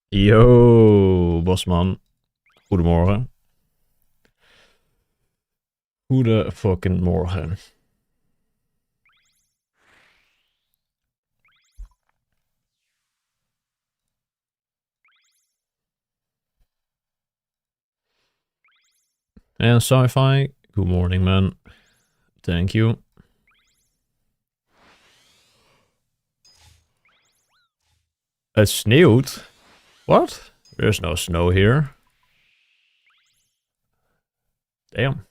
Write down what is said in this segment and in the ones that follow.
Yo, Bosman. Goedemorgen. Goede fucking morgen. En sci-fi. Good morning, man. Thank you. Het sneeuwt? What? There's no snow here. Damn.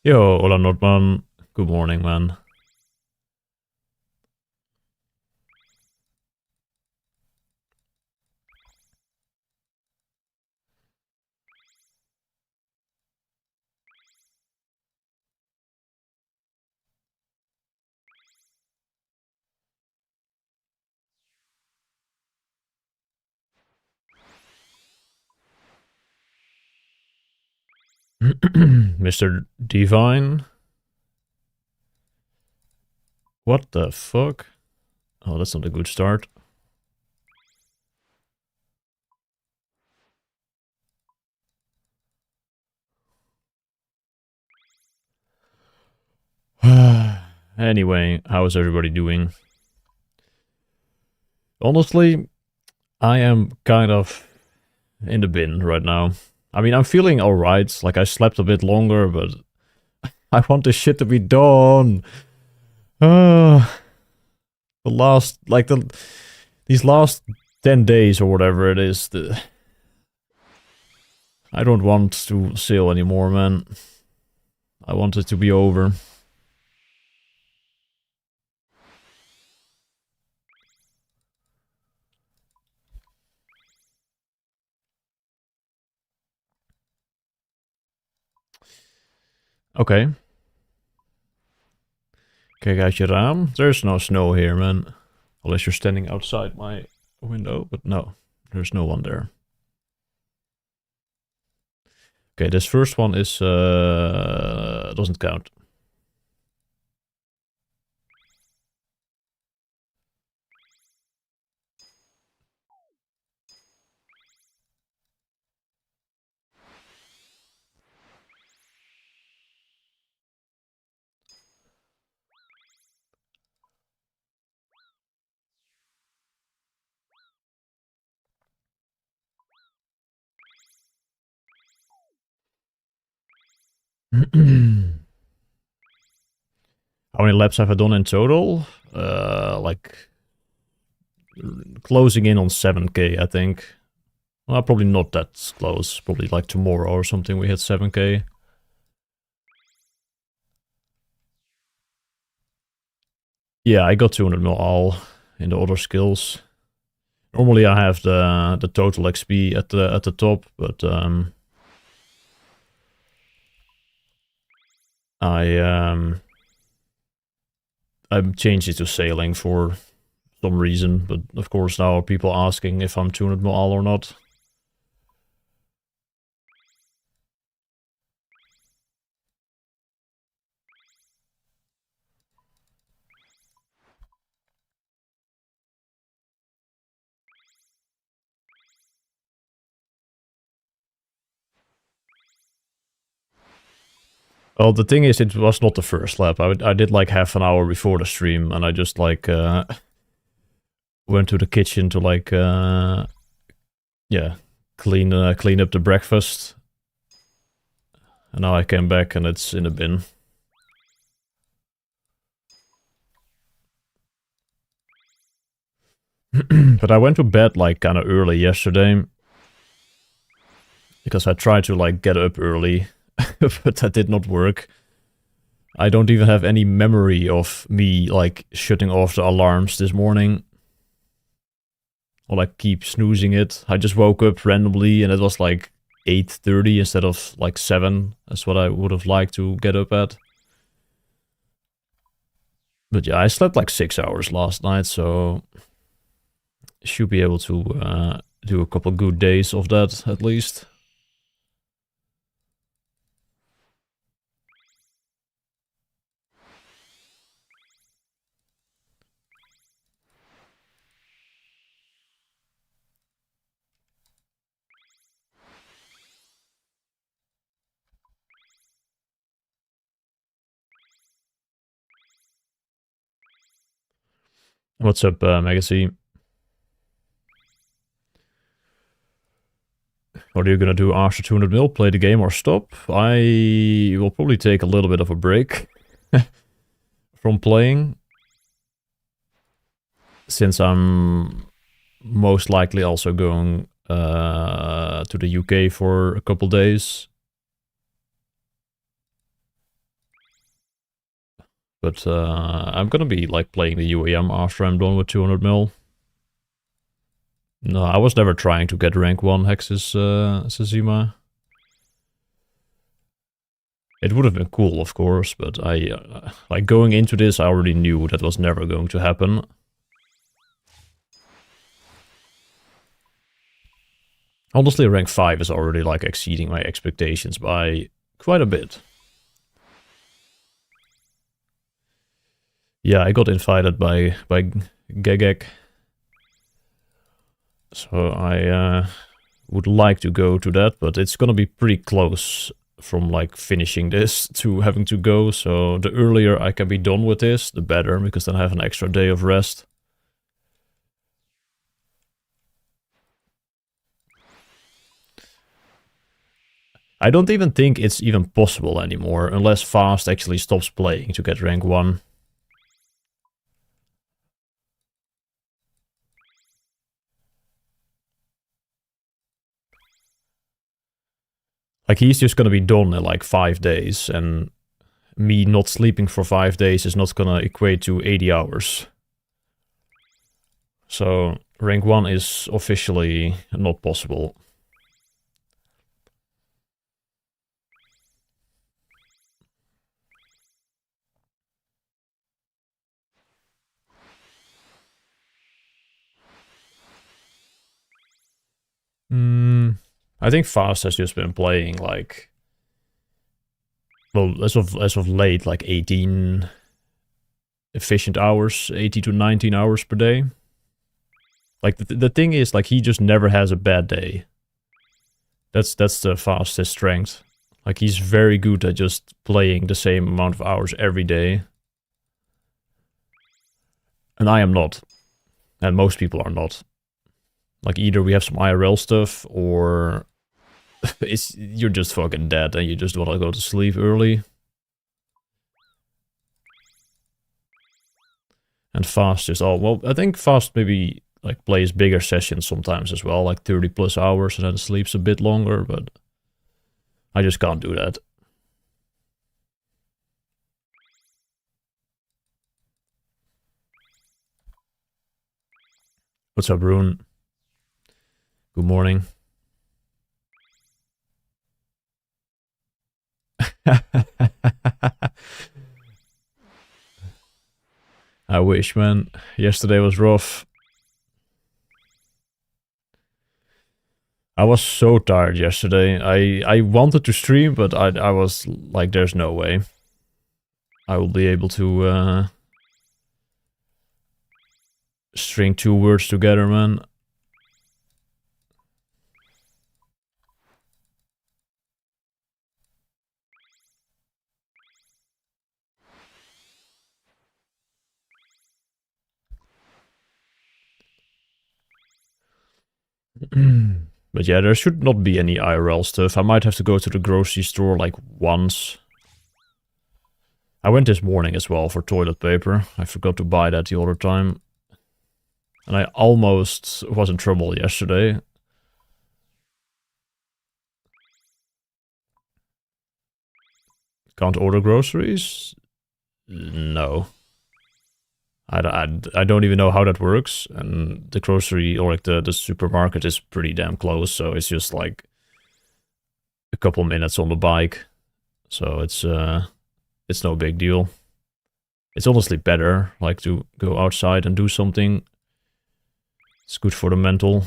Yo, hola Nordman. Good morning, man. Mr. Divine? What the fuck? Oh, that's not a good start. Anyway, how is everybody doing? Honestly, I am kind of in the bin right now. I mean, I'm feeling alright. Like, I slept a bit longer, but I want this shit to be done. Uh, the last, like, these last 10 days or whatever it is, I don't want to sail anymore, man. I want it to be over. Okay. Kijk uit je raam. There's no snow here, man. Unless you're standing outside my window, but no, there's no one there. Okay, this first one is doesn't count. How many laps have I done in total? Like closing in on 7k, I think. Well, probably not that close. Probably like tomorrow or something we hit 7k. Yeah, I got 200 mil all in the other skills. Normally I have the total XP at the top, but I changed it to sailing for some reason, but of course now are people asking if I'm 200 mil all or not. Well, the thing is, it was not the first lap. I did like half an hour before the stream, and I just like went to the kitchen to like yeah, clean up the breakfast. And now I came back and it's in the bin. But I went to bed like kind of early yesterday because I tried to like get up early, but that did not work. I don't even have any memory of me like shutting off the alarms this morning. Or like keep snoozing it. I just woke up randomly and it was like 8:30 instead of like 7. That's what I would have liked to get up at. But yeah, I slept like 6 hours last night, so should be able to do a couple good days of that at least. What's up, Magacy? What are you gonna do after 200 mil? Play the game or stop? I will probably take a little bit of a break from playing, since I'm most likely also going to the UK for a couple days. But I'm gonna be like playing the UAM after I'm done with 200 mil. No, I was never trying to get rank 1 hexes, Sazima. It would have been cool, of course, but like going into this, I already knew that was never going to happen. Honestly, rank 5 is already like exceeding my expectations by quite a bit. Yeah, I got invited by Gegek. So I would like to go to that, but it's gonna be pretty close from like finishing this to having to go. So the earlier I can be done with this, the better, because then I have an extra day of rest. I don't even think it's even possible anymore, unless Fast actually stops playing to get rank 1. Like, he's just gonna be done in like 5 days, and me not sleeping for 5 days is not gonna equate to 80 hours. So rank 1 is officially not possible. I think Fast has just been playing like, well, as of late, like 18 efficient hours, 80 to 19 hours per day. Like the thing is, like, he just never has a bad day. That's the Fastest strength. Like, he's very good at just playing the same amount of hours every day. And I am not. And most people are not. Like, either we have some IRL stuff, or you're just fucking dead and you just want to go to sleep early. And Fast just, oh, well, I think Fast maybe like plays bigger sessions sometimes as well, like 30 plus hours, and then sleeps a bit longer, but I just can't do that. What's up, Rune? Good morning. I wish, man. Yesterday was rough. I was so tired yesterday. I wanted to stream, but I was like, there's no way I will be able to string 2 words together, man. But yeah, there should not be any IRL stuff. I might have to go to the grocery store like once. I went this morning as well for toilet paper. I forgot to buy that the other time. And I almost was in trouble yesterday. Can't order groceries? No. I don't even know how that works. And the grocery, or like the supermarket, is pretty damn close. So it's just like a couple minutes on the bike. So it's no big deal. It's honestly better, like, to go outside and do something. It's good for the mental.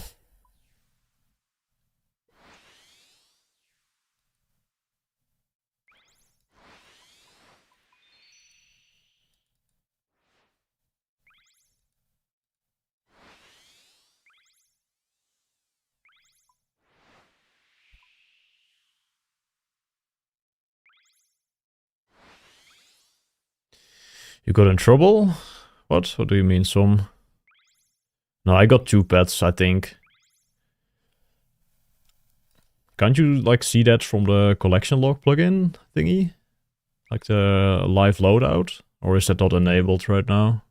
You got in trouble? What? What do you mean, some? No, I got 2 pets, I think. Can't you, like, see that from the collection log plugin thingy? Like the live loadout? Or is that not enabled right now?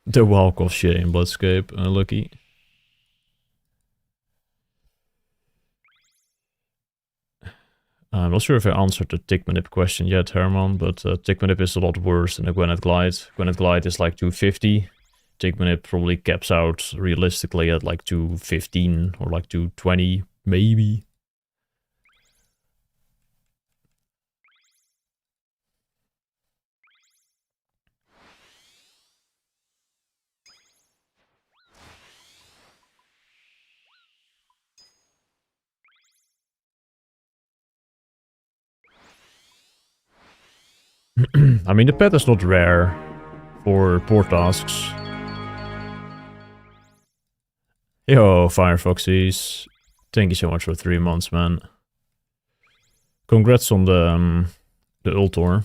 The walk of shame, Bloodscape, lucky. I'm not sure if I answered the tick manip question yet, Herman, but tick manip is a lot worse than a Gwenet Glide. Gwenet Glide is like 250. Tick manip probably caps out realistically at like 215 or like 220, maybe. I mean, the pet is not rare for port tasks. Yo, Firefoxies. Thank you so much for 3 months, man. Congrats on the Ultor.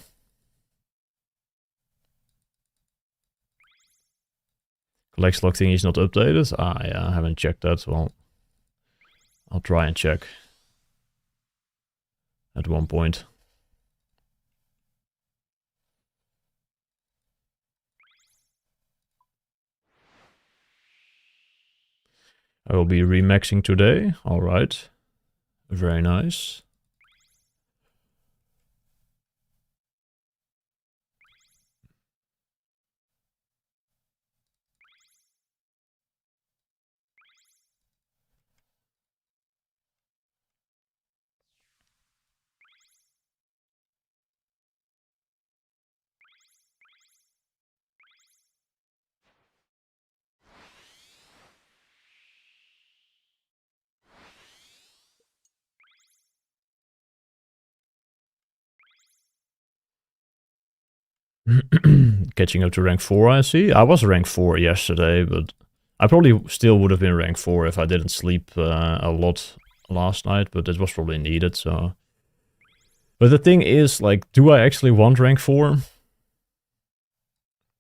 Collection log thing is not updated. Ah, yeah, I haven't checked that. Well, I'll try and check at one point. I will be remaxing today. All right. Very nice. Catching up to rank 4, I see. I was rank 4 yesterday, but I probably still would have been rank 4 if I didn't sleep a lot last night, but it was probably needed, so... But the thing is, like, do I actually want rank 4?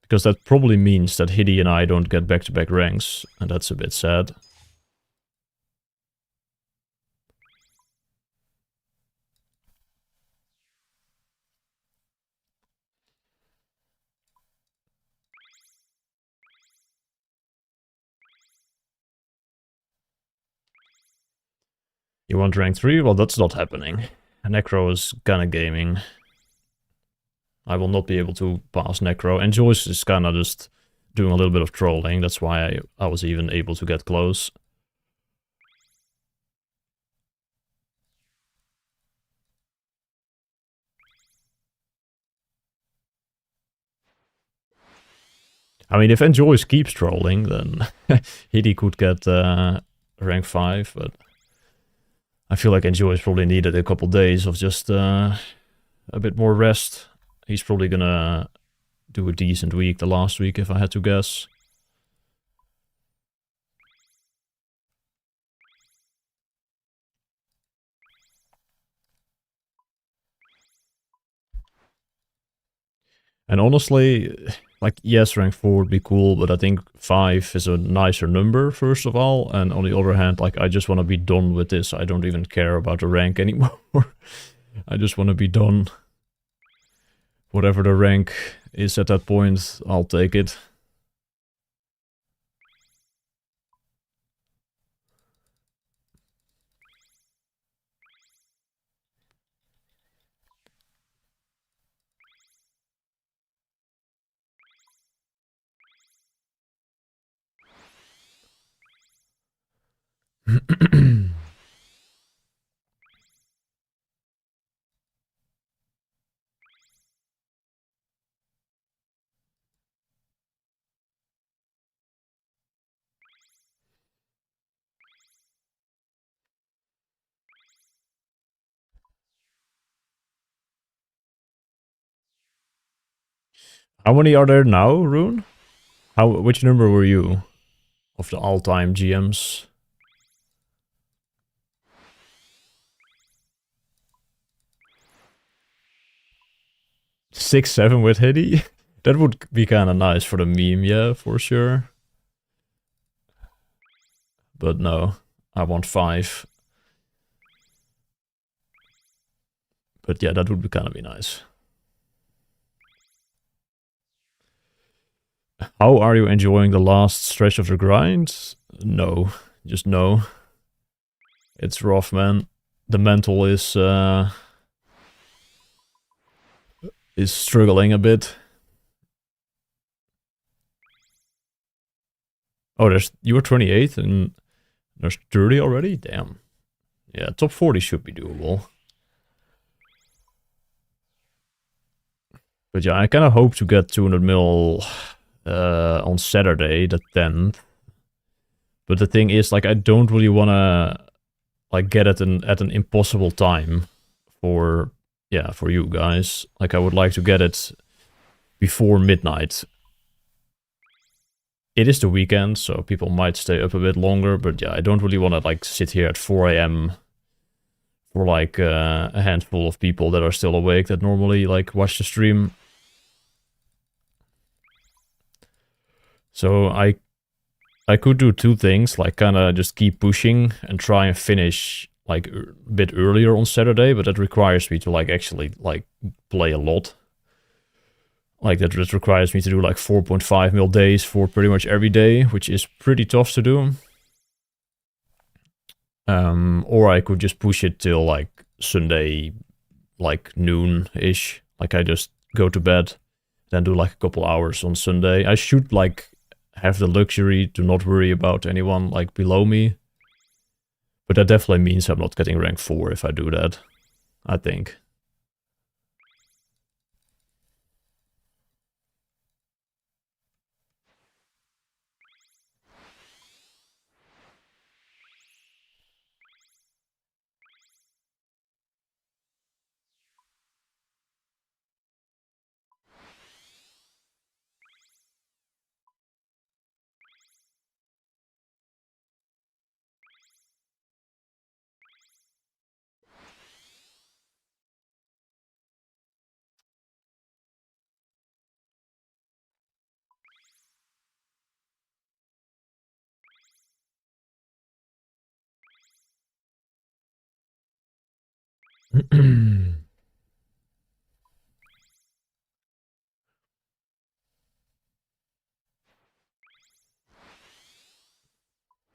Because that probably means that Hiddy and I don't get back-to-back ranks, and that's a bit sad. You want rank 3? Well, that's not happening. Necro is kinda gaming. I will not be able to pass Necro, and Joyce is kinda just doing a little bit of trolling, that's why I was even able to get close. I mean, if Enjoys keeps trolling, then Hiddy could get rank 5, but I feel like Enjoys probably needed a couple days of just a bit more rest. He's probably gonna do a decent week the last week, if I had to guess. And honestly, like, yes, rank 4 would be cool, but I think 5 is a nicer number, first of all. And on the other hand, like, I just want to be done with this. I don't even care about the rank anymore. I just want to be done. Whatever the rank is at that point, I'll take it. How many are there now, Rune? Which number were you of the all-time GMs? 6-7 with Hiddy. That would be kind of nice for the meme, yeah, for sure. But no, I want 5. But yeah, that would be kind of be nice. How are you enjoying the last stretch of the grind? No, just no. It's rough, man. The mental is struggling a bit. Oh, you were 28 and there's 30 already? Damn. Yeah, top 40 should be doable. But yeah, I kind of hope to get 200 mil on Saturday, the 10th. But the thing is, like, I don't really want to like get it at an impossible time for you guys. Like, I would like to get it before midnight. It is the weekend, so people might stay up a bit longer, but yeah, I don't really want to like sit here at 4 a.m. for like a handful of people that are still awake that normally like watch the stream. So I could do 2 things, like kind of just keep pushing and try and finish like a bit earlier on Saturday, but that requires me to like actually like play a lot. Like that requires me to do like 4.5 mil days for pretty much every day, which is pretty tough to do. Or I could just push it till like Sunday, like noon-ish. Like I just go to bed, then do like a couple hours on Sunday. I should like have the luxury to not worry about anyone like below me. But that definitely means I'm not getting rank 4 if I do that, I think.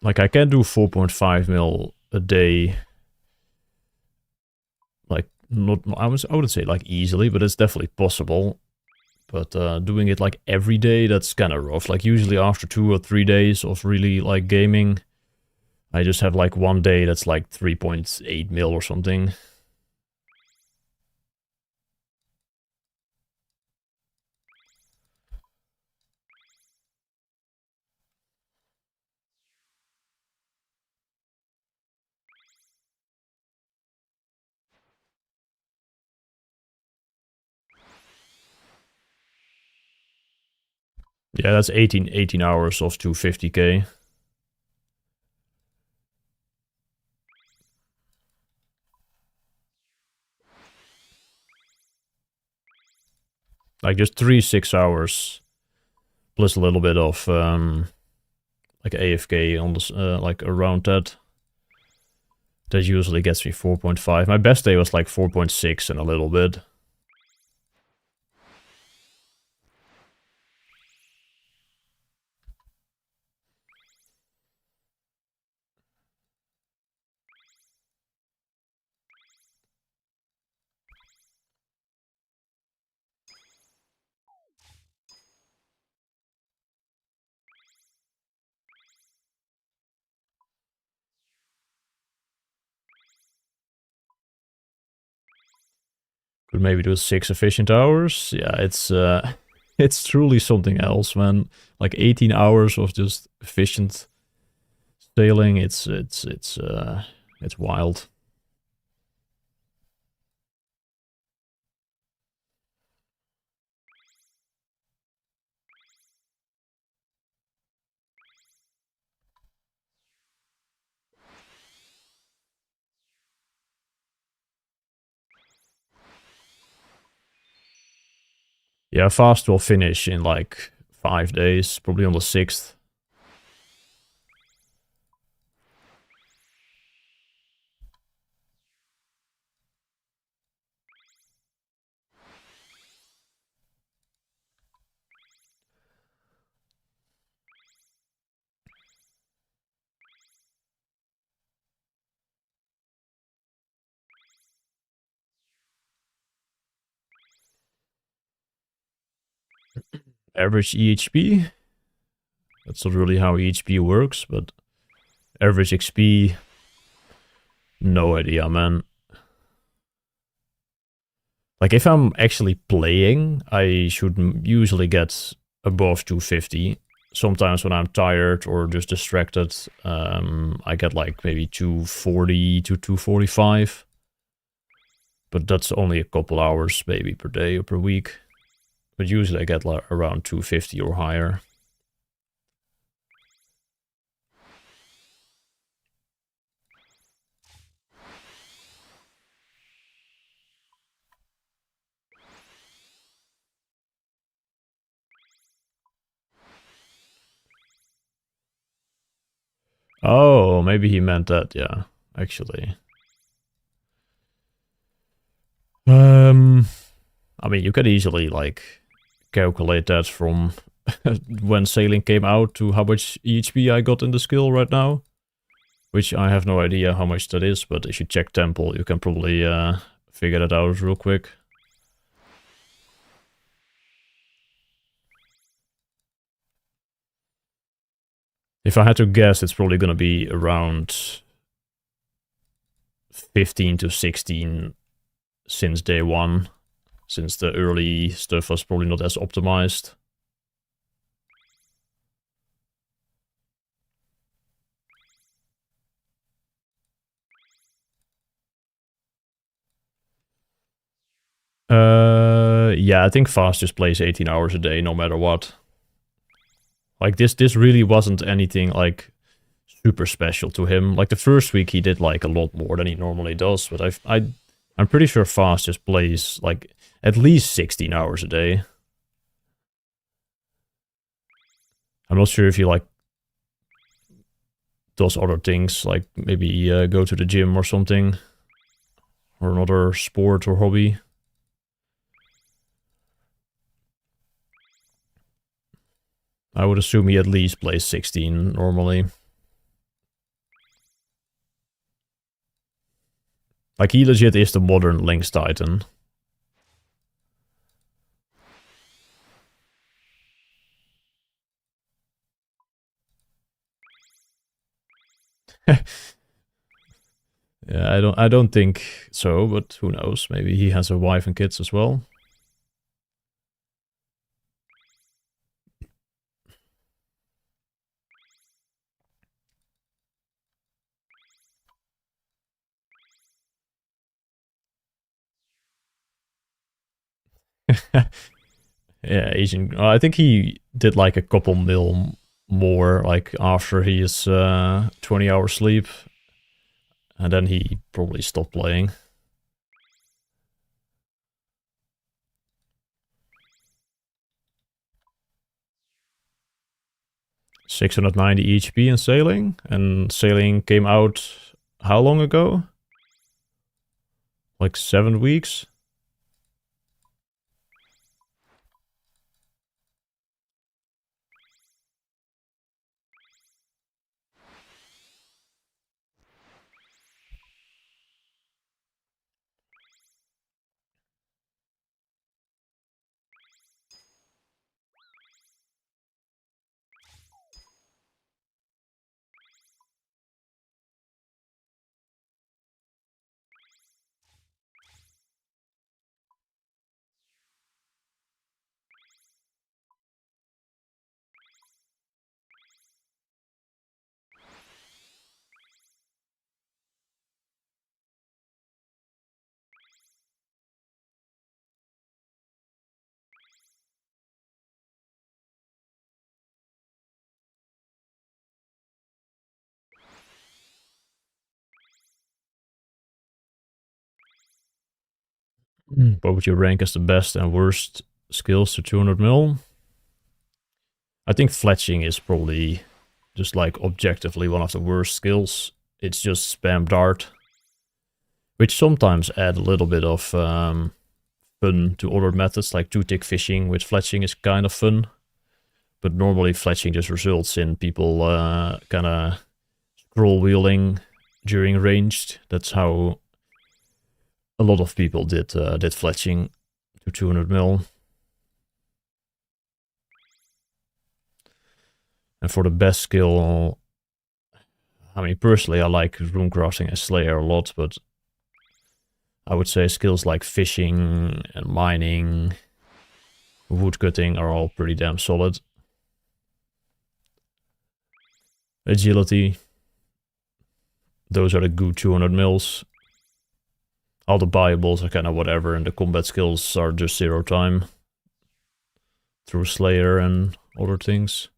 Like I can do 4.5 mil a day. Like not, I wouldn't say like easily, but it's definitely possible. But doing it like every day, that's kind of rough. Like usually after 2 or 3 days of really like gaming, I just have like one day that's like 3.8 mil or something. Yeah, that's 18 hours of 250k. Like just 3 6 hours plus a little bit of like AFK on this like around that. That usually gets me 4.5. My best day was like 4.6 and a little bit. Could maybe do 6 efficient hours. Yeah, it's it's truly something else, man. Like 18 hours of just efficient sailing. It's wild. Yeah, fast will finish in like 5 days, probably on the 6th. Average EHP. That's not really how EHP works, but average XP, no idea, man. Like, if I'm actually playing, I should usually get above 250. Sometimes when I'm tired or just distracted, I get like maybe 240 to 245. But that's only a couple hours maybe per day or per week. But usually I get like around 250 or higher. Oh, maybe he meant that, yeah, actually. I mean, you could easily, like, calculate that from when sailing came out to how much EHP I got in the skill right now. Which I have no idea how much that is, but if you check Temple, you can probably figure that out real quick. If I had to guess, it's probably gonna be around 15 to 16 since day one, since the early stuff was probably not as optimized. Yeah, I think Fast just plays 18 hours a day, no matter what. Like, this really wasn't anything, like, super special to him. Like, the first week he did, like, a lot more than he normally does, but I'm pretty sure Fast just plays, like, at least 16 hours a day. I'm not sure if he, like, does other things, like maybe go to the gym or something, or another sport or hobby. I would assume he at least plays 16 normally. Like, he legit is the modern Lynx Titan. Yeah, I don't think so, but who knows? Maybe he has a wife and kids as well. Yeah, Asian. I think he did like a couple mil more, like after his 20-hour sleep, and then he probably stopped playing. 690 HP in sailing, and sailing came out how long ago? Like 7 weeks? What would you rank as the best and worst skills to 200 mil. I think fletching is probably just like objectively one of the worst skills. It's just spam dart, which sometimes add a little bit of fun to other methods, like two-tick fishing with fletching is kind of fun. But normally fletching just results in people kind of scroll wheeling during ranged. That's how a lot of people did fletching to 200 mil. And for the best skill, I mean, personally, I like runecrafting and Slayer a lot, but I would say skills like fishing and mining, woodcutting are all pretty damn solid. Agility, those are the good 200 mils. All the buyables are kind of whatever, and the combat skills are just 0 time through Slayer and other things.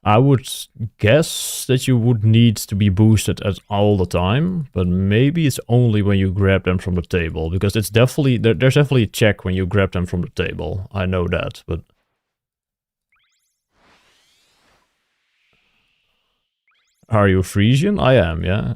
I would guess that you would need to be boosted at all the time, but maybe it's only when you grab them from the table, because it's definitely there's definitely a check when you grab them from the table. I know that, but are you Frisian? I am, yeah.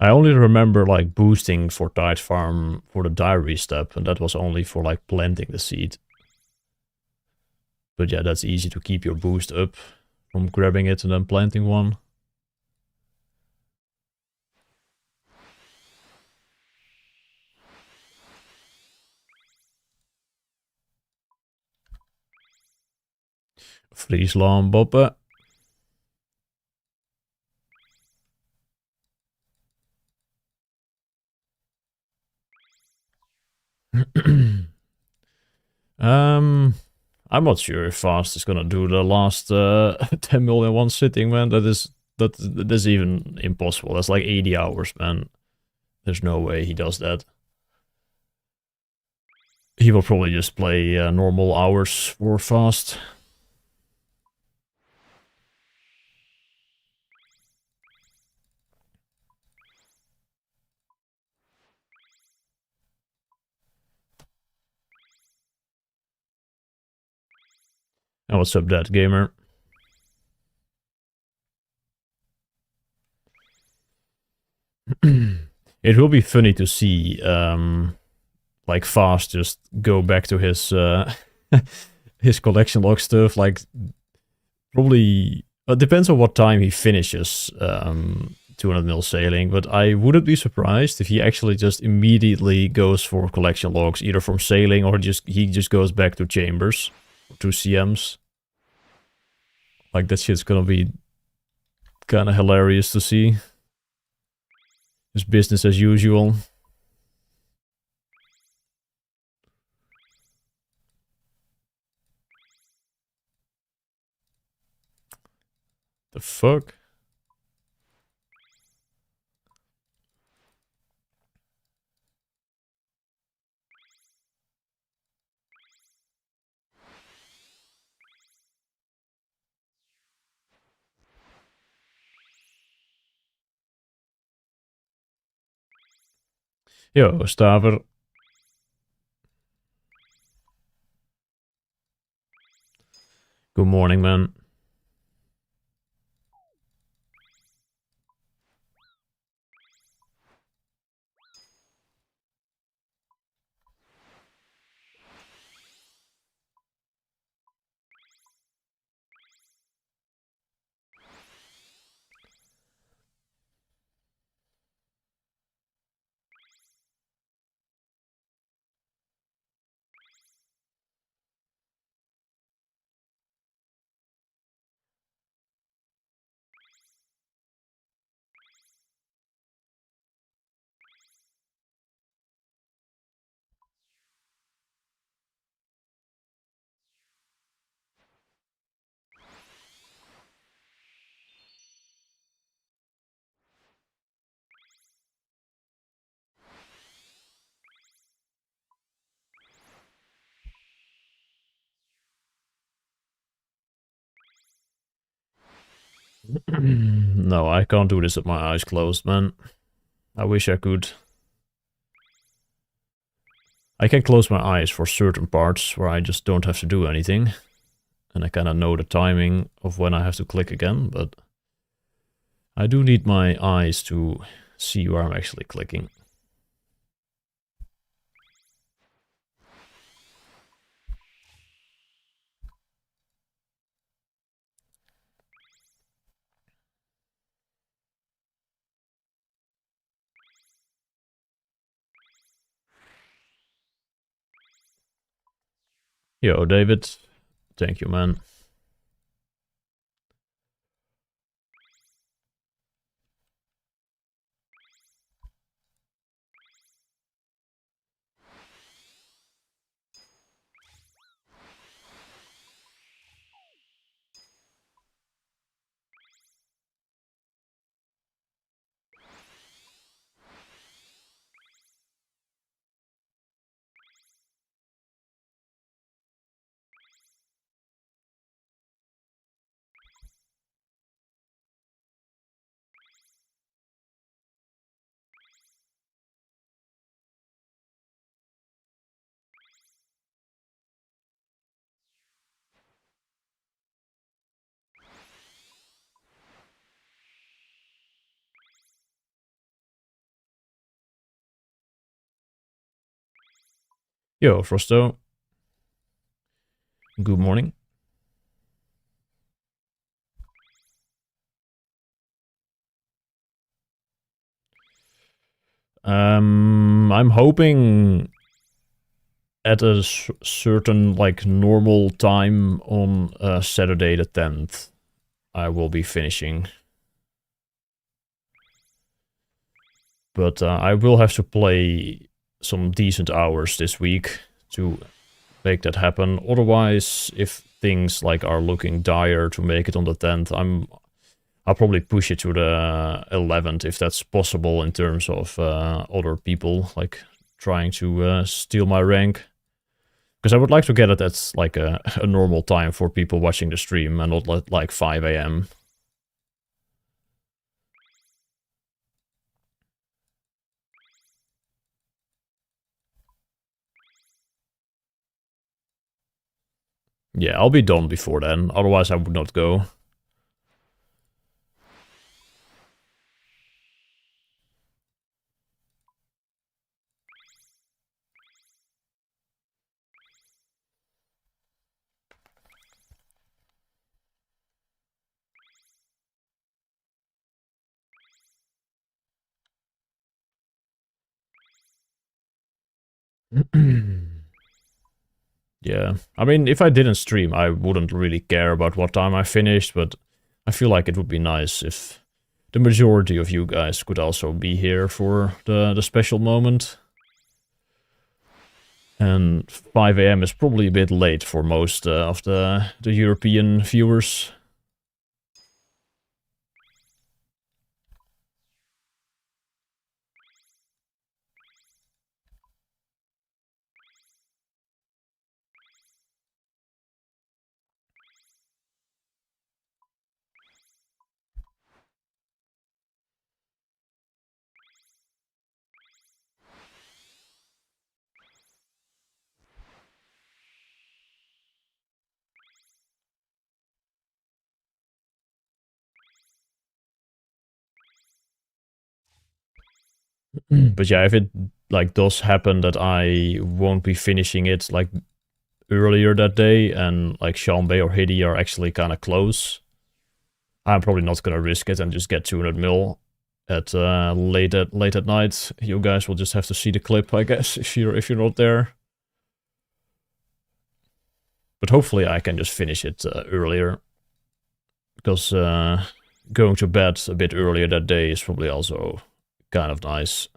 I only remember like boosting for Tide Farm for the diary step, and that was only for like planting the seed. But yeah, that's easy to keep your boost up from grabbing it and then planting one. Friesland boppen. I'm not sure if Fast is gonna do the last 10 mil in one sitting, man. That is even impossible. That's like 80 hours, man. There's no way he does that. He will probably just play normal hours for Fast. And what's up, that gamer? It will be funny to see like Fast just go back to his his collection log stuff. Like probably it depends on what time he finishes 200 mil sailing, but I wouldn't be surprised if he actually just immediately goes for collection logs, either from sailing or he just goes back to chambers, to CMs. Like that shit's gonna be kind of hilarious to see. Just business as usual. The fuck? Yo, Staver. Good morning, man. No, I can't do this with my eyes closed, man. I wish I could. I can close my eyes for certain parts where I just don't have to do anything. And I kind of know the timing of when I have to click again, but I do need my eyes to see where I'm actually clicking. Yo, David. Thank you, man. Yo, Frosto. Good morning. I'm hoping at a certain, like, normal time on Saturday the 10th, I will be finishing. But I will have to play some decent hours this week to make that happen. Otherwise, if things like are looking dire to make it on the 10th, I'll probably push it to the 11th if that's possible in terms of other people like trying to steal my rank. Because I would like to get it at like a normal time for people watching the stream and not like 5 a.m. Yeah, I'll be done before then, otherwise I would not go. Yeah, I mean, if I didn't stream, I wouldn't really care about what time I finished, but I feel like it would be nice if the majority of you guys could also be here for the special moment. And 5 a.m. is probably a bit late for most of the European viewers. But yeah, if it like does happen that I won't be finishing it like earlier that day and like Shanbei or Hidi are actually kind of close, I'm probably not gonna risk it and just get 200 mil at late at night. You guys will just have to see the clip, I guess, if you're not there. But hopefully I can just finish it earlier, because going to bed a bit earlier that day is probably also kind of nice.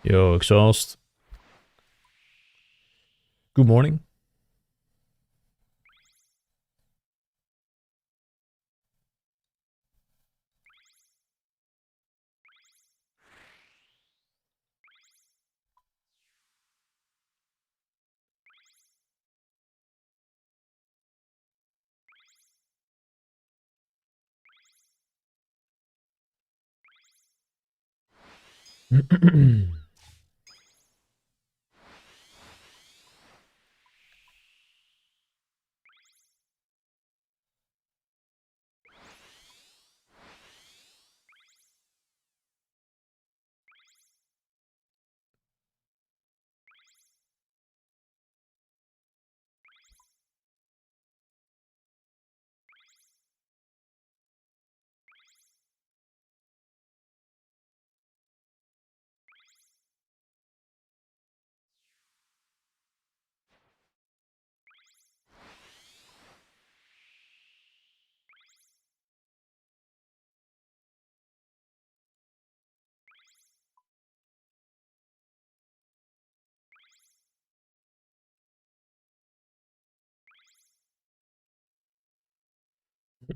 Yo, exhaust. Good morning.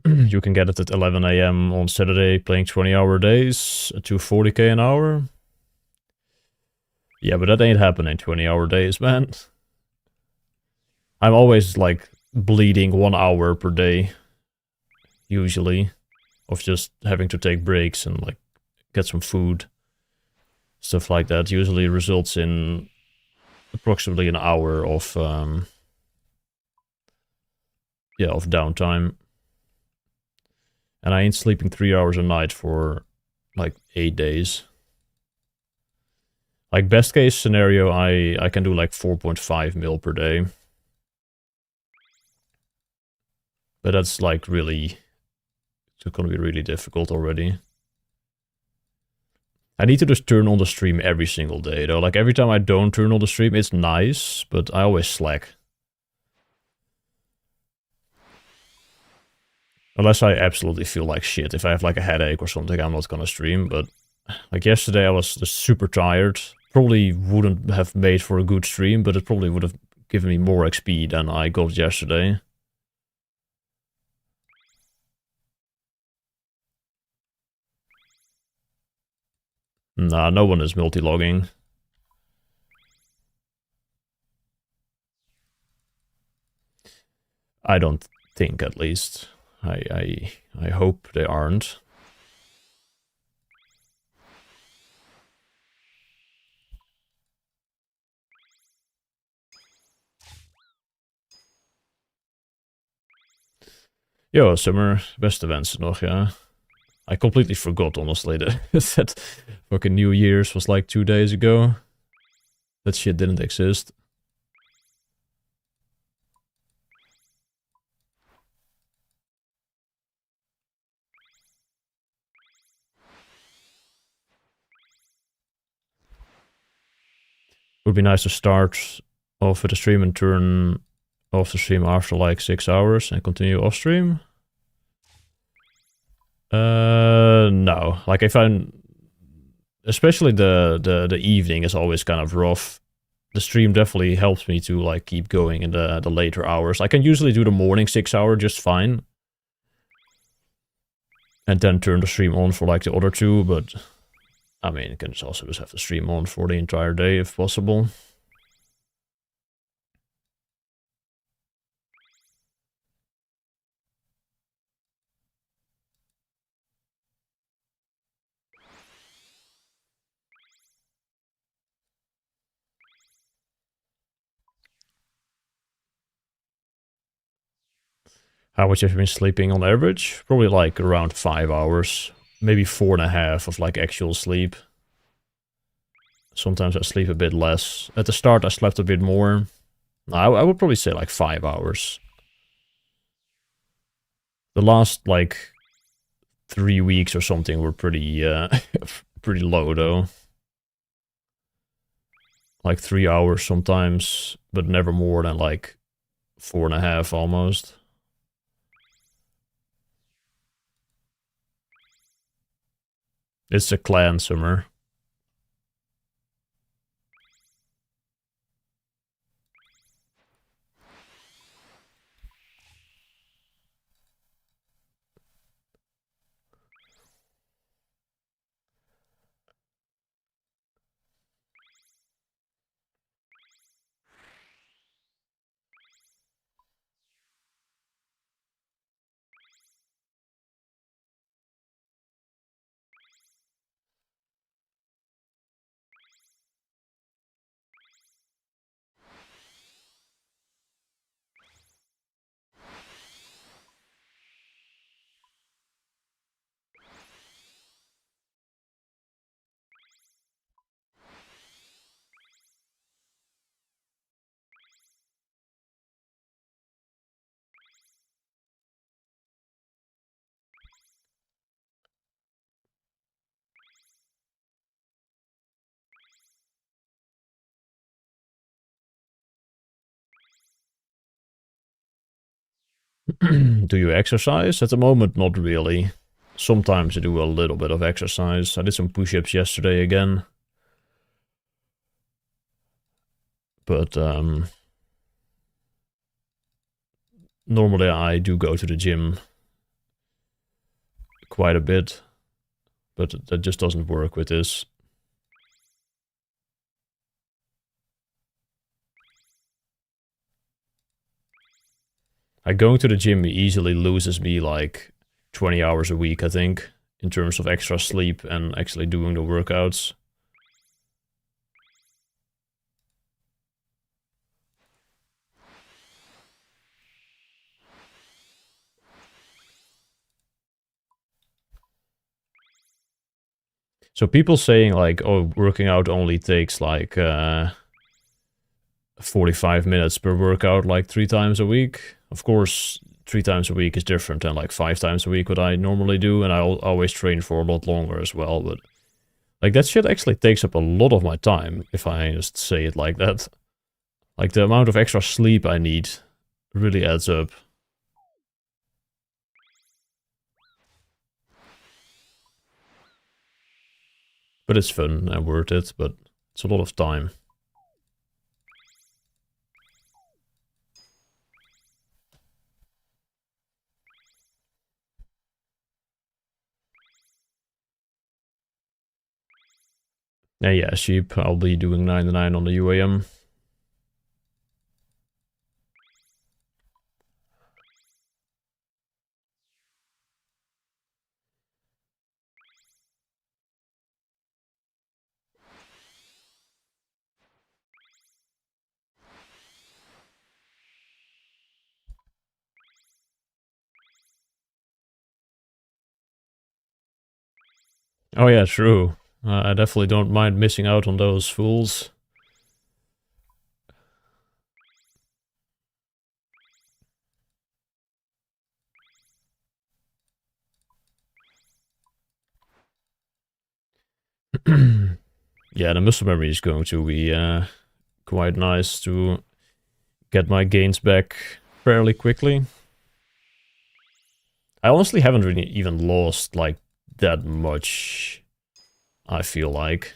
You can get it at 11 a.m. on Saturday playing 20-hour days at 240k an hour. Yeah, but that ain't happening 20-hour days, man. I'm always like bleeding 1 hour per day, usually, of just having to take breaks and like get some food. Stuff like that usually results in approximately an hour of of downtime. And I ain't sleeping 3 hours a night for like 8 days. Like best case scenario, I can do like 4.5 mil per day. But that's like really, it's gonna be really difficult already. I need to just turn on the stream every single day though. Like every time I don't turn on the stream, it's nice, but I always slack. Unless I absolutely feel like shit. If I have like a headache or something, I'm not gonna stream. But like yesterday, I was just super tired. Probably wouldn't have made for a good stream, but it probably would have given me more XP than I got yesterday. Nah, no one is multi-logging. I don't think, at least. I hope they aren't. Yo, Summer, best events nog, ja. I completely forgot, honestly, that fucking New Year's was like 2 days ago. That shit didn't exist. Would be nice to start off with the stream and turn off the stream after like 6 hours and continue off stream. No. Like if I'm, especially the evening is always kind of rough. The stream definitely helps me to like keep going in the later hours. I can usually do the morning 6 hour just fine. And then turn the stream on for like the other 2, but I mean, you can also just have the stream on for the entire day if possible. How much have you been sleeping on average? Probably like around 5 hours. Maybe 4.5 of like actual sleep. Sometimes I sleep a bit less. At the start I slept a bit more. I would probably say like 5 hours. The last like 3 weeks or something were pretty pretty low though. Like 3 hours sometimes, but never more than like 4.5 almost. It's a clan, Summer. Do you exercise? At the moment, not really. Sometimes I do a little bit of exercise. I did some push-ups yesterday again. But normally I do go to the gym quite a bit. But that just doesn't work with this. Like going to the gym easily loses me like 20 hours a week, I think, in terms of extra sleep and actually doing the workouts. So people saying like, oh, working out only takes like 45 minutes per workout, like 3 times a week. Of course, 3 times a week is different than like 5 times a week what I normally do, and I always train for a lot longer as well, but like that shit actually takes up a lot of my time, if I just say it like that. Like the amount of extra sleep I need really adds up. But it's fun and worth it, but it's a lot of time. And yeah, sheep, I'll be doing 99 on the UAM. Oh yeah, true. I definitely don't mind missing out on those fools. Yeah, the muscle memory is going to be quite nice to get my gains back fairly quickly. I honestly haven't really even lost like that much, I feel like.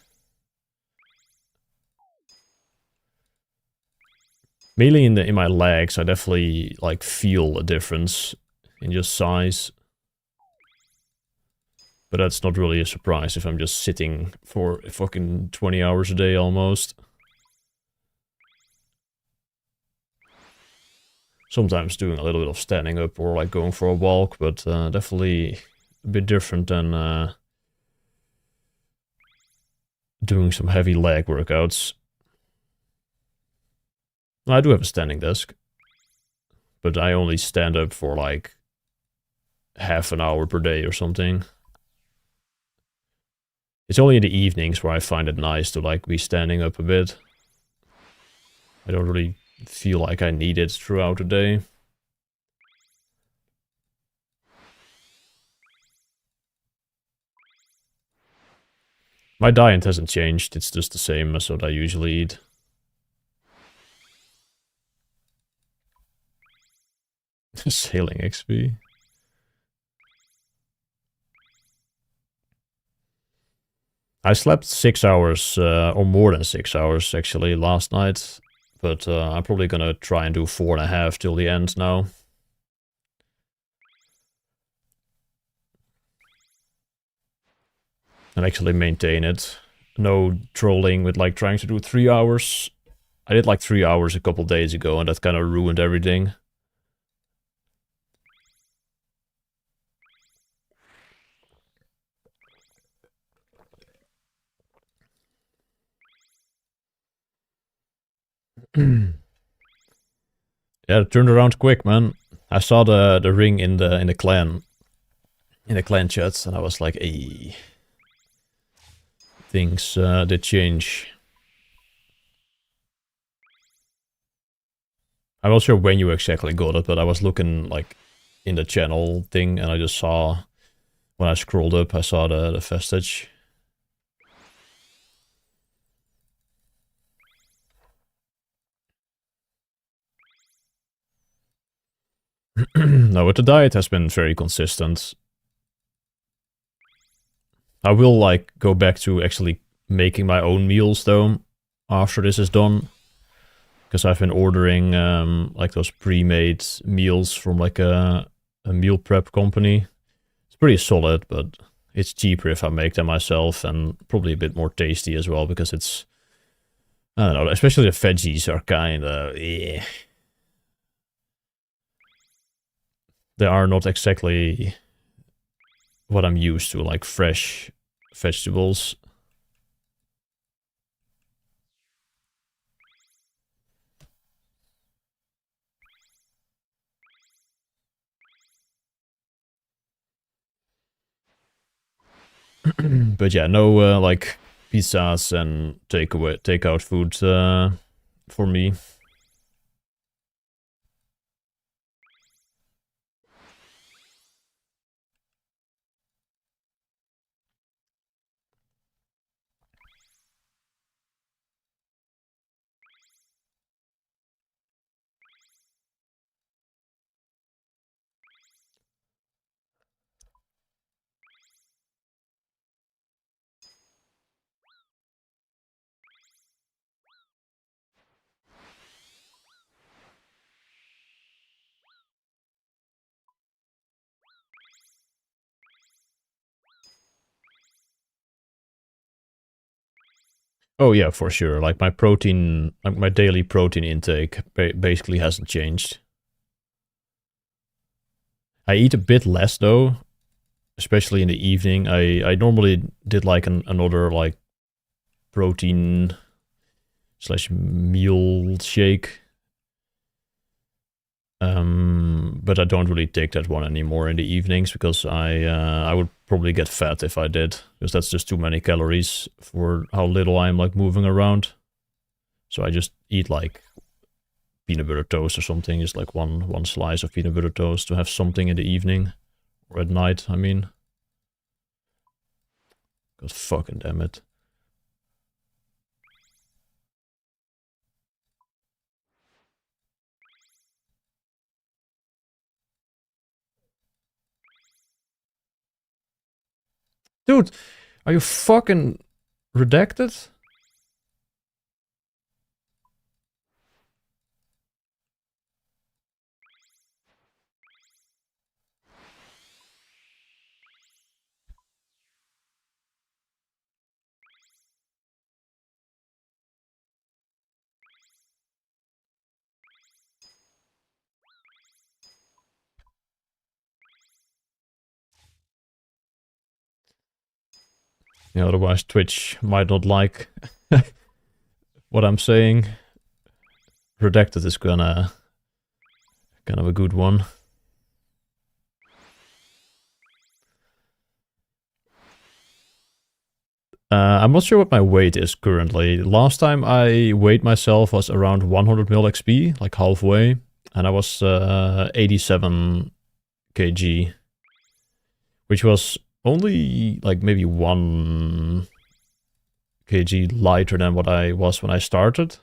Mainly in my legs, I definitely like feel a difference in just size. But that's not really a surprise if I'm just sitting for fucking 20 hours a day almost. Sometimes doing a little bit of standing up or like going for a walk, but definitely a bit different than doing some heavy leg workouts. I do have a standing desk, but I only stand up for like half an hour per day or something. It's only in the evenings where I find it nice to like be standing up a bit. I don't really feel like I need it throughout the day. My diet hasn't changed, it's just the same as what I usually eat. Sailing XP. I slept 6 hours, or more than 6 hours actually, last night. But I'm probably gonna try and do 4.5 till the end now. And actually maintain it. No trolling with like trying to do 3 hours. I did like 3 hours a couple days ago and that kind of ruined everything. Yeah, it turned around quick, man. I saw the ring in the clan chat, and I was like, hey, things did change. I'm not sure when you exactly got it, but I was looking like in the channel thing, and I just saw when I scrolled up, I saw the vestige. No, but the diet has been very consistent. I will like go back to actually making my own meals though after this is done, because I've been ordering like those pre-made meals from like a meal prep company. It's pretty solid, but it's cheaper if I make them myself, and probably a bit more tasty as well, because it's, I don't know, especially the veggies are kind of, yeah. They are not exactly what I'm used to, like fresh vegetables. But yeah, no like pizzas and takeout food for me. Oh yeah, for sure. Like my protein, like my daily protein intake basically hasn't changed. I eat a bit less though, especially in the evening. I normally did like another like protein slash meal shake. But I don't really take that one anymore in the evenings, because I would probably get fat if I did, because that's just too many calories for how little I'm like moving around. So I just eat like peanut butter toast or something, just like one slice of peanut butter toast to have something in the evening or at night, I mean. God fucking damn it. Dude, are you fucking redacted? Yeah, otherwise Twitch might not like what I'm saying. Redacted is gonna kind of a good one. I'm not sure what my weight is currently. Last time I weighed myself was around 100 mil XP, like halfway, and I was 87 kg, which was only like maybe 1 kg lighter than what I was when I started.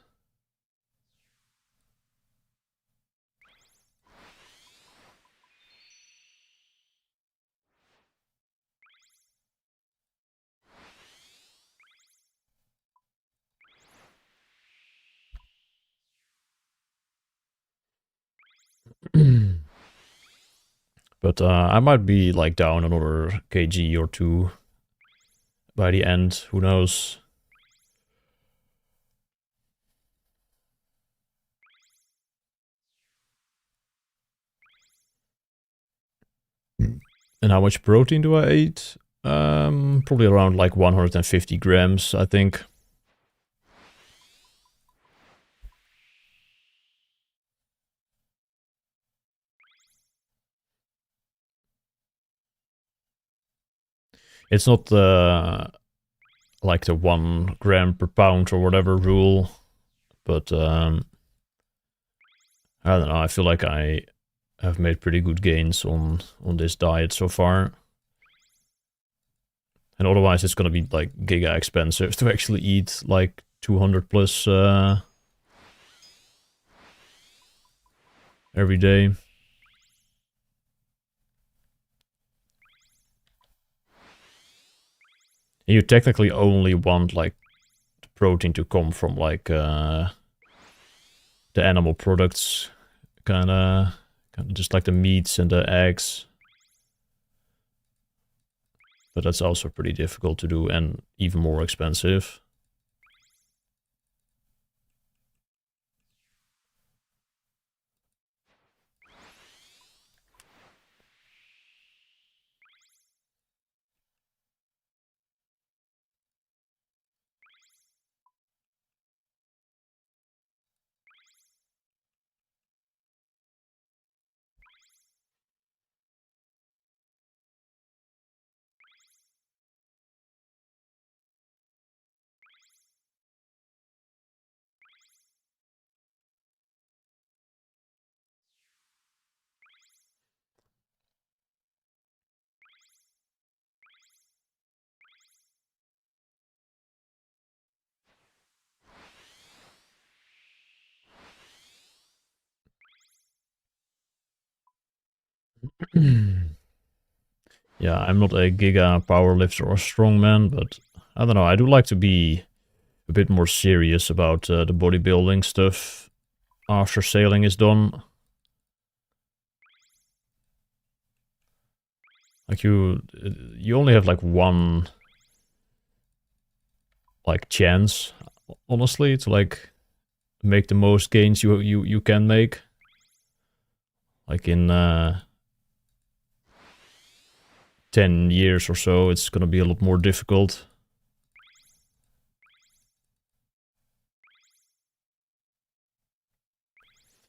But I might be like down another kg or two by the end, who knows. And how much protein do I eat? Probably around like 150 grams, I think. It's not like the 1 gram per pound or whatever rule, but I don't know. I feel like I have made pretty good gains on this diet so far. And otherwise it's gonna be like giga expensive to actually eat like 200 plus every day. You technically only want like the protein to come from like the animal products, kind of just like the meats and the eggs. But that's also pretty difficult to do and even more expensive. Yeah, I'm not a giga powerlifter or strongman, but I don't know. I do like to be a bit more serious about the bodybuilding stuff after sailing is done. Like you only have like one like chance, honestly, to like make the most gains you can make. Like in 10 years or so, it's gonna be a lot more difficult.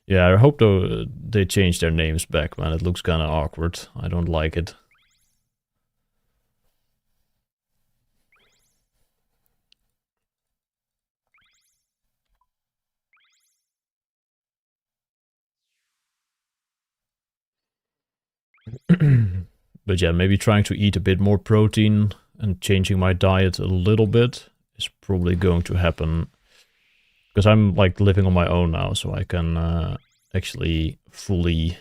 Yeah, I hope though they change their names back, man. It looks kind of awkward. I don't like it. But yeah, maybe trying to eat a bit more protein and changing my diet a little bit is probably going to happen. Because I'm like living on my own now, so I can actually fully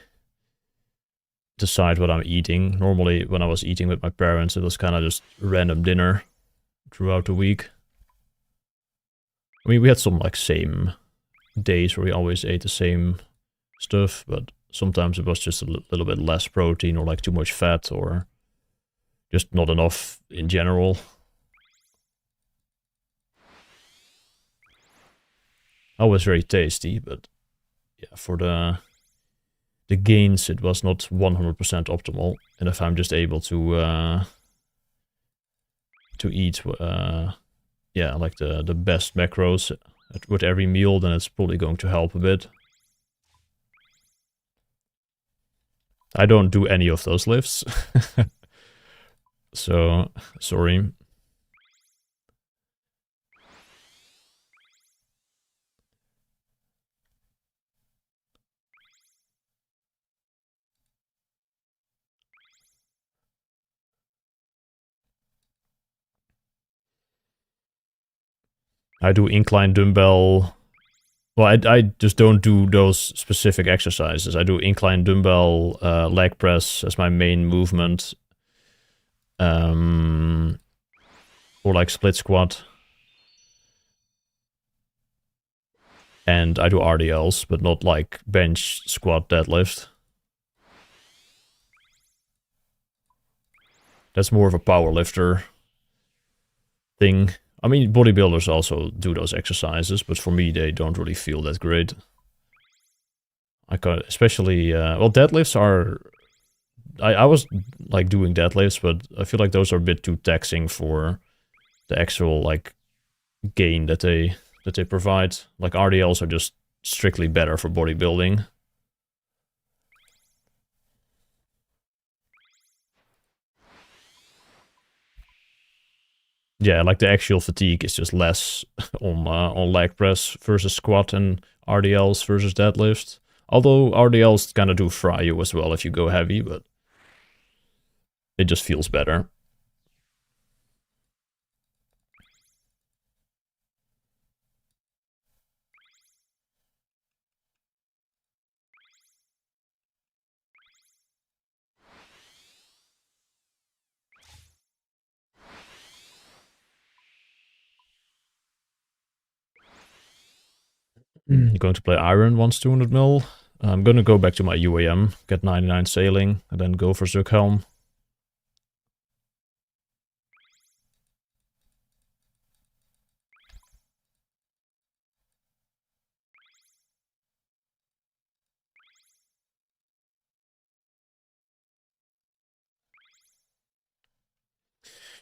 decide what I'm eating. Normally, when I was eating with my parents, it was kind of just random dinner throughout the week. I mean, we had some like same days where we always ate the same stuff, but sometimes it was just a little bit less protein or like too much fat or just not enough in general. Always very tasty, but yeah, for the gains it was not 100% optimal. And if I'm just able to eat yeah, like the best macros with every meal, then it's probably going to help a bit. I don't do any of those lifts. So, sorry. I do incline dumbbell. Well, I just don't do those specific exercises. I do incline dumbbell, leg press as my main movement. Or like split squat. And I do RDLs, but not like bench, squat, deadlift. That's more of a power lifter thing. I mean, bodybuilders also do those exercises, but for me, they don't really feel that great. I got especially well, deadlifts are. I was like doing deadlifts, but I feel like those are a bit too taxing for the actual like gain that they provide. Like RDLs are just strictly better for bodybuilding. Yeah, like the actual fatigue is just less on leg press versus squat and RDLs versus deadlift. Although RDLs kind of do fry you as well if you go heavy, but it just feels better. Going to play Iron once 200 mil. I'm gonna go back to my UAM, get 99 sailing, and then go for Zughelm.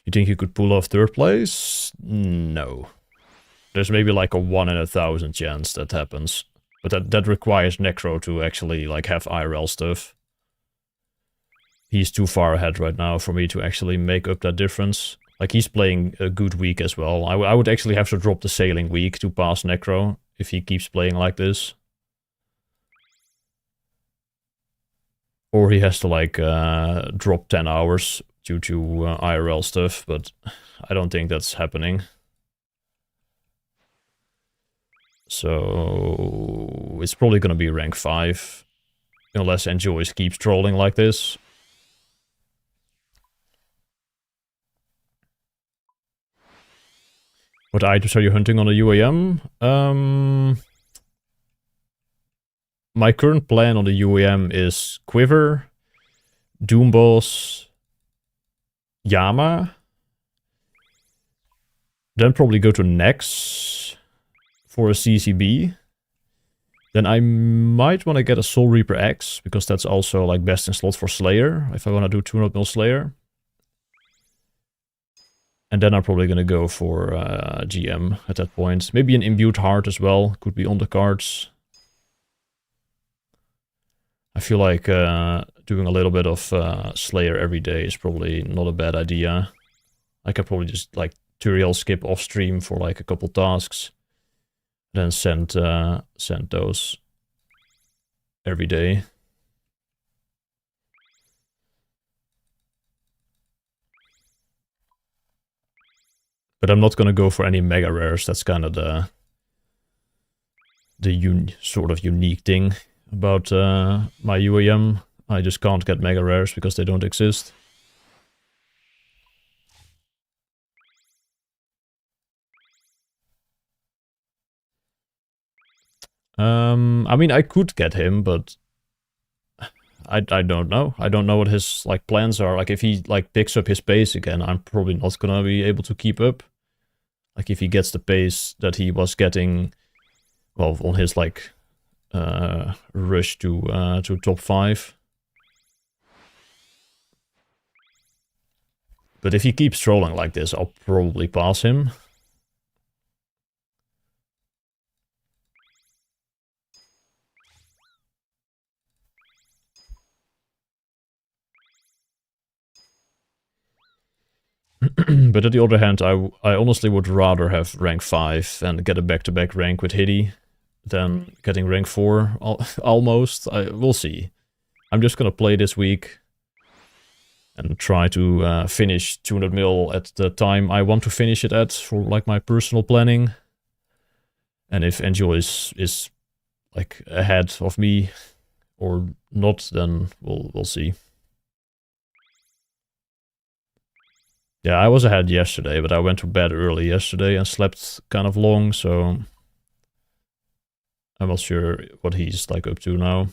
You think you could pull off third place? No. There's maybe like a 1 in 1,000 chance that happens. But that requires Necro to actually like have IRL stuff. He's too far ahead right now for me to actually make up that difference. Like, he's playing a good week as well. I would actually have to drop the sailing week to pass Necro if he keeps playing like this. Or he has to like drop 10 hours due to IRL stuff, but I don't think that's happening. So it's probably gonna be rank 5. Unless Enjoys keeps trolling like this. What items are you hunting on the UAM? My current plan on the UAM is Quiver, Doomboss, Yama. Then probably go to Nex for a CCB. Then I might want to get a Soul Reaper X, because that's also like best in slot for Slayer, if I want to do 200 mil Slayer. And then I'm probably going to go for GM at that point. Maybe an Imbued Heart as well, could be on the cards. I feel like doing a little bit of Slayer every day is probably not a bad idea. I could probably just like tutorial skip off stream for like a couple tasks. Then send those every day. But I'm not gonna go for any mega rares. That's kind of the sort of unique thing about my UAM. I just can't get mega rares because they don't exist. I mean, I could get him, but I don't know. I don't know what his like plans are. Like, if he like picks up his pace again, I'm probably not gonna be able to keep up. Like, if he gets the pace that he was getting, well, on his like rush to top 5. But if he keeps trolling like this, I'll probably pass him. But on the other hand, I honestly would rather have rank 5 and get a back-to-back rank with Hitty than getting rank 4 almost. We'll see. I'm just gonna play this week and try to finish 200 mil at the time I want to finish it at for like my personal planning. And if Enjoy is like ahead of me or not, then we'll see. Yeah, I was ahead yesterday, but I went to bed early yesterday and slept kind of long, so I'm not sure what he's like up to now.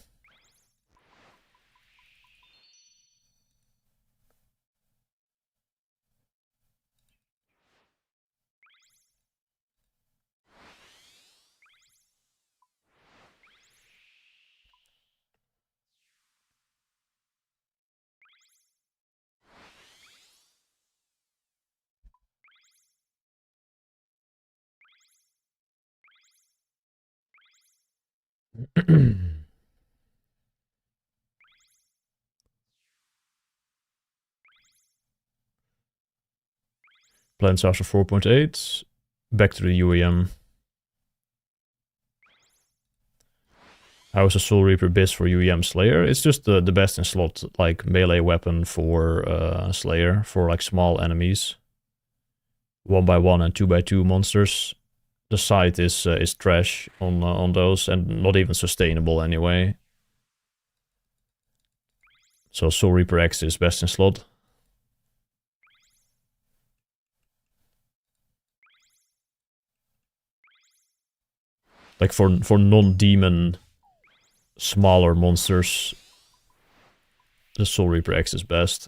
Plans after 4.8. Back to the UAM. How is a Soul Reaper best for UEM Slayer? It's just the best in slot, like, melee weapon for Slayer, for like small enemies. 1x1 and 2x2 monsters. The sight is trash on those, and not even sustainable anyway. So Soul Reaper X is best in slot. Like for non-demon smaller monsters, the Soul Reaper X is best.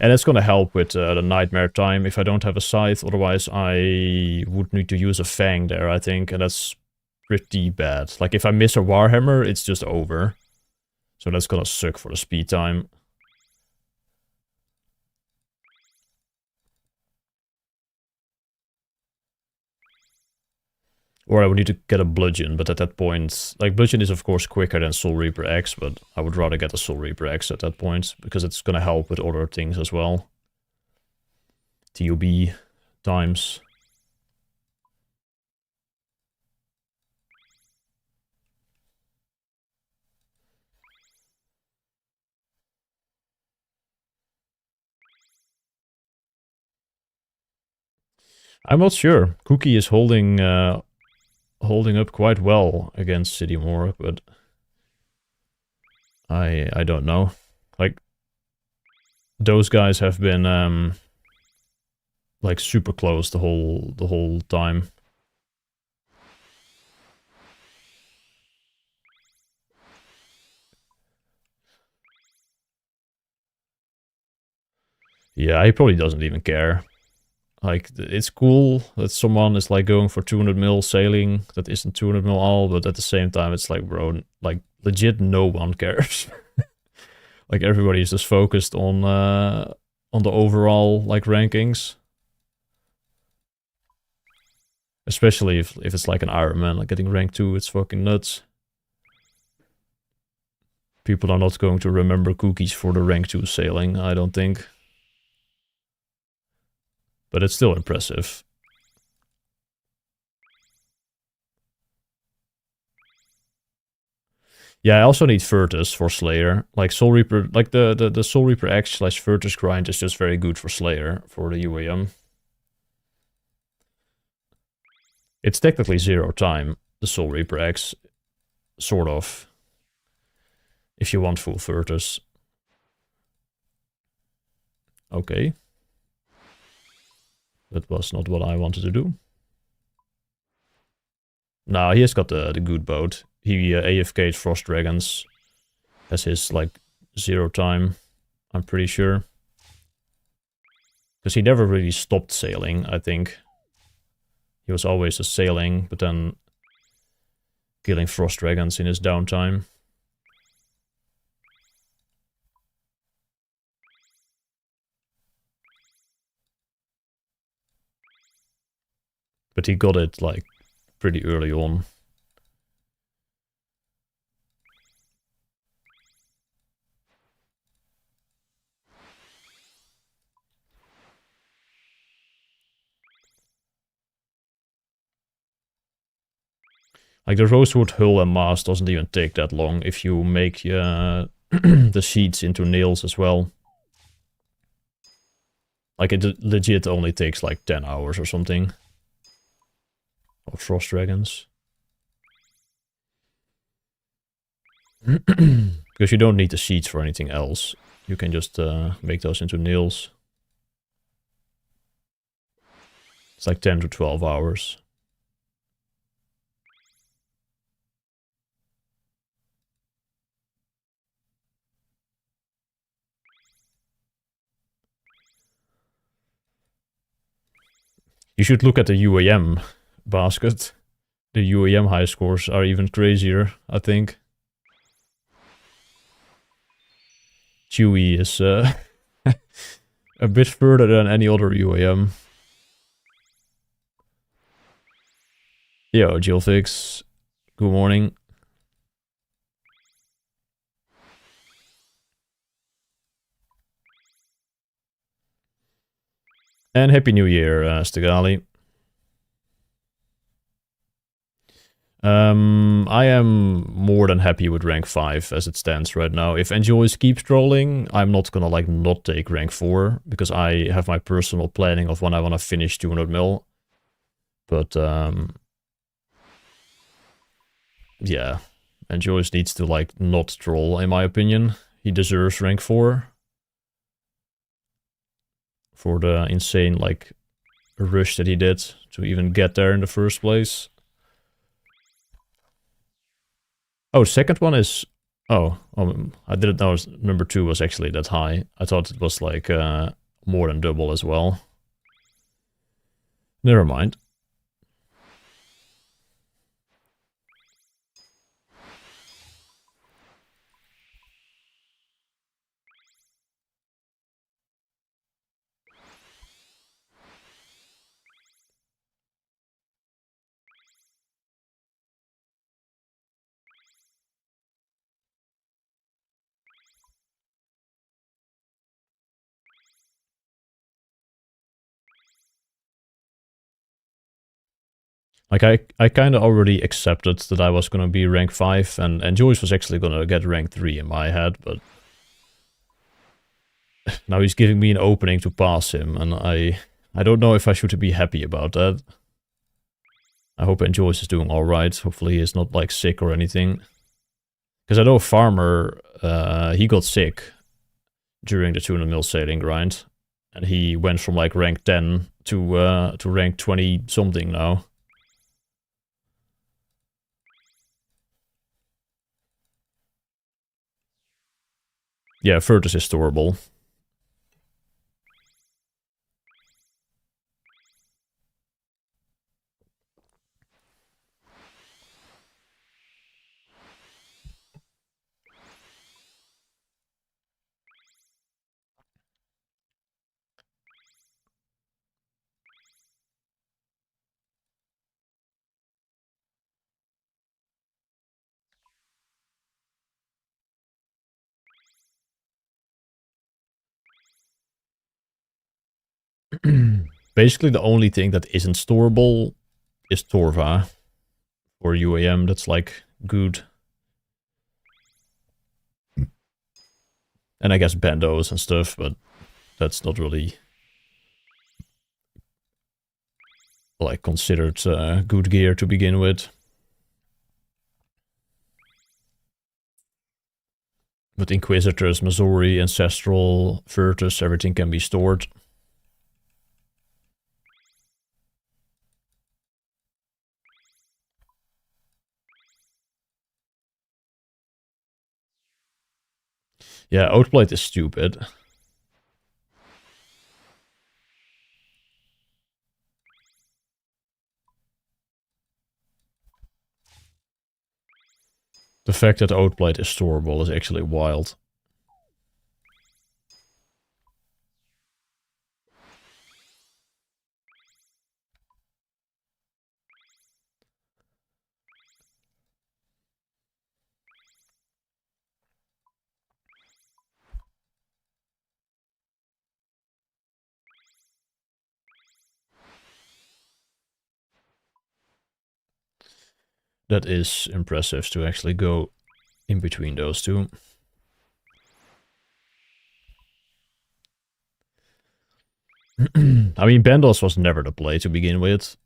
And it's gonna help with the nightmare time if I don't have a scythe, otherwise I would need to use a fang there, I think, and that's pretty bad. Like if I miss a Warhammer, it's just over. So that's gonna suck for the speed time. Or I would need to get a Bludgeon, but at that point... Like, Bludgeon is of course quicker than Soul Reaper X, but I would rather get a Soul Reaper X at that point, because it's gonna help with other things as well. TOB times. I'm not sure. Cookie is holding up quite well against City Morgue, but I don't know. Like, those guys have been like super close the whole time. Yeah, he probably doesn't even care. Like, it's cool that someone is like going for 200 mil sailing that isn't 200 mil all, but at the same time it's like, bro, like legit no one cares. Like everybody is just focused on the overall like rankings. Especially if it's like an Iron Man, like getting rank 2, it's fucking nuts. People are not going to remember cookies for the rank 2 sailing, I don't think. But it's still impressive. Yeah, I also need Virtus for Slayer. Like Soul Reaper, like the Soul Reaper X / Virtus grind is just very good for Slayer, for the UAM. It's technically 0 time, the Soul Reaper X, sort of. If you want full Virtus. Okay. That was not what I wanted to do. Nah, he has got the good boat. He AFK'd Frost Dragons as his, like, 0 time, I'm pretty sure. Because he never really stopped sailing, I think. He was always just sailing, but then killing Frost Dragons in his downtime. But he got it, like, pretty early on. Like, the Rosewood hull and mast doesn't even take that long if you make the sheets into nails as well. Like, it legit only takes like 10 hours or something. Of Frost Dragons. Because you don't need the sheets for anything else. You can just make those into nails. It's like 10 to 12 hours. You should look at the UAM basket. The UAM high scores are even crazier, I think. Chewy is a bit further than any other UAM. Yo, Jillfix. Good morning. And Happy New Year, Stigali. I am more than happy with rank 5 as it stands right now. If Enjoys keeps trolling, I'm not gonna like not take rank 4, because I have my personal planning of when I wanna finish 200 mil. But yeah, Enjoys needs to like not troll, in my opinion. He deserves rank 4. For the insane, like, rush that he did to even get there in the first place. Oh, second one is... Oh, I didn't know number 2 was actually that high. I thought it was like more than double as well. Never mind. Like, I kind of already accepted that I was going to be rank 5, and Joyce was actually going to get rank 3 in my head, but now he's giving me an opening to pass him, and I don't know if I should be happy about that. I hope Joyce is doing alright. Hopefully he's not, like, sick or anything. Because I know Farmer, he got sick during the 200 mil sailing grind, and he went from, like, rank 10 to rank 20-something now. Yeah, Virtus is storable. Basically, the only thing that isn't storable is Torva or UAM. That's like good. And I guess bandos and stuff, but that's not really like considered good gear to begin with. But Inquisitors, Missouri, Ancestral, Virtus, everything can be stored. Yeah, Outplate is stupid. The fact that Outplate is storable is actually wild. That is impressive to actually go in between those two. I mean, Bandos was never the play to begin with.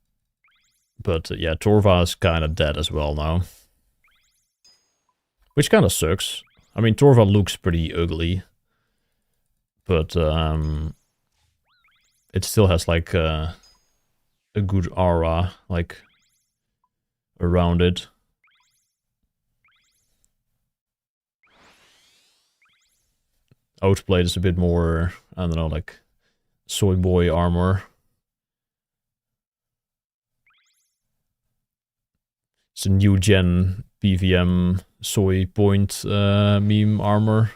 But yeah, Torva is kind of dead as well now. Which kind of sucks. I mean, Torva looks pretty ugly. But it still has like a good aura like around it. Outplate is a bit more, I don't know, like soy boy armor. It's a new gen BVM soy point meme armor.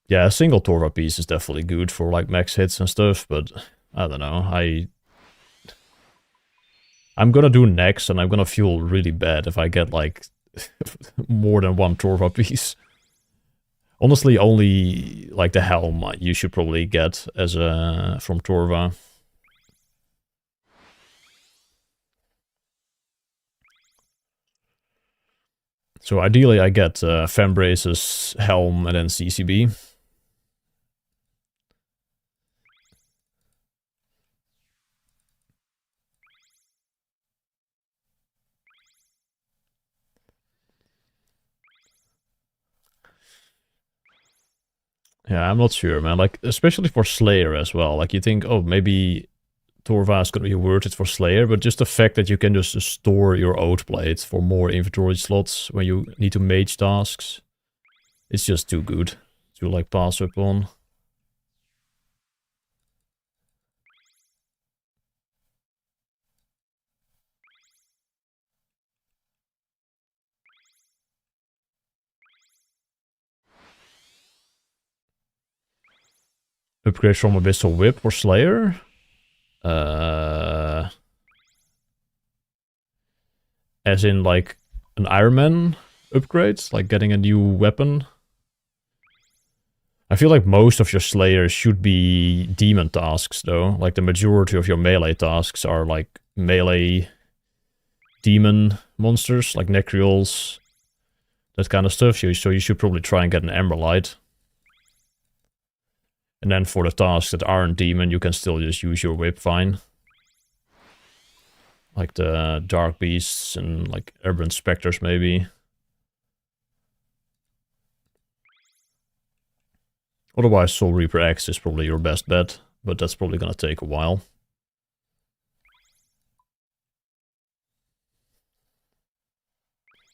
Yeah, a single Torva piece is definitely good for like max hits and stuff, but I don't know. I'm gonna do next, and I'm gonna feel really bad if I get like more than one Torva piece. Honestly, only like the helm you should probably get as a from Torva. So ideally, I get Fembrace's helm and then CCB. Yeah, I'm not sure, man. Like, especially for Slayer as well. Like, you think, oh, maybe Torva is going to be worth it for Slayer, but just the fact that you can just store your Oath Blade for more inventory slots when you need to mage tasks, it's just too good to, like, pass up on. Upgrade from Abyssal Whip for Slayer? As in, like, an Iron Man upgrade? Like getting a new weapon? I feel like most of your Slayers should be demon tasks, though. Like, the majority of your melee tasks are, like, melee demon monsters, like Necrials, that kind of stuff. So you should probably try and get an Emeraldite. And then for the tasks that aren't demon, you can still just use your whip fine. Like the Dark Beasts and like Aberrant Spectres maybe. Otherwise Soul Reaper X is probably your best bet, but that's probably gonna take a while.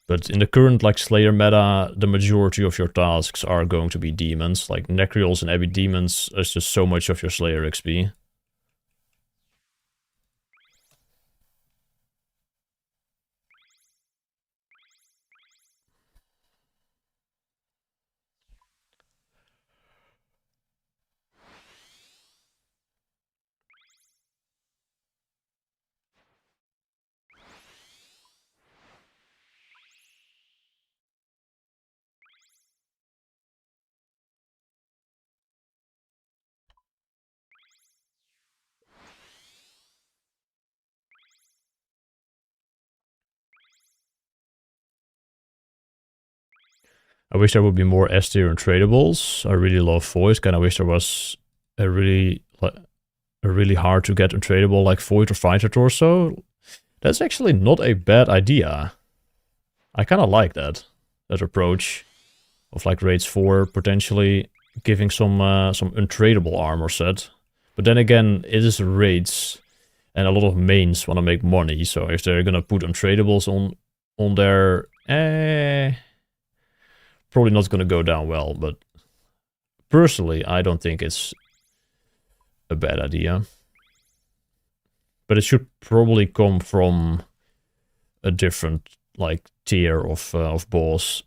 But in the current like Slayer meta, the majority of your tasks are going to be demons. Like Necrials and Abbey Demons is just so much of your Slayer XP. I wish there would be more S tier and tradables. I really love Void. Kinda wish there was a really hard to get untradable like Void or Fighter Torso. That's actually not a bad idea. I kinda like that approach of like raids 4 potentially giving some untradable armor set. But then again, it is raids and a lot of mains want to make money, so if they're gonna put untradables on there, probably not gonna go down well, but personally I don't think it's a bad idea. But it should probably come from a different like tier of boss.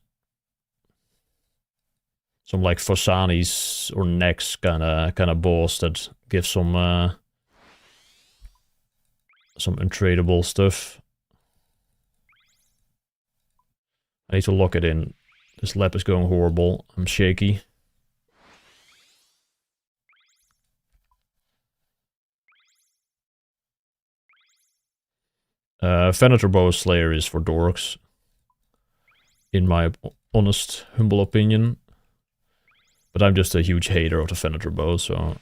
Some like Fosanis or Nex kind of boss that gives some untradable stuff. I need to lock it in. This lap is going horrible. I'm shaky. Venator Bow Slayer is for dorks. In my honest, humble opinion. But I'm just a huge hater of the Venator Bow, so...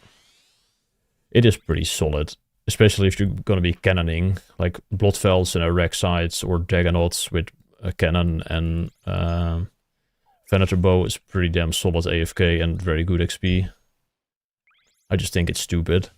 It is pretty solid. Especially if you're gonna be cannoning, like Bloodfelds and Rek'Sites or Dagonauts with a cannon, and Venator Bow is pretty damn solid AFK and very good XP. I just think it's stupid.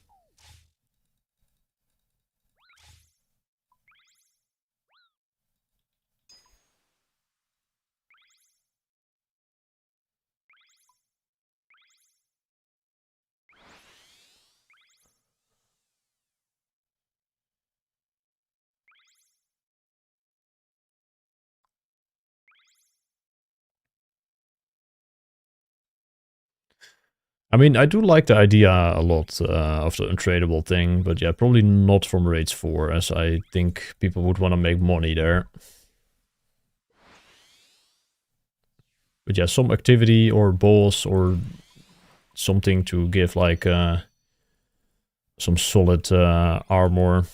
I mean, I do like the idea a lot of the untradable thing, but yeah, probably not from Raids 4, as I think people would want to make money there. But yeah, some activity or boss or something to give like some solid armor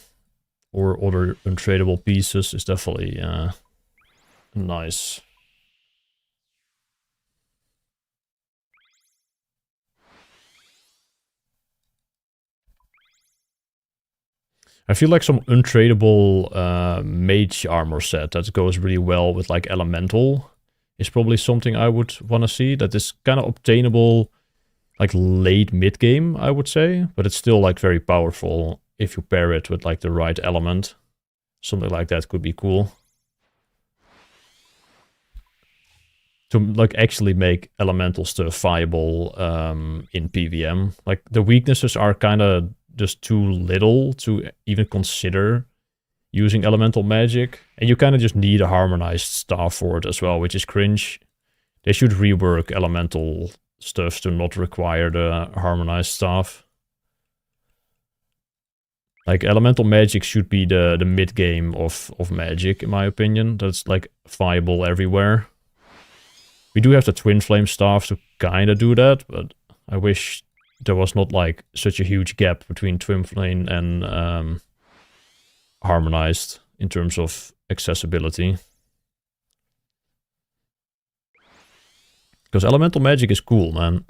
or other untradable pieces is definitely nice. I feel like some untradable mage armor set that goes really well with like elemental is probably something I would want to see. That is kind of obtainable like late mid game, I would say, but it's still like very powerful if you pair it with like the right element. Something like that could be cool. To like actually make elemental stuff viable in PVM. Like the weaknesses are kind of just too little to even consider using elemental magic, and you kind of just need a harmonized staff for it as well, which is cringe. They should rework elemental stuff to not require the harmonized staff. Like elemental magic should be the mid game of magic, in my opinion. That's like viable everywhere. We do have the twin flame staff to kind of do that, but I wish there was not like such a huge gap between twin flame and harmonized in terms of accessibility. Because elemental magic is cool, man.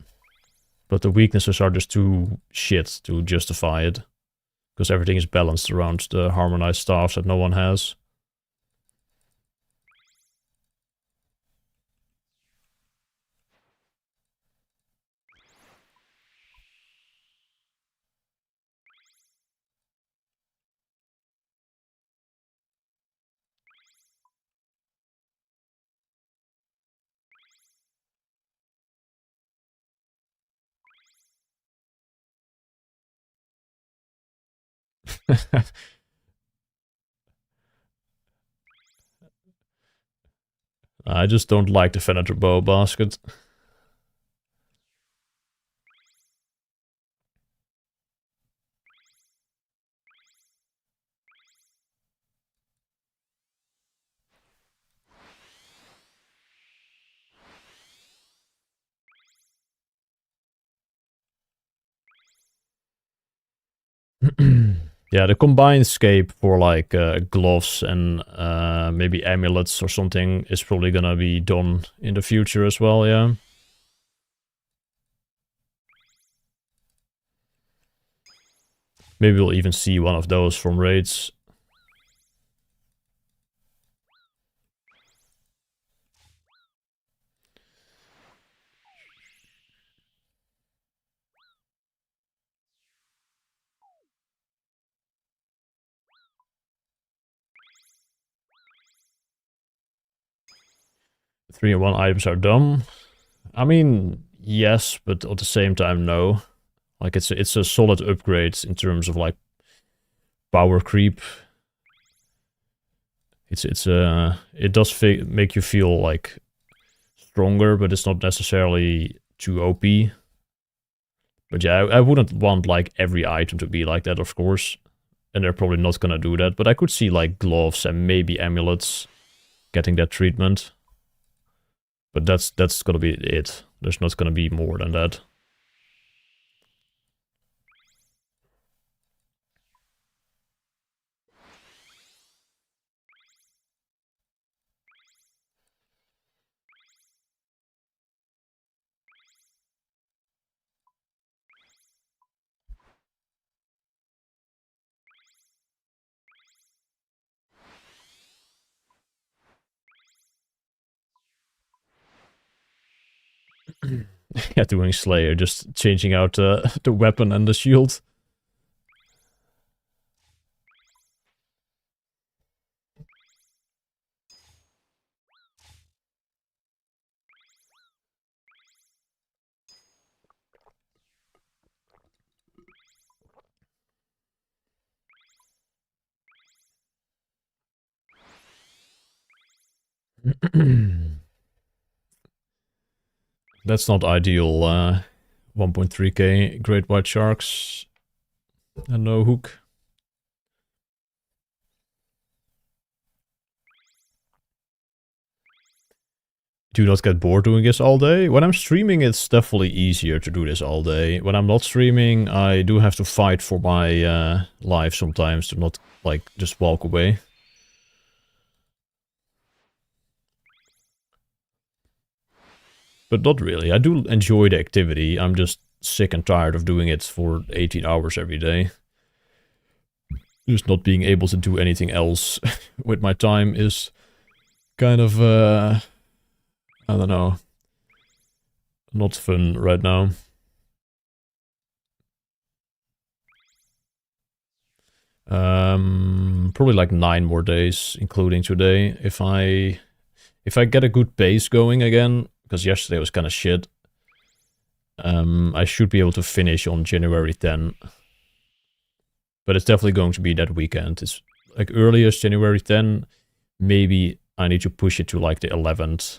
But the weaknesses are just too shit to justify it. Because everything is balanced around the harmonized staffs that no one has. I just don't like the Venator bow basket. Yeah, the combined scape for like gloves and maybe amulets or something is probably gonna be done in the future as well, yeah. Maybe we'll even see one of those from raids. Three in one items are dumb. I mean, yes, but at the same time, no. Like it's a solid upgrade in terms of like power creep. It does make you feel like stronger, but it's not necessarily too OP. But yeah, I wouldn't want like every item to be like that, of course. And they're probably not gonna do that. But I could see like gloves and maybe amulets getting that treatment. But that's gonna be it. There's not gonna be more than that. Yeah, doing Slayer, just changing out the weapon and the shield. That's not ideal. 1.3k great white sharks and no hook. Do not get bored doing this all day. When I'm streaming, it's definitely easier to do this all day. When I'm not streaming, I do have to fight for my life sometimes to not like just walk away. But not really. I do enjoy the activity. I'm just sick and tired of doing it for 18 hours every day. Just not being able to do anything else with my time is kind of, I don't know, not fun right now. Probably like 9 more days, including today. If I get a good pace going again, because yesterday was kind of shit, I should be able to finish on January 10. But it's definitely going to be that weekend. It's like earliest January 10. Maybe I need to push it to like the 11th.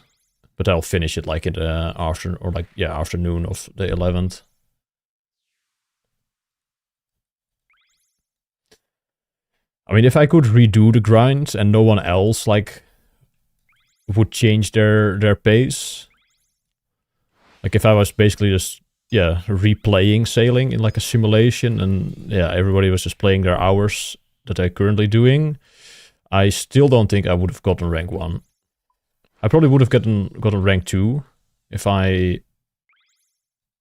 But I'll finish it like in the afternoon of the 11th. I mean, if I could redo the grind and no one else like would change their pace, like if I was basically just replaying sailing in like a simulation, and everybody was just playing their hours that they're currently doing, I still don't think I would have gotten rank 1. I probably would have gotten rank 2 if I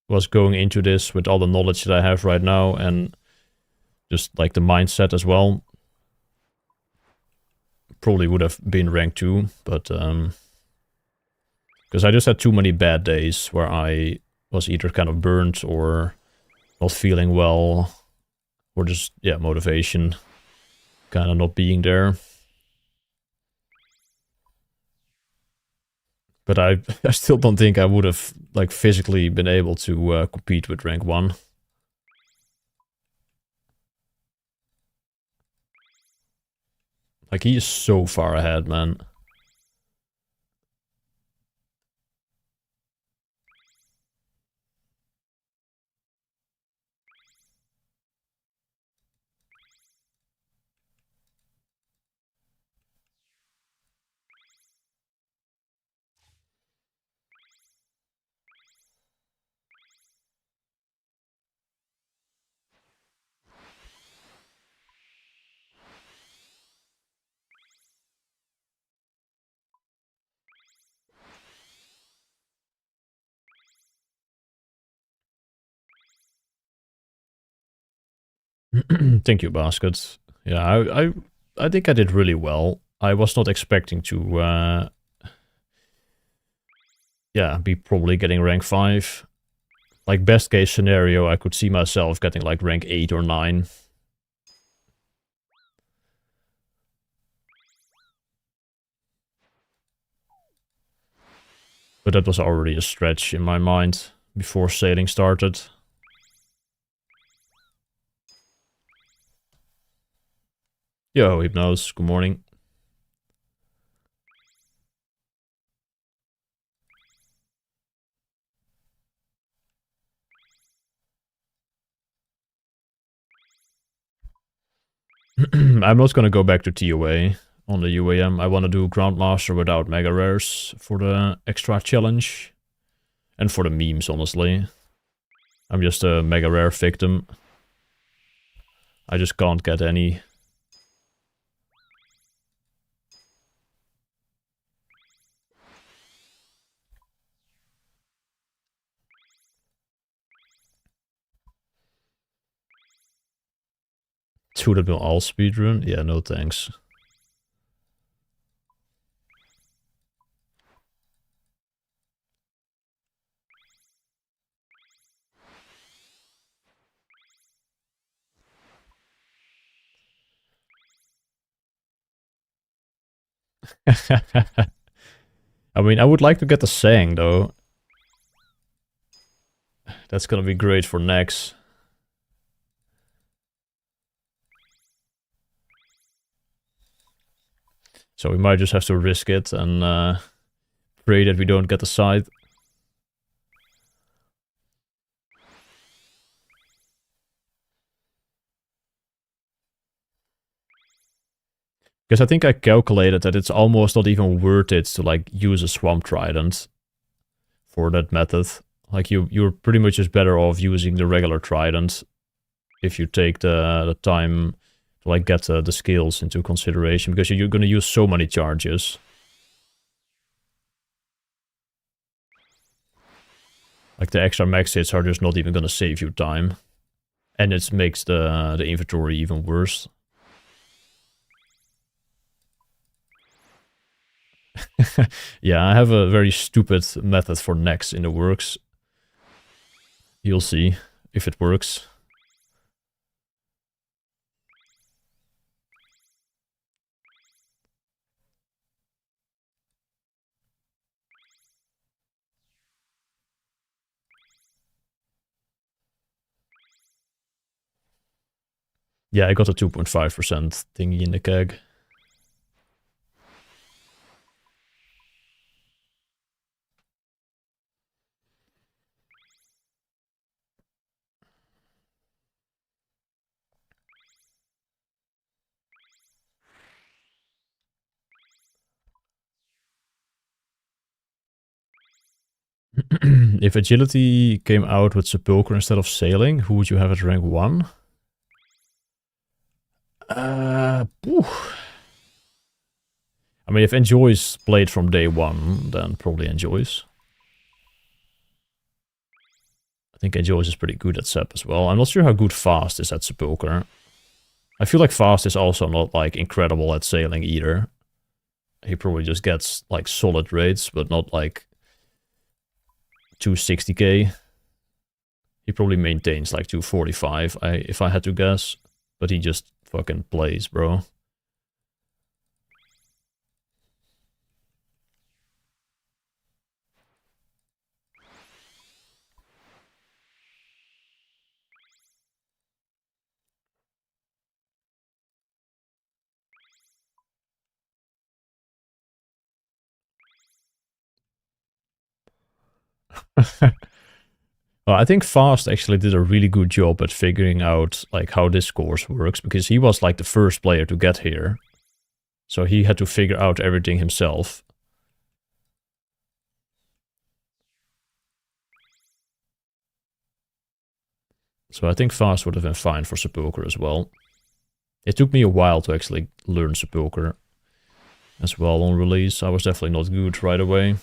was going into this with all the knowledge that I have right now and just like the mindset as well. Probably would have been rank 2, but because I just had too many bad days where I was either kind of burnt or not feeling well, or just motivation kind of not being there. But I still don't think I would have like physically been able to compete with rank 1. Like, he is so far ahead, man. Thank you, Basket. Yeah, I think I did really well. I was not expecting to be probably getting rank 5. Like, best case scenario, I could see myself getting like rank 8 or 9. But that was already a stretch in my mind before sailing started. Yo, Hypnose, good morning. I'm not gonna go back to TOA on the UAM. I want to do Grandmaster without Mega Rares for the extra challenge. And for the memes, honestly. I'm just a Mega Rare victim. I just can't get any. Two that will all speedrun? Yeah, no thanks. I mean, I would like to get the Sang, though. That's gonna be great for next. So we might just have to risk it and pray that we don't get the side. Because I think I calculated that it's almost not even worth it to like use a Swamp Trident for that method. Like you're pretty much just better off using the regular Trident if you take the time to like get the skills into consideration, because you're gonna use so many charges. Like the extra max hits are just not even gonna save you time. And it makes the inventory even worse. Yeah, I have a very stupid method for next in the works. You'll see if it works. Yeah, I got a 2.5% thingy in the keg. If agility came out with sepulchre instead of sailing, who would you have at rank 1? I mean, if enjoys played from day 1, then probably enjoys. I think enjoys is pretty good at sep as well. I'm not sure how good fast is at sepulchre. I feel like fast is also not like incredible at sailing either. He probably just gets like solid rates, but not like 260k. He probably maintains like 245, if I had to guess. But he just fucking plays, bro. Well, I think Fast actually did a really good job at figuring out like how this course works, because he was like the first player to get here. So he had to figure out everything himself. So I think Fast would have been fine for Sepulchre as well. It took me a while to actually learn Sepulchre as well on release. I was definitely not good right away.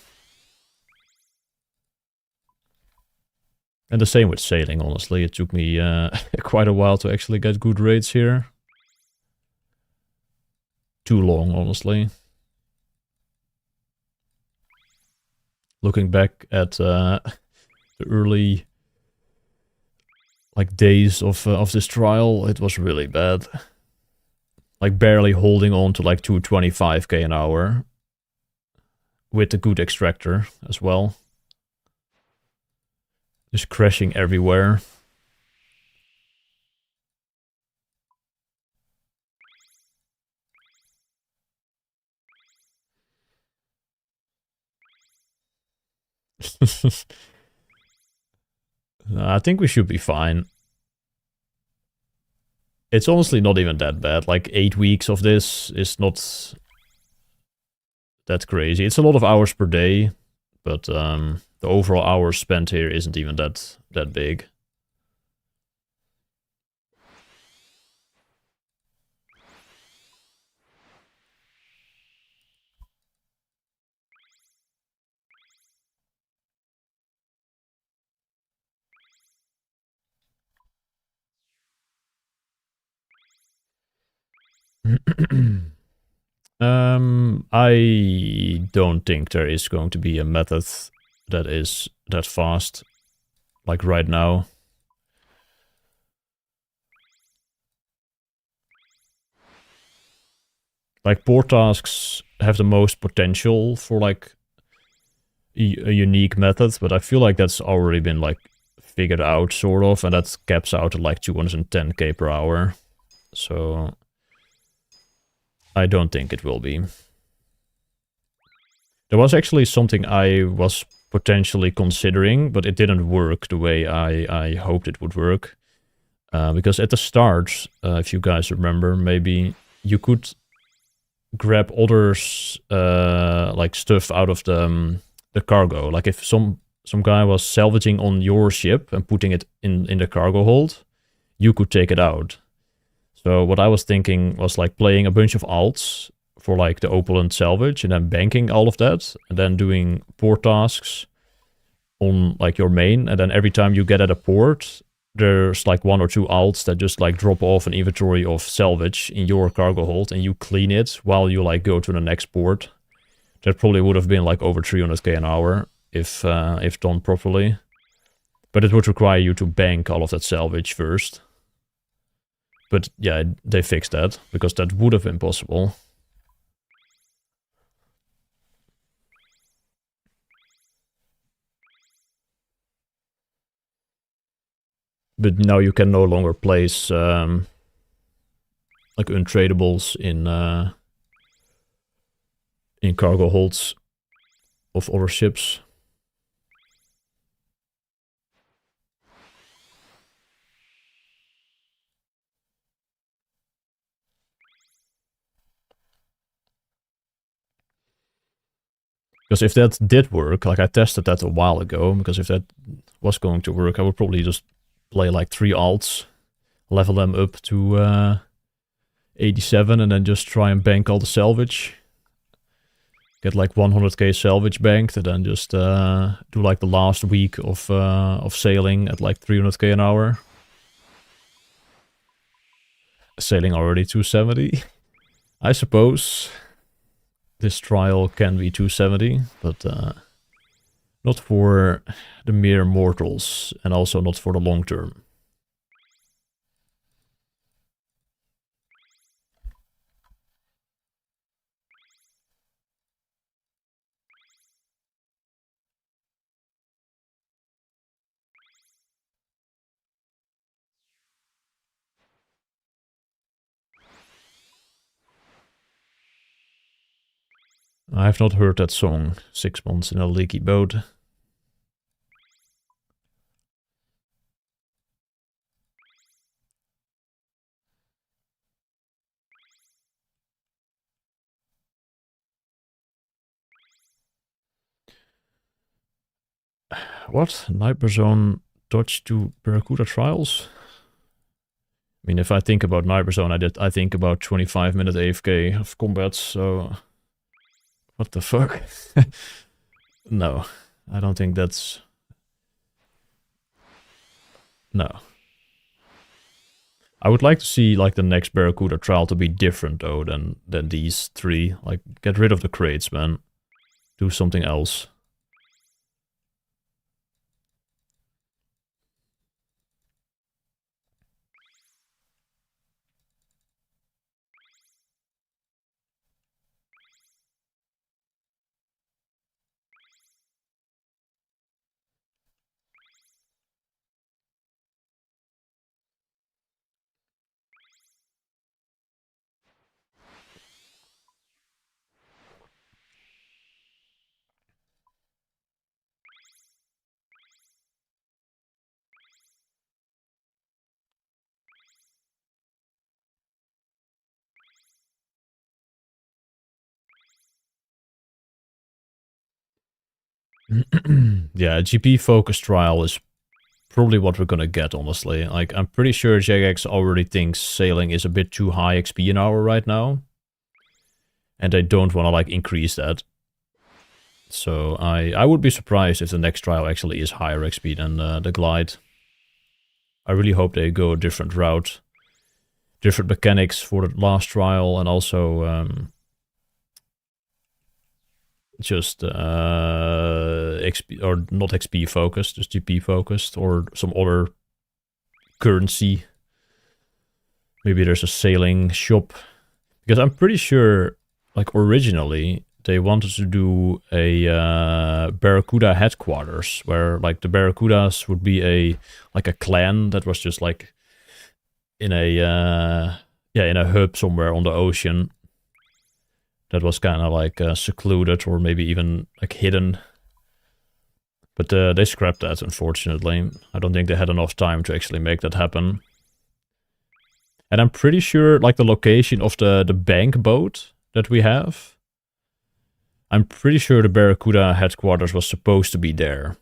And the same with sailing, honestly. It took me quite a while to actually get good rates here. Too long, honestly. Looking back at the early like days of this trial, it was really bad. Like barely holding on to like 225k an hour. With a good extractor as well. Just crashing everywhere. I think we should be fine. It's honestly not even that bad. Like 8 weeks of this is not that crazy. It's a lot of hours per day, but the overall hours spent here isn't even that big. I don't think there is going to be a method that is that fast, like right now. Like port tasks have the most potential for like a unique method, but I feel like that's already been like figured out sort of, and that caps out at like 210k per hour. So I don't think it will be. There was actually something I was potentially considering, but it didn't work the way I hoped it would work. Because at the start, if you guys remember, maybe you could grab others like stuff out of the cargo. Like if some guy was salvaging on your ship and putting it in the cargo hold, you could take it out. So what I was thinking was like playing a bunch of alts for like the opulent salvage and then banking all of that and then doing port tasks on like your main, and then every time you get at a port, there's like 1 or 2 alts that just like drop off an inventory of salvage in your cargo hold and you clean it while you like go to the next port. That probably would have been like over 300k an hour if done properly. But it would require you to bank all of that salvage first. But yeah, they fixed that, because that would have been possible. But now you can no longer place like untradables in cargo holds of other ships. Because if that did work, like I tested that a while ago, because if that was going to work, I would probably just play like 3 alts, level them up to 87, and then just try and bank all the salvage. Get like 100k salvage banked, and then just do like the last week of sailing at like 300k an hour. Sailing already 270. I suppose this trial can be 270, but not for the mere mortals, and also not for the long term. I have not heard that song, 6 months in a leaky boat. What? Sniper zone dodge to Barracuda trials? I mean, if I think about Sniper zone, I think about 25-minute AFK of combat, so... What the fuck? No, I don't think that's... No. I would like to see like the next Barracuda trial to be different though than these 3. Like, get rid of the crates, man. Do something else. Yeah, a GP focus trial is probably what we're gonna get, honestly. Like, I'm pretty sure JX already thinks sailing is a bit too high XP an hour right now. And they don't want to, like, increase that. So I would be surprised if the next trial actually is higher XP than the Glide. I really hope they go a different route. Different mechanics for the last trial, and also just XP, or not XP focused, just GP focused, or some other currency. Maybe there's a sailing shop, because I'm pretty sure, like, originally they wanted to do a Barracuda headquarters, where like the Barracudas would be a clan that was just like in a in a hub somewhere on the ocean. That was kind of like secluded, or maybe even like hidden. But they scrapped that, unfortunately. I don't think they had enough time to actually make that happen. And I'm pretty sure, like, the location of the bank boat that we have, I'm pretty sure the Barracuda headquarters was supposed to be there.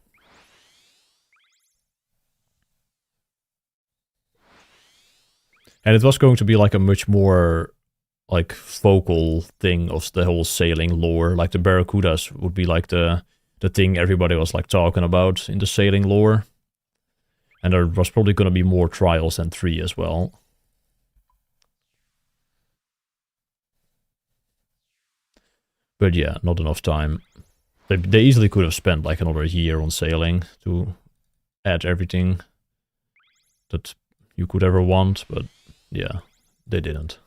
And it was going to be like a much more like focal thing of the whole sailing lore. Like the Barracudas would be like the thing everybody was like talking about in the sailing lore. And there was probably going to be more trials than 3 as well. But yeah, not enough time. They easily could have spent like another year on sailing to add everything that you could ever want, but yeah, they didn't.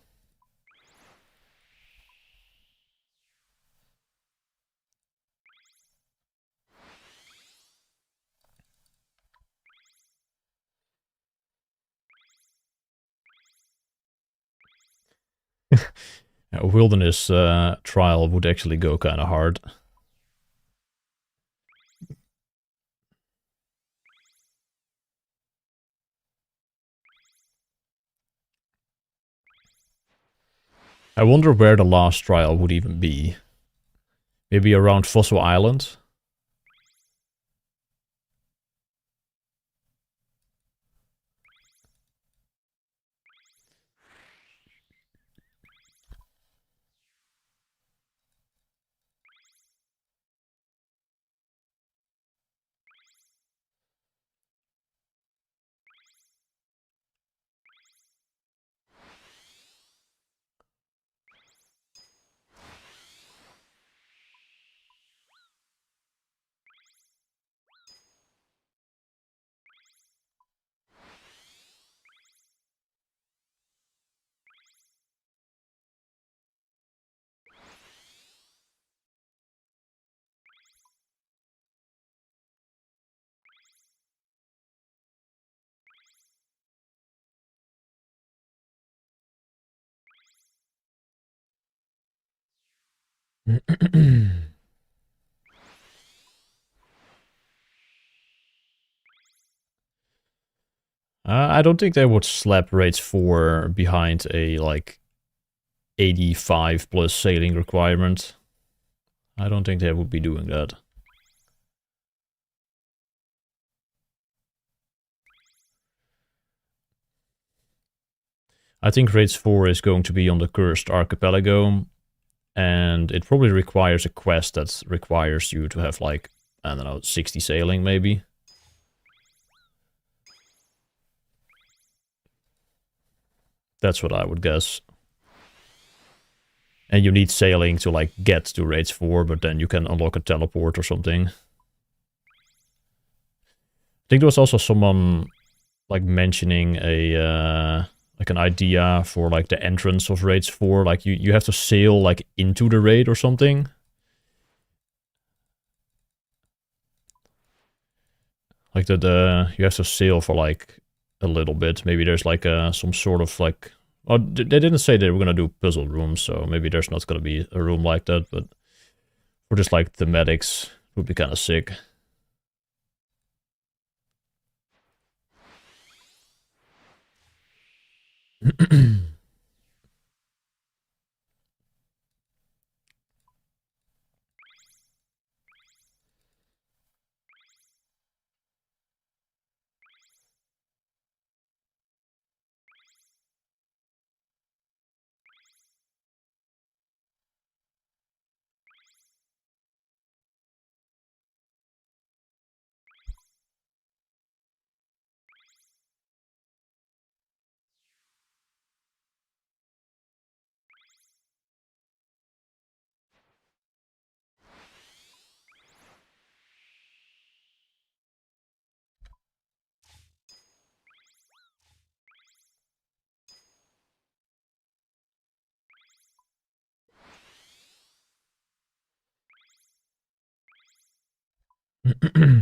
A wilderness trial would actually go kind of hard. I wonder where the last trial would even be. Maybe around Fossil Island? I don't think they would slap raids 4 behind a, like, 85 plus sailing requirement. I don't think they would be doing that. I think raids 4 is going to be on the Cursed Archipelago, and it probably requires a quest that requires you to have, like, I don't know, 60 sailing maybe. That's what I would guess. And you need sailing to, like, get to raids 4, but then you can unlock a teleport or something. I think there was also someone, like, mentioning a, like, an idea for, like, the entrance of raids 4. Like, you have to sail, like, into the raid or something. Like, you have to sail for, like, a little bit. Maybe there's, like, some sort of, like... Oh, they didn't say they were gonna do puzzle rooms, so maybe there's not gonna be a room like that, but for just, like, thematics, would be kind of sick.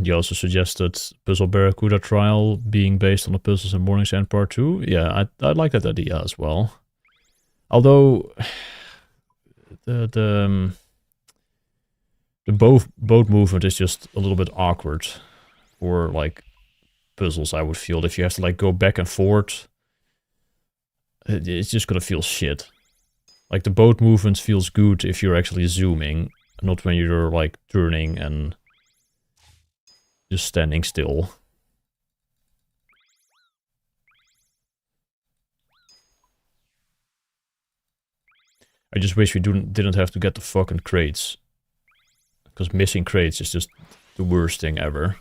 You also suggested Puzzle Barracuda trial being based on the Puzzles in Morning's End Part 2. Yeah, I like that idea as well. Although the boat movement is just a little bit awkward for, like, puzzles, I would feel. If you have to, like, go back and forth, it's just gonna feel shit. Like, the boat movement feels good if you're actually zooming, not when you're, like, turning and just standing still. I just wish we didn't have to get the fucking crates. Because missing crates is just the worst thing ever.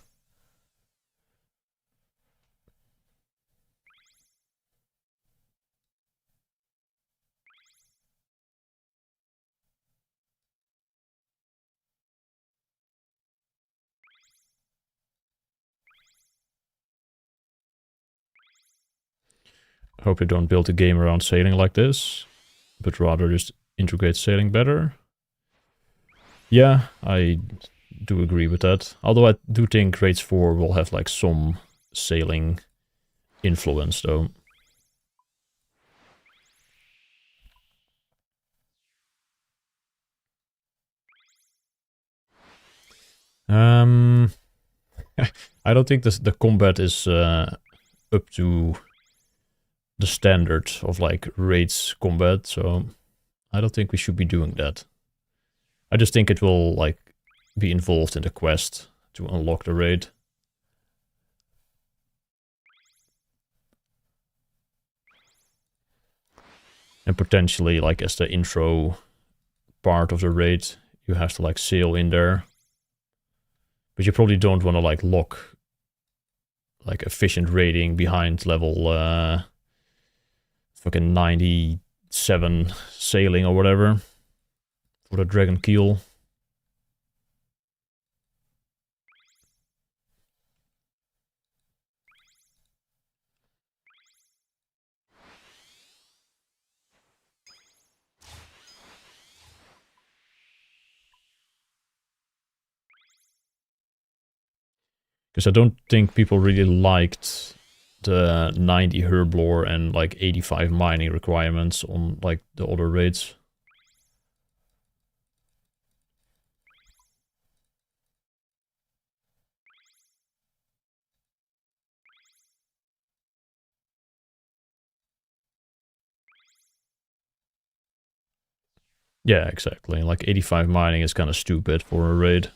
I hope you don't build a game around sailing like this, but rather just integrate sailing better. Yeah, I do agree with that. Although I do think Raids 4 will have, like, some sailing influence, though. I don't think the combat is up to the standard of like raids combat, so I don't think we should be doing that. I just think it will like be involved in the quest to unlock the raid. And potentially, like, as the intro part of the raid, you have to like sail in there. But you probably don't want to like lock like efficient raiding behind level fucking 97 sailing or whatever for the dragon keel. Because I don't think people really liked the 90 herblore and like 85 mining requirements on like the other raids. Yeah, exactly. Like 85 mining is kind of stupid for a raid.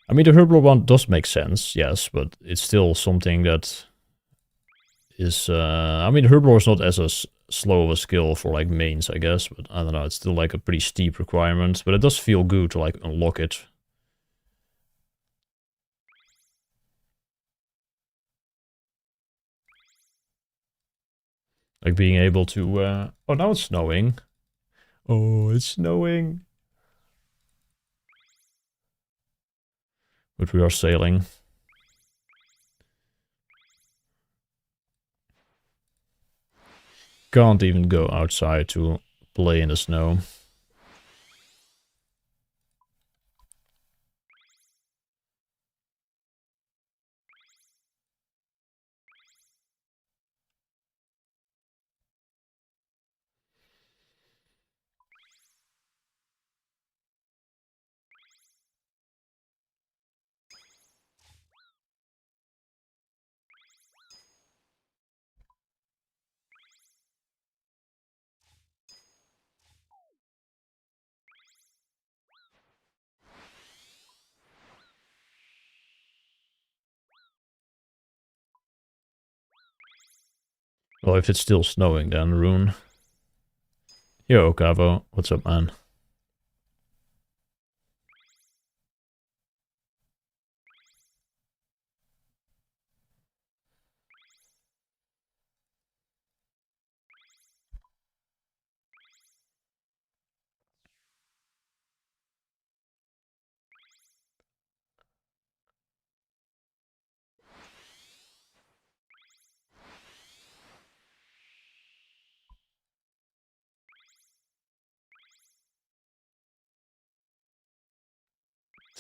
I mean, the herblore one does make sense, yes, but it's still something that is... I mean, the herblore is not as slow of a skill for like mains, I guess, but I don't know, it's still like a pretty steep requirement, but it does feel good to like unlock it. Like being able to... Oh, now it's snowing. Oh, it's snowing. But we are sailing. Can't even go outside to play in the snow. Well, if it's still snowing then, Rune. Yo, Cavo. What's up, man?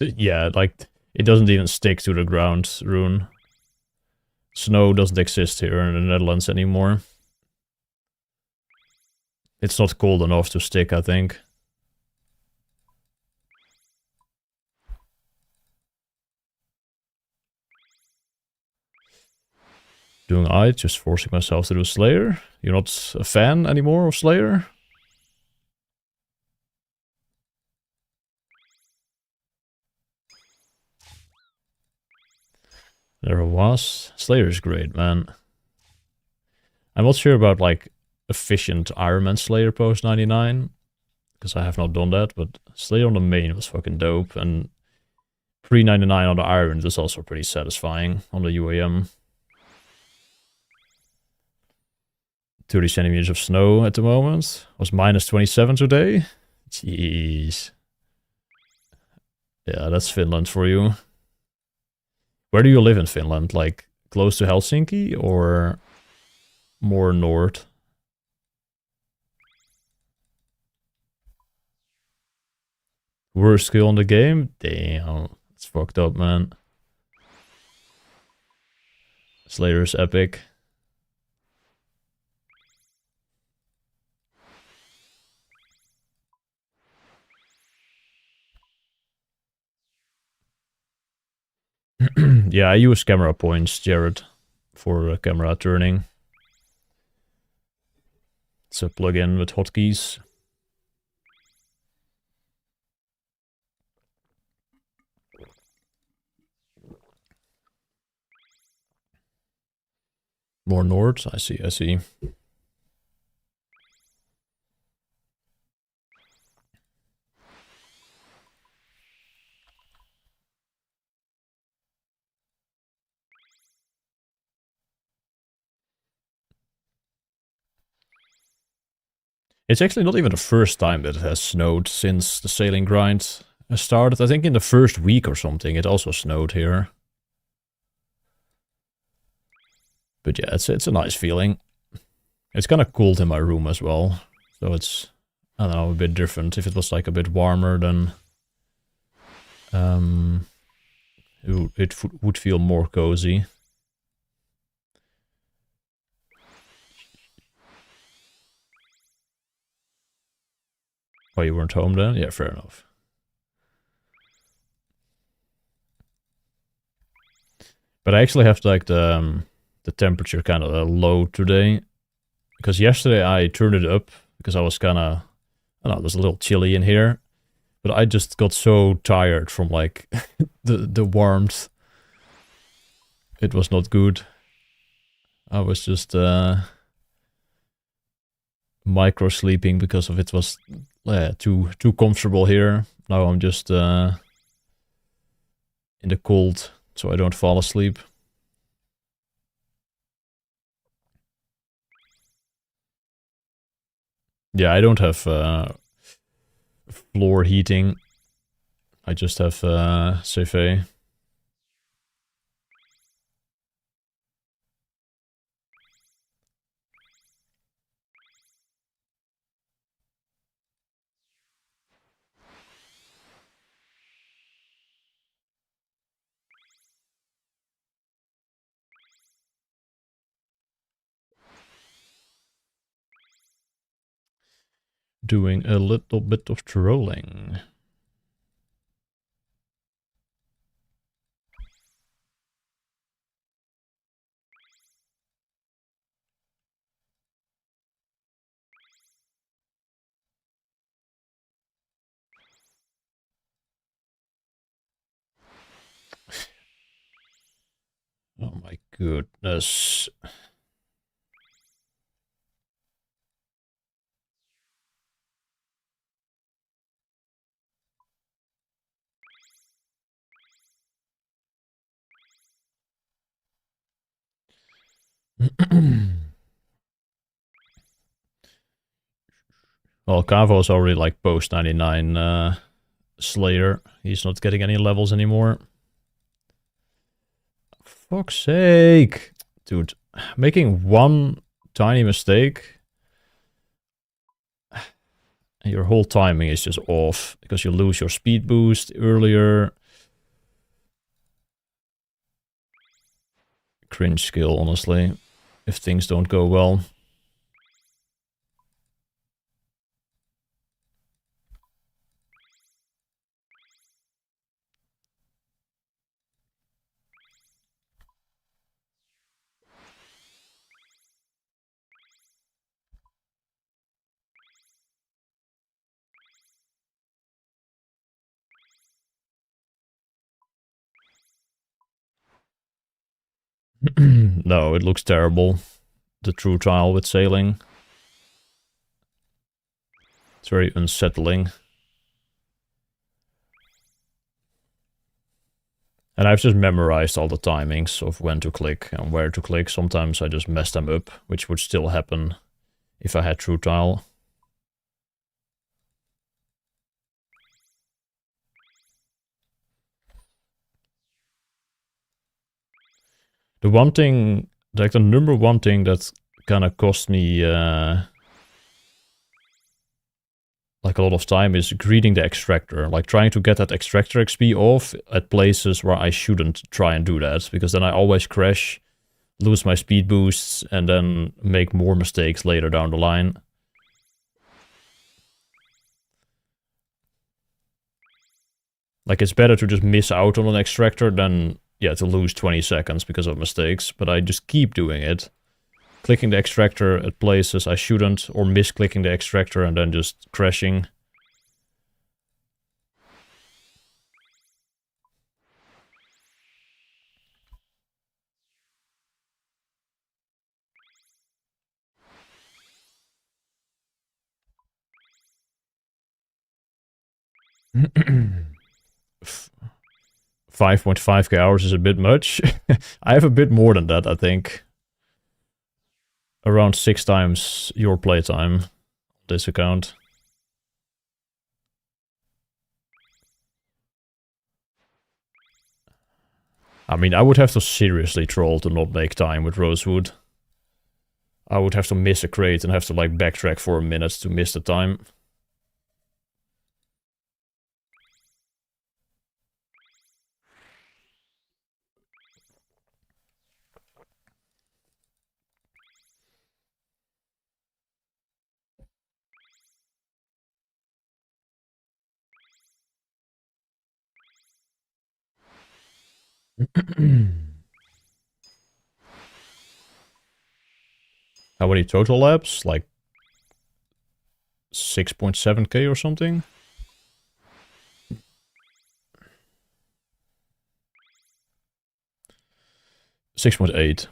Yeah, like, it doesn't even stick to the ground, Rune. Snow doesn't exist here in the Netherlands anymore. It's not cold enough to stick, I think. Doing I, just forcing myself to do Slayer. You're not a fan anymore of Slayer? Never was. Slayer is great, man. I'm not sure about, like, efficient Iron Man Slayer post 99. Because I have not done that, but Slayer on the main was fucking dope. And pre-99 on the Iron was also pretty satisfying on the UAM. 30 centimeters of snow at the moment. Was minus 27 today. Jeez. Yeah, that's Finland for you. Where do you live in Finland? Like, close to Helsinki or more north? Worst skill in the game? Damn. It's fucked up, man. Slayer is epic. Yeah, I use camera points, Jared, for camera turning. It's a plugin with hotkeys. More north, I see, I see. It's actually not even the first time that it has snowed since the sailing grind started. I think in the first week or something it also snowed here. But yeah, it's a nice feeling. It's kind of cold in my room as well. So it's, I don't know, a bit different. If it was like a bit warmer, then it would feel more cozy. Oh, you weren't home then? Yeah, fair enough. But I actually have like the temperature kind of low today. Because yesterday I turned it up because I was kind of, I don't know, it was a little chilly in here. But I just got so tired from like the warmth. It was not good. I was just micro sleeping because of it was too comfortable here. Now I'm just in the cold so I don't fall asleep. Yeah, I don't have floor heating. I just have CV. Doing a little bit of trolling. Oh my goodness. Well, Cavo's already like post 99 Slayer. He's not getting any levels anymore. Fuck's sake. Dude, making one tiny mistake, your whole timing is just off because you lose your speed boost earlier. Cringe skill, honestly, if things don't go well. No, it looks terrible. The true trial with sailing. It's very unsettling. And I've just memorized all the timings of when to click and where to click. Sometimes I just mess them up, which would still happen if I had true tile. The one thing, like the number one thing that kind of cost me like a lot of time is greeting the extractor. Like trying to get that extractor XP off at places where I shouldn't try and do that. Because then I always crash, lose my speed boosts, and then make more mistakes later down the line. Like it's better to just miss out on an extractor than, yeah, to lose 20 seconds because of mistakes, but I just keep doing it. Clicking the extractor at places I shouldn't, or misclicking the extractor and then just crashing. F 5.5k hours is a bit much. I have a bit more than that, I think. Around 6 times your playtime on this account. I mean, I would have to seriously troll to not make time with Rosewood. I would have to miss a crate and have to like backtrack for a minute to miss the time. How many total laps? Like 6.7k or something? $6.8.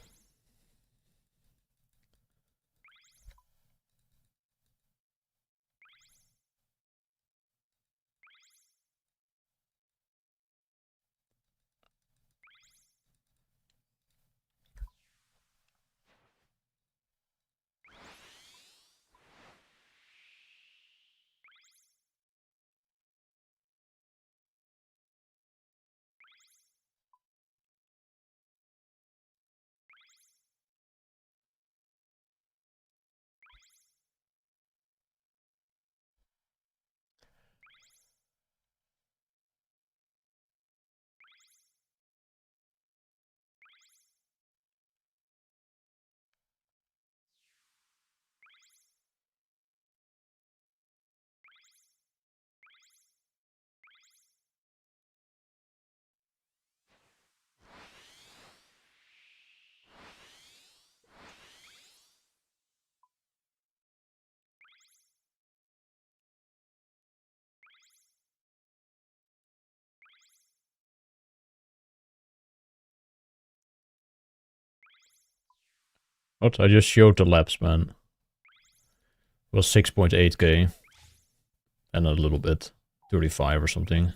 What? I just showed the laps, man. It was 6.8k. And a little bit. 35 or something.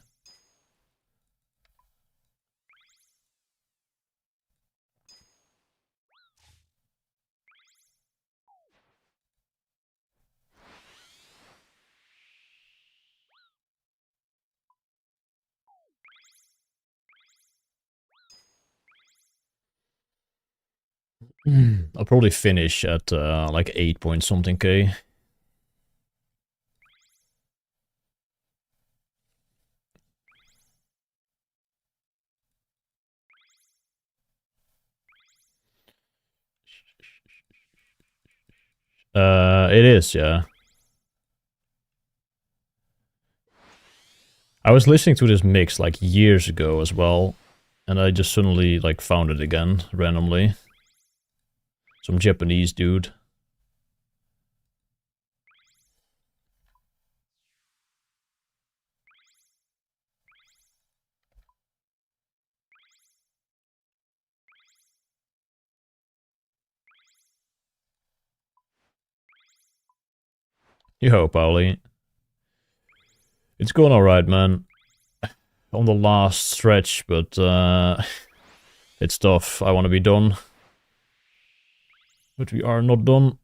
I'll probably finish at like 8 point something k. It is, yeah. I was listening to this mix like years ago as well, and I just suddenly like found it again randomly. Some Japanese dude. Yo, Pauli. It's going alright, man. On the last stretch, but it's tough. I want to be done. But we are not done.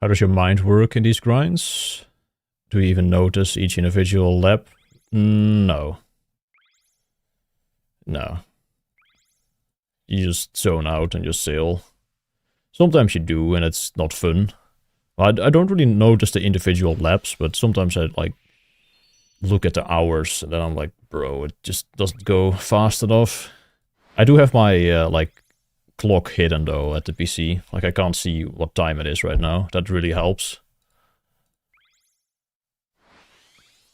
How does your mind work in these grinds? Do you even notice each individual lap? No. No. You just zone out and just sail. Sometimes you do, and it's not fun. I don't really notice the individual laps, but sometimes I like look at the hours, and then I'm like, bro, it just doesn't go fast enough. I do have my like clock hidden though at the PC. Like I can't see what time it is right now. That really helps.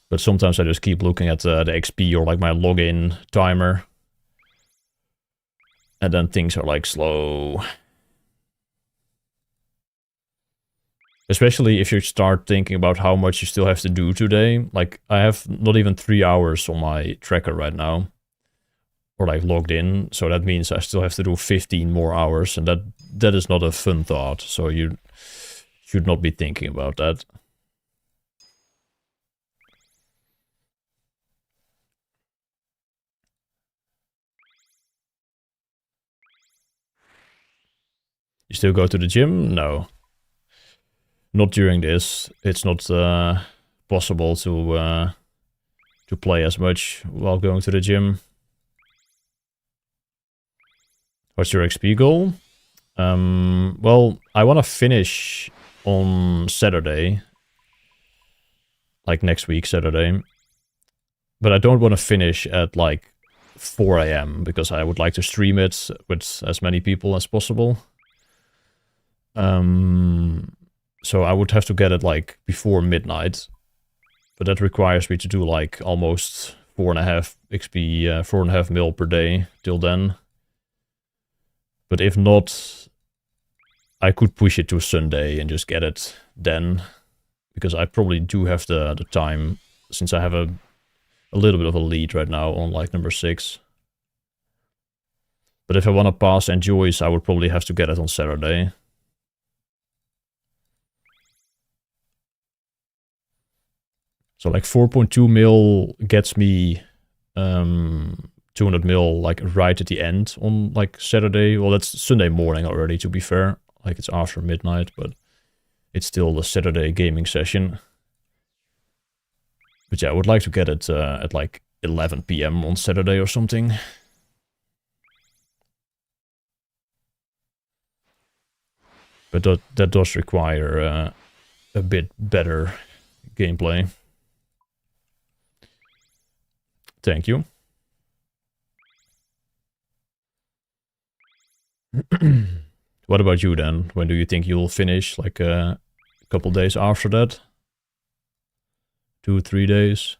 But sometimes I just keep looking at the XP or like my login timer. And then things are like slow. Especially if you start thinking about how much you still have to do today. Like I have not even 3 hours on my tracker right now. Or like logged in. So that means I still have to do 15 more hours. And that is not a fun thought. So you should not be thinking about that. You still go to the gym? No. Not during this. It's not possible to play as much while going to the gym. What's your XP goal? Well, I want to finish on Saturday. Like next week, Saturday. But I don't want to finish at like 4 AM because I would like to stream it with as many people as possible. So I would have to get it like before midnight. But that requires me to do like almost 4.5 XP, 4.5 mil per day till then. But if not, I could push it to Sunday and just get it then. Because I probably do have the time, since I have a little bit of a lead right now on like number 6. But if I want to pass Enjoys, I would probably have to get it on Saturday. So like 4.2 mil gets me 200 mil like right at the end on like Saturday. Well, that's Sunday morning already, to be fair. Like it's after midnight, but it's still the Saturday gaming session. But yeah, I would like to get it at like 11 PM on Saturday or something. But that does require a bit better gameplay. Thank you. What about you then? When do you think you'll finish? Like a couple days after that? 2-3 days?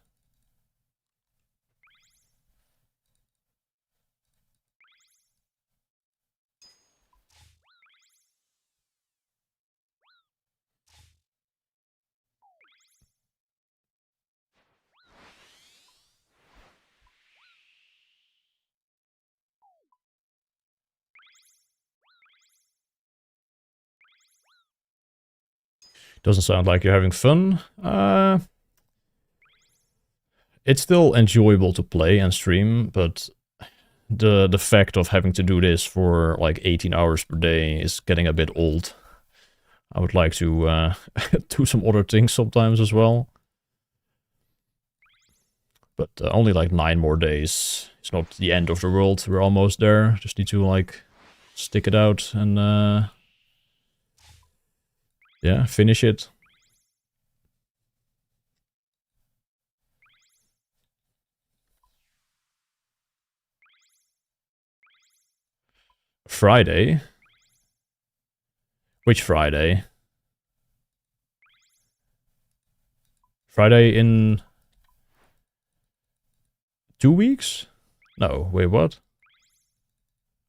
Doesn't sound like you're having fun. It's still enjoyable to play and stream, but the fact of having to do this for like 18 hours per day is getting a bit old. I would like to do some other things sometimes as well. But only like 9 more days. It's not the end of the world. We're almost there. Just need to like stick it out and yeah, finish it. Friday? Which Friday? Friday in 2 weeks? No, wait, what?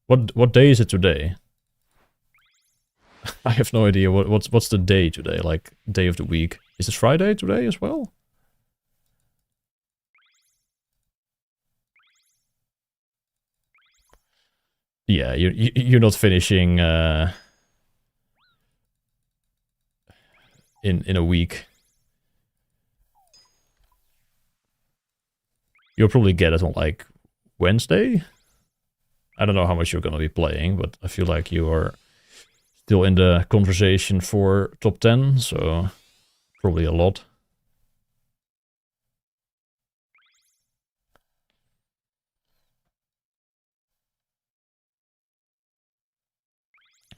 What day is it today? I have no idea what's the day today, like day of the week. Is it Friday today as well? Yeah, you're not finishing in a week. You'll probably get it on like Wednesday. I don't know how much you're gonna be playing, but I feel like you are still in the conversation for top 10, so probably a lot.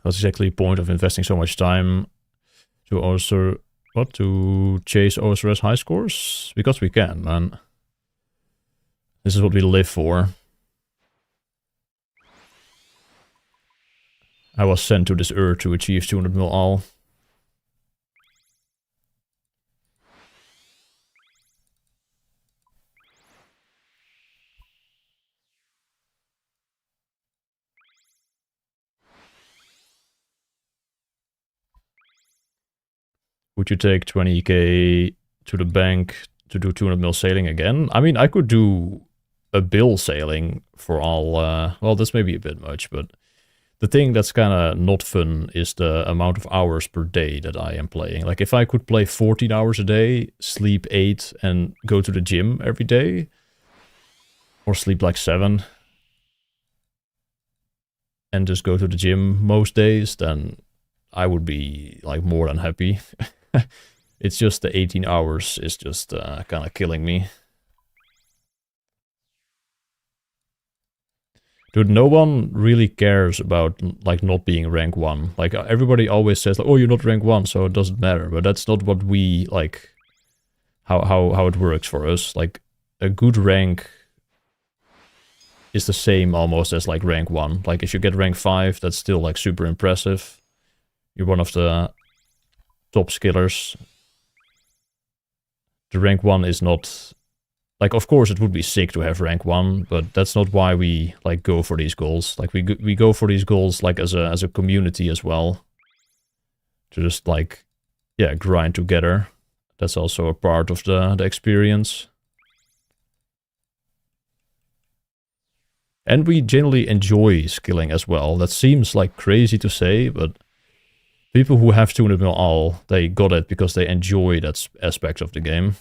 What's exactly the point of investing so much time to also to chase OSRS high scores? Because we can, man. This is what we live for. I was sent to this earth to achieve 200 mil all. Would you take 20k to the bank to do 200 mil sailing again? I mean, I could do a bill sailing for all, well, that's maybe a bit much, but the thing that's kind of not fun is the amount of hours per day that I am playing. Like, if I could play 14 hours a day, sleep 8, and go to the gym every day, or sleep like 7, and just go to the gym most days, then I would be, like, more than happy. It's just the 18 hours is just kind of killing me. Dude, no one really cares about, like, not being rank 1. Like, everybody always says, like, oh, you're not rank 1, so it doesn't matter. But that's not what we, like, how it works for us. Like, a good rank is the same almost as, like, rank 1. Like, if you get rank 5, that's still, like, super impressive. You're one of the top skillers. The rank 1 is not... Like, of course, it would be sick to have rank 1, but that's not why we, like, go for these goals. Like, we go for these goals, like, as a community as well. To just, like, yeah, grind together. That's also a part of the experience. And we generally enjoy skilling as well. That seems, like, crazy to say, but people who have 200 mil all, they got it because they enjoy that aspect of the game.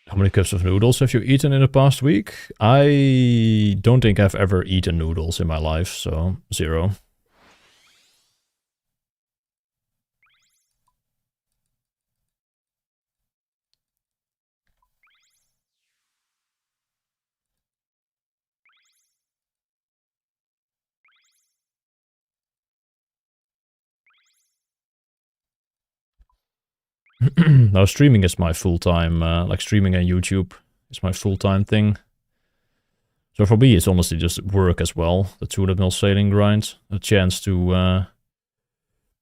How many cups of noodles have you eaten in the past week? I don't think I've ever eaten noodles in my life, so 0. Now streaming is my full-time, like streaming on YouTube is my full-time thing. So for me, it's honestly just work as well. The 200 mil sailing grind, a chance to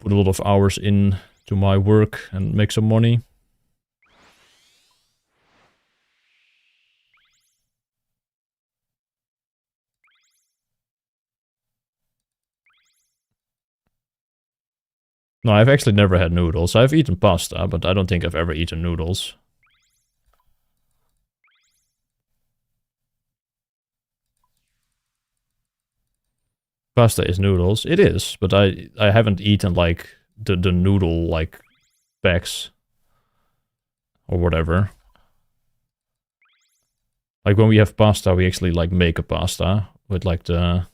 put a lot of hours in to my work and make some money. No, I've actually never had noodles. I've eaten pasta, but I don't think I've ever eaten noodles. Pasta is noodles. It is, but I haven't eaten, like, the noodle, like, packs. Or whatever. Like, when we have pasta, we actually, like, make a pasta with, like, the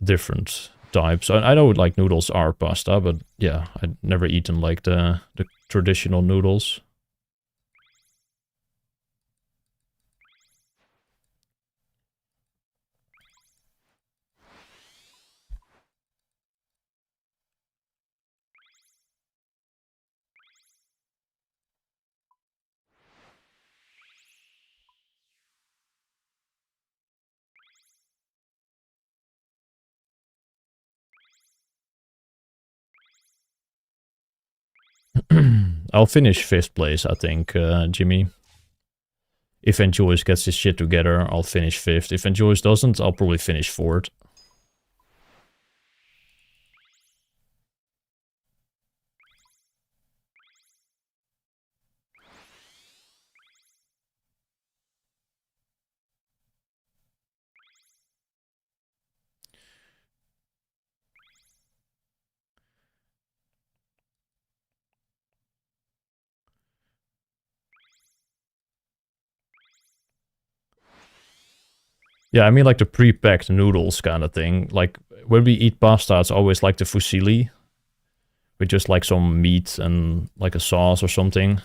different types. I know, like, noodles are pasta, but yeah, I've never eaten, like, the traditional noodles. I'll finish 5th place, I think, Jimmy. If Enjoys gets his shit together, I'll finish 5th. If Enjoys doesn't, I'll probably finish 4th. Yeah, I mean like the pre-packed noodles kind of thing. Like when we eat pasta, it's always like the fusilli with just like some meat and like a sauce or something.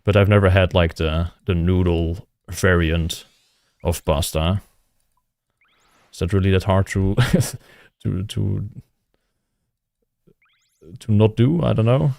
But I've never had like the noodle variant of pasta. Is that really that hard to to to to not do? I don't know.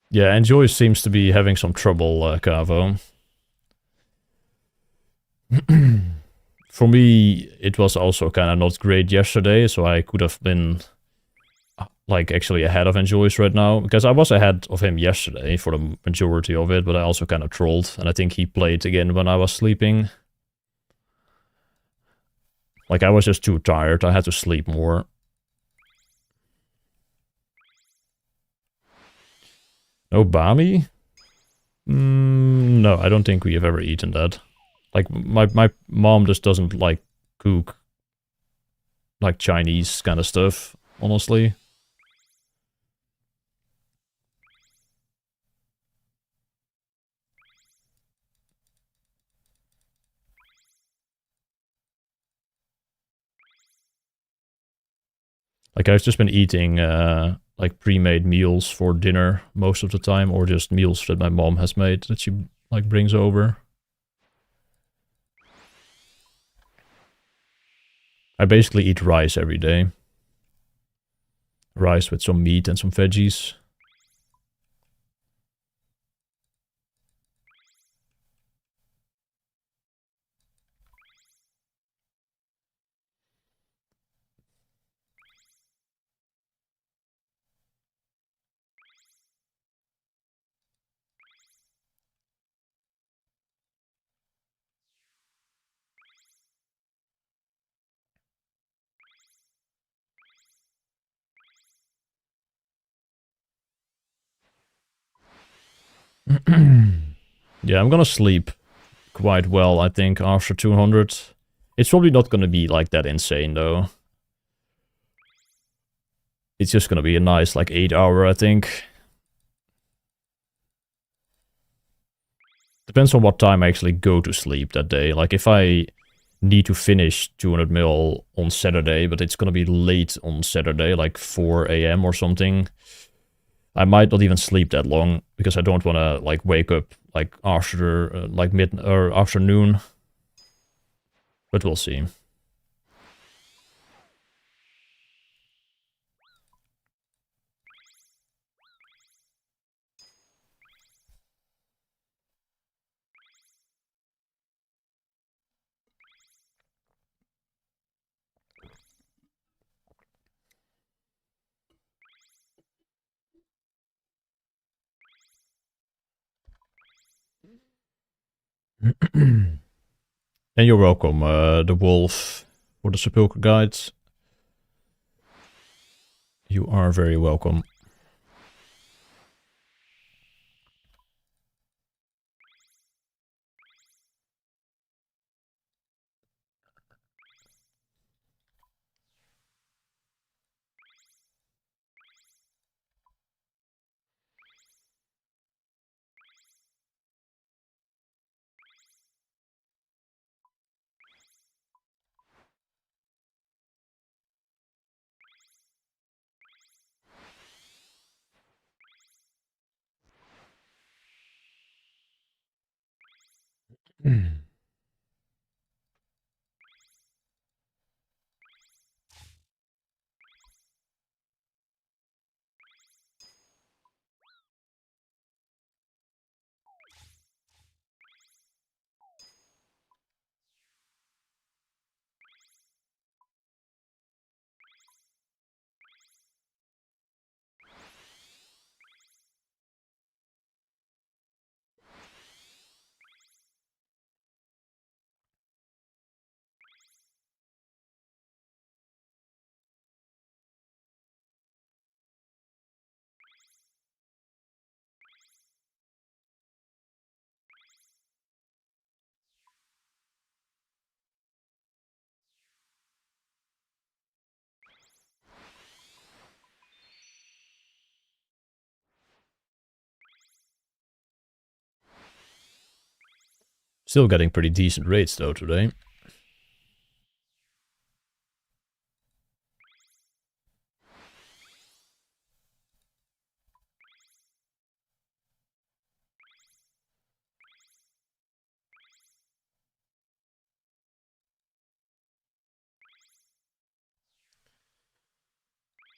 Yeah, and Joyce seems to be having some trouble, Cavo. For me, it was also kind of not great yesterday, so I could have been like actually ahead of Enjoys right now, because I was ahead of him yesterday for the majority of it, but I also kind of trolled, and I think he played again when I was sleeping. Like I was just too tired, I had to sleep more. No Bami? No, I don't think we have ever eaten that. Like my mom just doesn't like cook like Chinese kind of stuff, honestly. Like I've just been eating like pre-made meals for dinner most of the time, or just meals that my mom has made that she like brings over. I basically eat rice every day. Rice with some meat and some veggies. Yeah, I'm gonna sleep quite well, I think, after 200. It's probably not gonna be like that insane, though. It's just gonna be a nice, like, 8 hour, I think. Depends on what time I actually go to sleep that day. Like, if I need to finish 200 mil on Saturday, but it's gonna be late on Saturday, like 4 a.m. or something, I might not even sleep that long, because I don't want to, like, wake up, like, after, like, mid or afternoon. But we'll see. And you're welcome, the wolf, for the sepulchre guides. You are very welcome. Still getting pretty decent rates though today.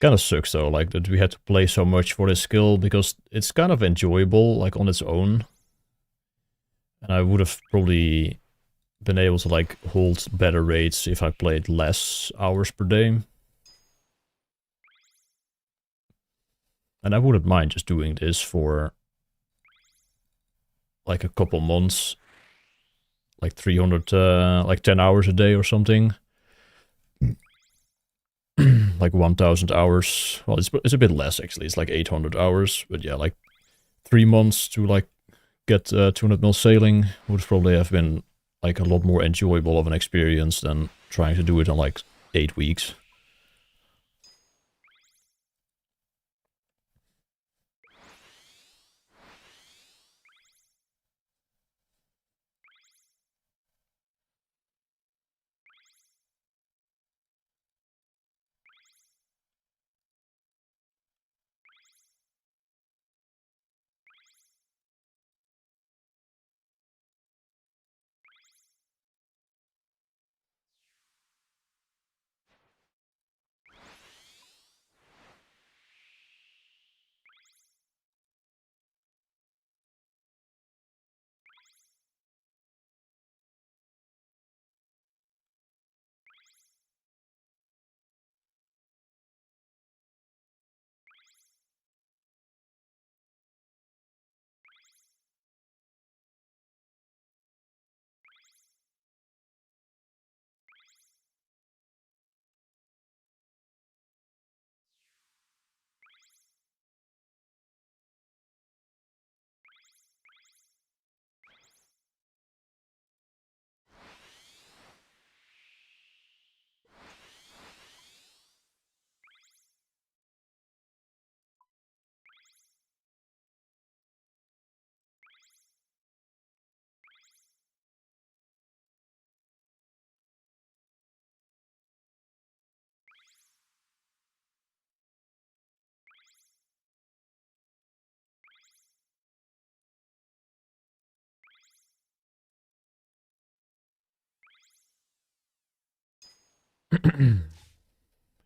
Kind of sucks though, like that we had to play so much for this skill, because it's kind of enjoyable, like on its own. And I would have probably been able to like hold better rates if I played less hours per day. And I wouldn't mind just doing this for like a couple months, like 300, like 10 hours a day or something. Like 1,000 hours. Well, it's a bit less actually. It's like 800 hours. But yeah, like 3 months to like get 200 mil sailing would probably have been like a lot more enjoyable of an experience than trying to do it in like 8 weeks.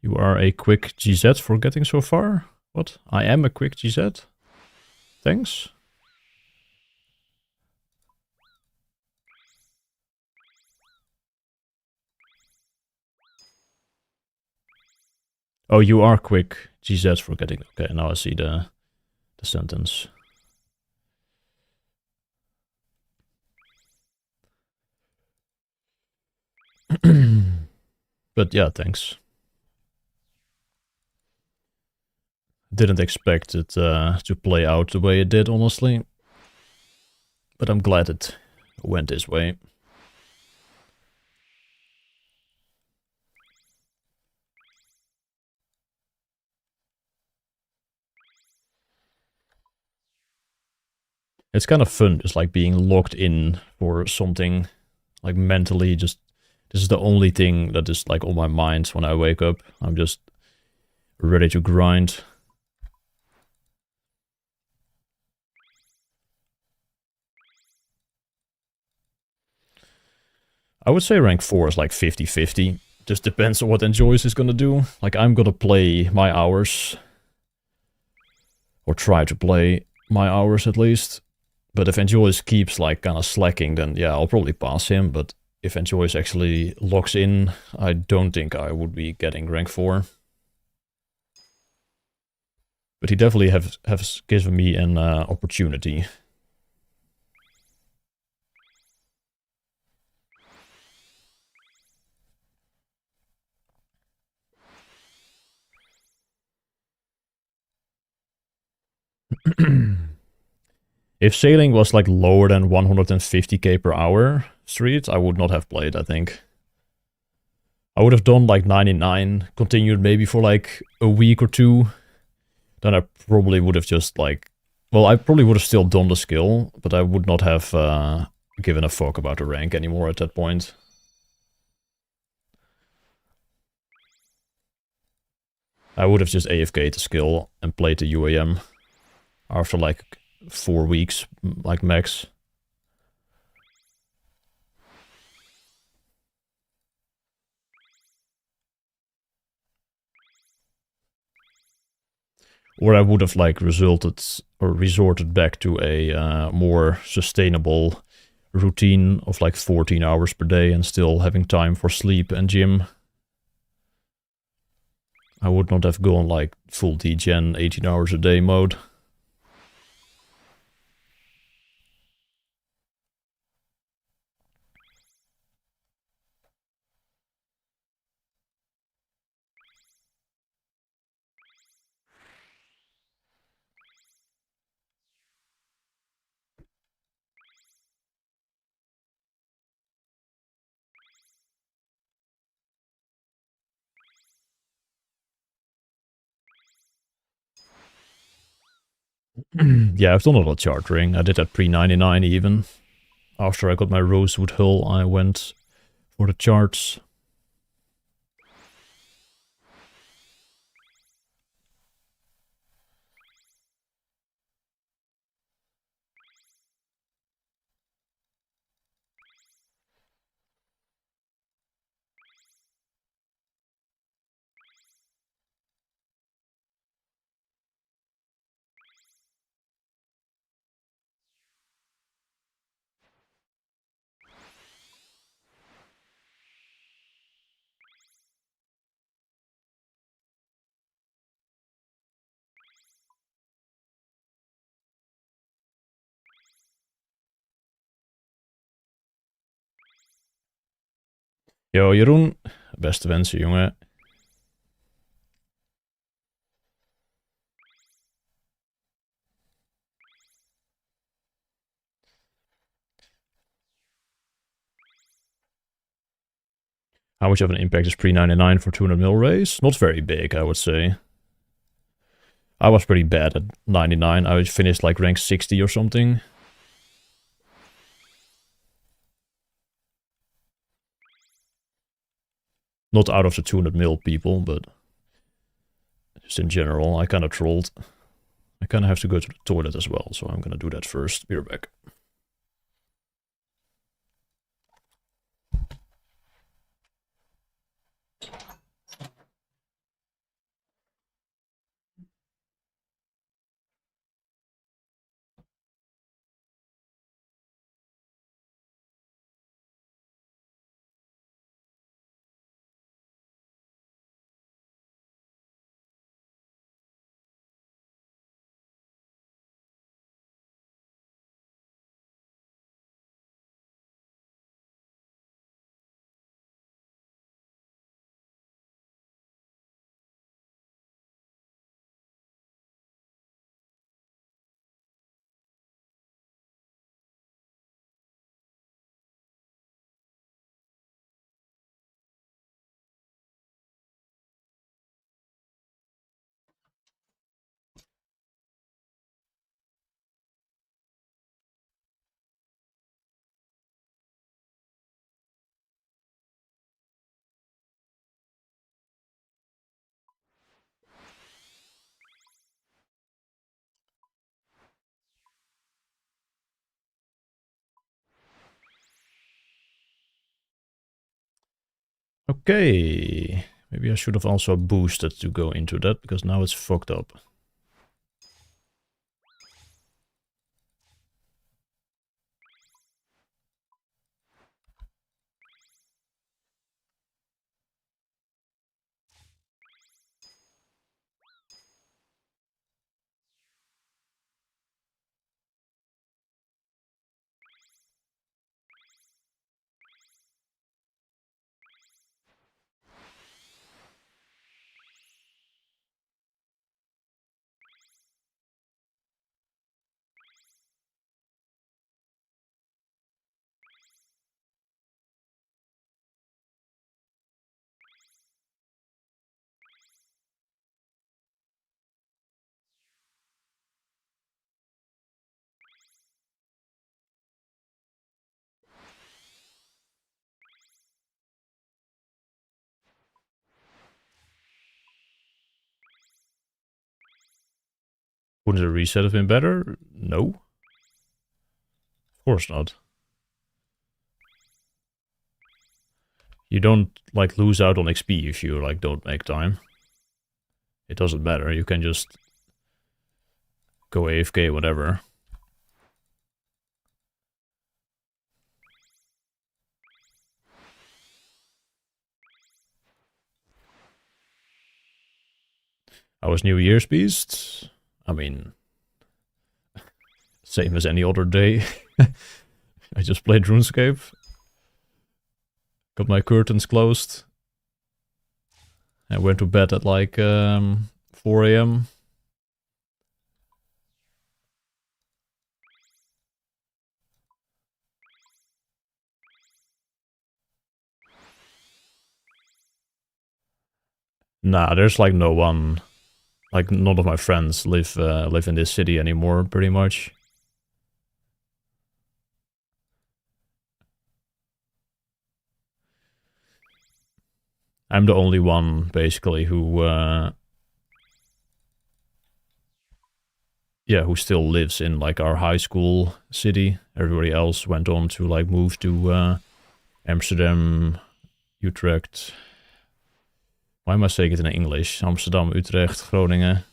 You are a quick GZ for getting so far? What? I am a quick GZ? Thanks. Oh, you are quick GZ for getting... Okay, now I see the sentence. But yeah, thanks. Didn't expect it to play out the way it did, honestly. But I'm glad it went this way. It's kind of fun, just like being locked in for something, like mentally, just this is the only thing that is like on my mind when I wake up. I'm just ready to grind. I would say rank 4 is like 50-50. Just depends on what Enjoys is gonna do. Like, I'm gonna play my hours. Or try to play my hours at least. But if Enjoys keeps like kind of slacking, then yeah, I'll probably pass him. But if Enjoys actually locks in, I don't think I would be getting rank 4. But he definitely has given me an opportunity. If sailing was like lower than 150k per hour street, I would not have played, I think. I would have done like 99, continued maybe for like a week or two. Then I probably would have just like... Well, I probably would have still done the skill, but I would not have given a fuck about the rank anymore at that point. I would have just AFK'd the skill and played the UAM after like 4 weeks, like max. Or I would have like resorted back to a more sustainable routine of like 14 hours per day and still having time for sleep and gym. I would not have gone like full degen 18 hours a day mode. Yeah, I've done a lot of chartering. I did that pre-99 even. After I got my rosewood hull, I went for the charts. Yo, Jeroen. Beste wensen, jongen. How much of an impact is pre-99 for 200 mil race? Not very big, I would say. I was pretty bad at 99. I finished like rank 60 or something. Not out of the 200 mil people, but just in general, I kind of trolled. I kind of have to go to the toilet as well, so I'm gonna do that first. Be right back. Okay. Maybe I should have also boosted to go into that, because now it's fucked up. Wouldn't a reset have been better? No. Of course not. You don't, like, lose out on XP if you, like, don't make time. It doesn't matter. You can just go AFK, whatever. How was New Year's Beast? I mean, same as any other day. I just played Runescape. Got my curtains closed. I went to bed at like 4 a.m. Nah, there's like no one. Like none of my friends live in this city anymore, pretty much. I'm the only one, basically, who who still lives in like our high school city. Everybody else went on to like move to Amsterdam, Utrecht. Why am I saying it in English? Amsterdam, Utrecht, Groningen.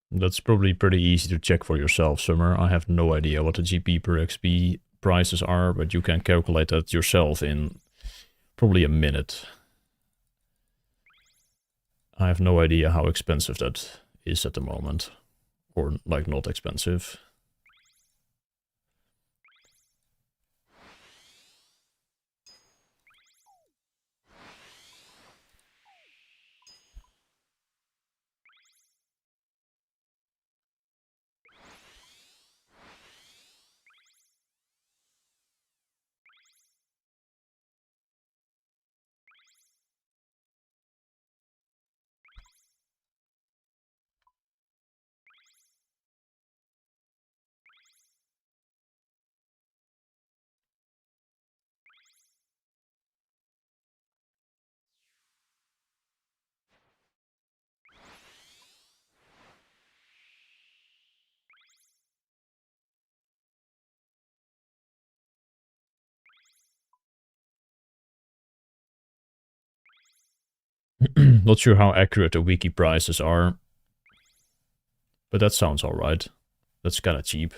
That's probably pretty easy to check for yourself, Summer. I have no idea what the GP per XP prices are, but you can calculate that yourself in probably a minute. I have no idea how expensive that is at the moment. Or, like, not expensive. Not sure how accurate the wiki prices are. But that sounds alright. That's kinda cheap.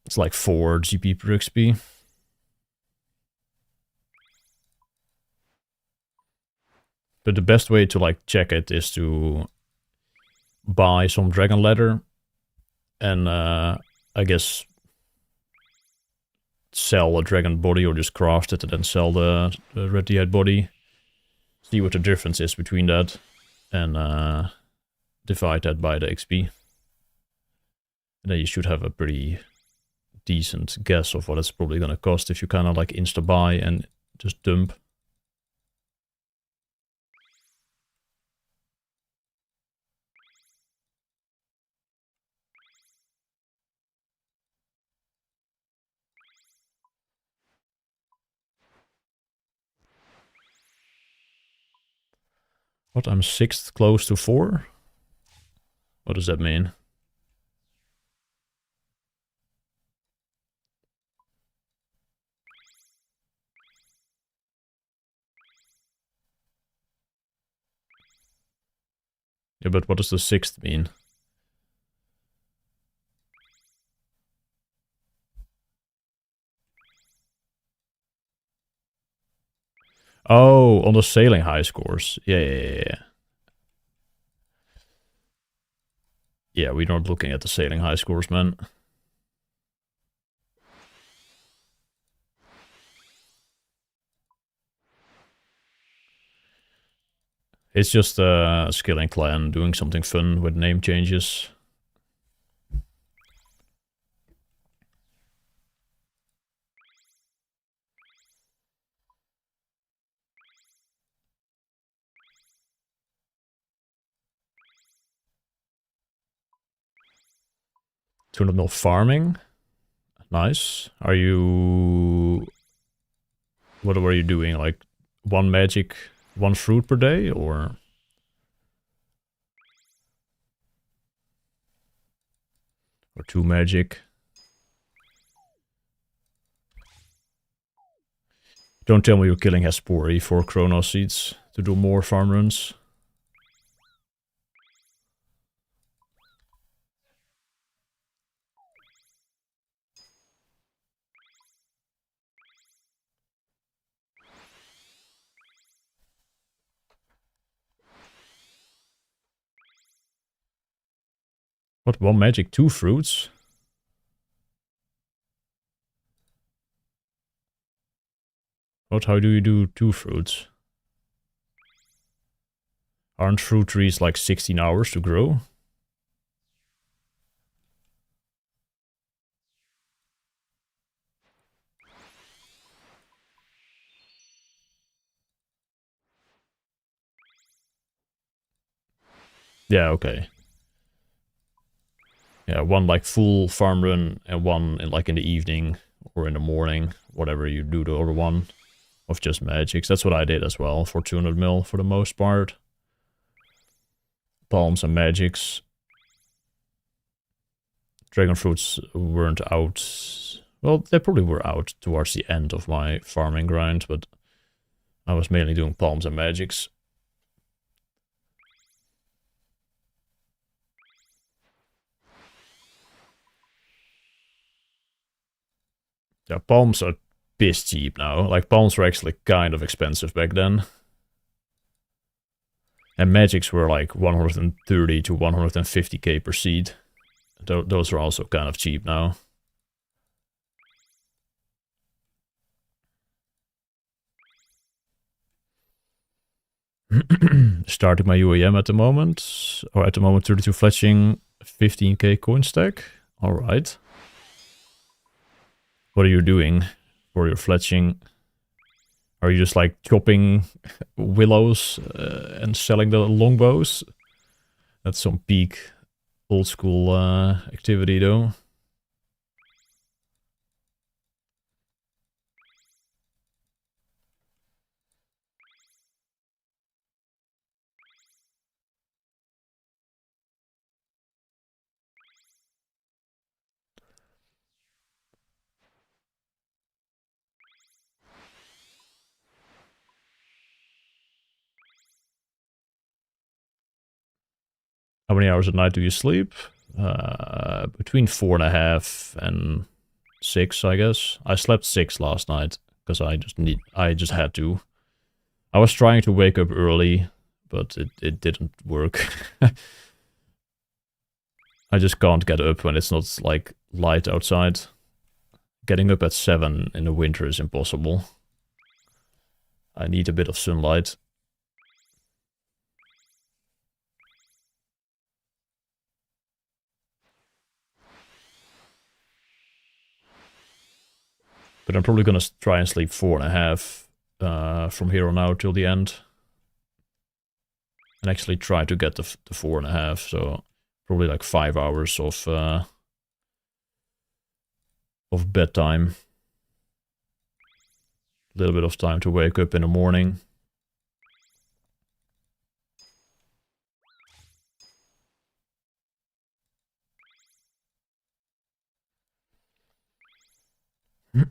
It's like 4 GP per XP. But the best way to like check it is to buy some dragon leather and I guess sell a dragon body or just craft it and then sell the radiate body. See what the difference is between that and divide that by the XP. And then you should have a pretty decent guess of what it's probably gonna cost if you kind of like insta-buy and just dump. What, I'm 6th close to 4? What does that mean? Yeah, but what does the 6th mean? Oh, on the sailing high scores. Yeah. Yeah, we're not looking at the sailing high scores, man. It's just a scaling clan doing something fun with name changes. $200 farming. Nice. Are you... What were you doing? Like one magic, one fruit per day, or... Or 2 magic? Don't tell me you're killing Hespori for Chrono Seeds to do more farm runs. What, 1 magic, 2 fruits? What, how do you do 2 fruits? Aren't fruit trees like 16 hours to grow? Yeah, okay. Yeah, 1 like full farm run and 1 in like in the evening or in the morning, whatever you do the other one of just magics. That's what I did as well for 200 mil for the most part. Palms and magics. Dragon fruits weren't out. Well, they probably were out towards the end of my farming grind, but I was mainly doing palms and magics. Yeah, palms are piss cheap now. Like, palms were actually kind of expensive back then. And magics were like 130 to 150k per seed. Those are also kind of cheap now. Starting my UAM at the moment. Or at the moment 32 fletching, 15k coin stack. Alright. What are you doing for your fletching? Are you just like chopping willows and selling the longbows? That's some peak old school activity though. How many hours a night do you sleep? Between 4.5 and 6, I guess. I slept 6 last night because I just had to. I was trying to wake up early, but it didn't work. I just can't get up when it's not like light outside. Getting up at 7 in the winter is impossible. I need a bit of sunlight. But I'm probably gonna try and sleep 4.5 from here on out till the end. And actually try to get the 4.5, so probably like 5 hours of bedtime. A little bit of time to wake up in the morning.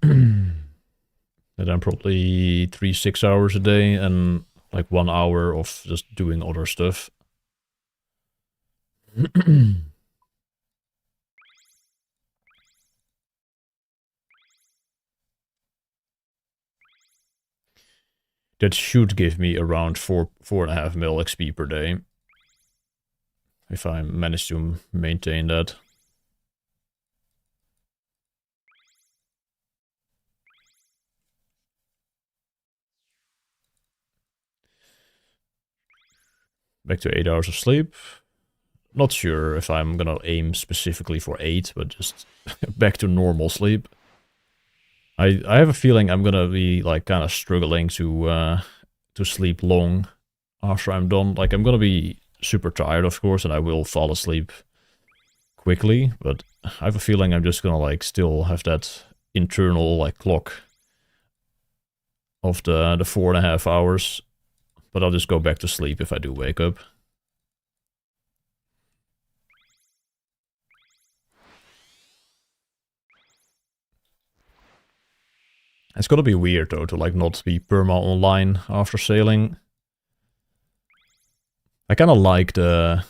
And then probably 3-6 hours a day and like 1 hour of just doing other stuff. That should give me around 4.5 mil XP per day. If I manage to maintain that. Back to 8 hours of sleep. Not sure if I'm gonna aim specifically for 8, but just back to normal sleep. I have a feeling I'm gonna be like kind of struggling to sleep long after I'm done. Like I'm gonna be super tired, of course, and I will fall asleep quickly, but I have a feeling I'm just gonna like still have that internal like clock of the 4.5 hours, but I'll just go back to sleep if I do wake up. It's gonna be weird though to like not be perma online after sailing. I kind of like the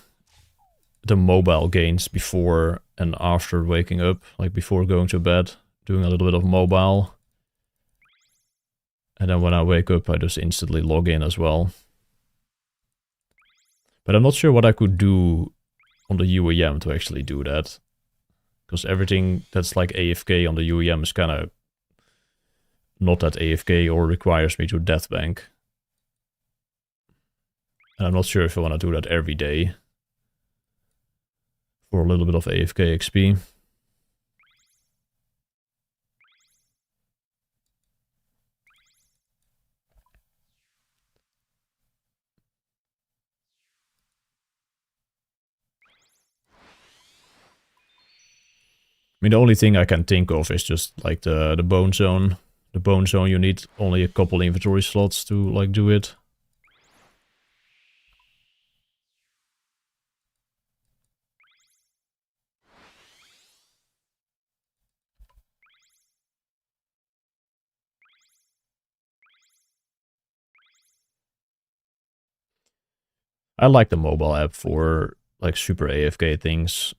mobile gains before and after waking up, like before going to bed, doing a little bit of mobile. And then when I wake up, I just instantly log in as well. But I'm not sure what I could do on the UEM to actually do that. Because everything that's like AFK on the UEM is kind of not that AFK or requires me to death bank. And I'm not sure if I want to do that every day for a little bit of AFK XP. I mean, the only thing I can think of is just like the bone zone. The bone zone, you need only a couple inventory slots to like do it. I like the mobile app for like super AFK things.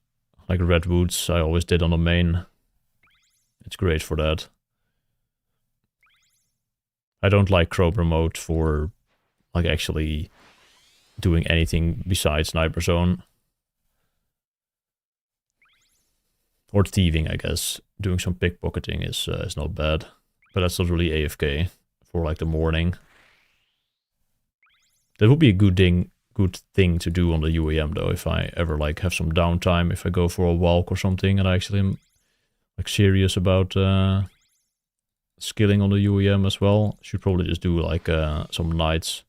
Like Redwoods, I always did on the main. It's great for that. I don't like Chrome Remote for like actually doing anything besides Sniper Zone. Or thieving, I guess. Doing some pickpocketing is not bad. But that's not really AFK for like the morning. That would be a good thing to do on the UEM though, if I ever like have some downtime, if I go for a walk or something and I actually am like serious about skilling on the UEM as well. Should probably just do like some nights.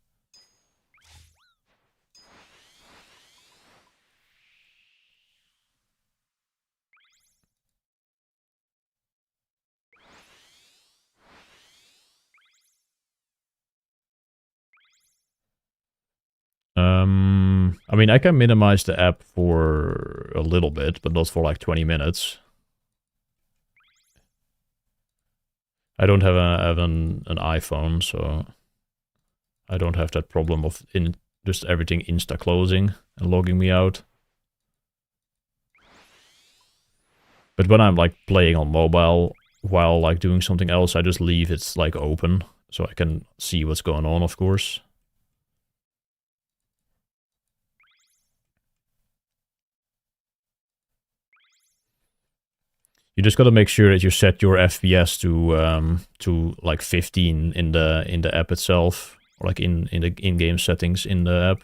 I mean, I can minimize the app for a little bit, but not for like 20 minutes. I don't have an iPhone, so I don't have that problem of just everything insta closing and logging me out. But when I'm like playing on mobile while like doing something else, I just leave it like open so I can see what's going on, of course. You just gotta make sure that you set your FPS to like 15 in the app itself, or like in the in-game settings in the app.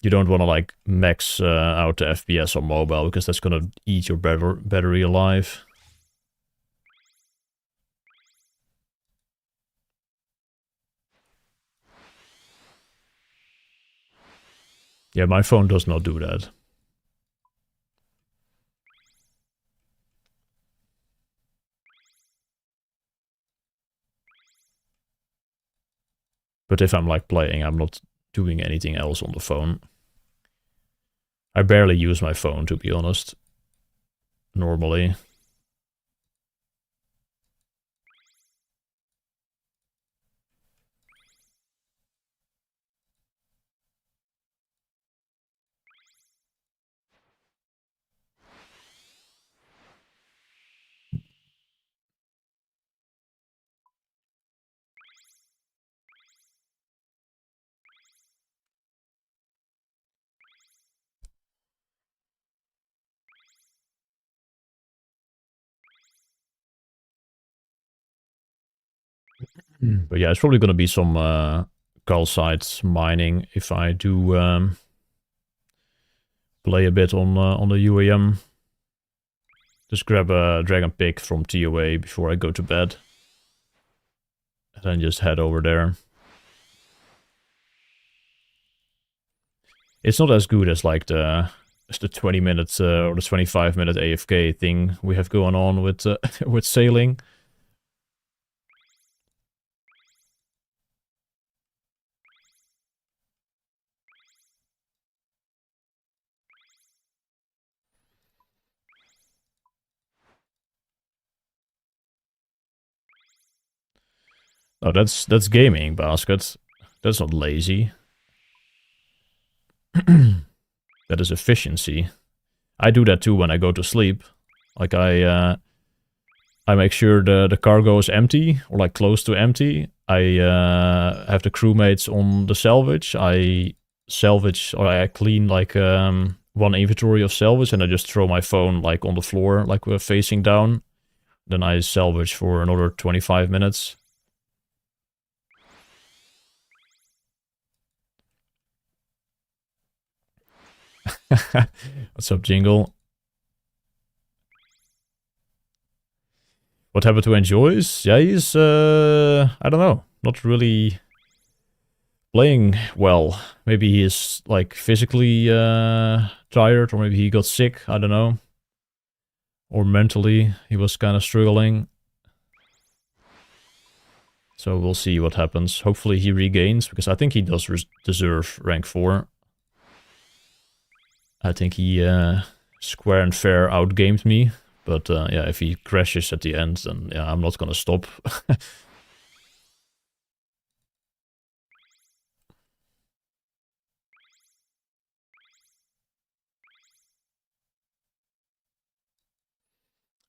You don't want to like max out the FPS on mobile because that's gonna eat your battery alive. Yeah, my phone does not do that. But if I'm like playing, I'm not doing anything else on the phone. I barely use my phone, to be honest, normally. But yeah, it's probably going to be some calcite mining if I do play a bit on the UAM. Just grab a dragon pick from TOA before I go to bed. And then just head over there. It's not as good as like the 20 minutes or the 25-minute AFK thing we have going on with with sailing. Oh, that's gaming, basket. That's not lazy. That is efficiency. I do that too when I go to sleep. Like I make sure the cargo is empty or like close to empty. I have the crewmates on the salvage. I salvage or I clean like one inventory of salvage and I just throw my phone like on the floor like we're facing down. Then I salvage for another 25 minutes. What's up, Jingle? What happened to Enjoys? Yeah, he's, I don't know, not really playing well. Maybe he is, like, physically tired, or maybe he got sick, I don't know. Or mentally, he was kind of struggling. So we'll see what happens. Hopefully he regains, because I think he does deserve rank 4. I think he square and fair outgamed me. But yeah, if he crashes at the end, then yeah, I'm not gonna stop.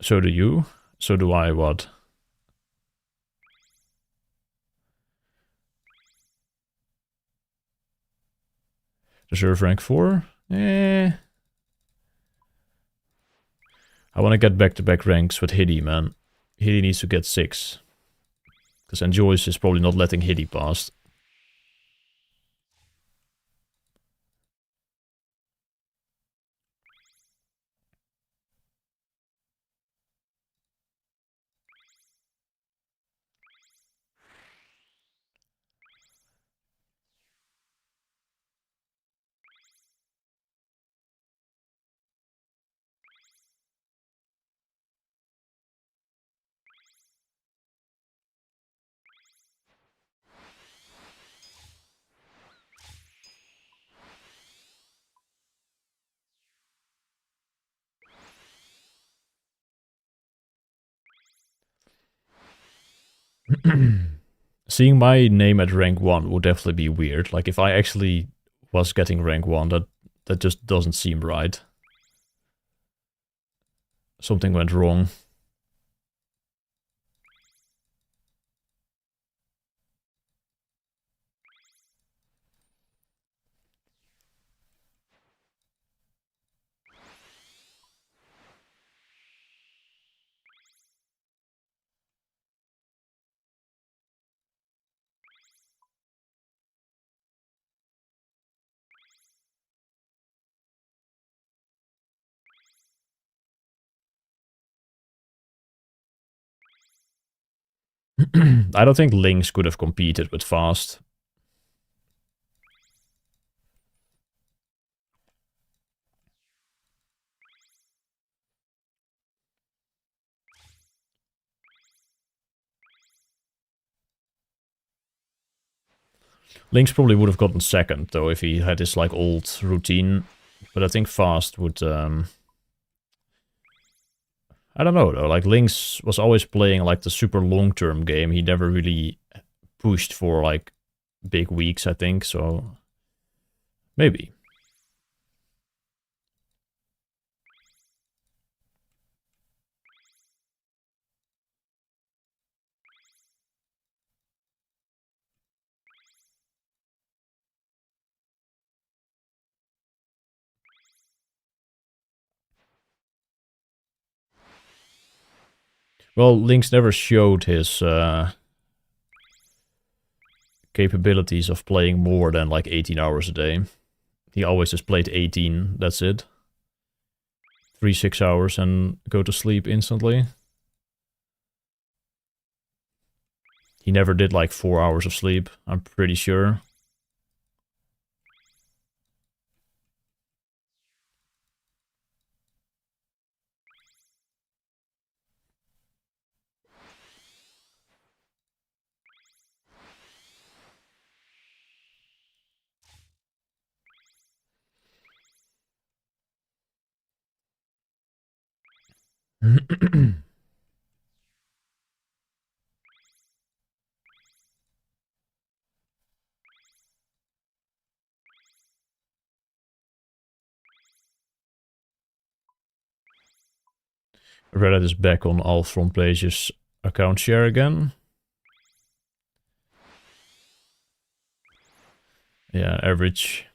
So do you. So do I, what? Deserve rank 4? Eh. I want to get back-to-back ranks with Hiddy, man. Hiddy needs to get 6. Because Enjoys is probably not letting Hiddy past. Seeing my name at rank 1 would definitely be weird. Like, if I actually was getting rank 1, that just doesn't seem right. Something went wrong. I don't think Lynx could have competed with Fast. Lynx probably would have gotten second, though, if he had his, like, old routine. But I think Fast would, I don't know, though. Like, Lynx was always playing, like, the super long-term game. He never really pushed for, like, big weeks, I think, so... Maybe. Well, Lynx never showed his capabilities of playing more than like 18 hours a day. He always just played 18, that's it. 3-6 hours and go to sleep instantly. He never did like 4 hours of sleep, I'm pretty sure. Reddit is back on all front pages account share again. Yeah, average.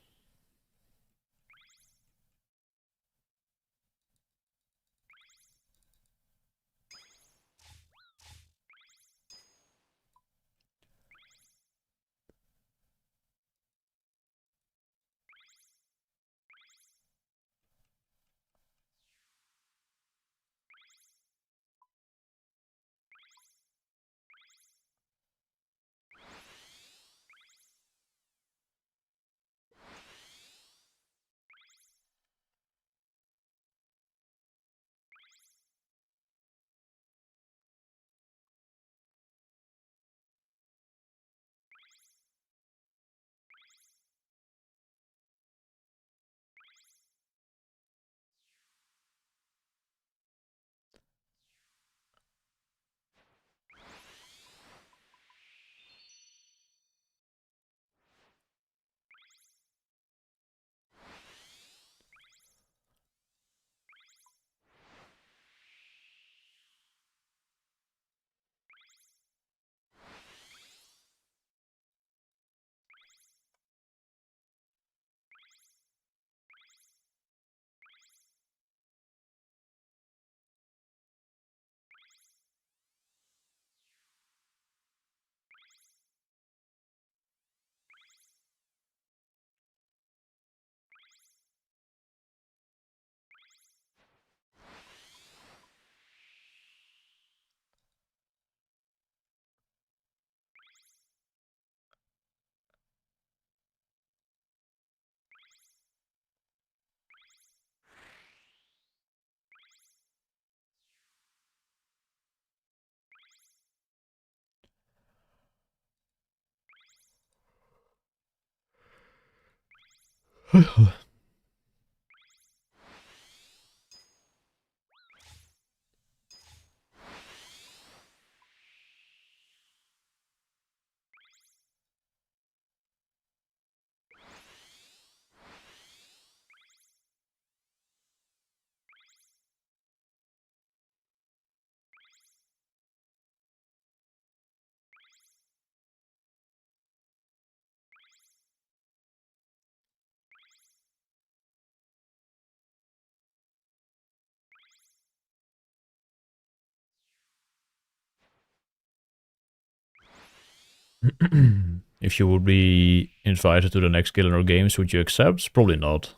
If you would be invited to the next Gillinor Games, would you accept? Probably not.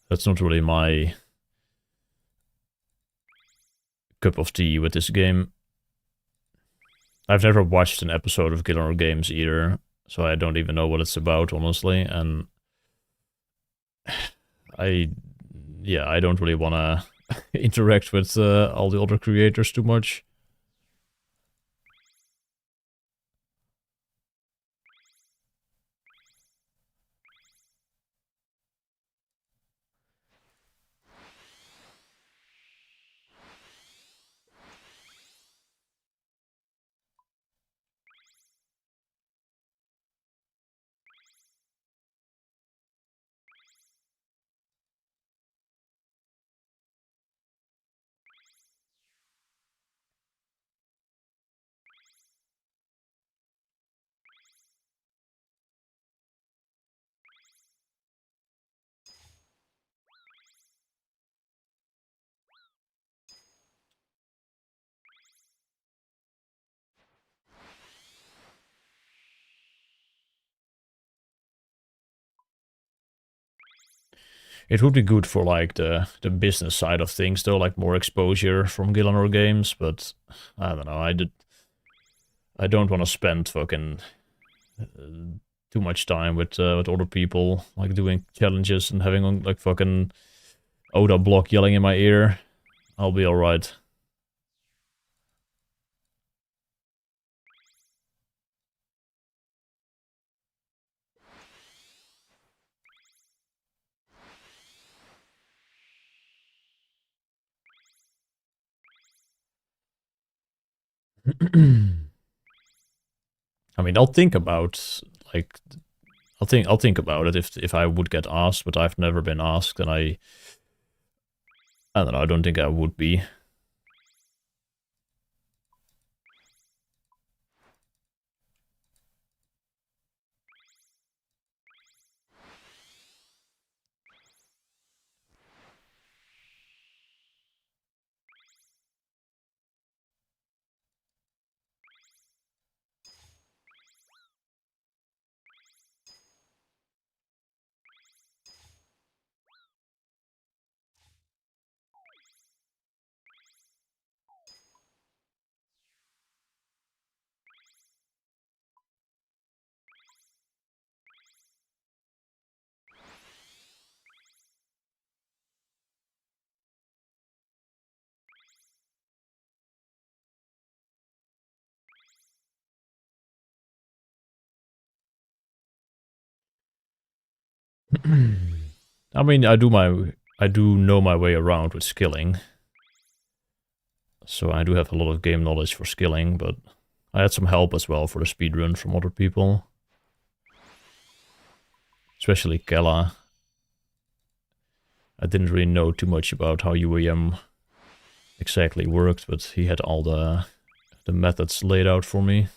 That's not really my cup of tea with this game. I've never watched an episode of Gillinor Games either, so I don't even know what it's about, honestly, and I don't really want to interact with all the other creators too much. It would be good for like the business side of things, though, like more exposure from Gillenor games. But I don't know. I don't want to spend fucking too much time with other people, like doing challenges and having like fucking Oda Block yelling in my ear. I'll be alright. I mean, I'll think about like I'll think about it if I would get asked, but I've never been asked, and I don't know. I don't think I would be. I mean, I do know my way around with skilling. So I do have a lot of game knowledge for skilling, but I had some help as well for the speedrun from other people. Especially Kella. I didn't really know too much about how UAM exactly worked, but he had all the methods laid out for me.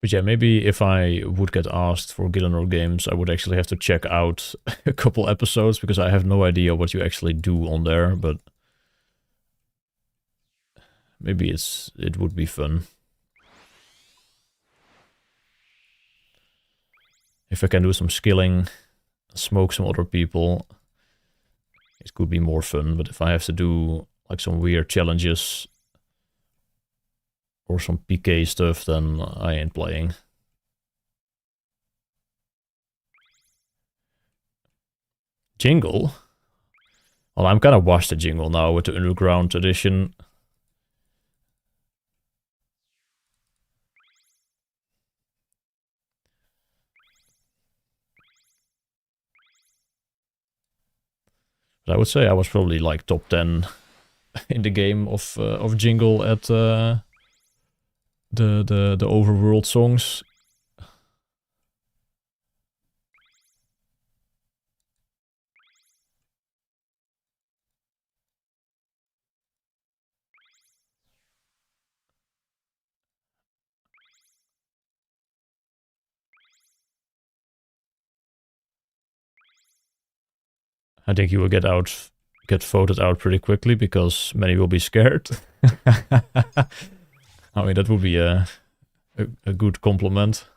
But yeah, maybe if I would get asked for Gillenor games, I would actually have to check out a couple episodes, because I have no idea what you actually do on there, but maybe it would be fun. If I can do some skilling, smoke some other people, it could be more fun. But if I have to do like some weird challenges or some PK stuff, then I ain't playing. Jingle? Well, I'm kind of washed the Jingle now with the Underground edition. But I would say I was probably like top 10 in the game of Jingle at the overworld songs. I think you will get voted out pretty quickly, because many will be scared. I mean, that would be a good compliment.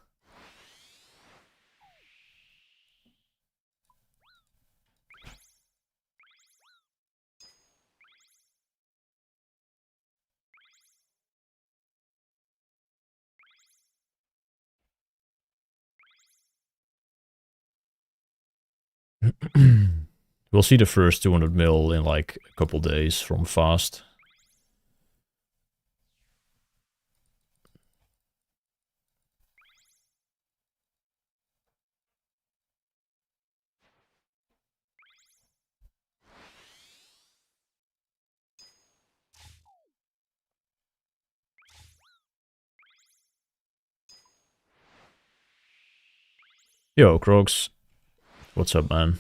We'll see the first 200 mil in like a couple days from fast. Yo, Crocs. What's up, man?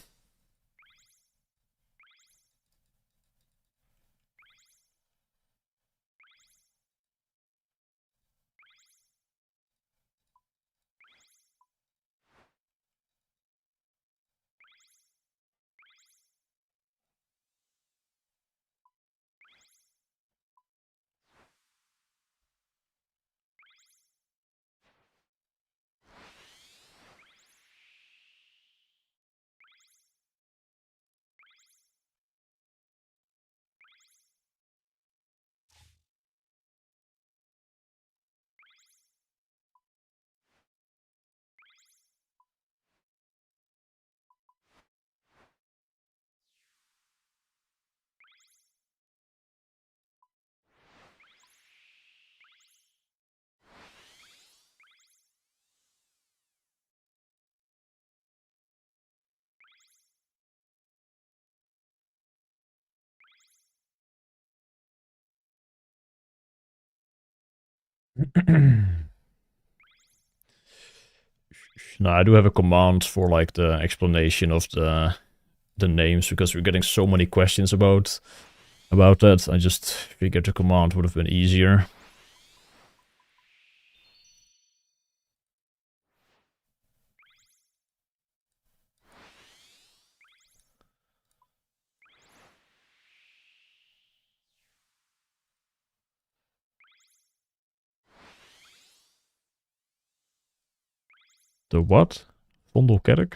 No, I do have a command for like the explanation of the names because we're getting so many questions about that. I just figured the command would have been easier. The what? Vondelkerk?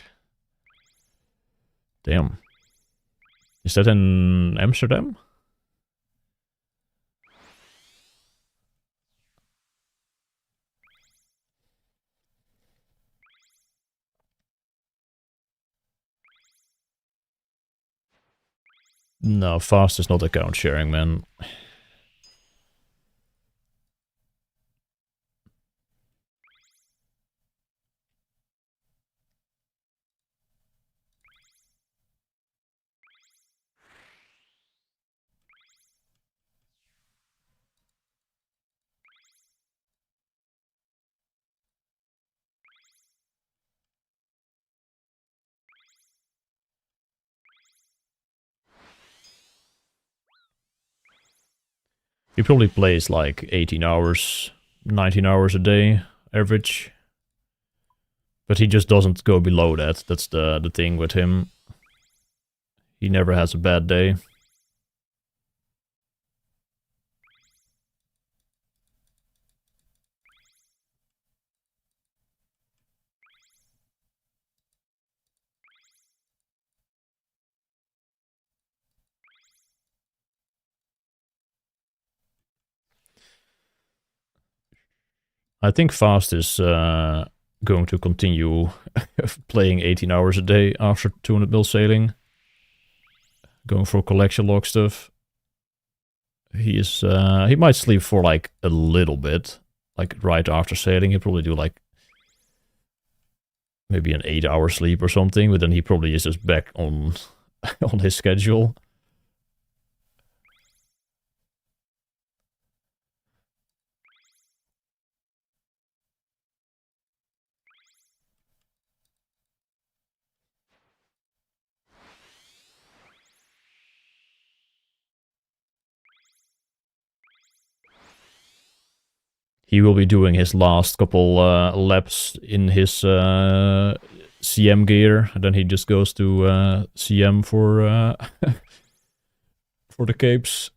Damn. Is that in Amsterdam? No, fast is not account sharing, man. He probably plays like 18 hours, 19 hours a day, average. But he just doesn't go below that. That's the thing with him. He never has a bad day. I think Fast is going to continue playing 18 hours a day after 200 mil sailing. Going for collection log stuff. He might sleep for like a little bit. Like right after sailing, he'll probably do like maybe an 8-hour sleep or something, but then he probably is just back on on his schedule. He will be doing his last couple laps in his CM gear, and then he just goes to CM for for the capes.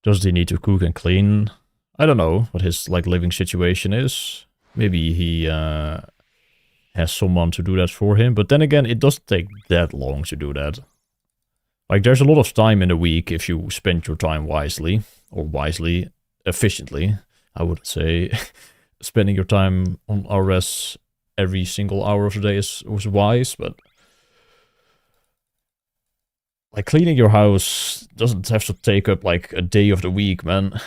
Does he need to cook and clean? I don't know what his like living situation is. Maybe he has someone to do that for him. But then again, it doesn't take that long to do that. Like, there's a lot of time in a week if you spend your time wisely. Or wisely, efficiently, I would say. Spending your time on OSRS every single hour of the day was wise, but... Like, cleaning your house doesn't have to take up, like, a day of the week, man.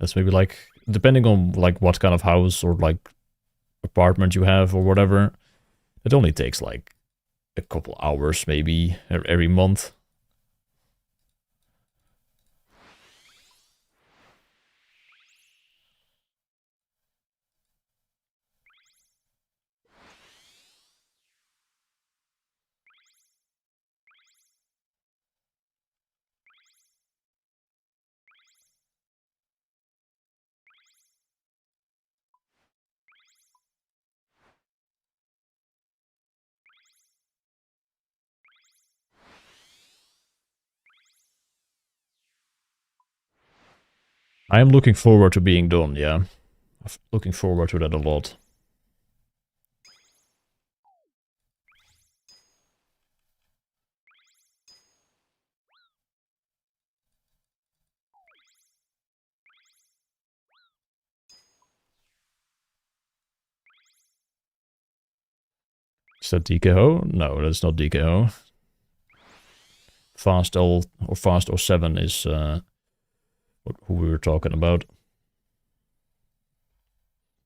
That's maybe, like, depending on, like, what kind of house or, like, apartment you have or whatever. It only takes, like, a couple hours, maybe, every month. I am looking forward to being done, yeah. I'm looking forward to that a lot. Is that DKO? No, that's not DKO. Fast L or Fast O7 is who we were talking about.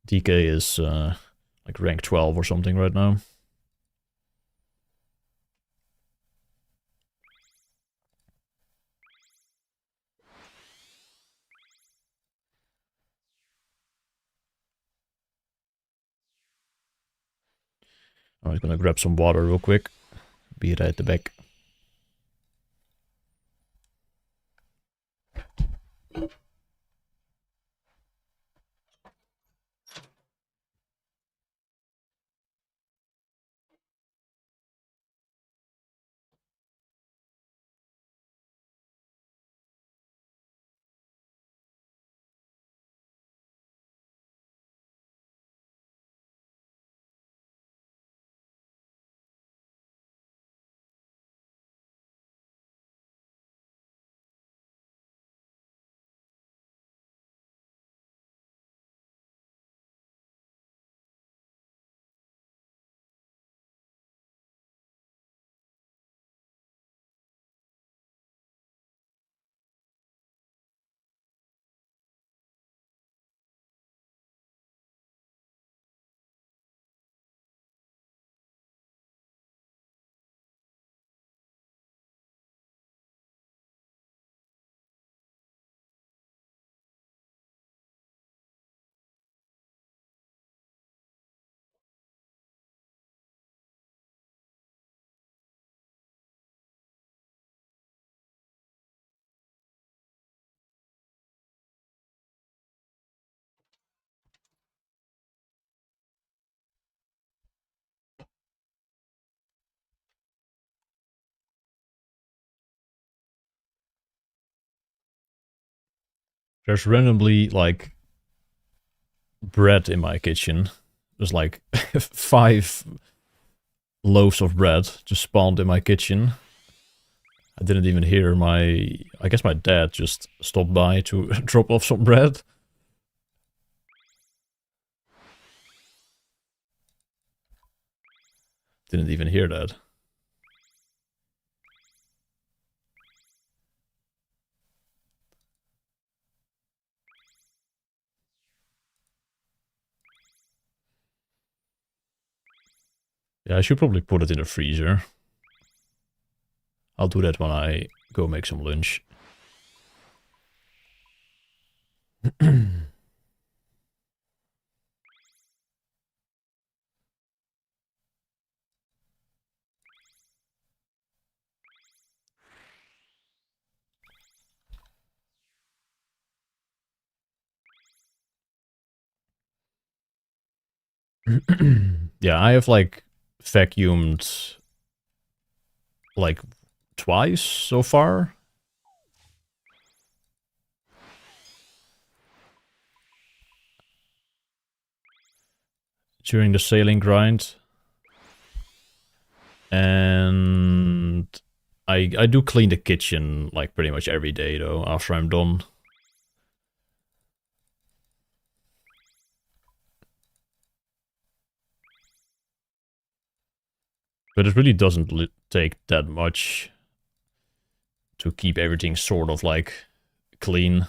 DK is like rank 12 or something right now. I'm just gonna grab some water real quick. Be right at the back. There's randomly like bread in my kitchen. There's like 5 loaves of bread just spawned in my kitchen. I didn't even hear I guess my dad just stopped by to drop off some bread. Didn't even hear that. Yeah, I should probably put it in the freezer. I'll do that when I go make some lunch. Yeah, I have like vacuumed like twice so far. during the sailing grind. And I do clean the kitchen like pretty much every day though, after I'm done. But it really doesn't take that much to keep everything sort of like clean.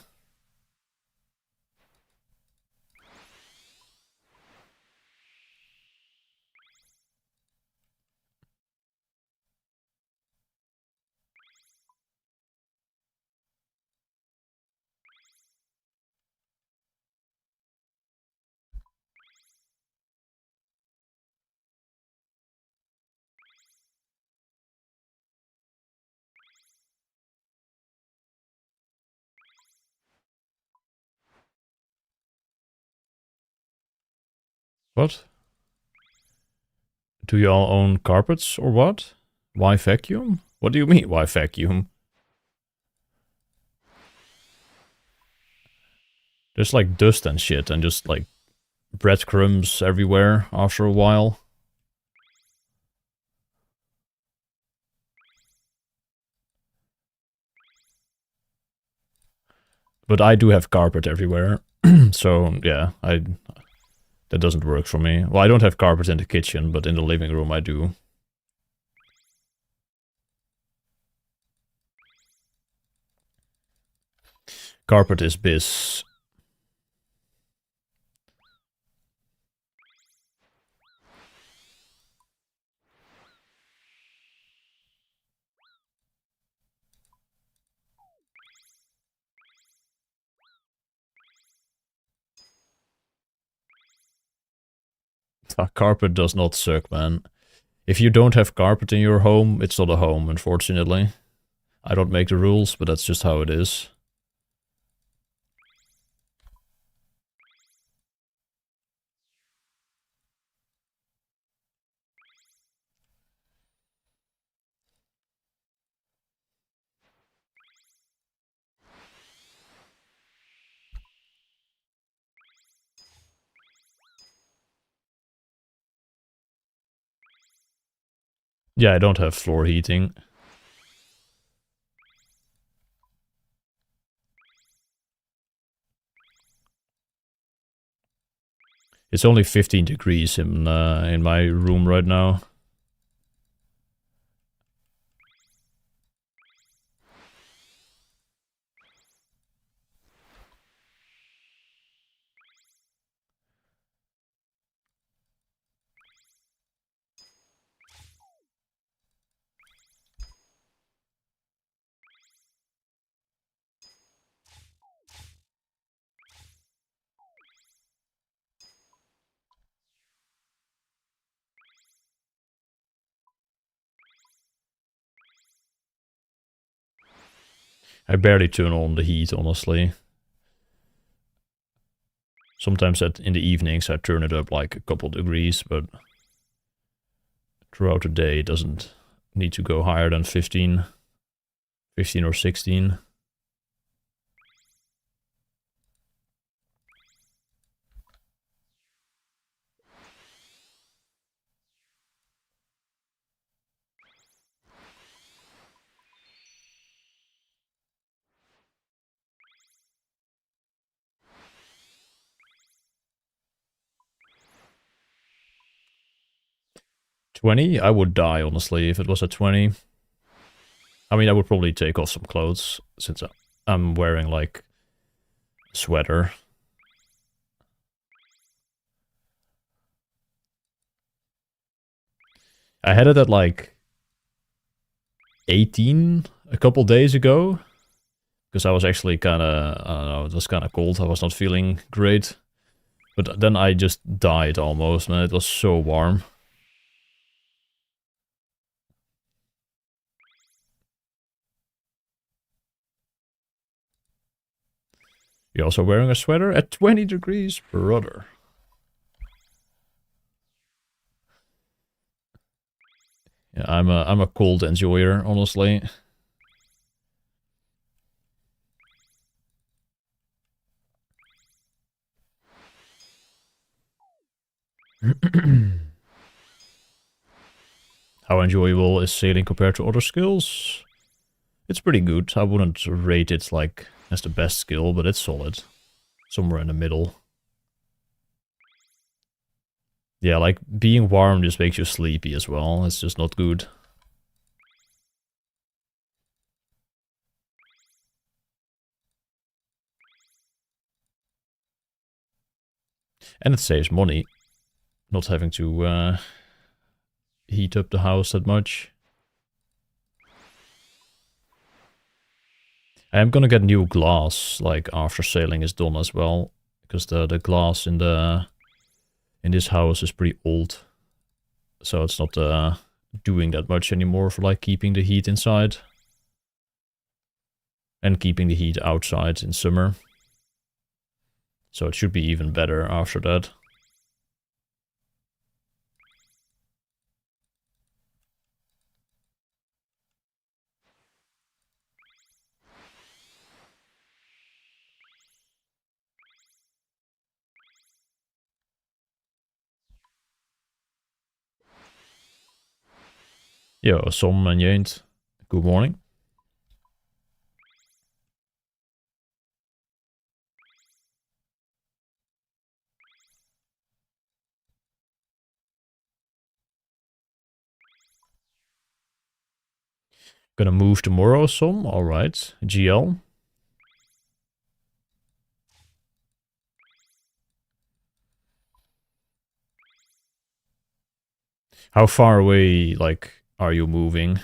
What? Do you all own carpets or what? Why vacuum? What do you mean, why vacuum? There's like dust and shit and just like breadcrumbs everywhere after a while. But I do have carpet everywhere. So yeah, that doesn't work for me. Well, I don't have carpet in the kitchen, but in the living room I do. Carpet is biz. Carpet does not suck, man. If you don't have carpet in your home, it's not a home, unfortunately. I don't make the rules, but that's just how it is. Yeah, I don't have floor heating. It's only 15 degrees in my room right now. I barely turn on the heat, honestly. Sometimes in the evenings I turn it up like a couple degrees, but throughout the day it doesn't need to go higher than 15 or 16. $20? I would die, honestly, if it was at 20. I mean, I would probably take off some clothes, since I'm wearing, like, a sweater. I had it at, like, 18 a couple days ago. Because I was actually kind of, I don't know, it was kind of cold. I was not feeling great. But then I just died almost, man. It was so warm. You're also wearing a sweater at 20 degrees, brother. Yeah, I'm a cold enjoyer, honestly. How enjoyable is sailing compared to other skills? It's pretty good. I wouldn't rate it like as the best skill, but it's solid. Somewhere in the middle. Yeah, like being warm just makes you sleepy as well. It's just not good. And it saves money. Not having to heat up the house that much. I am gonna get new glass, like, after sailing is done as well. Because the glass in this house is pretty old. So it's not doing that much anymore for, like, keeping the heat inside. And keeping the heat outside in summer. So it should be even better after that. Yo, Som en Jeent. Good morning. Gonna move tomorrow, Som. Alright. GL. How far away, like, are you moving?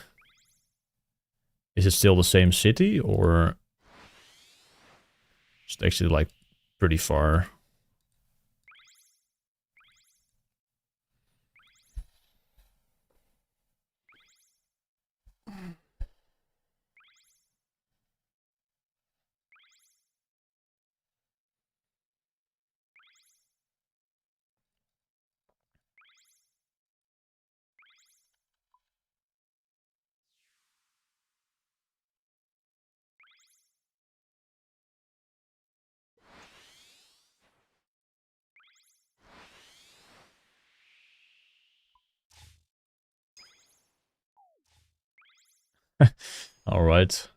Is it still the same city, or it's actually, like, pretty far? Alright.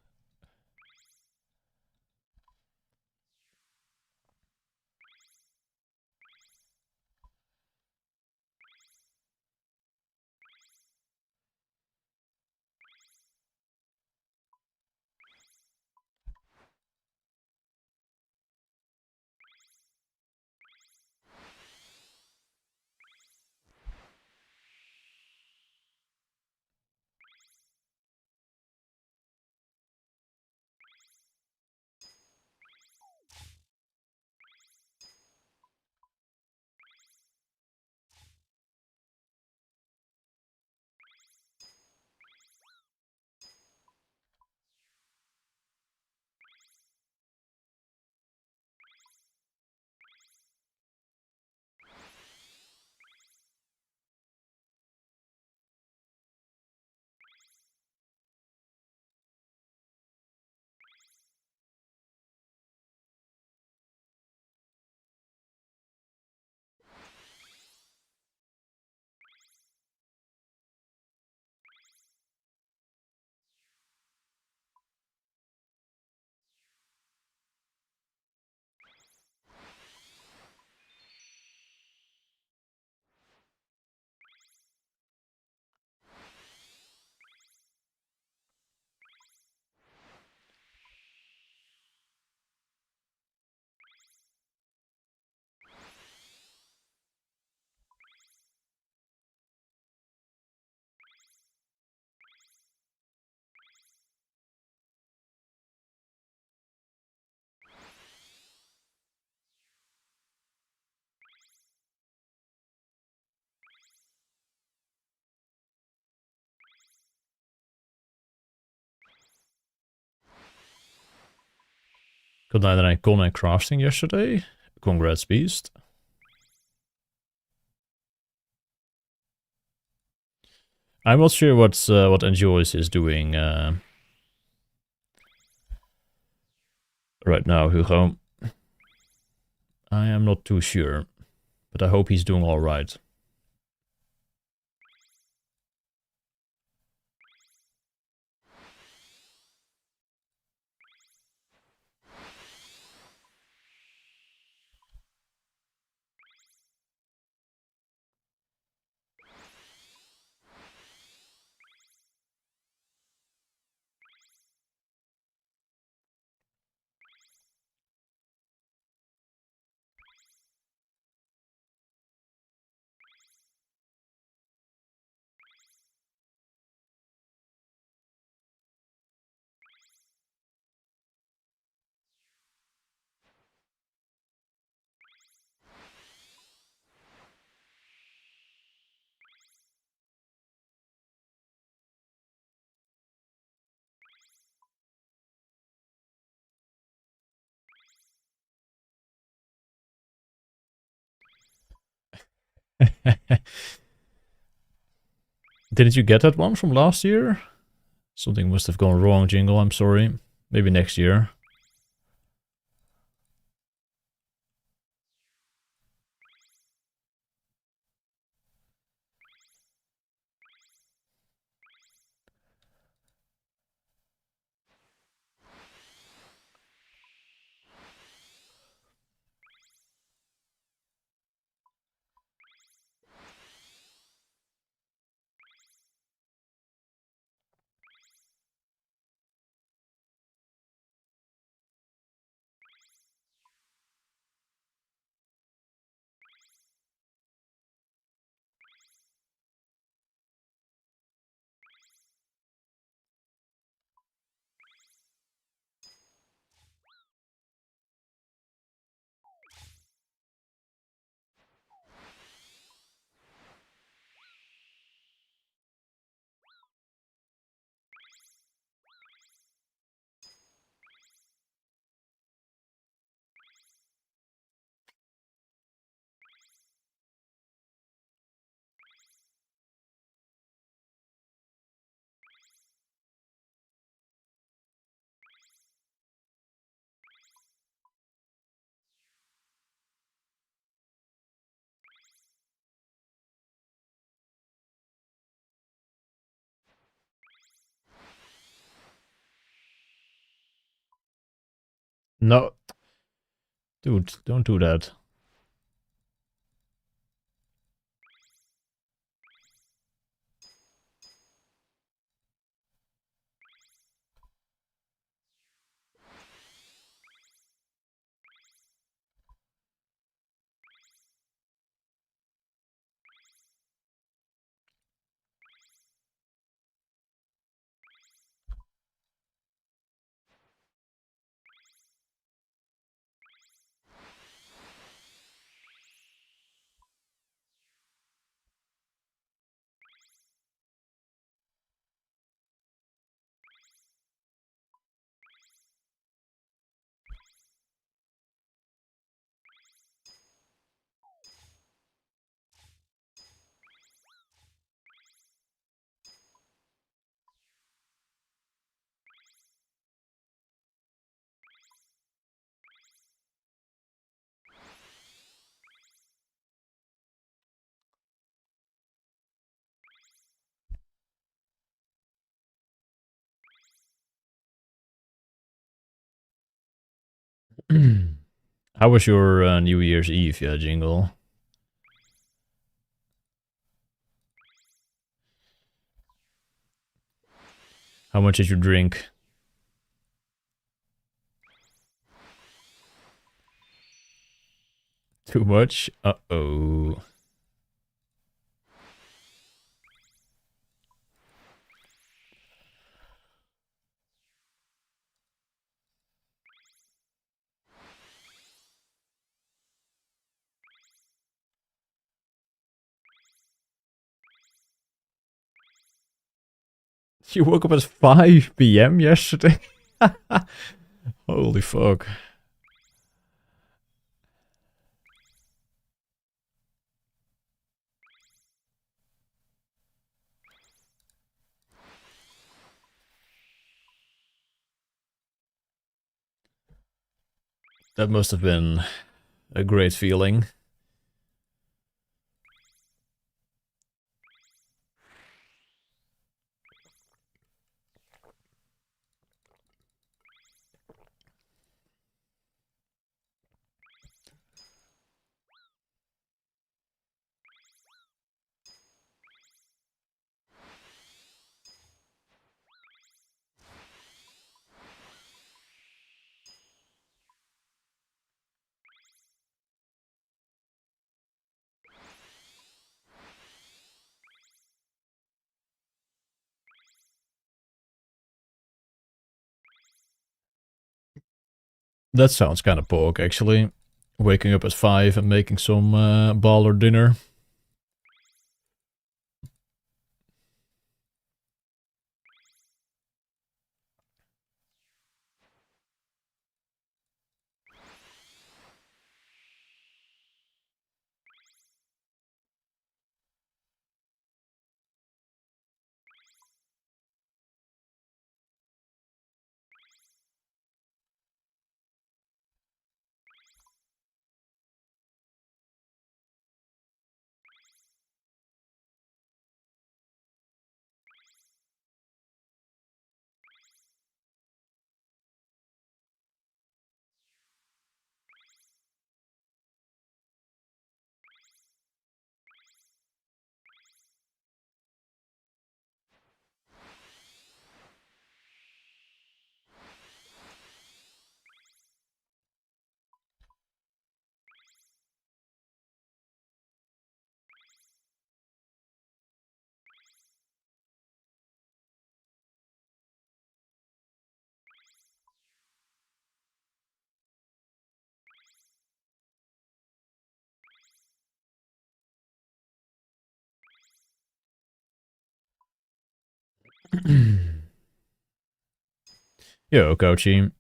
Good night, and I got my crafting yesterday. Congrats, Beast. I'm not sure what Enjoys is doing right now, Hugo. I am not too sure, but I hope he's doing all right. Didn't you get that one from last year? Something must have gone wrong, Jingle, I'm sorry. Maybe next year. No. Dude, don't do that. How was your New Year's Eve, yeah, Jingle? How much did you drink? Too much? Uh-oh. You woke up at 5 p.m. yesterday? Holy fuck. That must have been a great feeling. That sounds kind of pork, actually. Waking up at 5 and making some baller dinner. Yo, Kochi.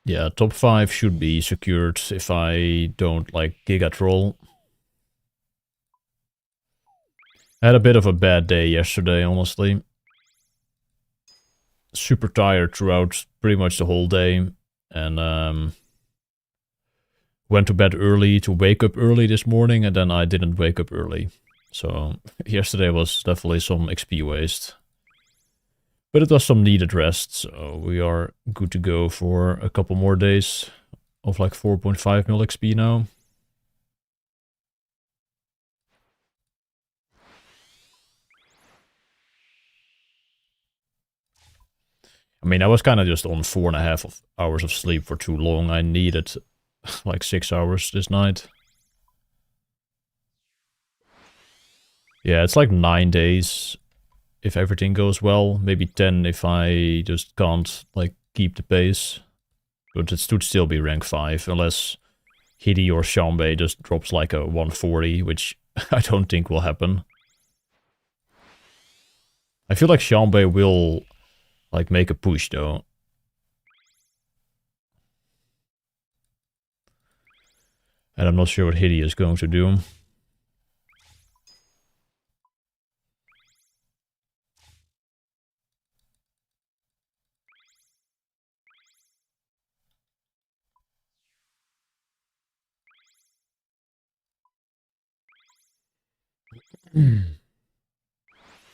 Yeah, top 5 should be secured if I don't, like, Giga Troll. I had a bit of a bad day yesterday, honestly. Super tired throughout pretty much the whole day. And, went to bed early to wake up early this morning, and then I didn't wake up early. So, yesterday was definitely some XP waste. But it was some needed rest, so we are good to go for a couple more days of like 4.5 mil XP now. I mean, I was kind of just on 4.5 hours of sleep for too long. I needed like 6 hours this night. Yeah, it's like 9 days if everything goes well. Maybe 10 if I just can't like keep the pace. But it should still be rank 5 unless Hidi or Shanbei just drops like a 140, which I don't think will happen. I feel like Shanbei will like make a push though. And I'm not sure what Hidi is going to do.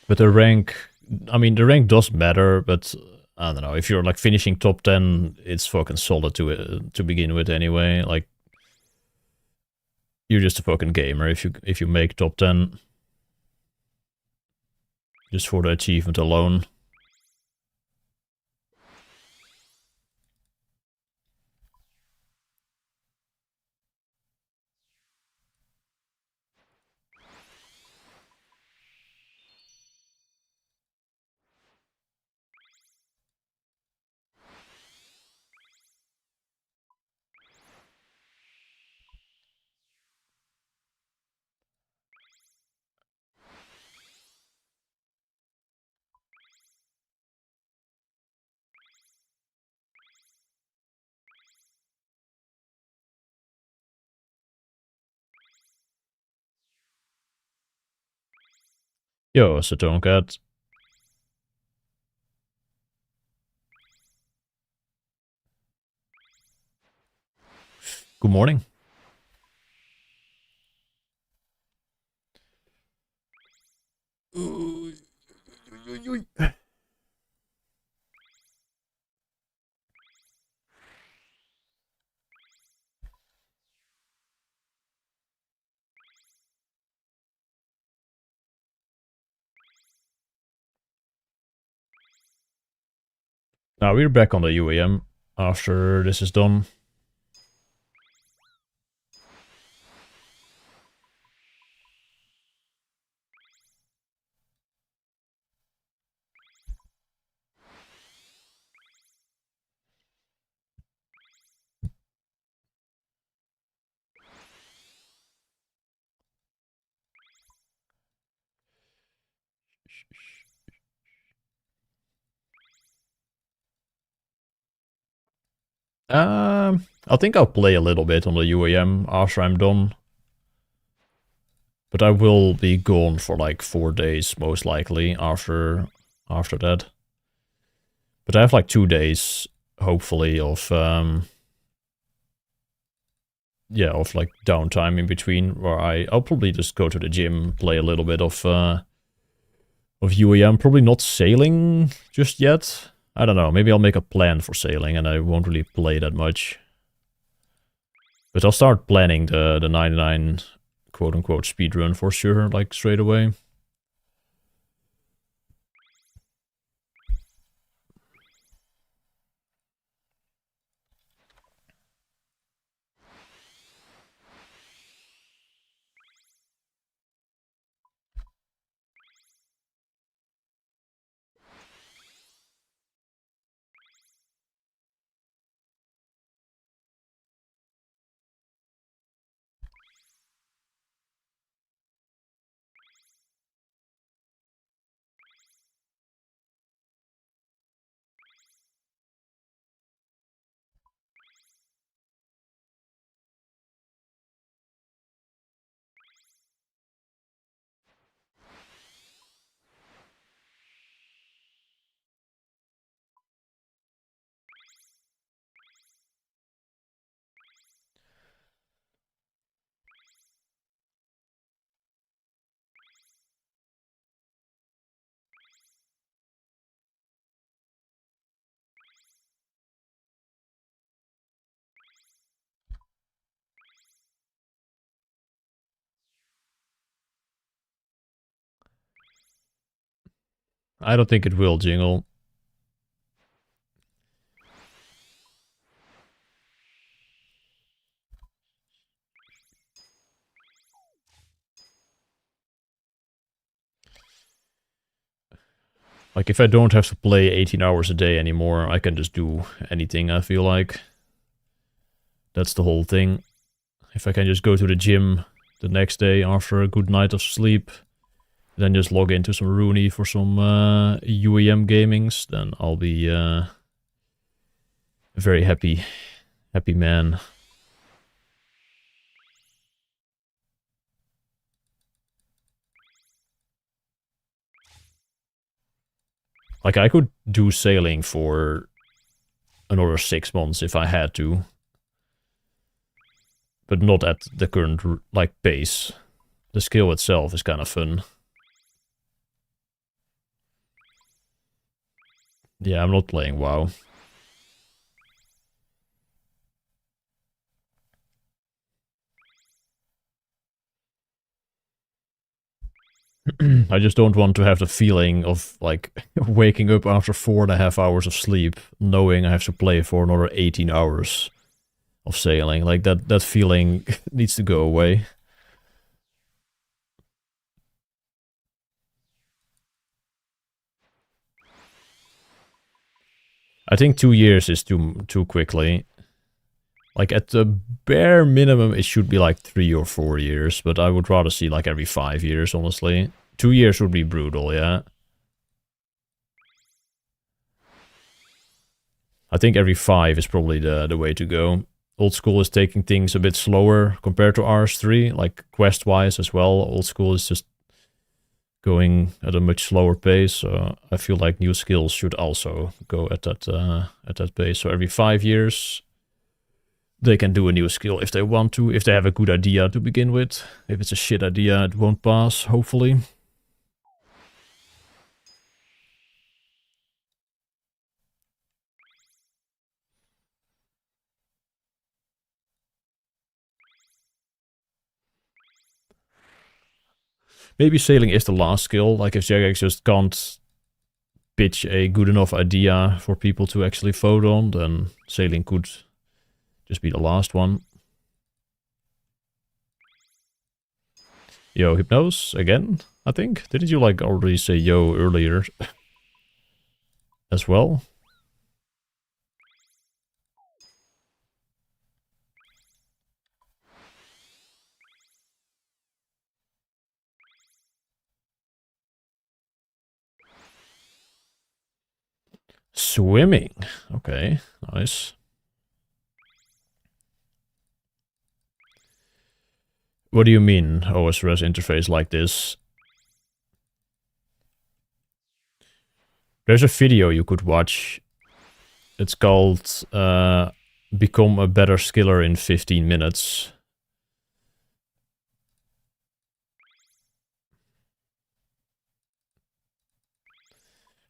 But the rank, I mean, the rank does matter, but I don't know. If you're like finishing top 10, it's fucking solid to begin with anyway. Like, you're just a fucking gamer if you make top 10 just for the achievement alone. Yo, Satonkat. Good morning. Now we're back on the UAM after this is done. I think I'll play a little bit on the UAM after I'm done. But I will be gone for like 4 days, most likely, after that. But I have like 2 days, hopefully, of yeah, of like downtime in between, where I'll probably just go to the gym, play a little bit of UAM. Probably not sailing just yet. I don't know. Maybe I'll make a plan for sailing, and I won't really play that much. But I'll start planning the 99 quote-unquote speedrun for sure, like straight away. I don't think it will jingle. Like, if I don't have to play 18 hours a day anymore, I can just do anything, I feel like. That's the whole thing. If I can just go to the gym the next day after a good night of sleep, then just log into some Rooney for some UEM gamings, then I'll be a very happy man. Like, I could do sailing for another 6 months if I had to. But not at the current, like, pace. The skill itself is kind of fun. Yeah, I'm not playing WoW. I just don't want to have the feeling of, like, waking up after 4.5 hours of sleep, knowing I have to play for another 18 hours of sailing. Like, that feeling needs to go away. I think 2 years is too quickly. Like, at the bare minimum, it should be like 3 or 4 years, but I would rather see like every 5 years, honestly. 2 years would be brutal, yeah. I think every 5 is probably the way to go. Old school is taking things a bit slower compared to RS3, like quest-wise as well. Old school is just going at a much slower pace, so I feel like new skills should also go at that pace. So every 5 years, they can do a new skill if they want to, if they have a good idea to begin with. If it's a shit idea, it won't pass, hopefully. Maybe sailing is the last skill, like if Jagex just can't pitch a good enough idea for people to actually vote on, then sailing could just be the last one. Yo, Hypnose, again, I think? Didn't you, like, already say yo earlier as well? Swimming. Okay, nice. What do you mean, OSRS interface like this? There's a video you could watch. It's called Become a Better Skiller in 15 Minutes.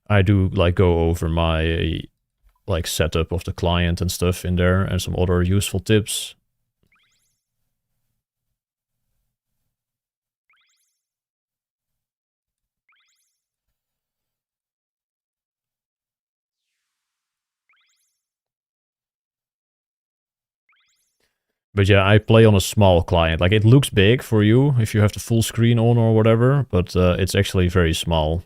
I do, like, go over my, like, setup of the client and stuff in there, and some other useful tips. But yeah, I play on a small client. Like, it looks big for you if you have the full screen on or whatever, but it's actually very small.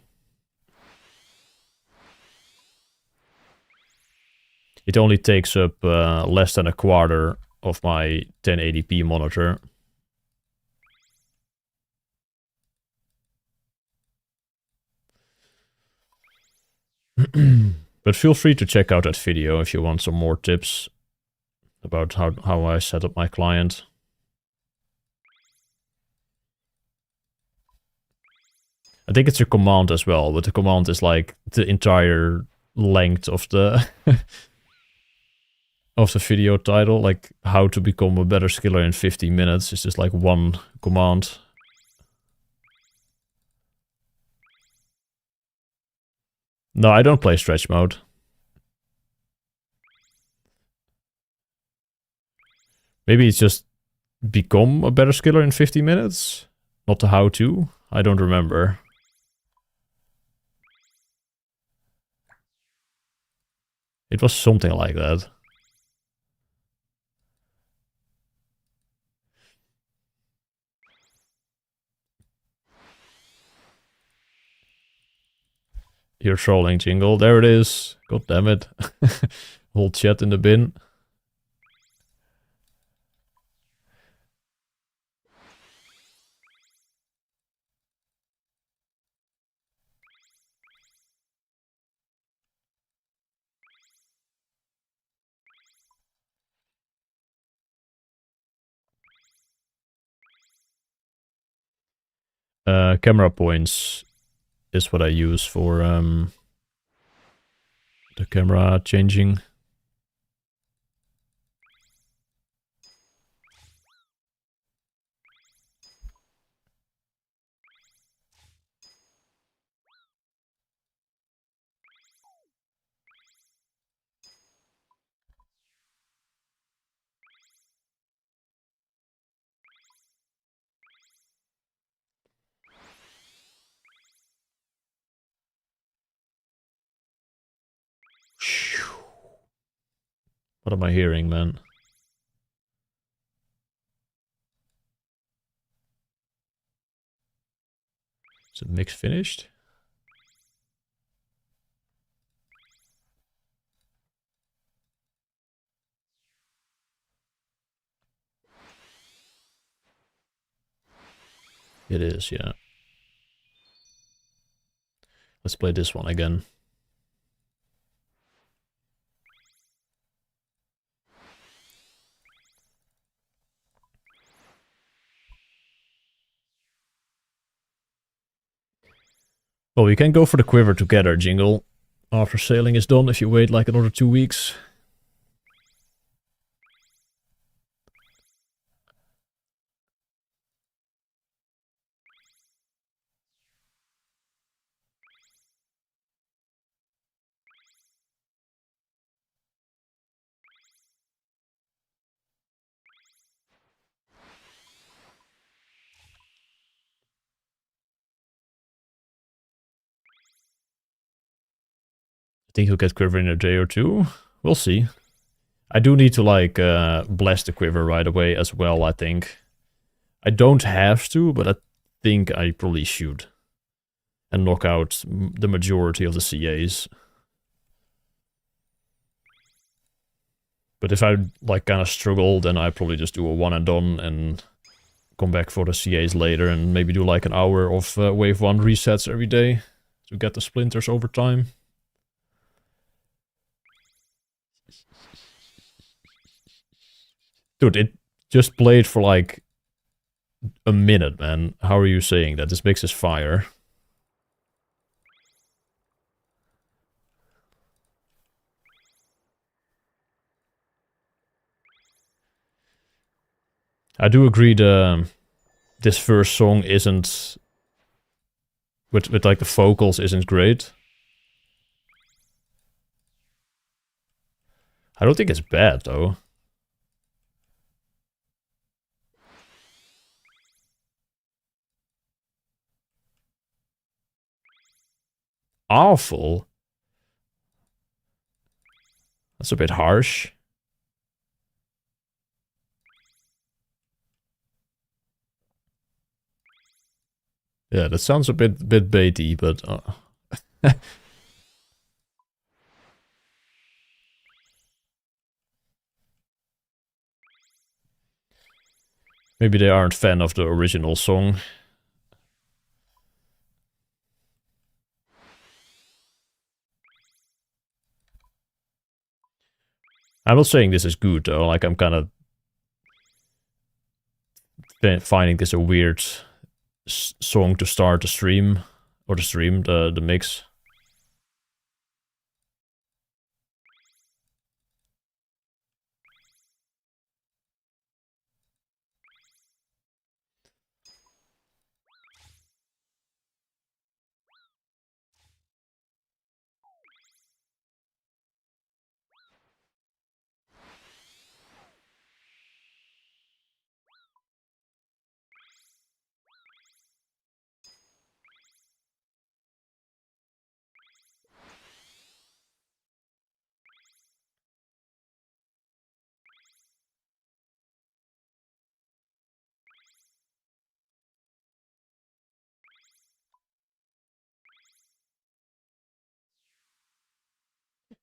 It only takes up less than a quarter of my 1080p monitor. But feel free to check out that video if you want some more tips about how I set up my client. I think it's a command as well, but the command is like the entire length of the of the video title, like how to become a better skiller in 15 minutes. It's just like one command. No, I don't play stretch mode. Maybe it's just become a better skiller in 50 minutes? Not the how-to? I don't remember. It was something like that. You're trolling, Jingle. There it is. God damn it. Whole chat in the bin. Camera points is what I use for the camera changing. What am I hearing, man? Is the mix finished? It is, yeah. Let's play this one again. Well, we can go for the quiver together, Jingle. After sailing is done, if you wait like another 2 weeks. I think he'll get quiver in a day or two. We'll see. I do need to like blast the quiver right away as well, I think. I don't have to, but I think I probably should. And knock out the majority of the CAs. But if I like kind of struggle, then I probably just do a one and done and come back for the CAs later and maybe do like an hour of wave 1 resets every day to get the splinters over time. Dude, it just played for like a minute, man. How are you saying that? This mix is fire. I do agree this first song isn't with like the vocals isn't great. I don't think it's bad though. Awful. That's a bit harsh. Yeah, that sounds a bit baity, but maybe they aren't fan of the original song. I'm not saying this is good though. Like I'm kind of finding this a weird song to start the stream or the mix.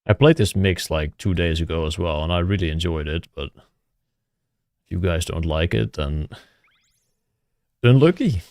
I played this mix like 2 days ago as well, and I really enjoyed it, but if you guys don't like it, then unlucky.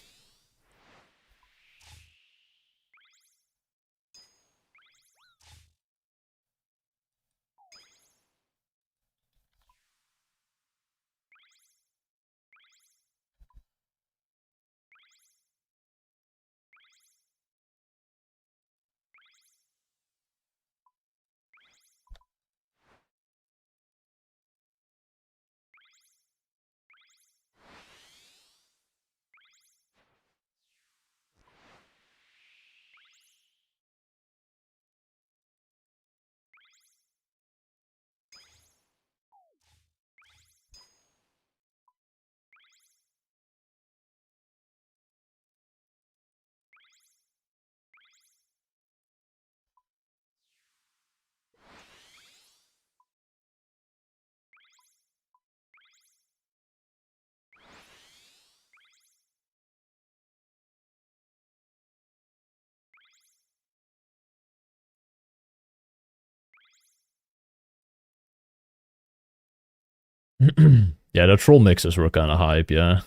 Yeah, the troll mixes were kind of hype, yeah.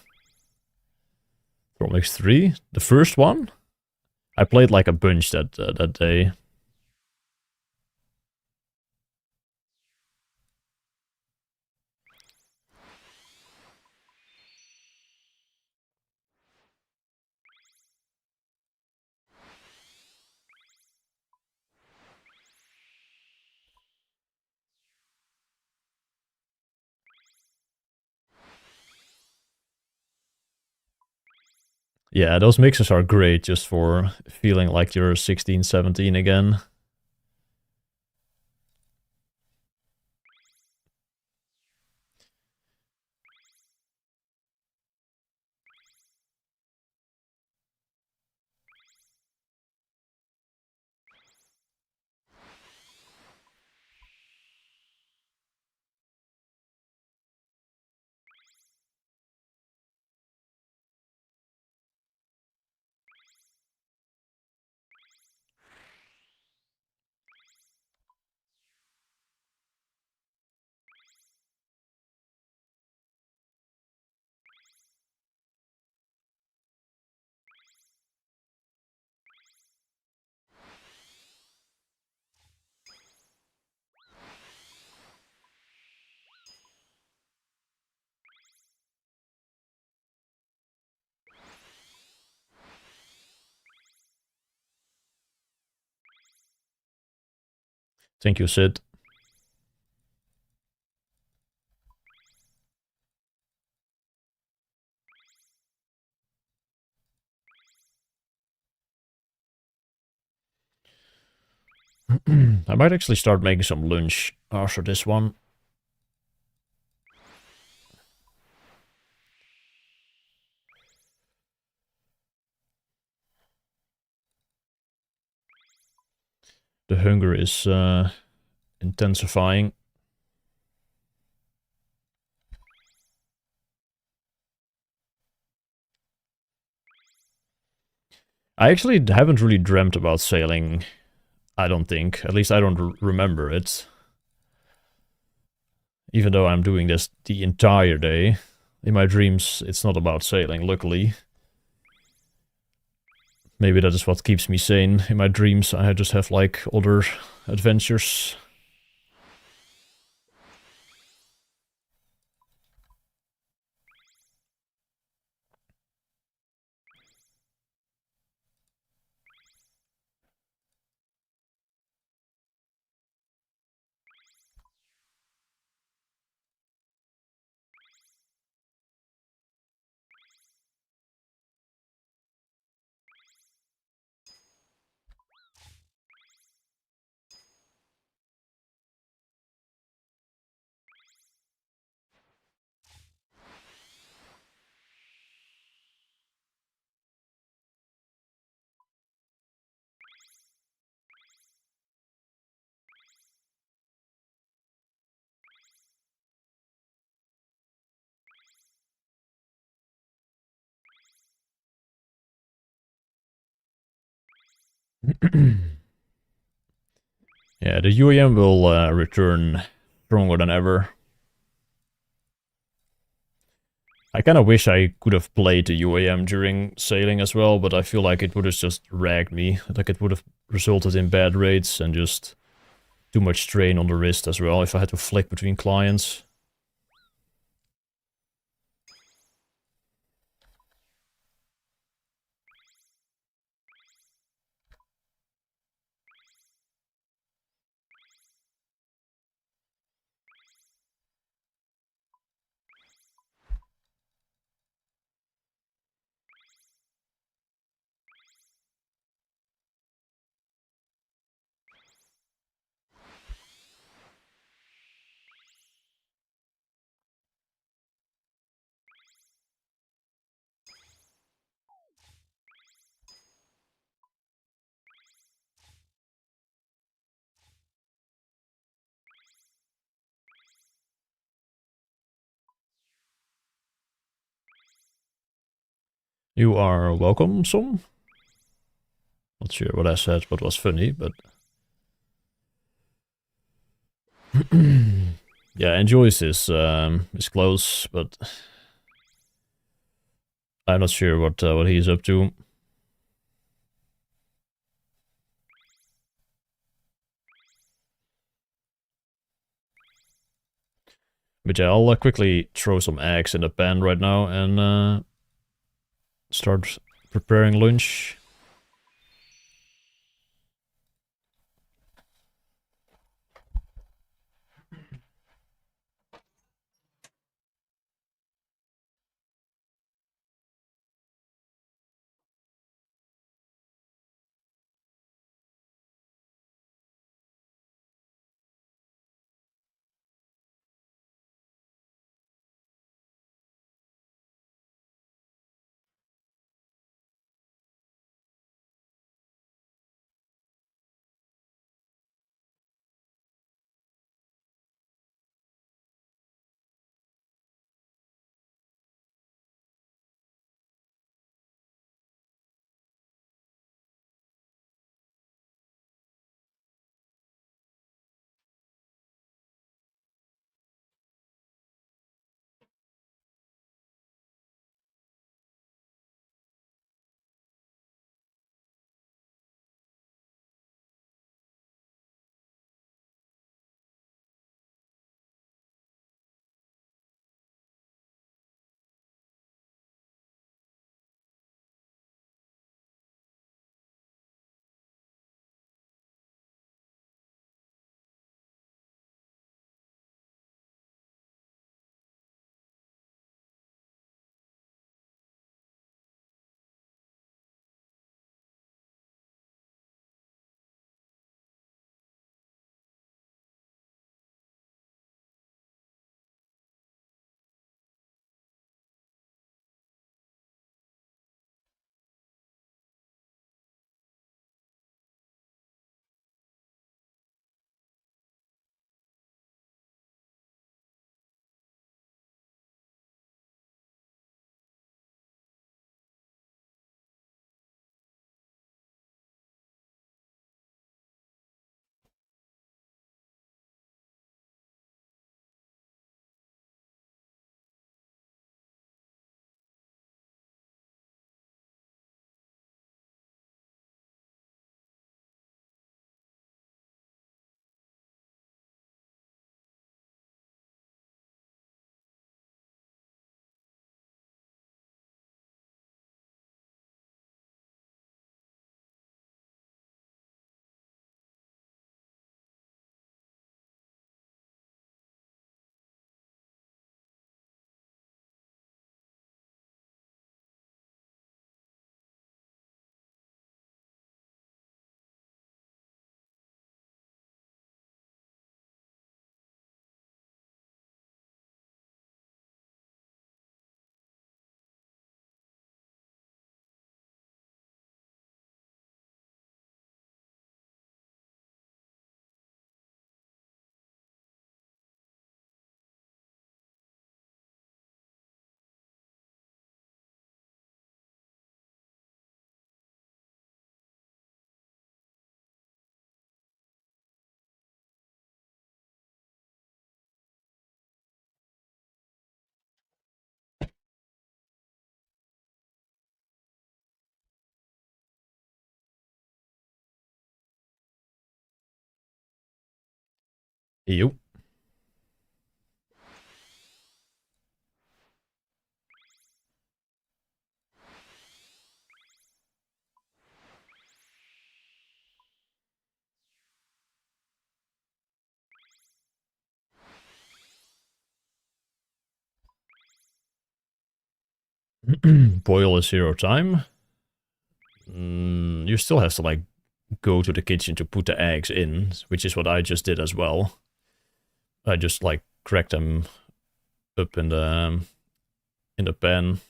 Troll mix 3, the first one? I played like a bunch that day. Yeah, those mixes are great just for feeling like you're 16, 17 again. Thank you, Sid. I might actually start making some lunch after this one. The hunger is intensifying. I actually haven't really dreamt about sailing, I don't think. At least I don't remember it. Even though I'm doing this the entire day. In my dreams, it's not about sailing, luckily. Maybe that is what keeps me sane. In my dreams, I just have like other adventures. Yeah, the UAM will return stronger than ever. I kind of wish I could have played the UAM during sailing as well, but I feel like it would have just ragged me. Like it would have resulted in bad rates and just too much strain on the wrist as well if I had to flick between clients. You are welcome, some. Not sure what I said, but was funny, but... yeah, enjoys is close, but... I'm not sure what he's up to. But yeah, I'll quickly throw some eggs in the pan right now and start preparing lunch. You. Boil is 0 time. You still have to like go to the kitchen to put the eggs in, which is what I just did as well. I just like cracked them up in the pan.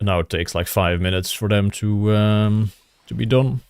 And now it takes like 5 minutes for them to be done.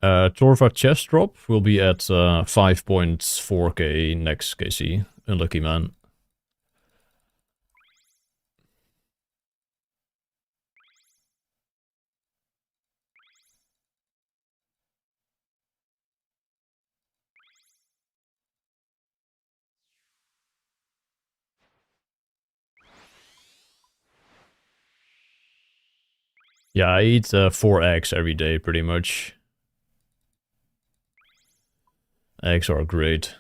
Torva chest drop will be at 5.4k next KC. Unlucky man. Yeah, I eat 4 eggs every day pretty much. Eggs are great.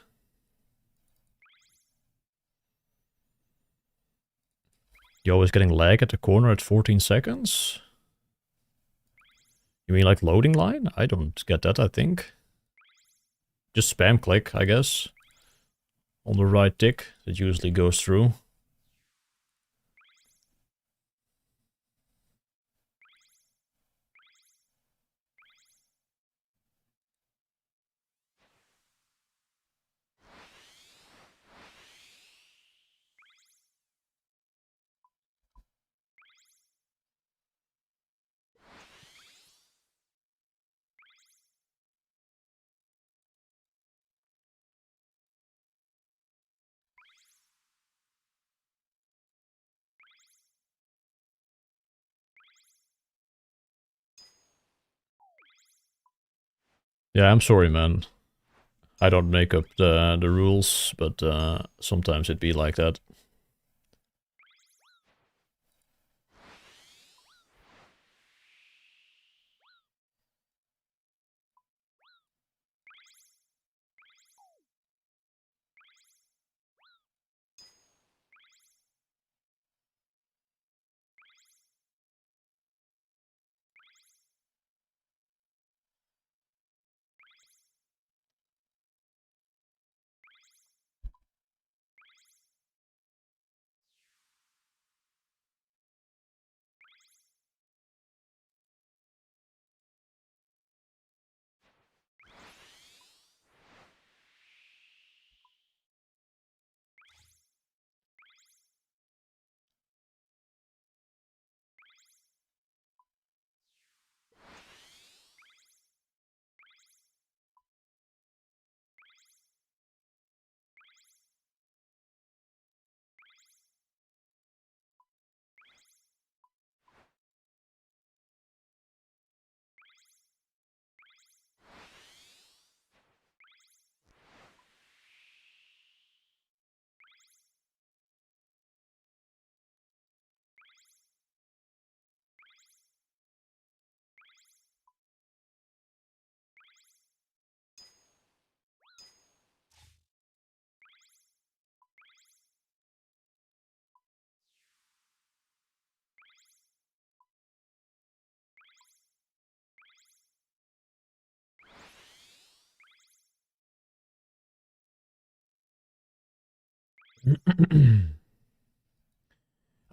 You always getting lag at the corner at 14 seconds? You mean like loading line? I don't get that, I think. Just spam click, I guess. On the right tick, it usually goes through. Yeah, I'm sorry, man. I don't make up the rules, but sometimes it be like that.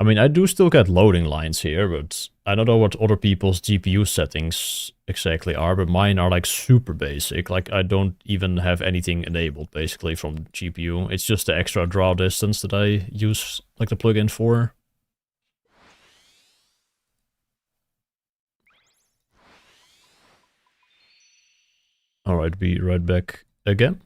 I mean, I do still get loading lines here, but I don't know what other people's GPU settings exactly are, but mine are like super basic. Like I don't even have anything enabled basically from GPU. It's just the extra draw distance that I use like the plugin for. Alright, be right back again.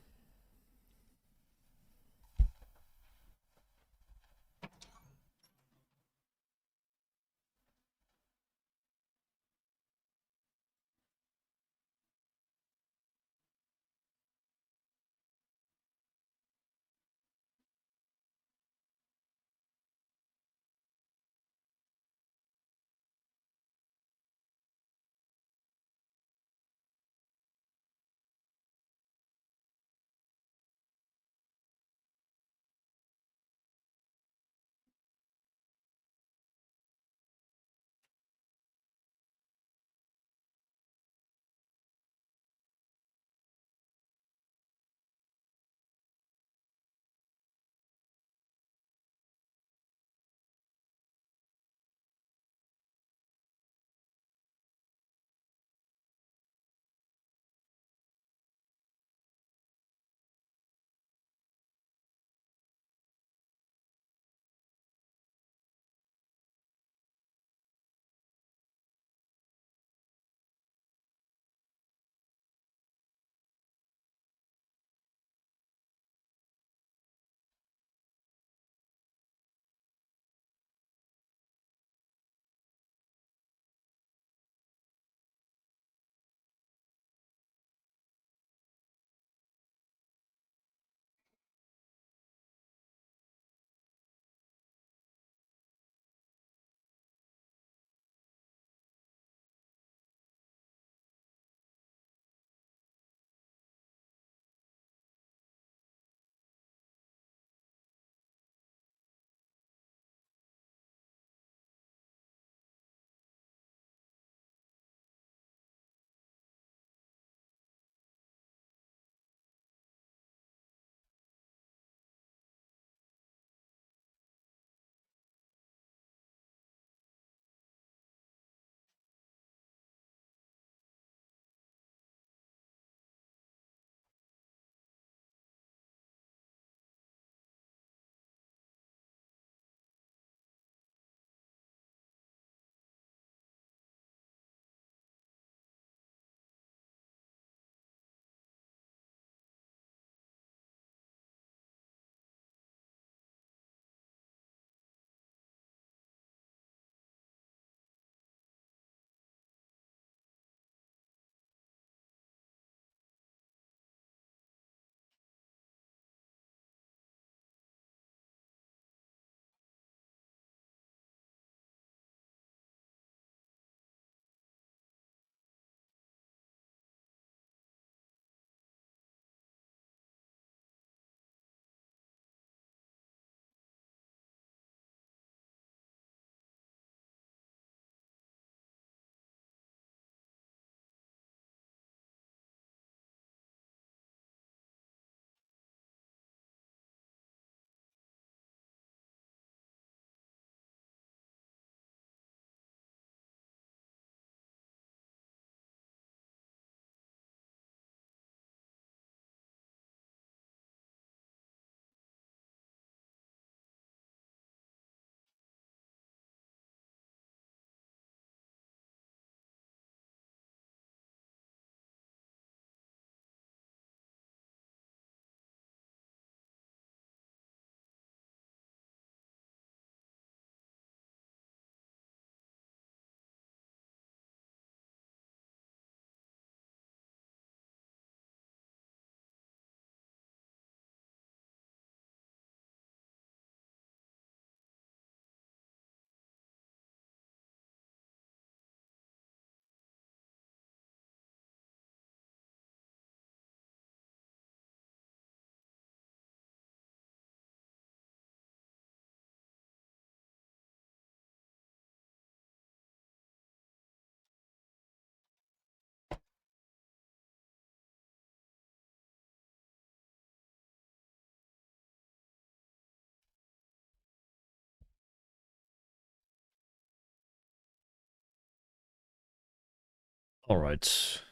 All right.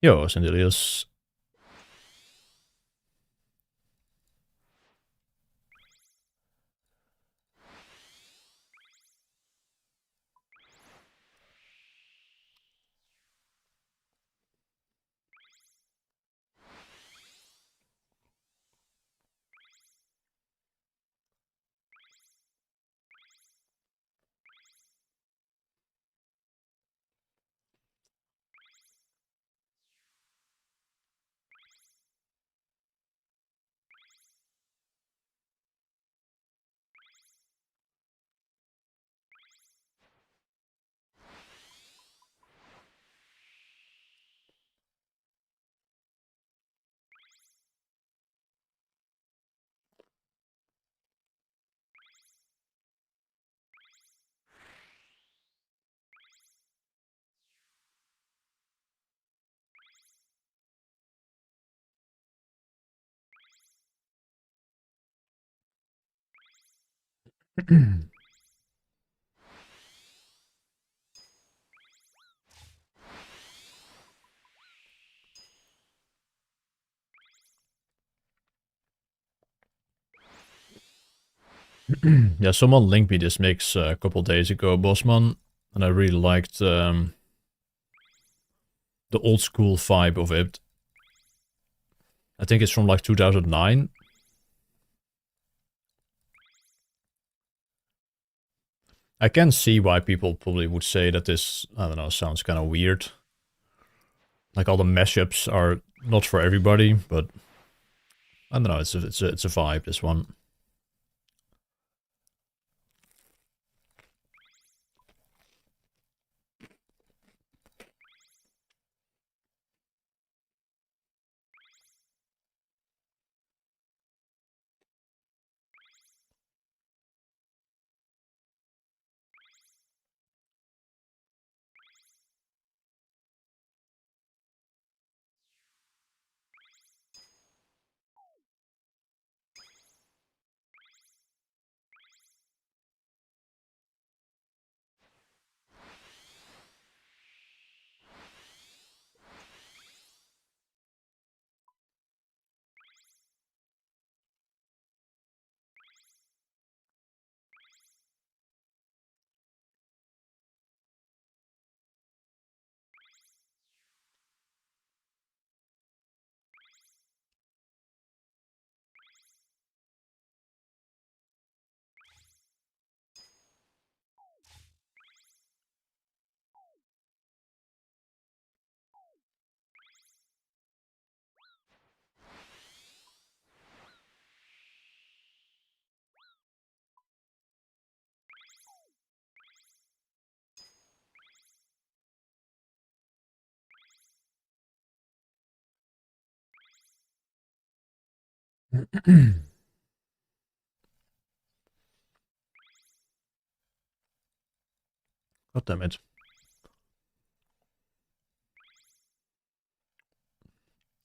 Yo, Sendelius. Yeah, someone linked me this mix a couple days ago, Bossman, and I really liked the old school vibe of it. I think it's from like 2009. I can see why people probably would say that this, I don't know, sounds kind of weird. Like all the mashups are not for everybody, but I don't know, it's a vibe, this one. God damn it.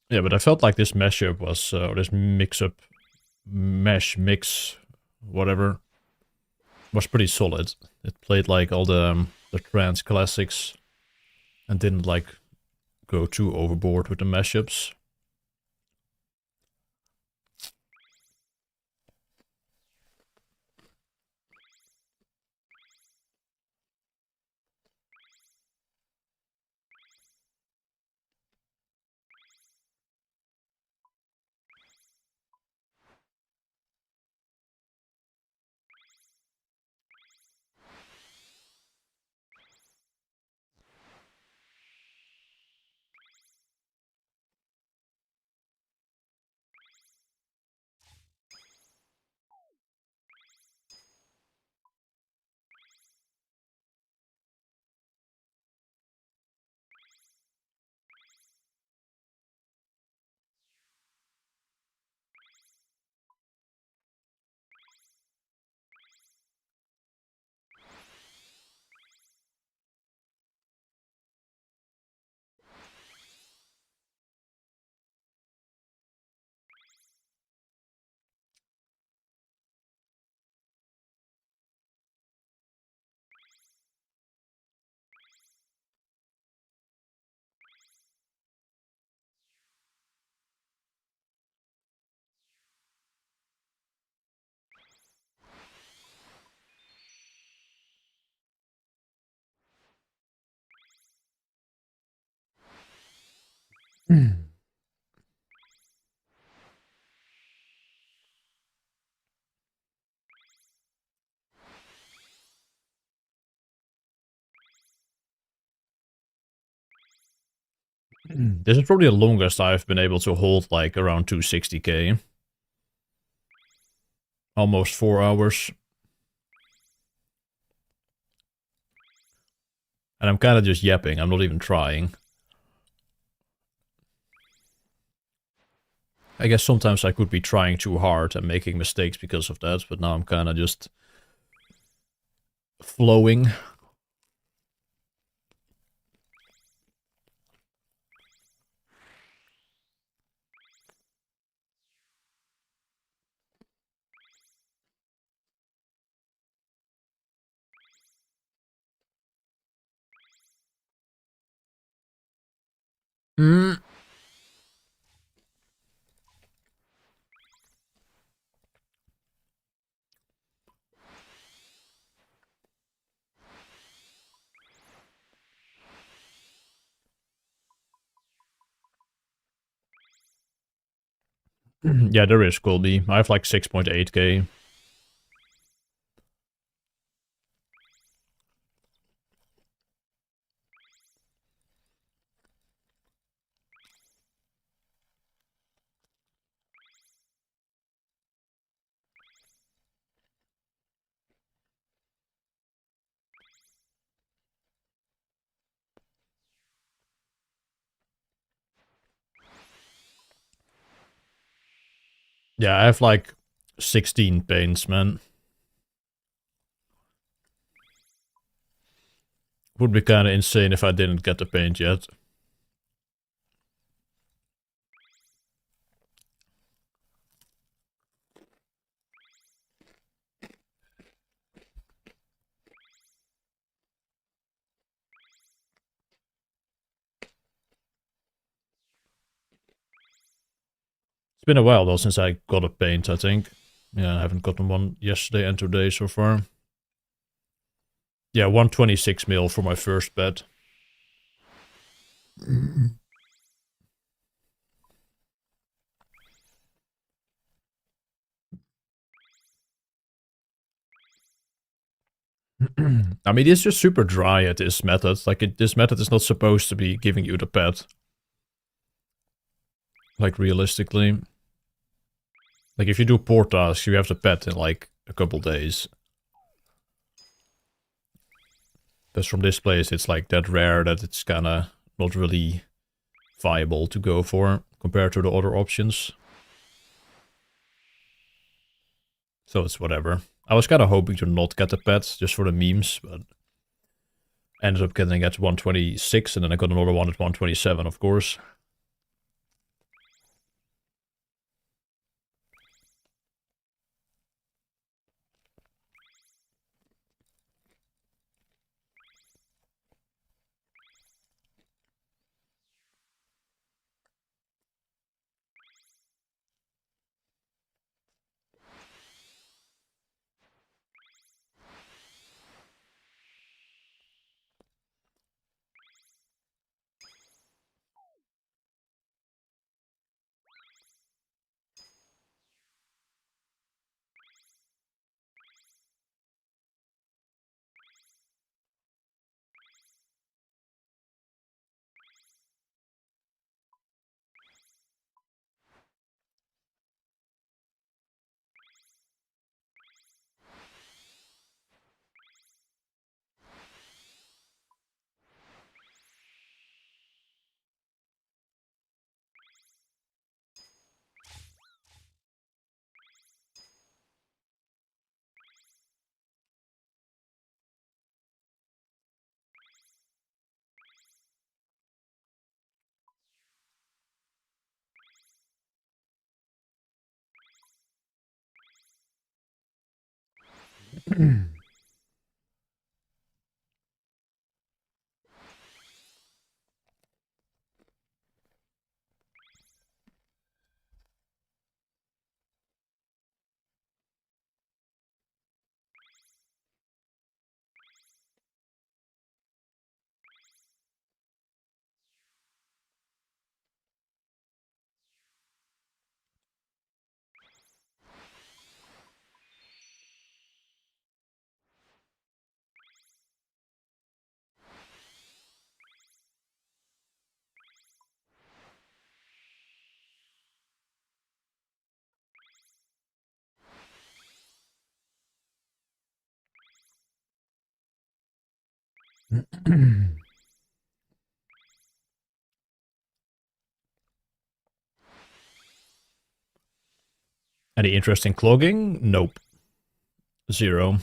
Yeah, but I felt like this mashup was, or this mix-up, mix, whatever, was pretty solid. It played like all the trance classics and didn't like go too overboard with the mashups. This is probably the longest I've been able to hold, like, around 260k. Almost 4 hours. And I'm kind of just yapping, I'm not even trying. I guess sometimes I could be trying too hard and making mistakes because of that, but now I'm kind of just flowing. Mm. Yeah, there is Colby. I have like 6.8k. Yeah, I have like 16 paints, man. Would be kind of insane if I didn't get the paint yet. It's been a while though since I got a paint, I think. Yeah, I haven't gotten one yesterday and today so far. Yeah, 126 mil for my first bet. I mean, it's just super dry at this method. Like, this method is not supposed to be giving you the pet. Like, realistically. Like, if you do port tasks, you have the pet in, like, a couple days. Because from this place, it's, like, that rare that it's kinda not really viable to go for, compared to the other options. So it's whatever. I was kinda hoping to not get the pet, just for the memes, but... ended up getting it at 126, and then I got another one at 127, of course. Any interest in clogging? Nope. Zero.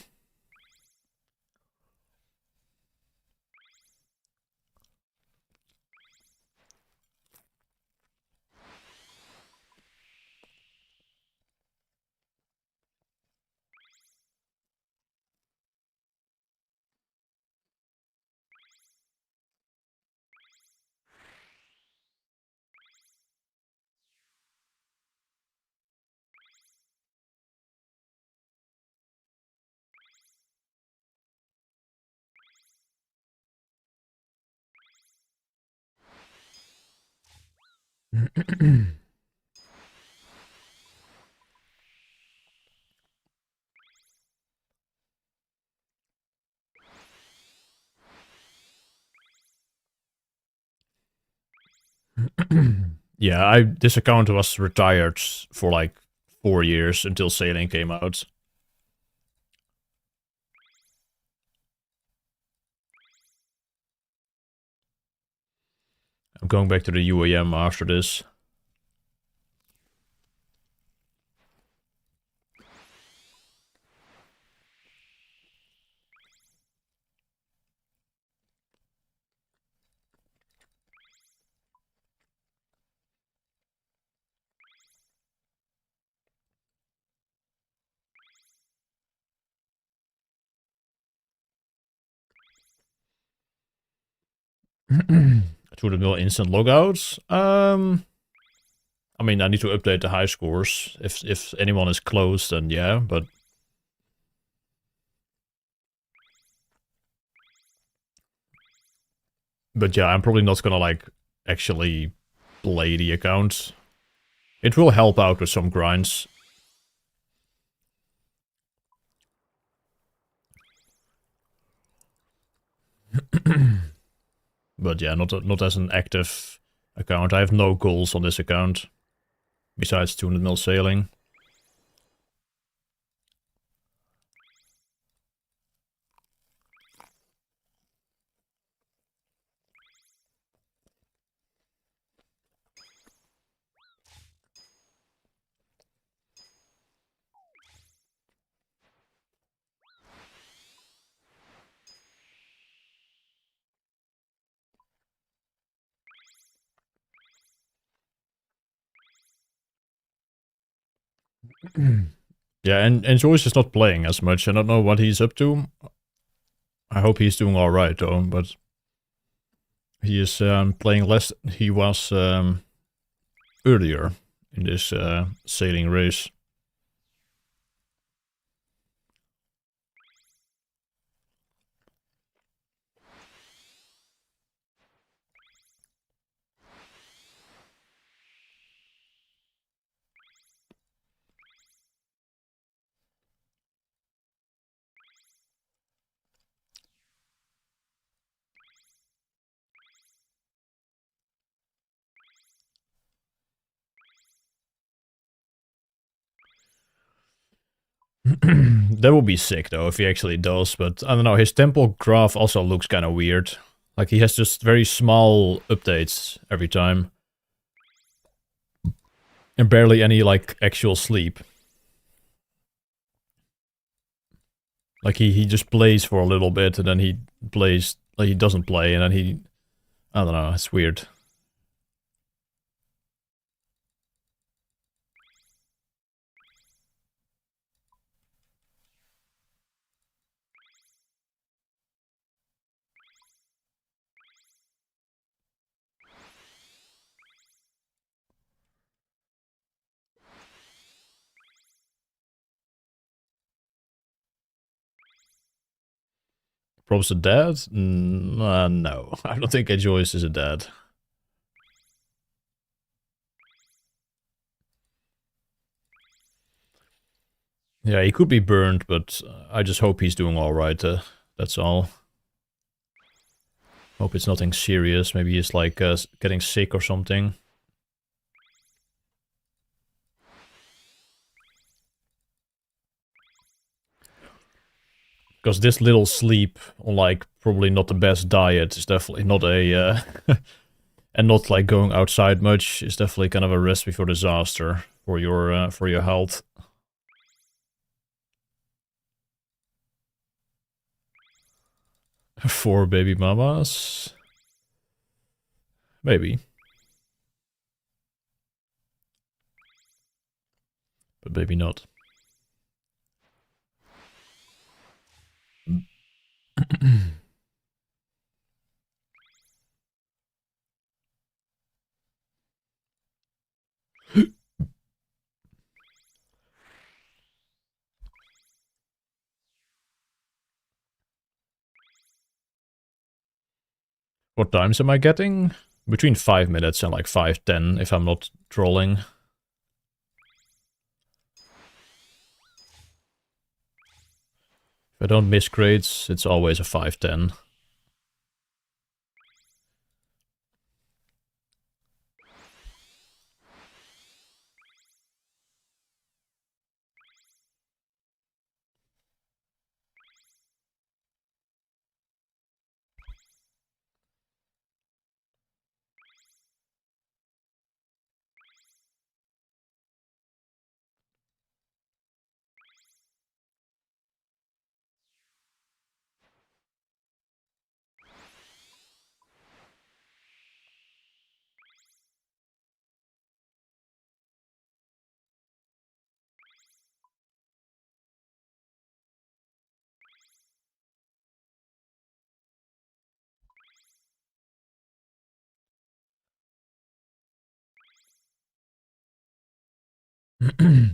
Yeah, this account was retired for like 4 years until sailing came out. I'm going back to the UAM after this. To the mill instant logouts. I mean, I need to update the high scores. If anyone is close, then yeah, but yeah, I'm probably not gonna like actually play the account. It will help out with some grinds. But yeah, not as an active account. I have no goals on this account besides 200 mil sailing. Yeah, and Joyce is not playing as much. I don't know what he's up to. I hope he's doing alright though, but he is playing less than he was earlier in this sailing race. That would be sick though if he actually does, but I don't know, his tempo graph also looks kind of weird. Like he has just very small updates every time. And barely any like actual sleep. Like he just plays for a little bit and then he plays, like he doesn't play and then he, I don't know, it's weird. Probs a dad? No, I don't think Joyce is a dad. Yeah, he could be burned, but I just hope he's doing alright, that's all. Hope it's nothing serious, maybe he's like getting sick or something. Because this little sleep on like probably not the best diet. It's definitely not a and not like going outside much is definitely kind of a recipe for disaster for your health. For baby mamas, maybe, but maybe not. What times am I getting? Between 5 minutes and like 5:10 if I'm not trolling. If I don't miss crates, it's always a 5:10.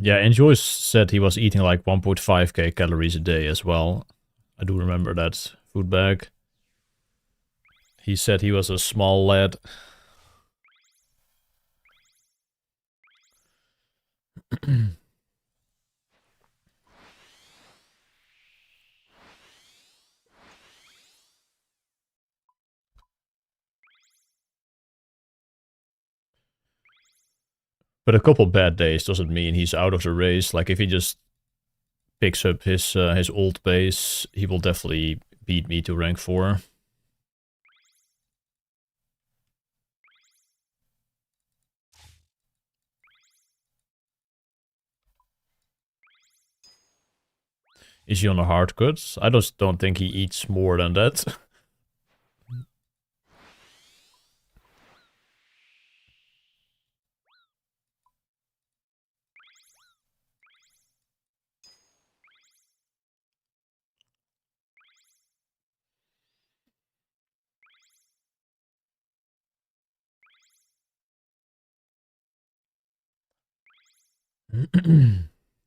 Yeah, Enjoy said he was eating like 1.5k calories a day as well. I do remember that food bag. He said he was a small lad. But a couple bad days doesn't mean he's out of the race. Like if he just picks up his old base, he will definitely beat me to rank 4. Is he on a hard cut? I just don't think he eats more than that.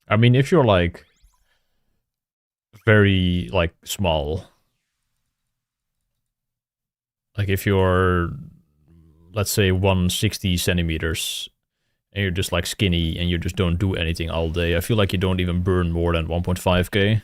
I mean, if you're like very like small, like if you're, let's say 160 centimeters and you're just like skinny and you just don't do anything all day, I feel like you don't even burn more than 1.5k.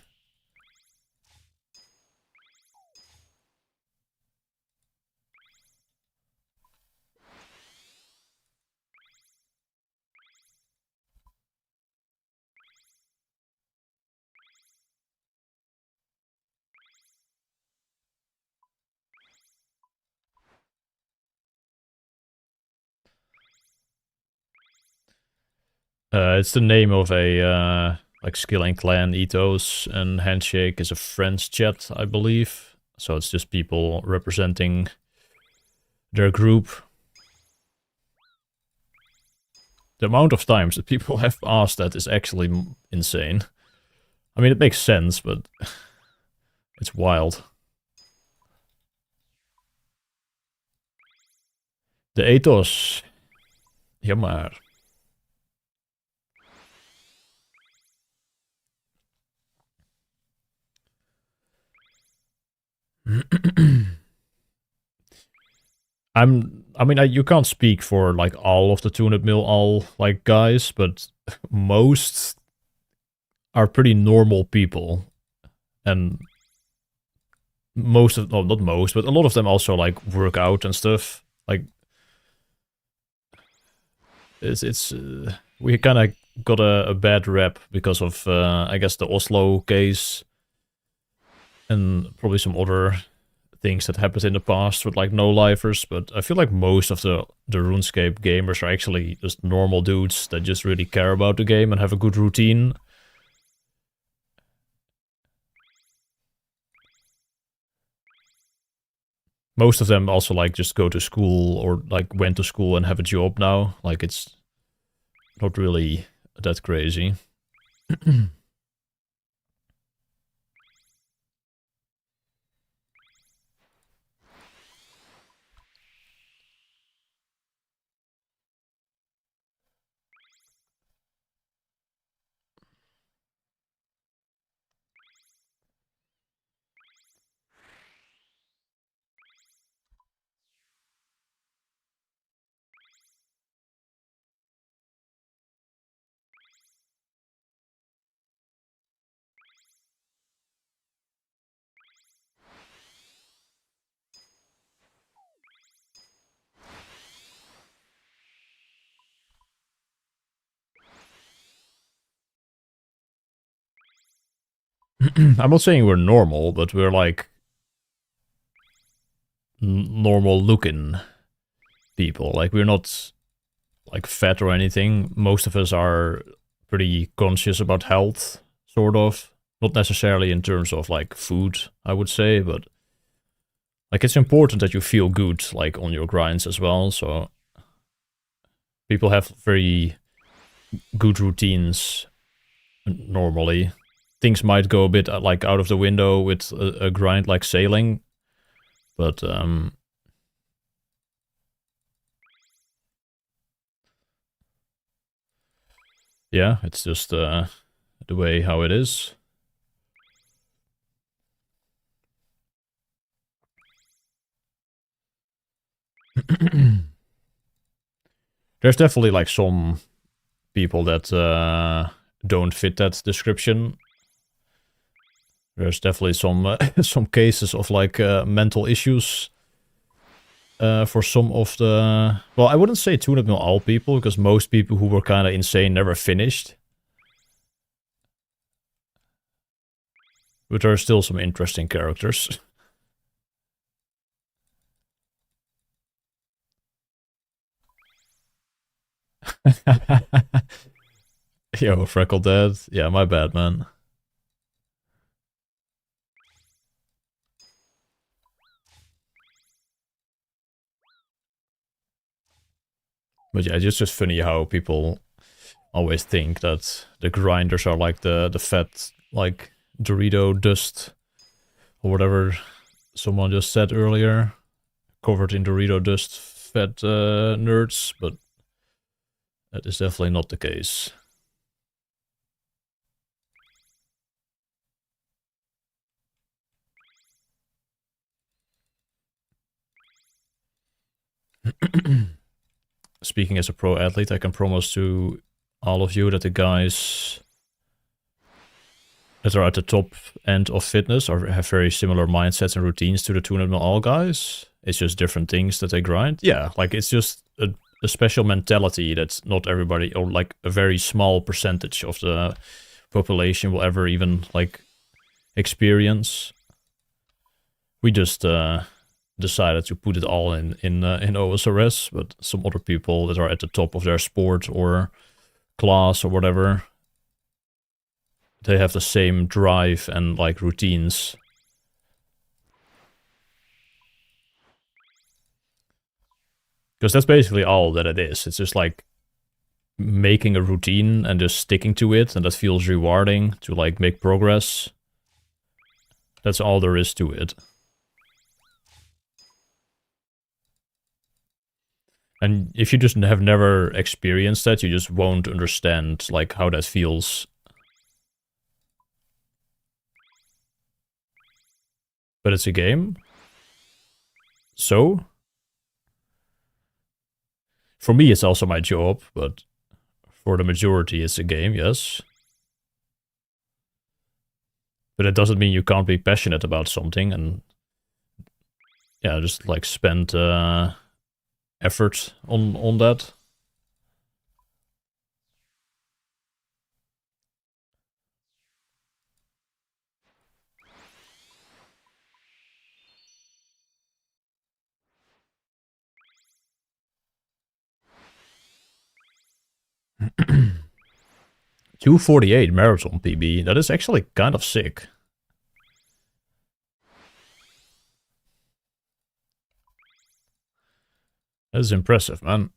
It's the name of a like skill and clan ethos, and handshake is a friends chat, I believe. So it's just people representing their group. The amount of times that people have asked that is actually insane. I mean, it makes sense, but it's wild. De ethos. Ja maar. You can't speak for like all of the 200 mil all like guys, but most are pretty normal people, and most of, no, not most, but a lot of them also like work out and stuff. Like it's we kind of got a bad rep because of I guess the Oslo case and probably some other things that happened in the past with like no-lifers, but I feel like most of the RuneScape gamers are actually just normal dudes that just really care about the game and have a good routine. Most of them also like just go to school or like went to school and have a job now. Like it's not really that crazy. I'm not saying we're normal, but we're like normal looking people. Like we're not like fat or anything. Most of us are pretty conscious about health, sort of. Not necessarily in terms of like food, I would say, but like it's important that you feel good like on your grinds as well. So people have very good routines normally. Things might go a bit like out of the window with a grind like sailing, but yeah, it's just the way how it is. There's definitely like some people that don't fit that description. There's definitely some some cases of like mental issues for some of the... Well, I wouldn't say 200 mil all people, because most people who were kind of insane never finished. But there are still some interesting characters. Yo, Freckle Dad. Yeah, my bad, man. But yeah, it's just funny how people always think that the grinders are like the fat, like, Dorito dust, or whatever someone just said earlier. Covered in Dorito dust, fat nerds, but that is definitely not the case. Speaking as a pro athlete, I can promise to all of you that the guys that are at the top end of fitness have very similar mindsets and routines to the 200 mil all guys. It's just different things that they grind. Yeah, like it's just a special mentality that not everybody, or like a very small percentage of the population will ever even like experience. We just decided to put it all in OSRS, but some other people that are at the top of their sport or class or whatever, they have the same drive and like routines. Because that's basically all that it is. It's just like making a routine and just sticking to it, and that feels rewarding to like make progress. That's all there is to it. And if you just have never experienced that, you just won't understand like how that feels. But it's a game. So for me, it's also my job, but for the majority, it's a game, yes. But it doesn't mean you can't be passionate about something and, yeah, just like spend effort on that. 2:48 marathon PB. That is actually kind of sick. That is impressive, man.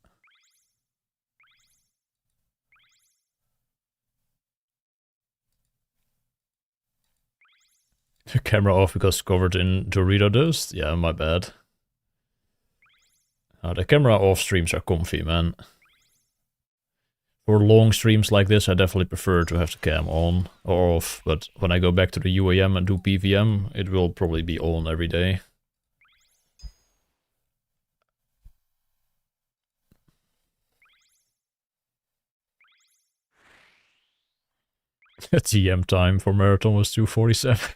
The camera off because covered in Dorito dust? Yeah, my bad. The camera off streams are comfy, man. For long streams like this, I definitely prefer to have the cam on or off, but when I go back to the UAM and do PVM, it will probably be on every day. TM time for marathon was 2:47.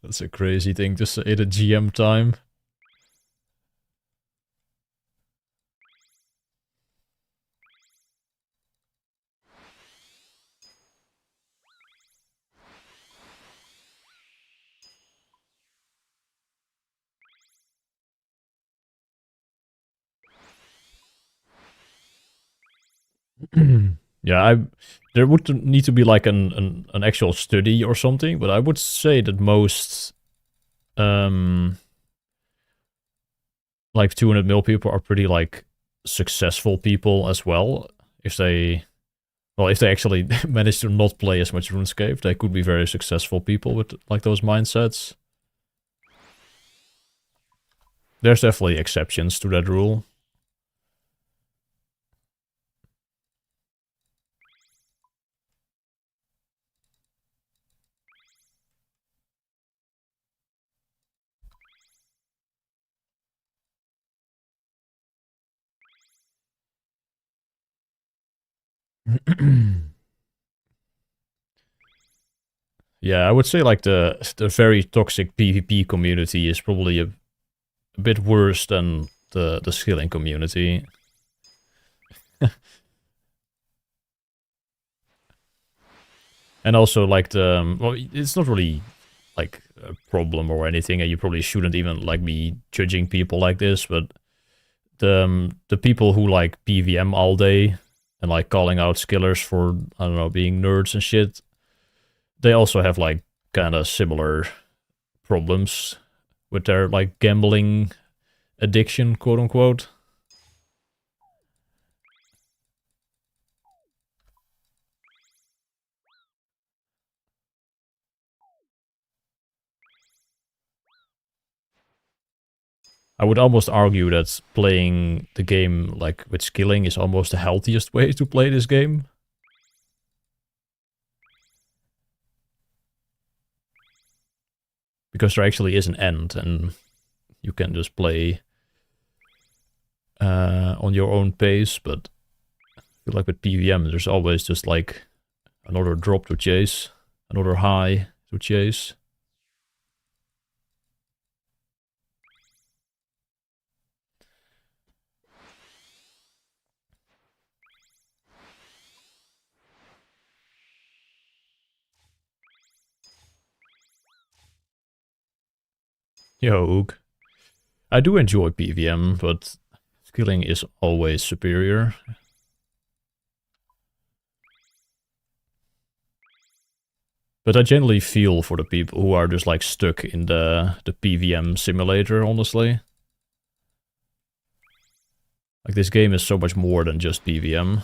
That's a crazy thing to say, the GM time. Yeah, there would need to be like an actual study or something, but I would say that most like 200 mil people are pretty like successful people as well. If they actually manage to not play as much RuneScape, they could be very successful people with like those mindsets. There's definitely exceptions to that rule. Yeah, I would say like the very toxic PvP community is probably a bit worse than the skilling community. And also like well, it's not really like a problem or anything, and you probably shouldn't even like be judging people like this, but the people who like PVM all day and like calling out skillers for, I don't know, being nerds and shit, they also have like kind of similar problems with their like gambling addiction, quote unquote. I would almost argue that playing the game like with skilling is almost the healthiest way to play this game. Because there actually is an end, and you can just play on your own pace, but I feel like with PVM, there's always just like another drop to chase, another high to chase. Yo, Ook. I do enjoy PVM, but skilling is always superior. But I generally feel for the people who are just like stuck in the PVM simulator, honestly. Like this game is so much more than just PVM.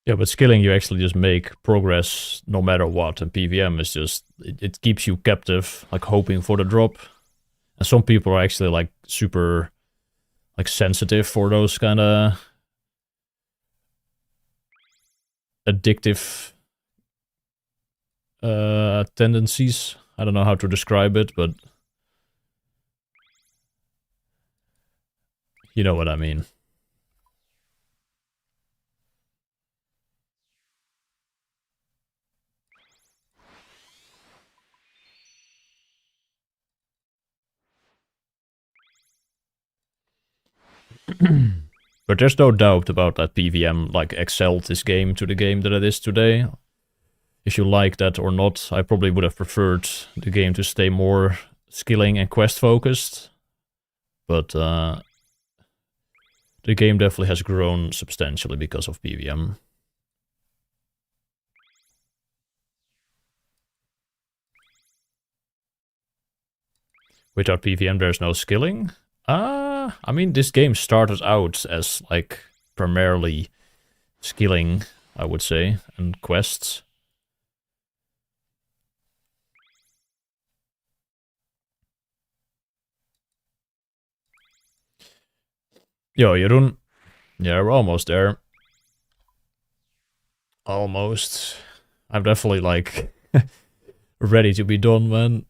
Yeah, but skilling, you actually just make progress no matter what, and PVM is just, it keeps you captive, like hoping for the drop. And some people are actually like super like sensitive for those kind of addictive tendencies. I don't know how to describe it, but you know what I mean. But there's no doubt about that PVM like excelled this game to the game that it is today. If you like that or not, I probably would have preferred the game to stay more skilling and quest focused. But the game definitely has grown substantially because of PVM. Without PVM, there's no skilling. I mean, this game started out as like primarily skilling, I would say, and quests. Yo, Jeroen. Yeah, we're almost there. Almost. I'm definitely like ready to be done, man.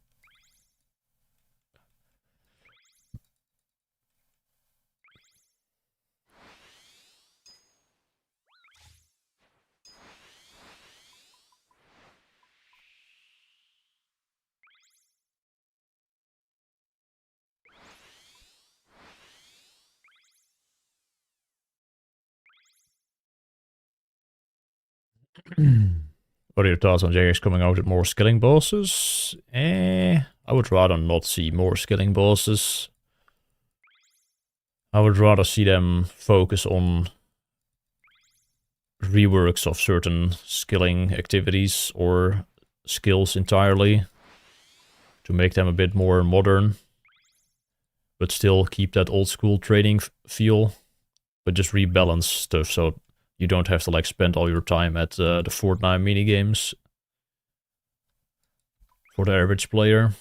What are your thoughts on JX coming out with more skilling bosses? I would rather not see more skilling bosses. I would rather see them focus on reworks of certain skilling activities or skills entirely to make them a bit more modern, but still keep that old school training feel, but just rebalance stuff so you don't have to like spend all your time at the Fortnite minigames for the average player.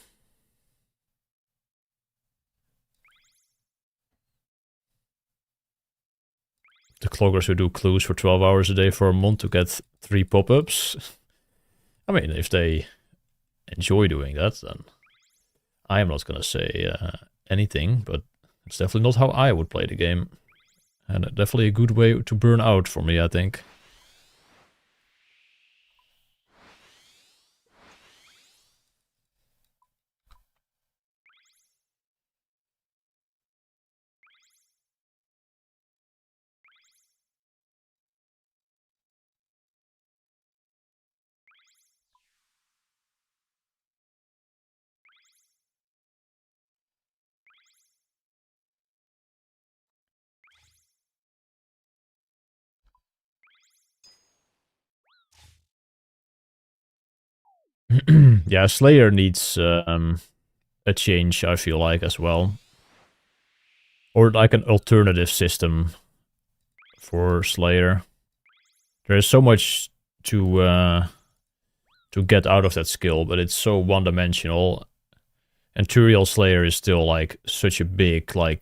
The cloggers who do clues for 12 hours a day for a month to get 3 pop-ups. I mean, if they enjoy doing that, then I am not gonna say anything, but it's definitely not how I would play the game. And definitely a good way to burn out for me, I think. Yeah, Slayer needs a change, I feel like, as well. Or like an alternative system for Slayer. There is so much to get out of that skill, but it's so one-dimensional. And Turiel Slayer is still like such a big like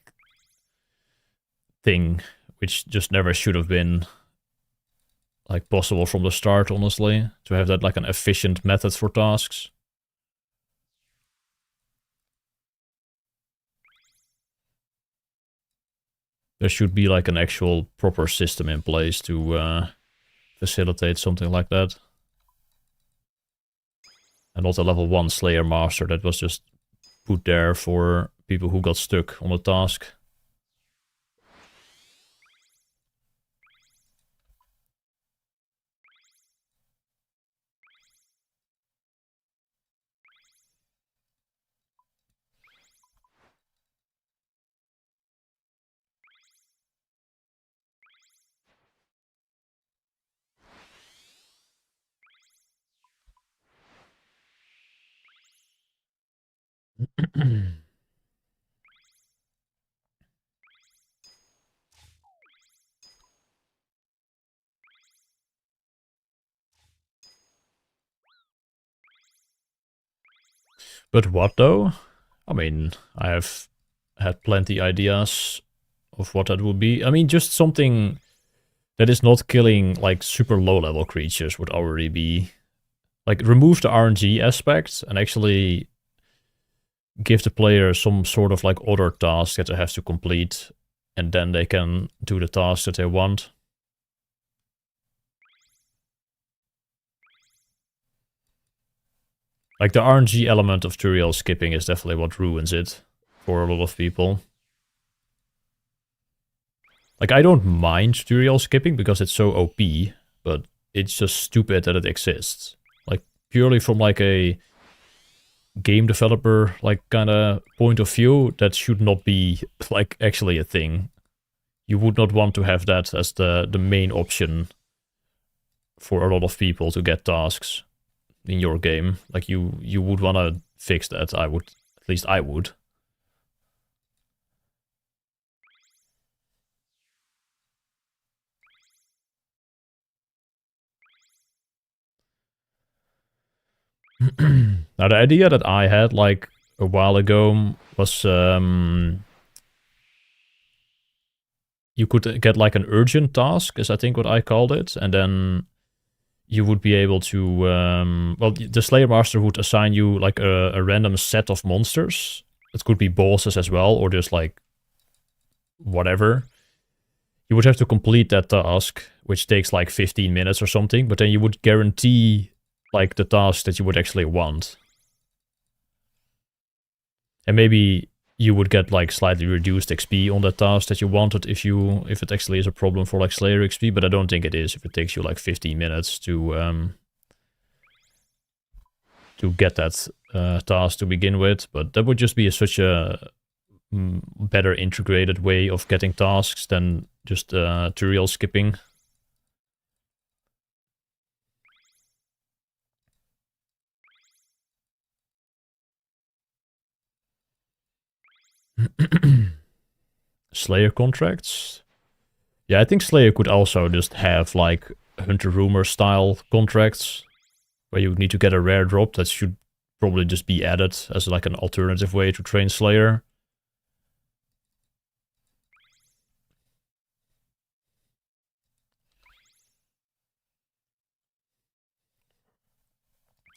thing, which just never should have been like possible from the start, honestly, to have that like an efficient method for tasks. There should be like an actual proper system in place to facilitate something like that. And not a level 1 Slayer Master that was just put there for people who got stuck on a task. But what though? I mean, I have had plenty ideas of what that would be. I mean, just something that is not killing like super low level creatures would already be like remove the RNG aspect and actually give the player some sort of like other task that they have to complete, and then they can do the task that they want. Like the RNG element of tutorial skipping is definitely what ruins it for a lot of people. Like, I don't mind tutorial skipping because it's so OP, but it's just stupid that it exists. Like, purely from like a game developer like kind of point of view, that should not be like actually a thing. You would not want to have that as the main option for a lot of people to get tasks in your game. Like you would want to fix that. I would, at least I would. Now the idea that I had like a while ago was you could get like an urgent task, is I think what I called it, and then you would be able to well, the Slayer Master would assign you like a random set of monsters. It could be bosses as well, or just like whatever. You would have to complete that task, which takes like 15 minutes or something, but then you would guarantee like the task that you would actually want. And maybe you would get like slightly reduced XP on that task that you wanted if it actually is a problem for like Slayer XP, but I don't think it is if it takes you like 15 minutes to get that task to begin with. But that would just be such a better integrated way of getting tasks than just tutorial skipping. Slayer contracts? Yeah, I think Slayer could also just have like Hunter Rumor style contracts where you need to get a rare drop. That should probably just be added as like an alternative way to train Slayer.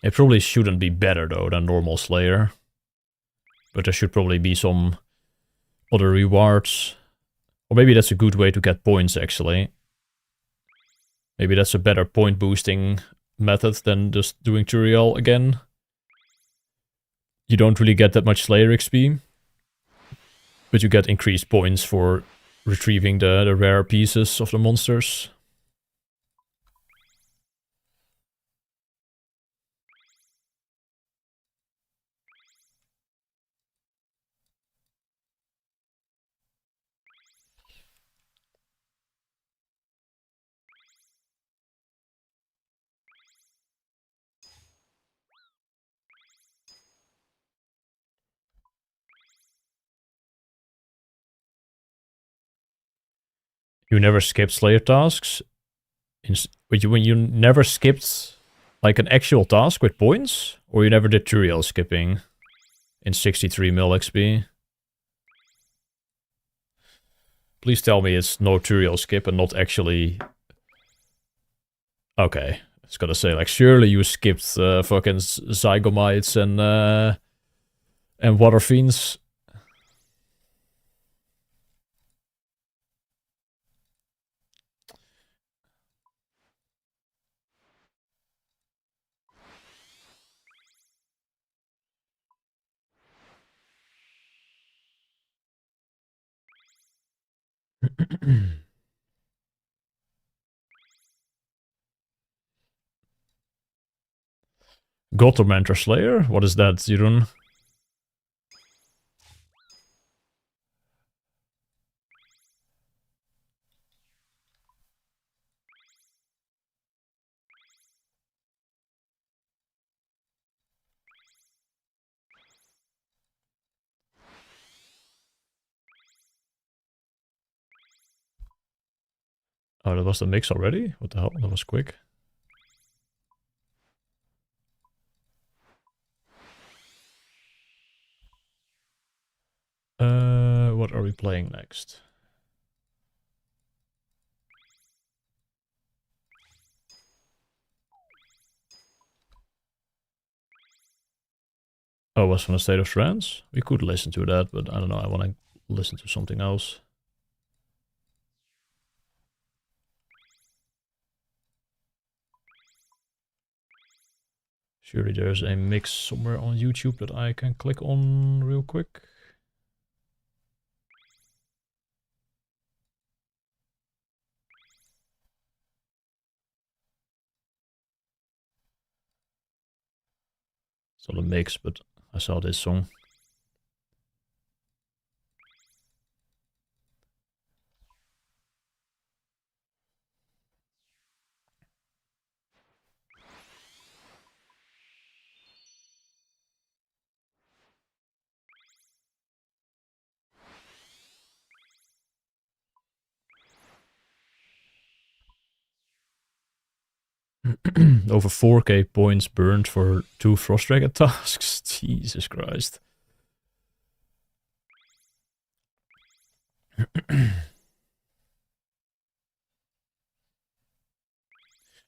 It probably shouldn't be better though than normal Slayer. But there should probably be some other rewards. Or maybe that's a good way to get points actually. Maybe that's a better point boosting method than just doing tutorial again. You don't really get that much Slayer XP, but you get increased points for retrieving the rare pieces of the monsters. You never skipped Slayer tasks? When you never skipped like an actual task with points? Or you never did tutorial skipping in 63 mil XP? Please tell me it's no tutorial skip and not actually... Okay. I was gonna say, like, surely you skipped fucking Zygomites and Water Fiends. God Tormentor Slayer? What is that, Zirun? Oh, that was the mix already? What the hell? That was quick. What are we playing next? Oh, was from the State of Trance? We could listen to that, but I don't know, I want to listen to something else. Surely there's a mix somewhere on YouTube that I can click on real quick. It's not a mix, but I saw this song. Over 4k points burned for 2 Frost Dragon tasks. Jesus Christ.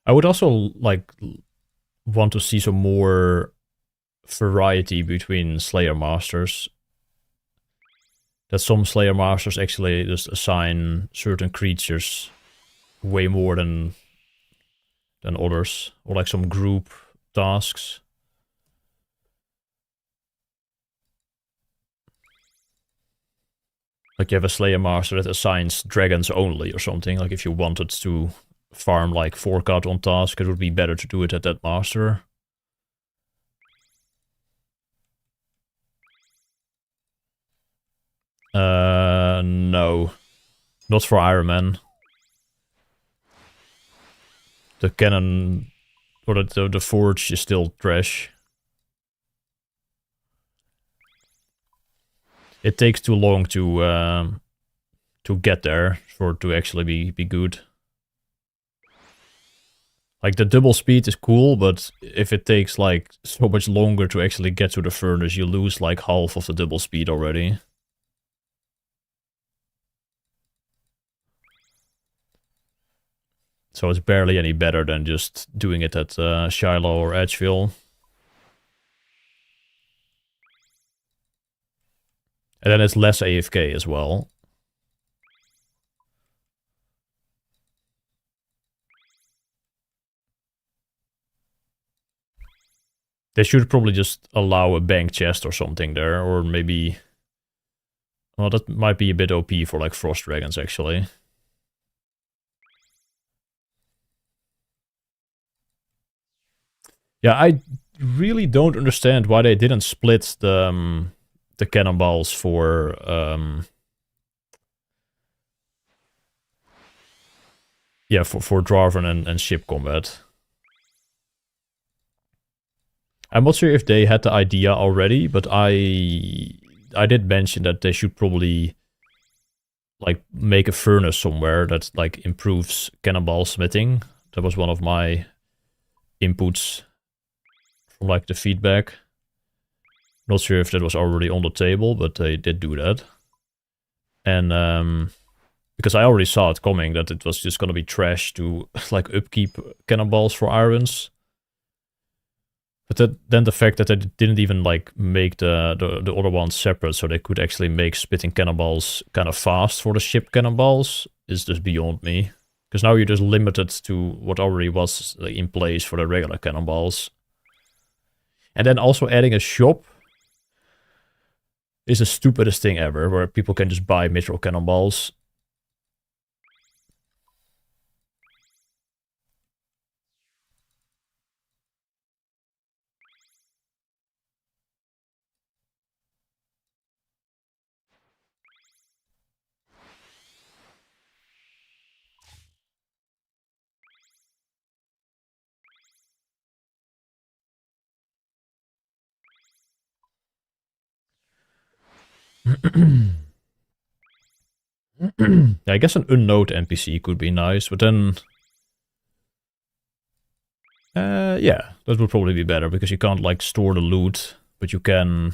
I would also like want to see some more variety between Slayer Masters. That some Slayer Masters actually just assign certain creatures way more than others, or like some group tasks. Like you have a Slayer Master that assigns dragons only or something. Like if you wanted to farm like 4-cut on task, it would be better to do it at that master. No. Not for Iron Man. The cannon, or the forge is still trash. It takes too long to get there for it to actually be good. Like the double speed is cool, but if it takes like so much longer to actually get to the furnace, you lose like half of the double speed already. So it's barely any better than just doing it at Shiloh or Edgeville. And then it's less AFK as well. They should probably just allow a bank chest or something there, or maybe... Well, that might be a bit OP for like Frost Dragons, actually. Yeah, I really don't understand why they didn't split the cannonballs for... yeah, for Dwarven and ship combat. I'm not sure if they had the idea already, but I did mention that they should probably like make a furnace somewhere that like improves cannonball smithing. That was one of my inputs from like the feedback. Not sure if that was already on the table, but they did do that. And because I already saw it coming that it was just gonna be trash to like upkeep cannonballs for irons. But then the fact that they didn't even like make the other ones separate so they could actually make spitting cannonballs kind of fast for the ship cannonballs is just beyond me. Because now you're just limited to what already was in place for the regular cannonballs. And then also adding a shop is the stupidest thing ever, where people can just buy mithril cannonballs. Yeah, I guess an unknown NPC could be nice, but then... yeah, that would probably be better, because you can't, like, store the loot, but you can,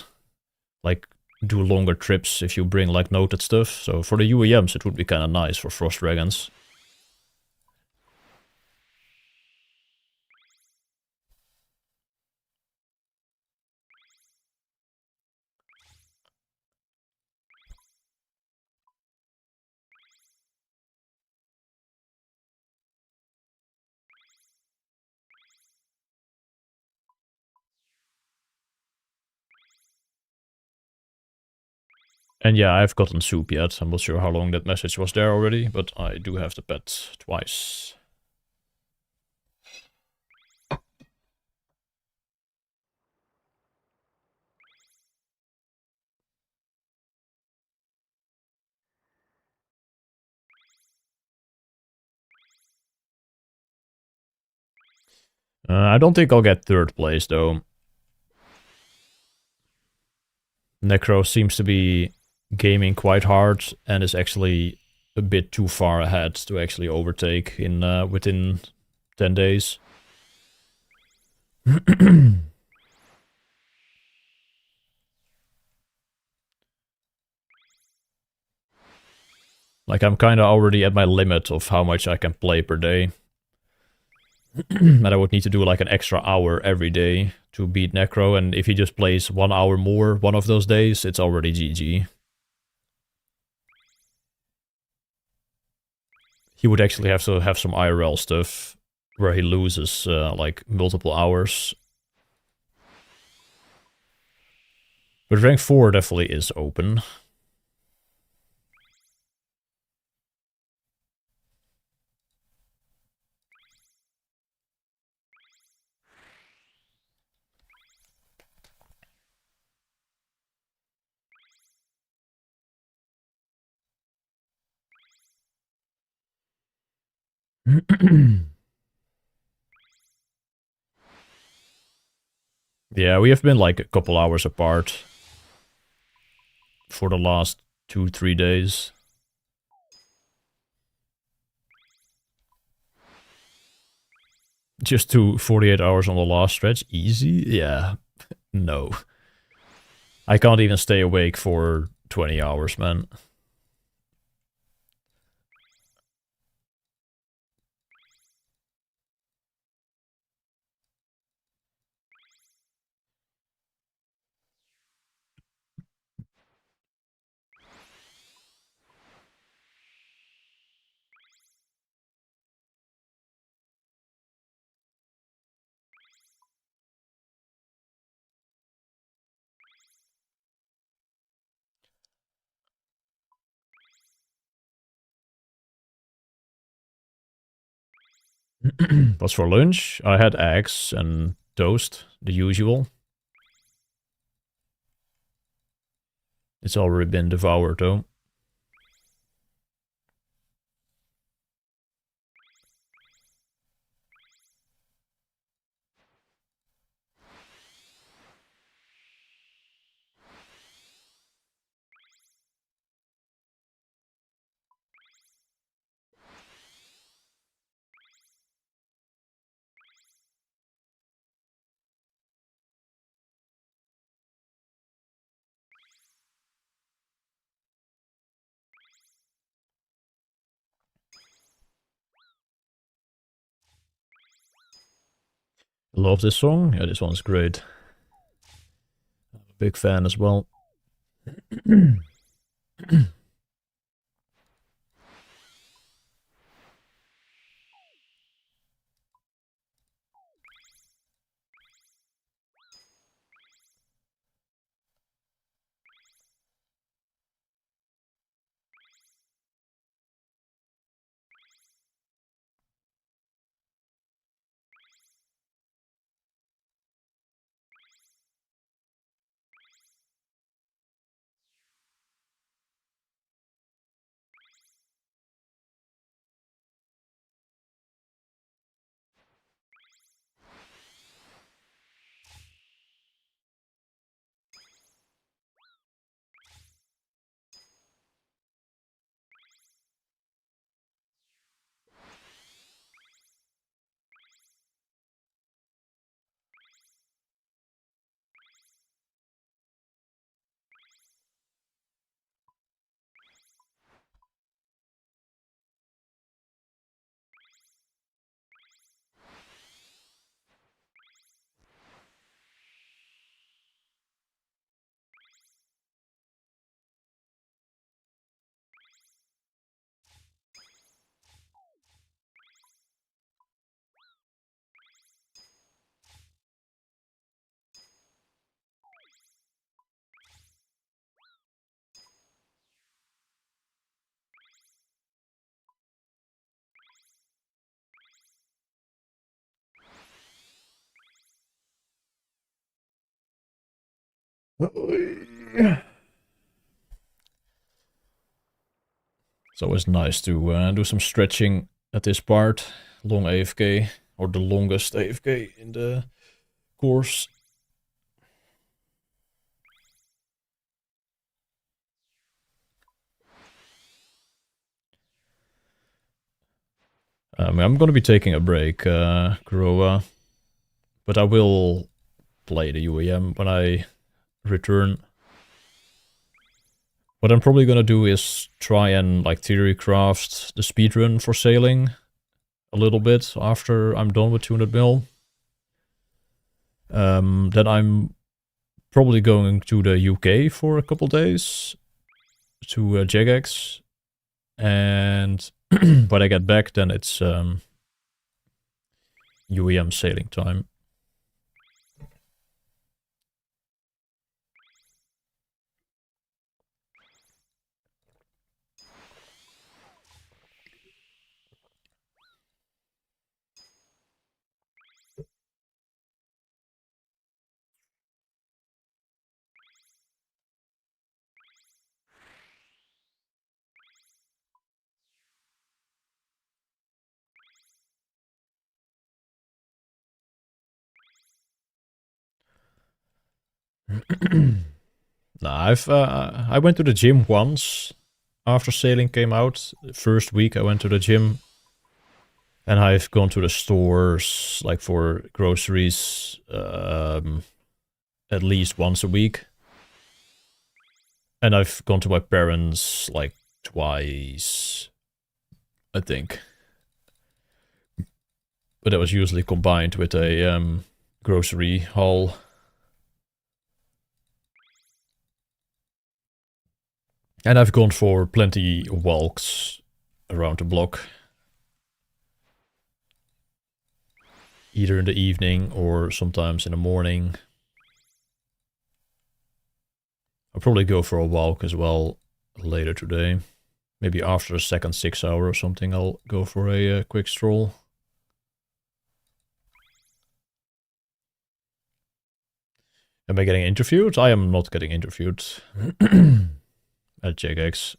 like, do longer trips if you bring, like, noted stuff. So for the UEMs, it would be kind of nice for Frost Dragons. And yeah, I have gotten soup yet. I'm not sure how long that message was there already, but I do have the pet twice. I don't think I'll get 3rd place, though. Necro seems to be gaming quite hard and is actually a bit too far ahead to actually overtake in within 10 days. Like, I'm kind of already at my limit of how much I can play per day. And I would need to do like an extra hour every day to beat Necro, and if he just plays 1 hour more one of those days, it's already GG. He would actually have to have some IRL stuff where he loses like multiple hours. But rank 4 definitely is open. Yeah, we have been like a couple hours apart for the last 2-3 days. Just 48 hours on the last stretch? Easy? Yeah. No. I can't even stay awake for 20 hours, man. What's for lunch? I had eggs and toast, the usual. It's already been devoured, though. Love this song. Yeah, this one's great. Big fan as well. It's always nice to do some stretching at this part. Long AFK or the longest AFK in the course. I'm gonna be taking a break, Kuroa, but I will play the UEM when I return. What I'm probably gonna do is try and like theory craft the speedrun for sailing a little bit after I'm done with 200 mil. Then I'm probably going to the UK for a couple days to Jagex, and when I get back, then it's UEM sailing time. Nah, I went to the gym once after sailing came out. The first week I went to the gym, and I've gone to the stores like for groceries at least once a week. And I've gone to my parents like twice, I think. But that was usually combined with a grocery haul. And I've gone for plenty of walks around the block. Either in the evening or sometimes in the morning. I'll probably go for a walk as well later today. Maybe after the second 6 hour or something, I'll go for a quick stroll. Am I getting interviewed? I am not getting interviewed at JGX.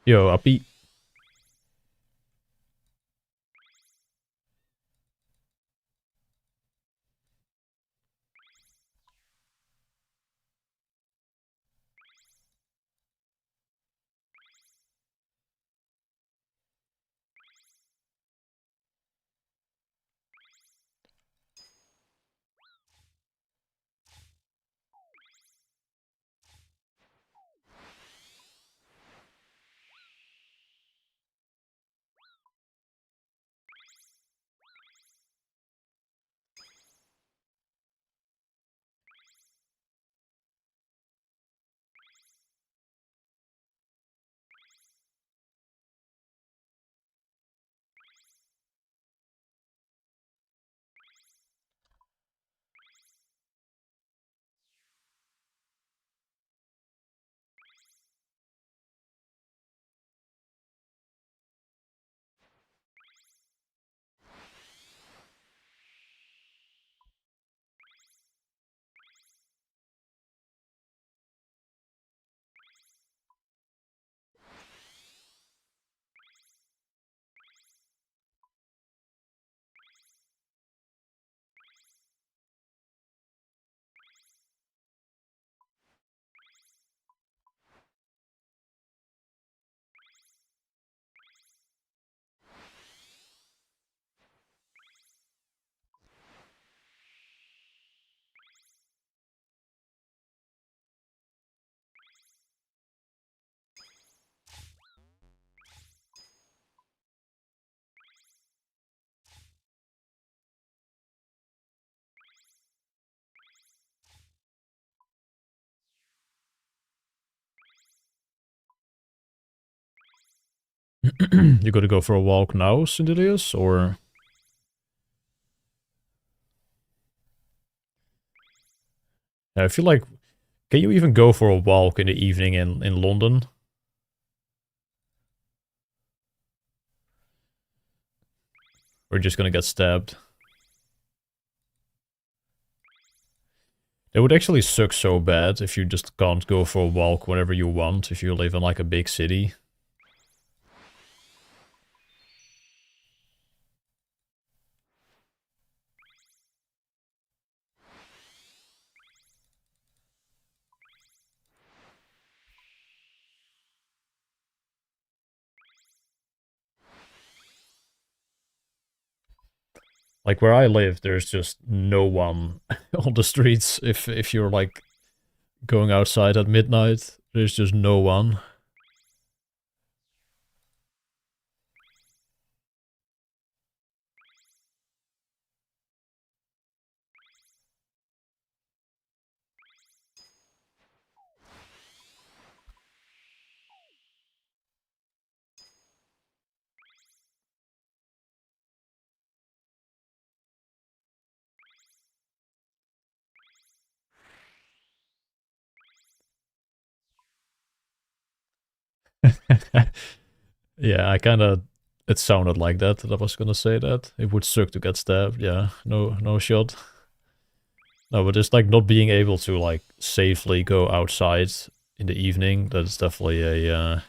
Yo, Appy. You gotta go for a walk now, Sindelius, or... I feel like Can you even go for a walk in the evening in London? We're just gonna get stabbed. It would actually suck so bad if you just can't go for a walk whenever you want, if you live in like a big city. Like where I live, there's just no one on the streets. If you're like going outside at midnight, there's just no one. Yeah, I kind of. It sounded like that I was gonna say that. It would suck to get stabbed. Yeah, no shot. No, but just like not being able to like safely go outside in the evening, that's definitely a,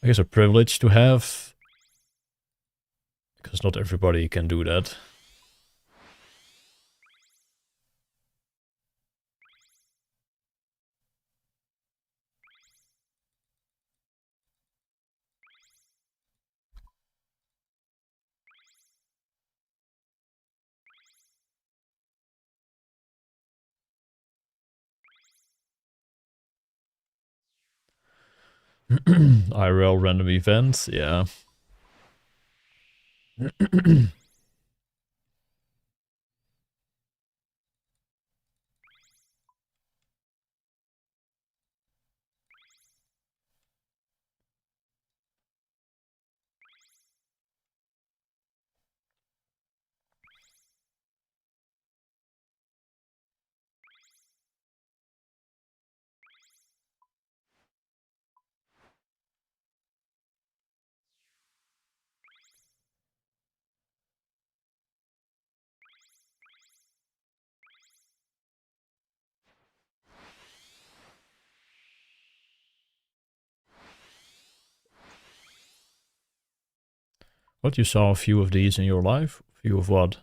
I guess a privilege to have. Because not everybody can do that. IRL random events, yeah. What, you saw a few of these in your life? Few of what?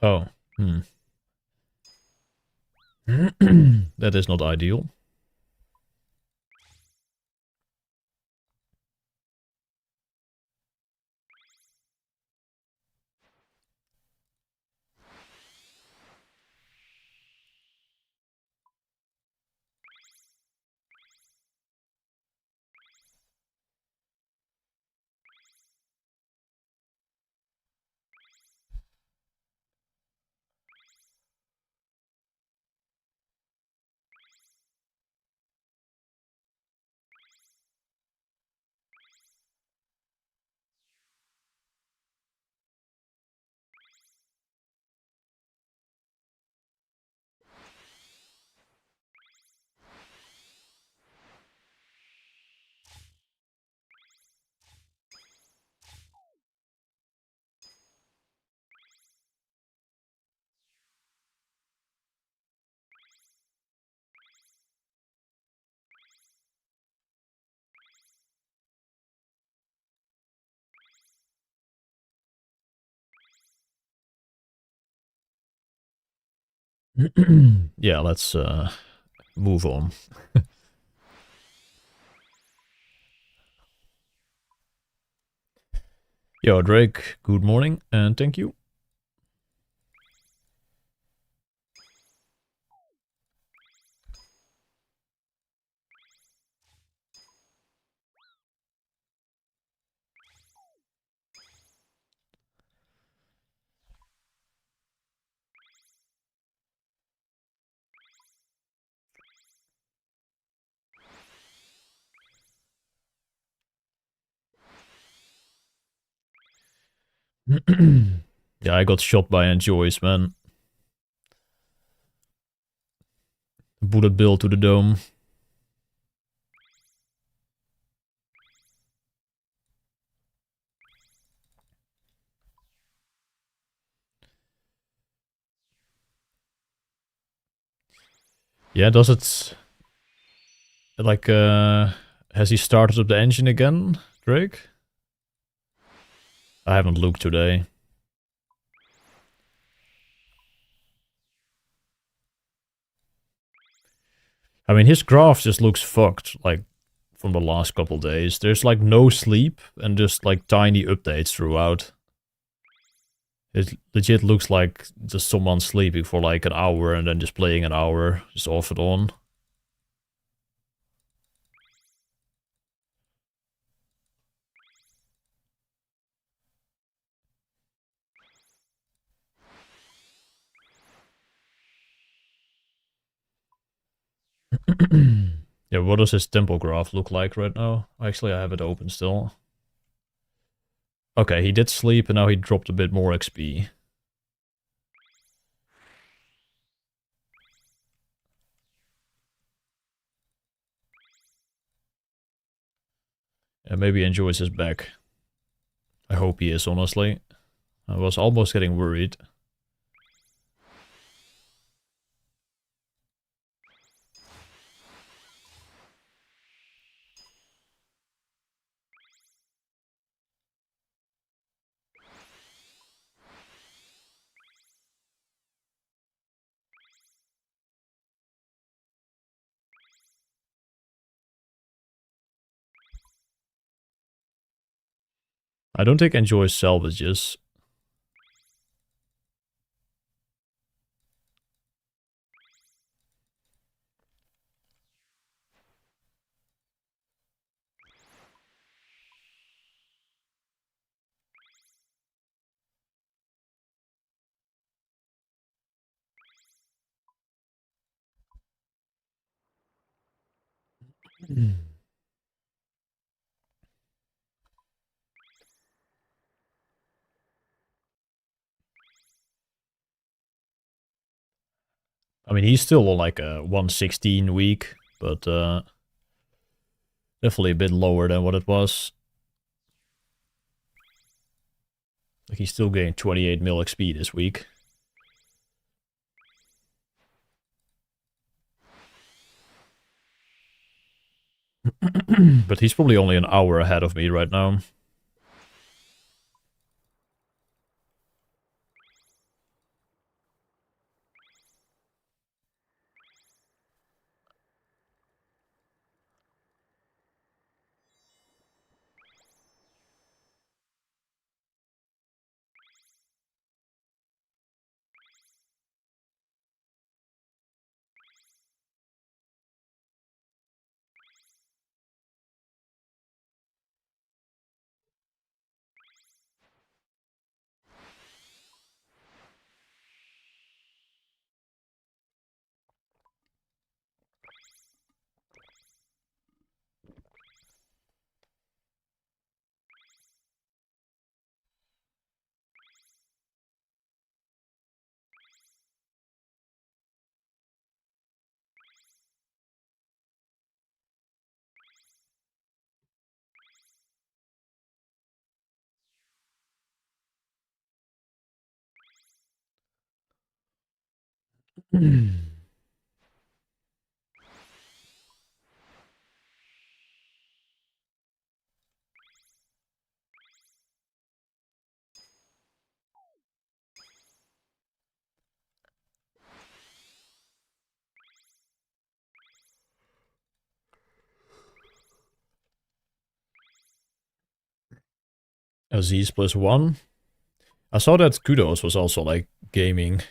Oh, hmm. That is not ideal. Yeah, let's move on. Yo, Drake, good morning, and thank you. Yeah, I got shot by Enjoys, man. Bullet bill to the dome. Yeah, does it... Like, has he started up the engine again, Drake? I haven't looked today. I mean, his graph just looks fucked, like, from the last couple days. There's, like, no sleep and just, like, tiny updates throughout. It legit looks like just someone sleeping for, like, an hour and then just playing an hour, just off and on. Yeah, what does his tempo graph look like right now? Actually, I have it open still. Okay, he did sleep and now he dropped a bit more XP. And maybe enjoys his back. I hope he is, honestly. I was almost getting worried. I don't think enjoys salvages. I mean, he's still on like a 116 week, but definitely a bit lower than what it was. Like he's still getting 28 mil XP this week. But he's probably only an hour ahead of me right now. Aziz +1. I saw that Kudos was also like gaming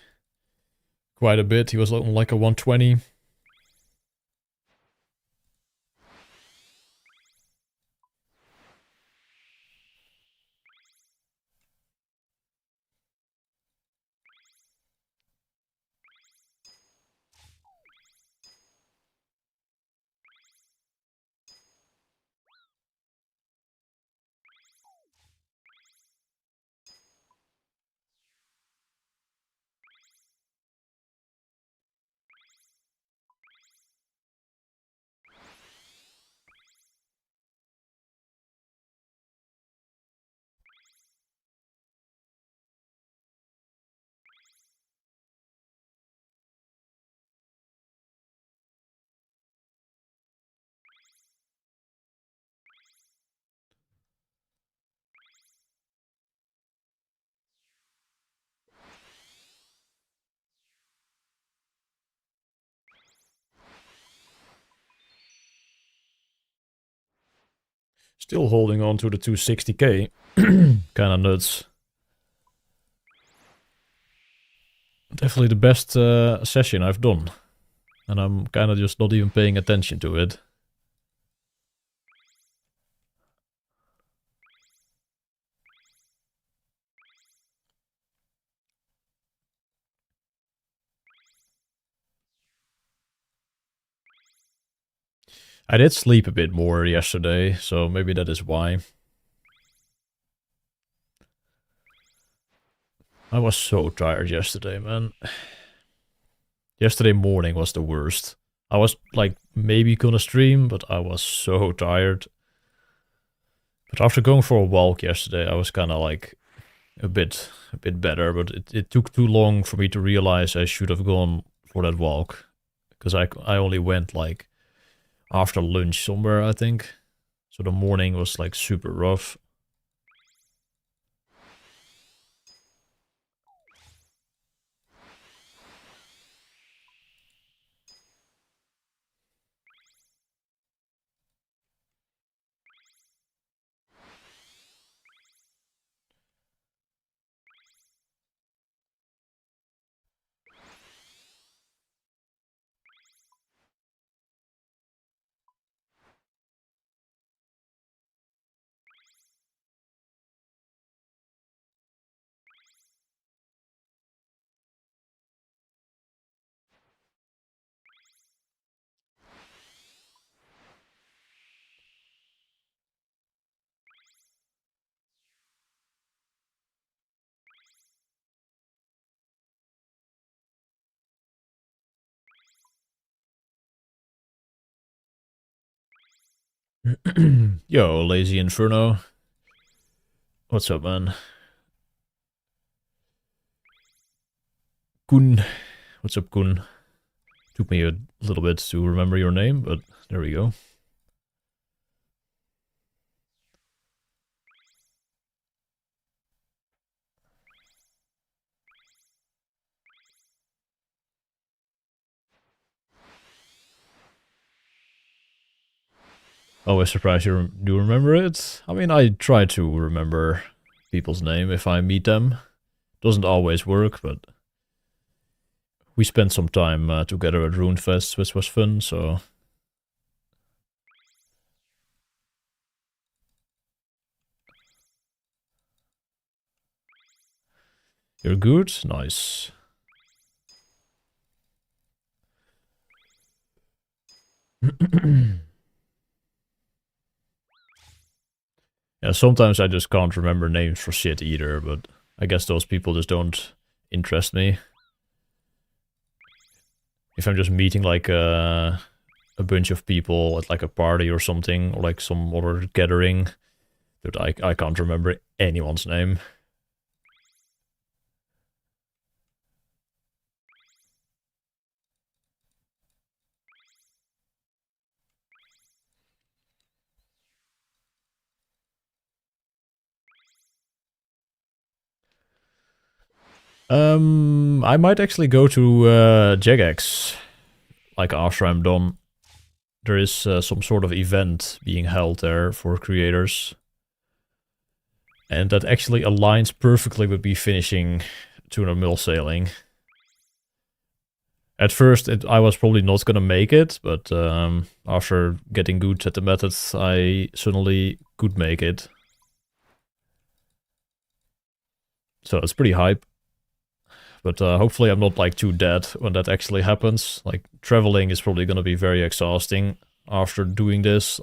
quite a bit. He was on like a 120. Still holding on to the 260k. Kinda nuts. Definitely the best session I've done. And I'm kinda just not even paying attention to it. I did sleep a bit more yesterday, so maybe that is why. I was so tired yesterday, man. Yesterday morning was the worst. I was like maybe gonna stream, but I was so tired. But after going for a walk yesterday, I was kind of like a bit better, but it took too long for me to realize I should have gone for that walk. Because I only went like after lunch somewhere, I think. So the morning was like super rough. Yo, Lazy Inferno. What's up, man? Kun. What's up, Kun? Took me a little bit to remember your name, but there we go. Always surprised you do remember it. I mean, I try to remember people's name if I meet them. Doesn't always work, but we spent some time together at Runefest, which was fun, so... You're good? Nice. Yeah, sometimes I just can't remember names for shit either, but I guess those people just don't interest me. If I'm just meeting like a bunch of people at like a party or something, or like some other gathering, dude, I can't remember anyone's name. I might actually go to Jagex, like after I'm done. There is some sort of event being held there for creators. And that actually aligns perfectly with me finishing tuna mill sailing. At first, I was probably not gonna make it, but after getting good at the methods, I suddenly could make it. So it's pretty hype. But hopefully I'm not like too dead when that actually happens. Like traveling is probably gonna be very exhausting after doing this.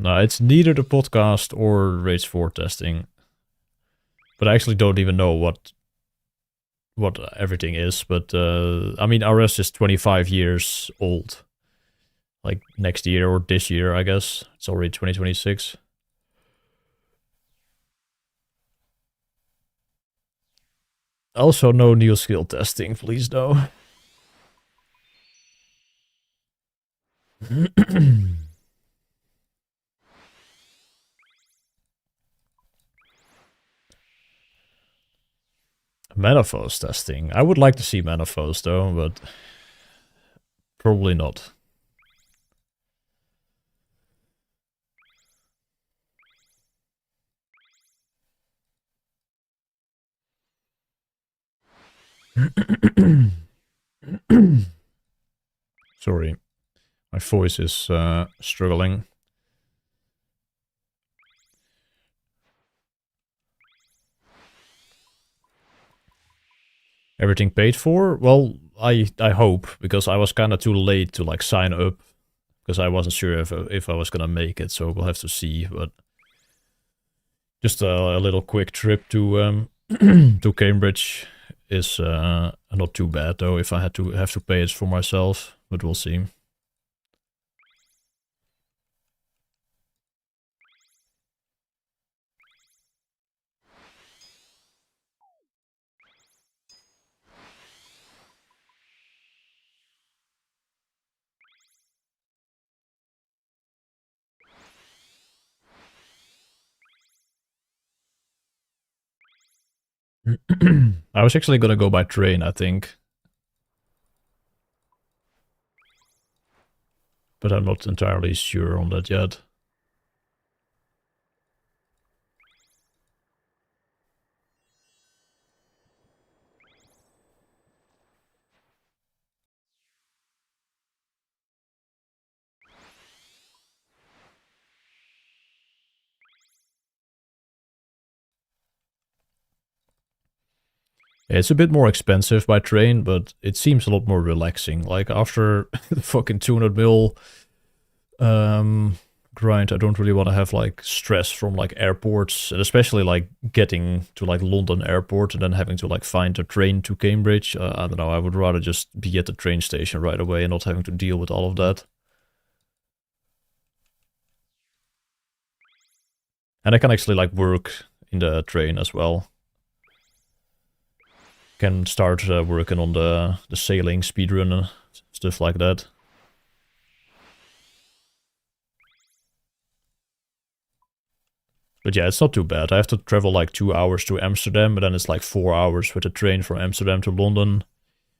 No, it's neither the podcast or Rage 4 testing. But I actually don't even know what everything is. But I mean, RS is 25 years old. Like next year or this year, I guess. It's already 2026. Also, no new skill testing, please, no. Manifolds testing. I would like to see manifolds though, but probably not. Sorry, my voice is struggling. Everything paid for? Well, I hope, because I was kind of too late to like sign up, because I wasn't sure if I was gonna make it, so we'll have to see. But just a little quick trip to to Cambridge is not too bad though. If I have to pay it for myself, but we'll see. I was actually gonna go by train, I think. But I'm not entirely sure on that yet. It's a bit more expensive by train, but it seems a lot more relaxing. Like after the fucking 200 mil grind, I don't really want to have like stress from like airports, and especially like getting to like London airport and then having to like find a train to Cambridge. I don't know, I would rather just be at the train station right away and not having to deal with all of that. And I can actually like work in the train as well. Can start working on the sailing speedrun and stuff like that. But yeah, it's not too bad. I have to travel like 2 hours to Amsterdam, and then it's like 4 hours with a train from Amsterdam to London, and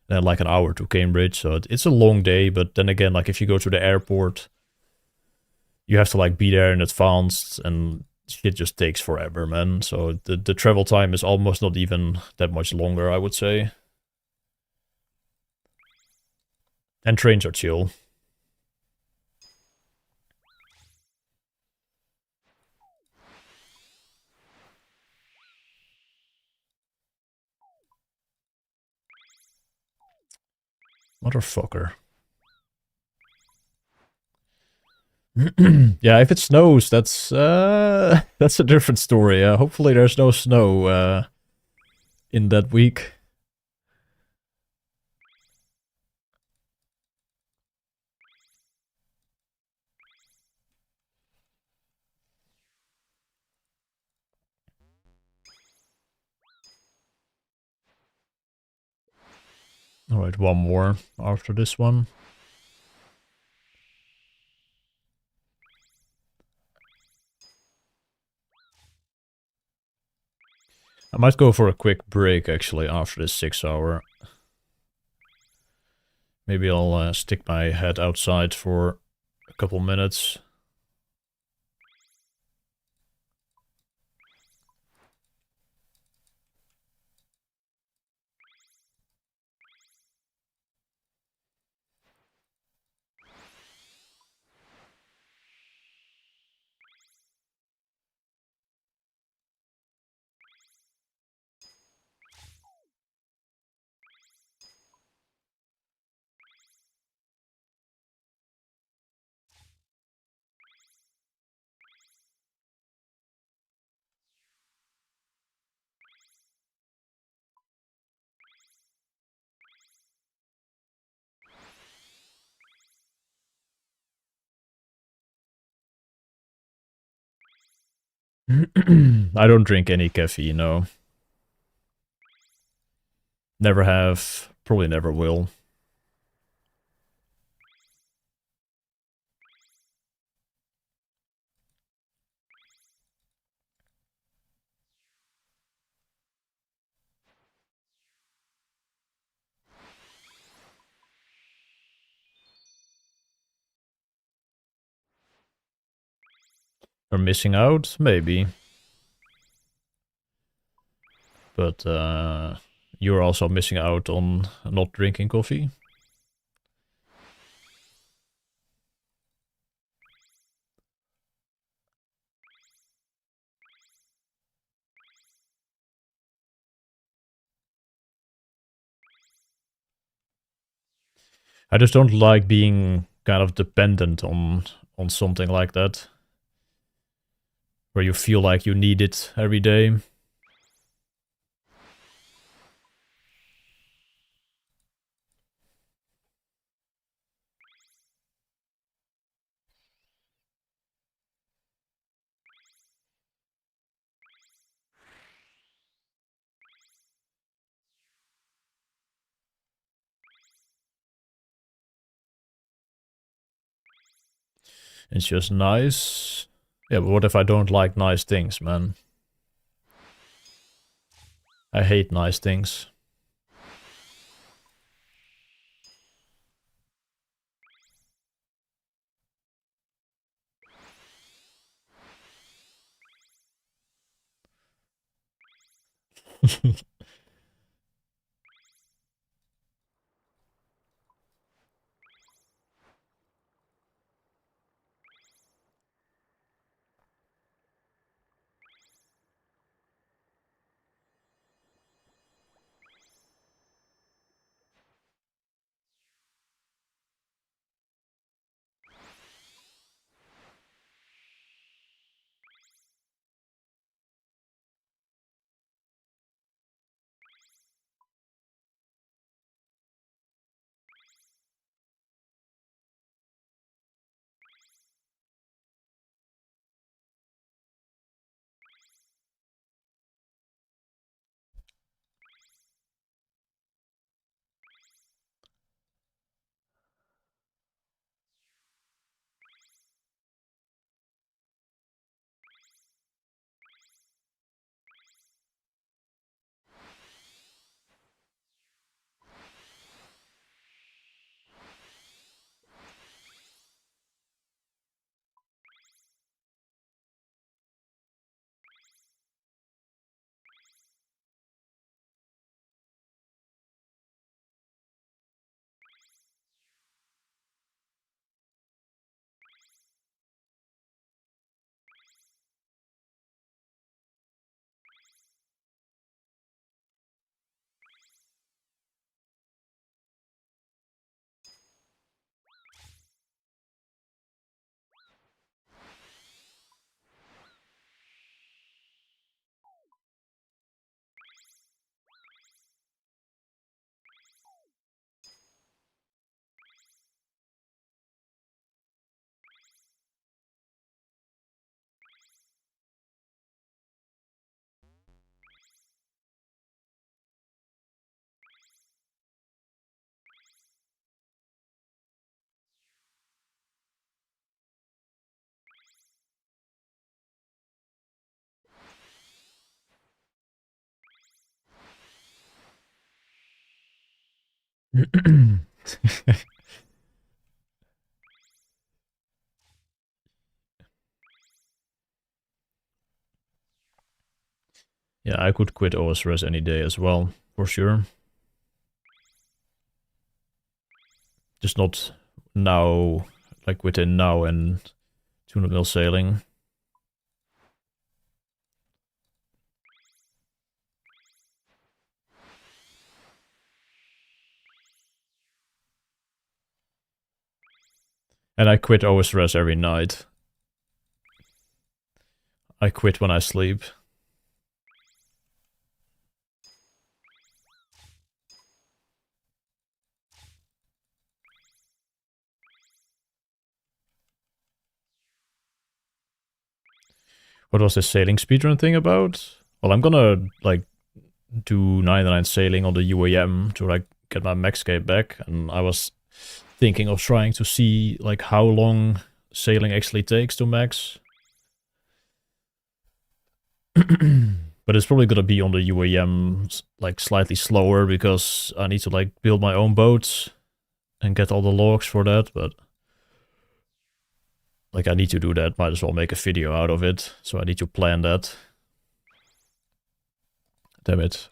then like an hour to Cambridge. So it's a long day, but then again, like if you go to the airport, you have to like be there in advance, and shit just takes forever, man. So the travel time is almost not even that much longer, I would say. And trains are chill. Motherfucker. Yeah, if it snows, that's a different story. Hopefully there's no snow in that week. Alright, one more after this one. I might go for a quick break, actually, after this 6 hour. Maybe I'll stick my head outside for a couple minutes. I don't drink any caffeine, no. Never have, probably never will. Or missing out, maybe. But you're also missing out on not drinking coffee. I just don't like being kind of dependent on something like that. Where you feel like you need it every day. It's just nice. Yeah, but what if I don't like nice things, man? I hate nice things. Yeah, I could quit OSRS any day as well, for sure. Just not now, like within now and 200 mil sailing. And I quit OSRS every night. I quit when I sleep. What was this sailing speedrun thing about? Well, I'm gonna, like, do 99 sailing on the UAM to like get my Maxscape back, and I was thinking of trying to see like how long sailing actually takes to max. But it's probably gonna be on the UAM like slightly slower because I need to like build my own boats and get all the logs for that, but like I need to do that, might as well make a video out of it, so I need to plan that. Damn it.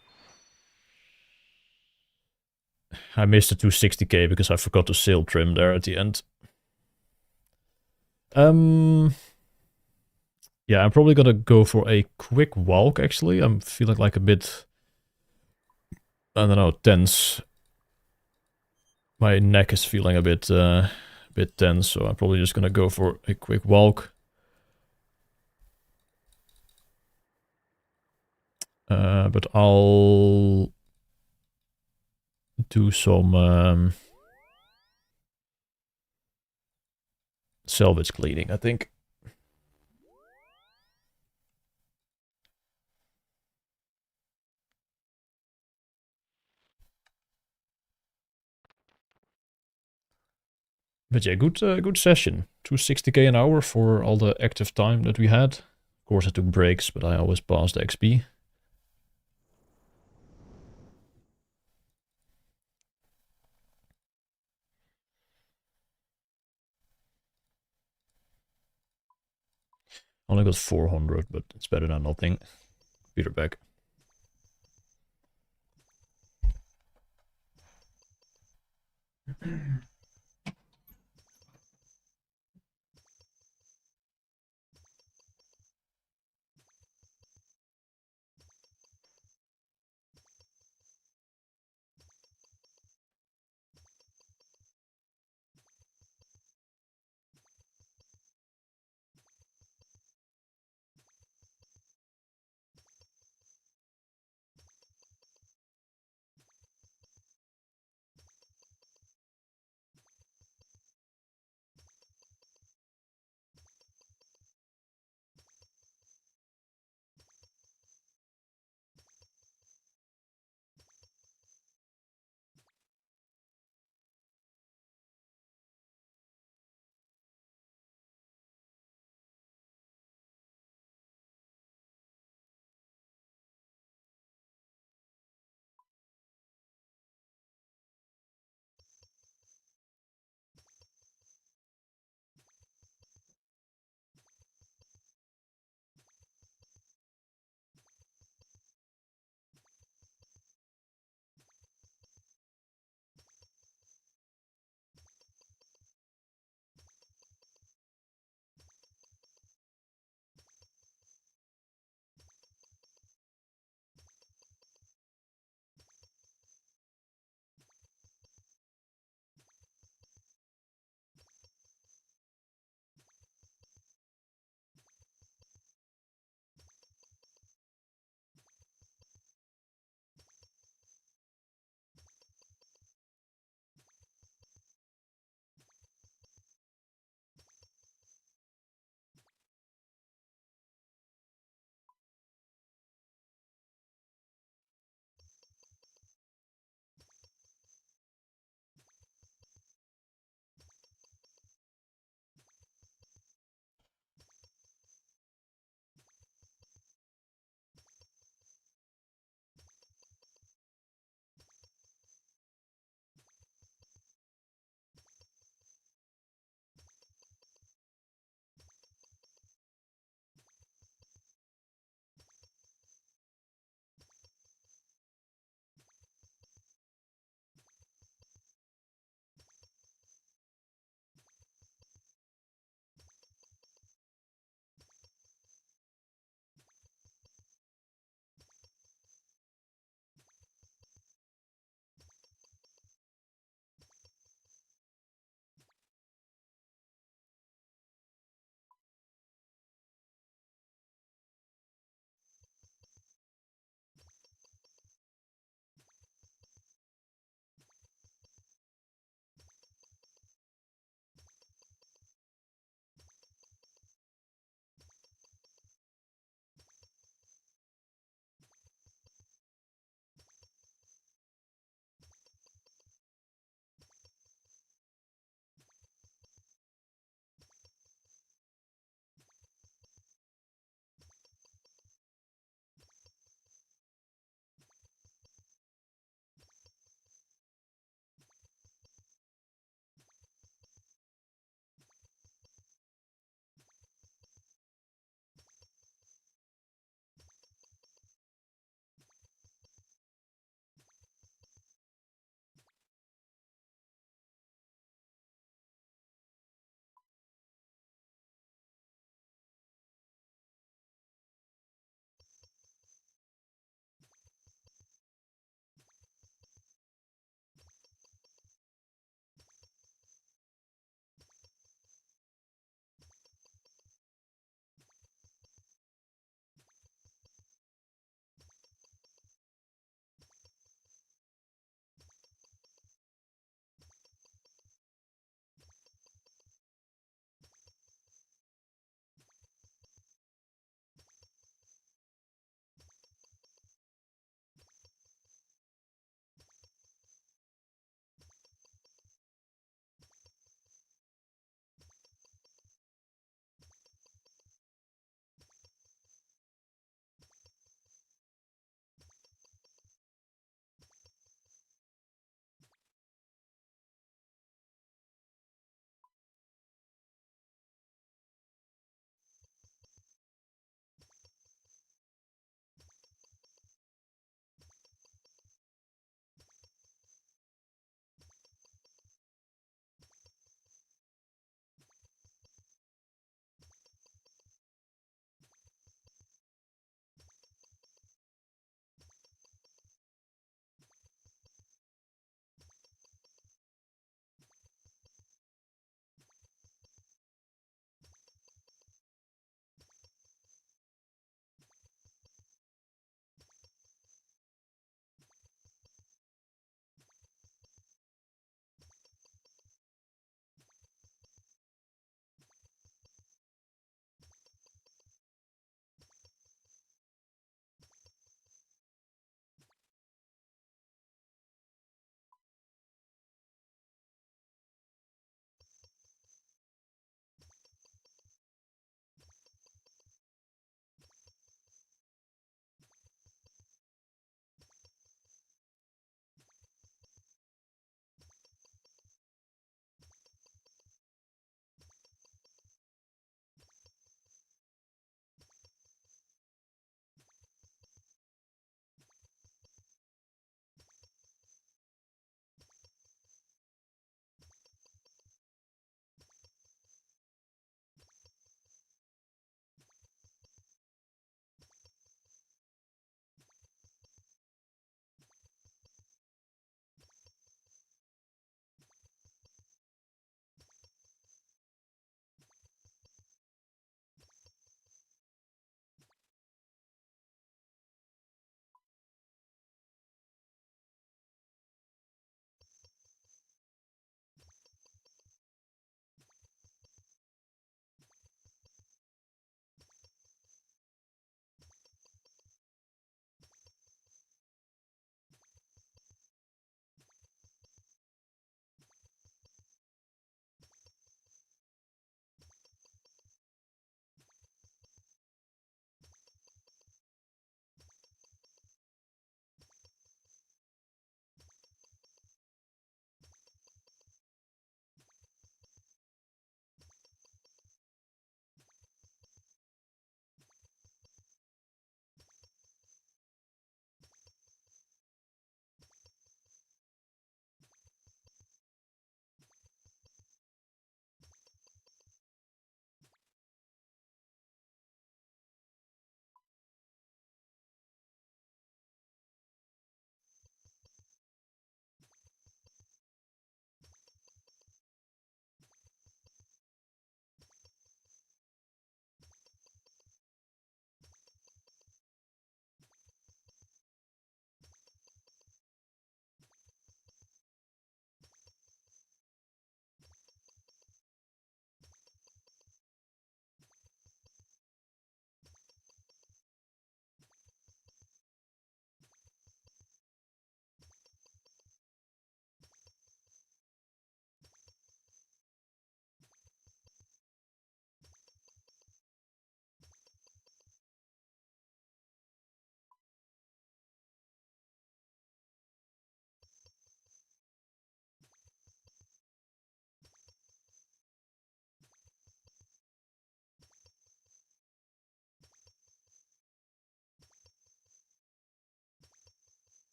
I missed the 260k because I forgot to sail trim there at the end. Yeah, I'm probably gonna go for a quick walk, actually. I'm feeling like a bit, I don't know, tense. My neck is feeling a bit tense, so I'm probably just gonna go for a quick walk. But I'll do some salvage cleaning, I think. But yeah, good session. 260k an hour for all the active time that we had. Of course, I took breaks, but I always passed the XP. Only got 400, but it's better than nothing. Be right back.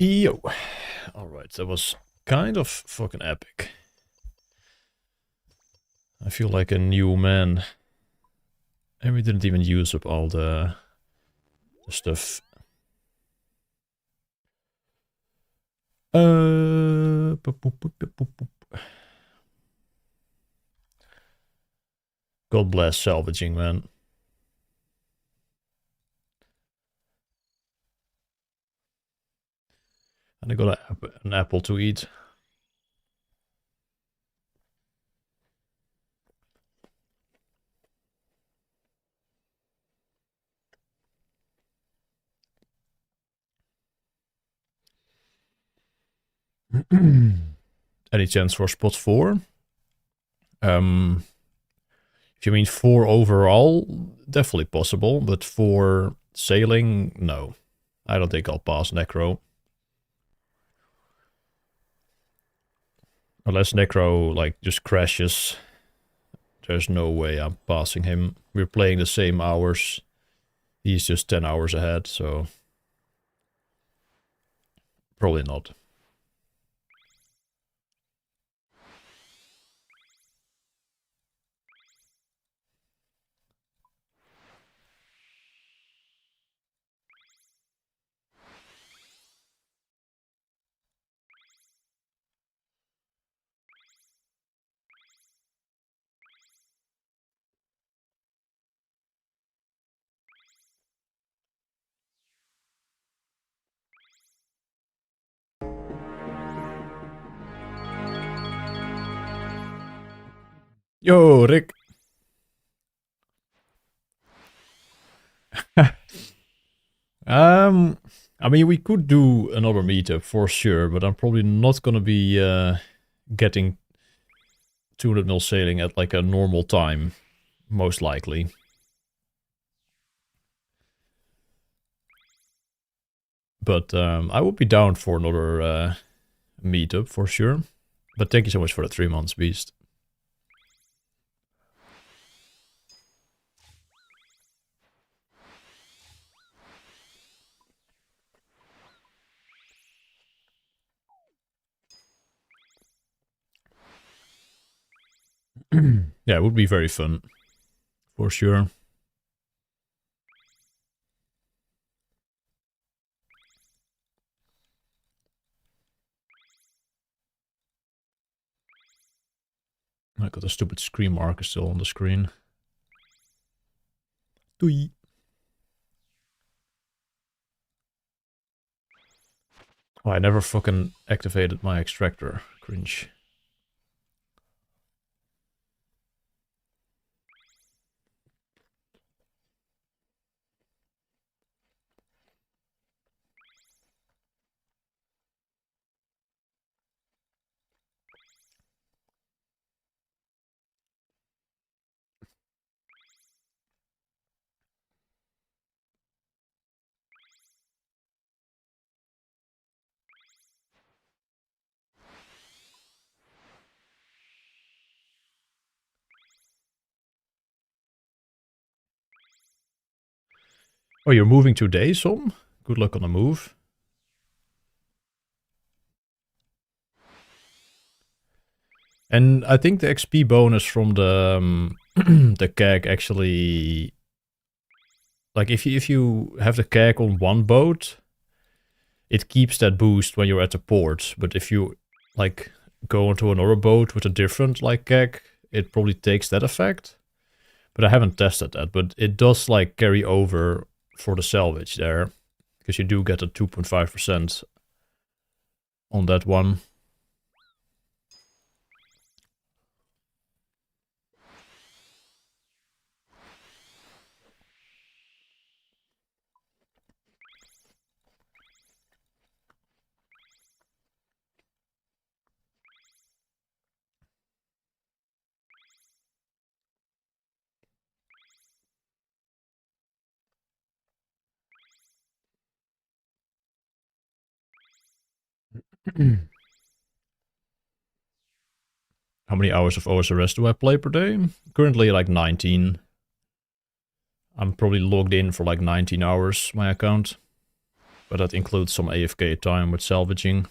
Yo. Alright, that was kind of fucking epic. I feel like a new man. And we didn't even use up all the stuff. Boop, boop, boop, boop, boop, boop. God bless salvaging, man. And I got an apple to eat. Any chance for spot 4? If you mean 4 overall, definitely possible, but for sailing, no. I don't think I'll pass Necro. Unless Necro, like, just crashes. There's no way I'm passing him. We're playing the same hours. He's just 10 hours ahead, so... probably not. Yo, Rick! I mean, we could do another meetup for sure, but I'm probably not gonna be getting 200 mil sailing at like a normal time, most likely. But I would be down for another meetup for sure. But thank you so much for the 3 months, Beast. Yeah, it would be very fun. For sure. I got a stupid screen marker still on the screen. Doei. Oh, I never fucking activated my extractor. Cringe. Oh, you're moving today, Som? Good luck on the move. And I think the XP bonus from the the keg actually, like if you have the keg on one boat, it keeps that boost when you're at the port. But if you like go onto another boat with a different like keg, it probably takes that effect. But I haven't tested that. But it does like carry over for the salvage there, because you do get a 2.5% on that one. How many hours of OSRS do I play per day? Currently like 19. I'm probably logged in for like 19 hours, my account. But that includes some AFK time with salvaging.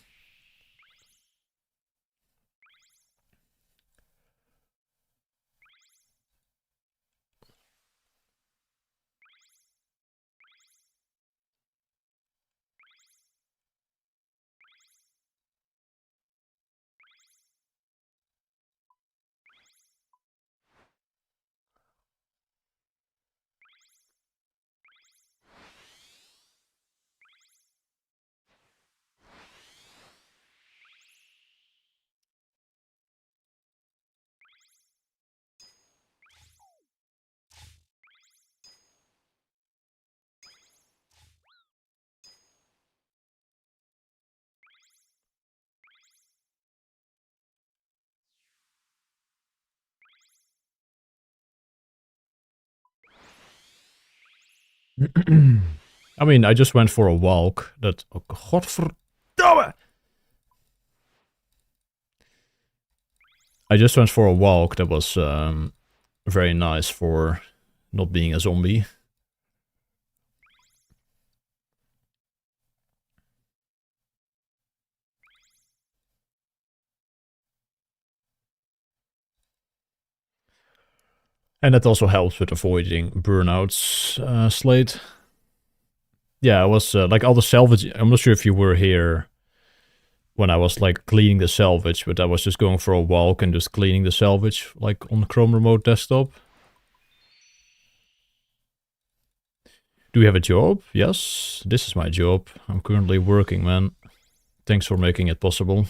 I mean, I just went for a walk. That... Oh, godverdomme! I just went for a walk that was very nice for not being a zombie. And that also helps with avoiding burnouts, Slate. Yeah, I was like all the salvage. I'm not sure if you were here when I was like cleaning the salvage, but I was just going for a walk and just cleaning the salvage, like on the Chrome Remote desktop. Do we have a job? Yes, this is my job. I'm currently working, man. Thanks for making it possible.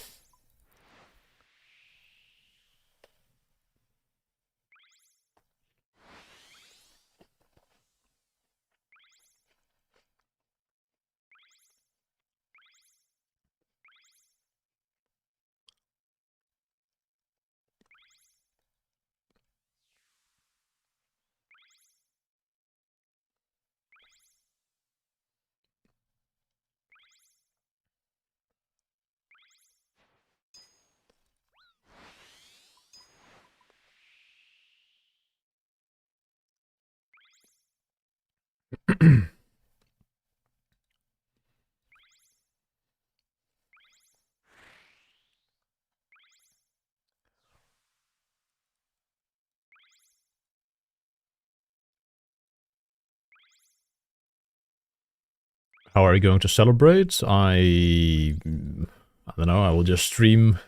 How are you going to celebrate? I don't know, I will just stream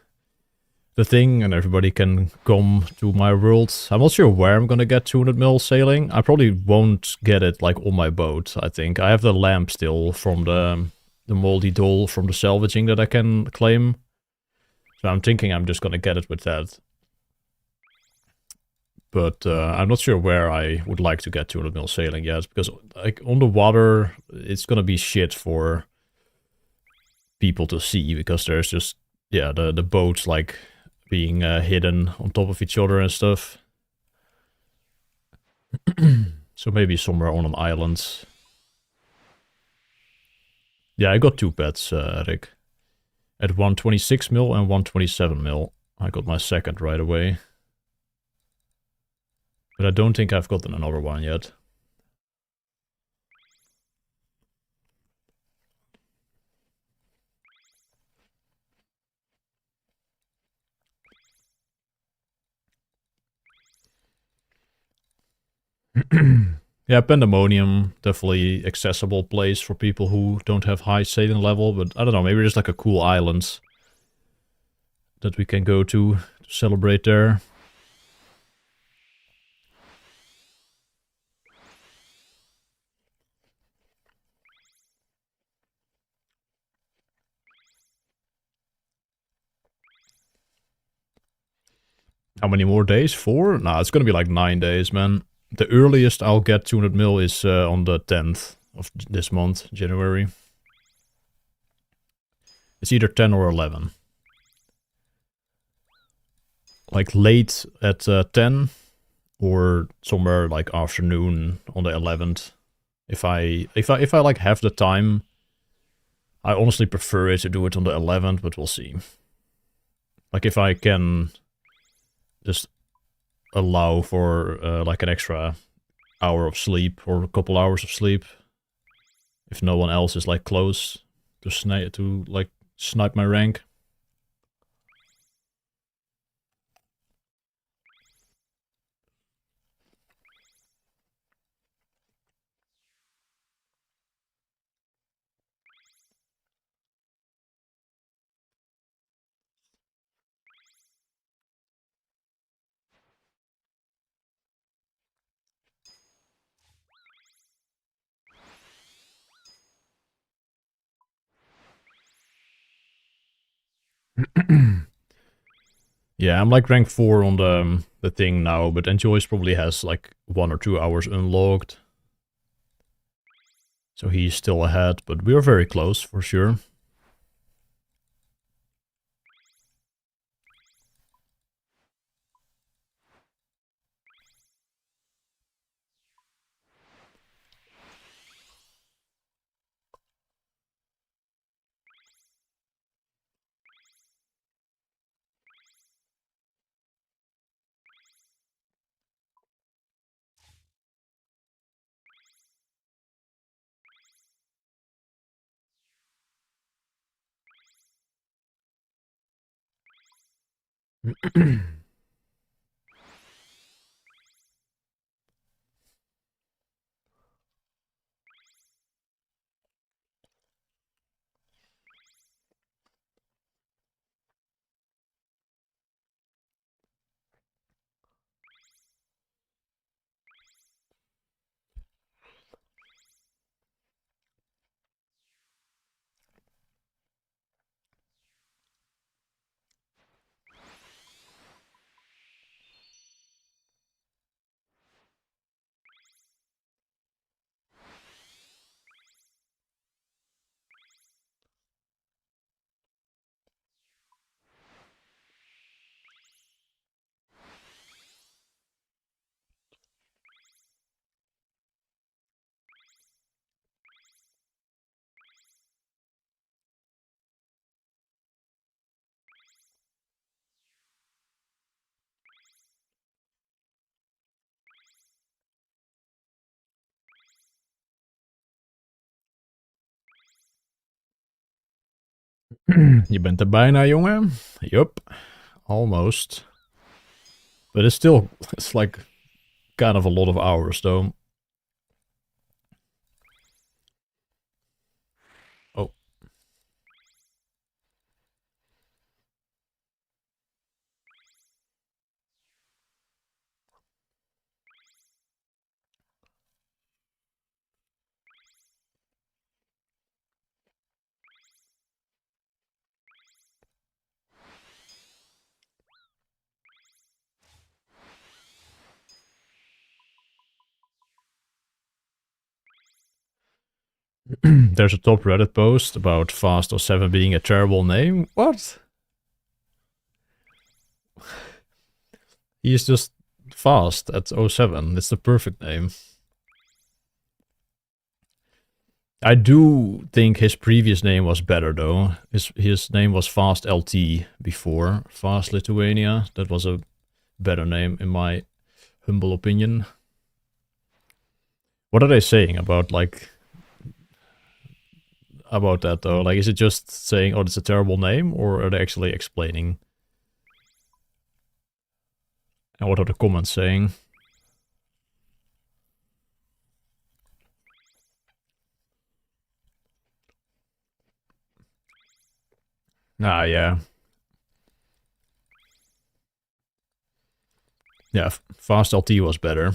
the thing and everybody can come to my world. I'm not sure where I'm gonna get 200 mil sailing. I probably won't get it like on my boat, I think. I have the lamp still from the moldy doll from the salvaging that I can claim. So I'm thinking I'm just gonna get it with that. But I'm not sure where I would like to get 200 mil sailing yet, because like on the water, it's gonna be shit for people to see, because there's just, yeah, the boats like being hidden on top of each other and stuff. So maybe somewhere on an island. Yeah, I got two pets, Rick. At 126 mil and 127 mil. I got my second right away. But I don't think I've gotten another one yet. Yeah, Pandemonium, definitely accessible place for people who don't have high sailing level, but I don't know, maybe there's like a cool island that we can go to celebrate there. How many more days? 4? Nah, it's gonna be like 9 days, man. The earliest I'll get 200 mil is on the 10th of this month, January. It's either 10 or 11. Like late at 10 or somewhere like afternoon on the 11th. If I like have the time, I honestly prefer it to do it on the 11th, but we'll see. Like if I can just allow for like an extra hour of sleep or a couple hours of sleep. If no one else is like close to snipe my rank. Yeah, I'm like rank 4 on the thing now, but Enjoys probably has like 1 or 2 hours unlocked. So he's still ahead, but we are very close for sure. Je bent er bijna, jongen. Yup. Almost. But it's still, it's like kind of a lot of hours though. Oh. There's a top Reddit post about Fast 07 being a terrible name. What? He's just fast at 07. It's the perfect name. I do think his previous name was better though. His name was Fast LT before. Fast Lithuania. That was a better name in my humble opinion. What are they saying about like about that though? Like, is it just saying, oh, it's a terrible name, or are they actually explaining? And what are the comments saying? Ah, yeah. Yeah, Fast LT was better.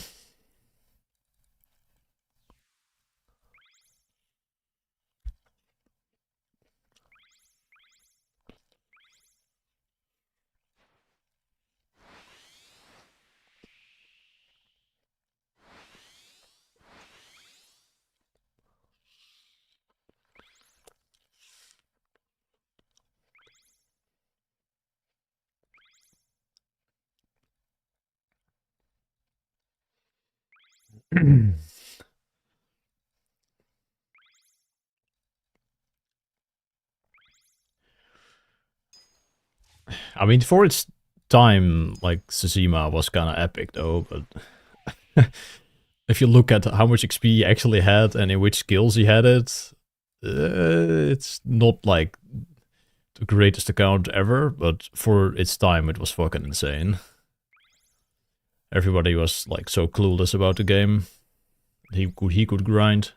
I mean, for its time, like, Tsushima was kind of epic, though, but if you look at how much XP he actually had and in which skills he had it, it's not like the greatest account ever, but for its time it was fucking insane. Everybody was like so clueless about the game. He could grind.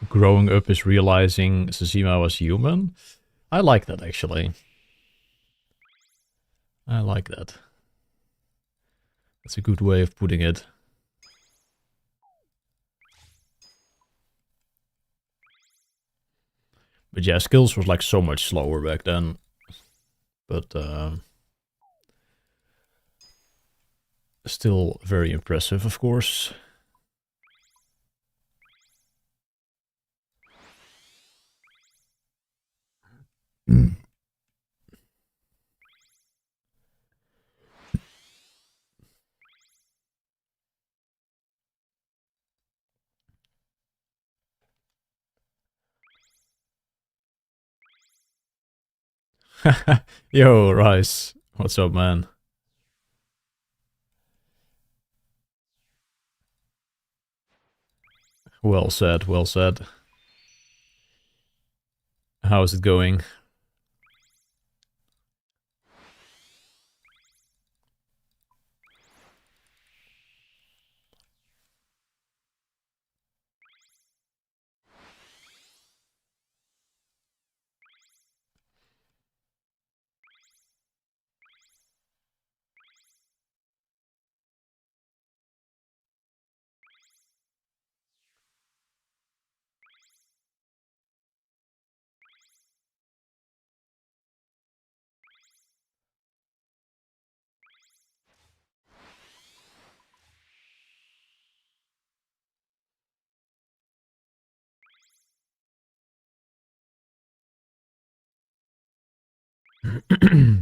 Growing up is realizing Tsushima was human. I like that, actually. I like that. That's a good way of putting it. But yeah, skills was like so much slower back then. But still very impressive, of course. Yo, Rice. What's up, man? Well said, well said. How is it going?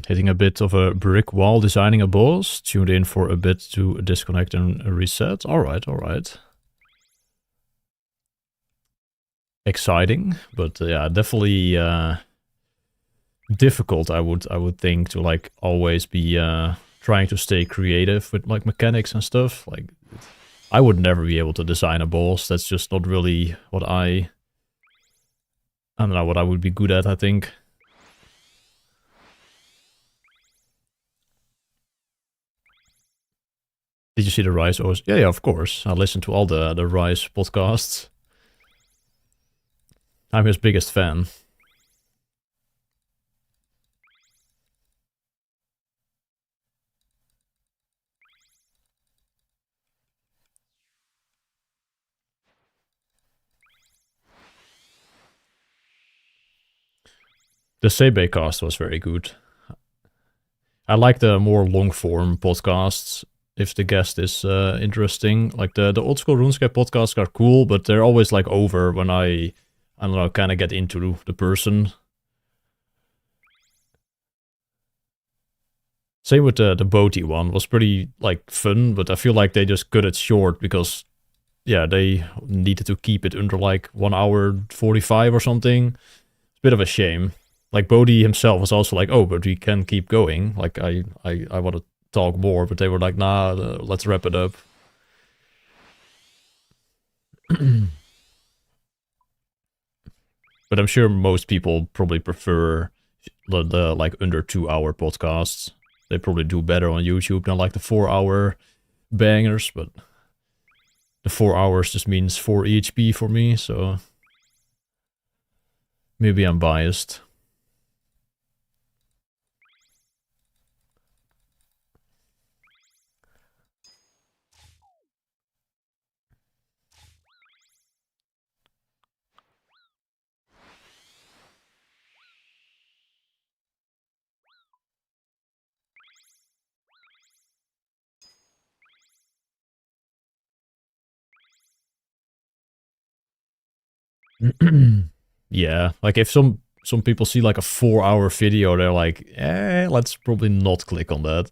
Hitting a bit of a brick wall, designing a boss. Tuned in for a bit to disconnect and reset. Alright, alright. Exciting, but yeah, definitely difficult, I would think, to like always be trying to stay creative with like mechanics and stuff. Like, I would never be able to design a boss. That's just not really what I don't know, what I would be good at, I think. Did you see the Rise OS? Yeah, yeah, of course. I listen to all the Rise podcasts. I'm his biggest fan. The Sebe cast was very good. I like the more long-form podcasts, if the guest is interesting. Like the old school RuneScape podcasts are cool, but they're always like over when I don't know, kind of get into the person. Same with the Boaty one, was pretty like fun, but I feel like they just cut it short because, yeah, they needed to keep it under like 1 hour 45 or something. It's a bit of a shame. Like Bodhi himself was also like, oh, but we can keep going. Like I want to talk more, but they were like, nah, let's wrap it up. But I'm sure most people probably prefer the like under 2 hour podcasts. They probably do better on YouTube than like the 4 hour bangers, but the 4 hours just means 4 EHP for me, so maybe I'm biased. Yeah, like if some people see like a 4-hour video, they're like, let's probably not click on that.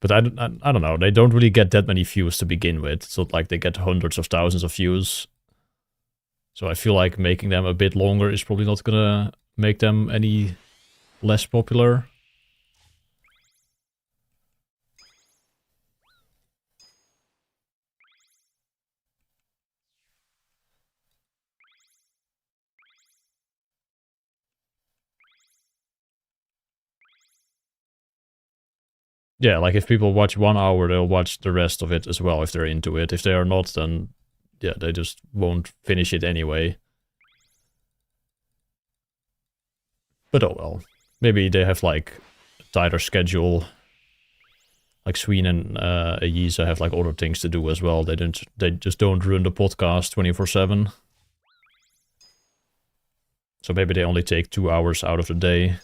But I don't know, they don't really get that many views to begin with. It's not like they get hundreds of thousands of views. So I feel like making them a bit longer is probably not gonna make them any less popular. Yeah, like if people watch 1 hour, they'll watch the rest of it as well if they're into it. If they are not, then yeah, they just won't finish it anyway. But oh well. Maybe they have like a tighter schedule. Like Sween and Ayiza have like other things to do as well. They just don't run the podcast 24/7. So maybe they only take 2 hours out of the day.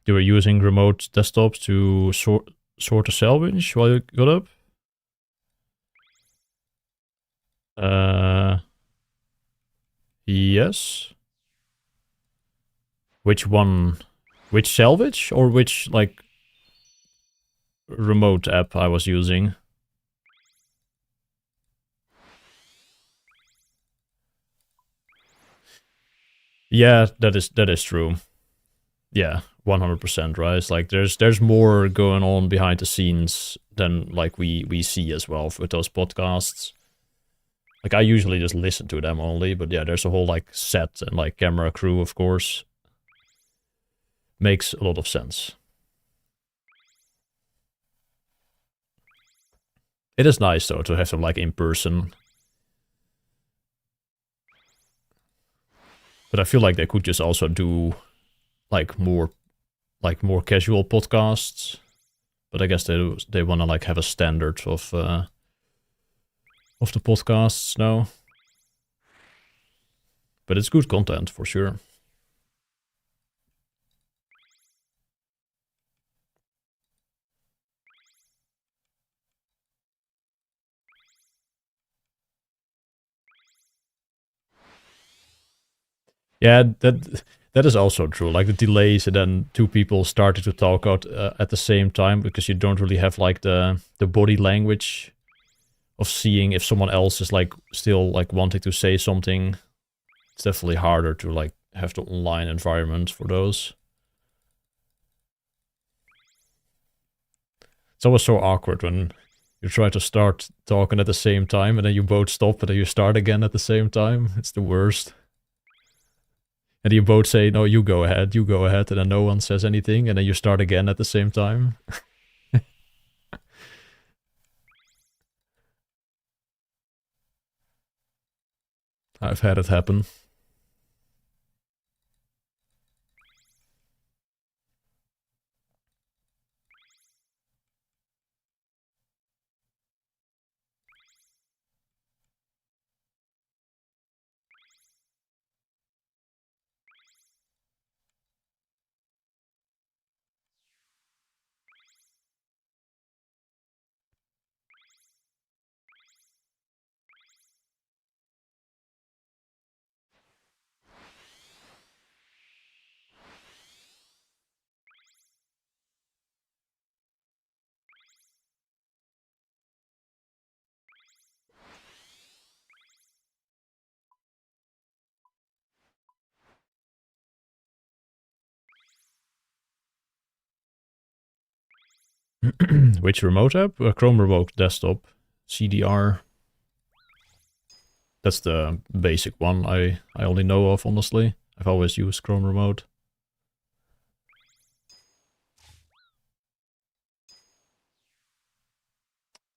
You were using remote desktops to sort a salvage while you got up? Yes. Which one? Which salvage or which like remote app I was using? Yeah, that is true. Yeah, 100%, right? It's like there's more going on behind the scenes than like we see as well with those podcasts. Like I usually just listen to them only, but yeah, there's a whole like set and like camera crew, of course. Makes a lot of sense. It is nice though to have them like in person. But I feel like they could just also do like more casual podcasts. But I guess they want to like have a standard of the podcasts now. But it's good content for sure. Yeah, that is also true. Like the delays, and then two people started to talk out at the same time because you don't really have like the body language of seeing if someone else is like still like wanting to say something. It's definitely harder to like have the online environment for those. It's always so awkward when you try to start talking at the same time and then you both stop and then you start again at the same time. It's the worst. And you both say, no, you go ahead, and then no one says anything, and then you start again at the same time. I've had it happen. Which remote app? Chrome Remote Desktop. CDR. That's the basic one I only know of, honestly. I've always used Chrome Remote.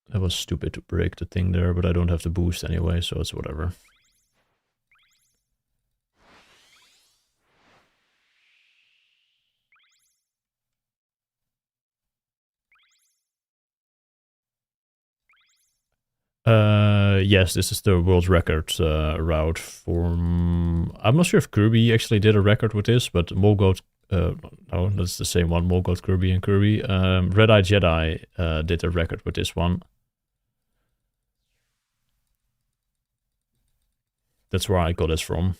That was stupid to break the thing there, but I don't have the boost anyway, so it's whatever. Yes, this is the world record route for... I'm not sure if Kirby actually did a record with this, but Molgoth... no, that's the same one, Molgoth, Kirby, and Kirby. Red Eye Jedi did a record with this one. That's where I got this from.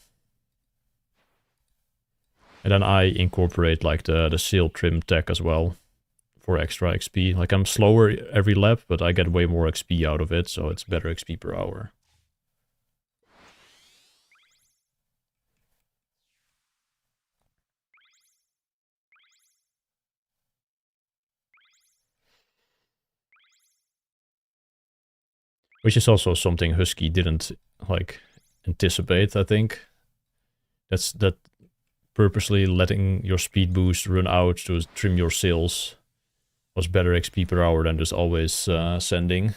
And then I incorporate like the sail trim tech as well for extra XP. Like I'm slower every lap, but I get way more XP out of it, so it's better XP per hour. Which is also something Husky didn't like anticipate, I think. That purposely letting your speed boost run out to trim your sails was better XP per hour than just always sending.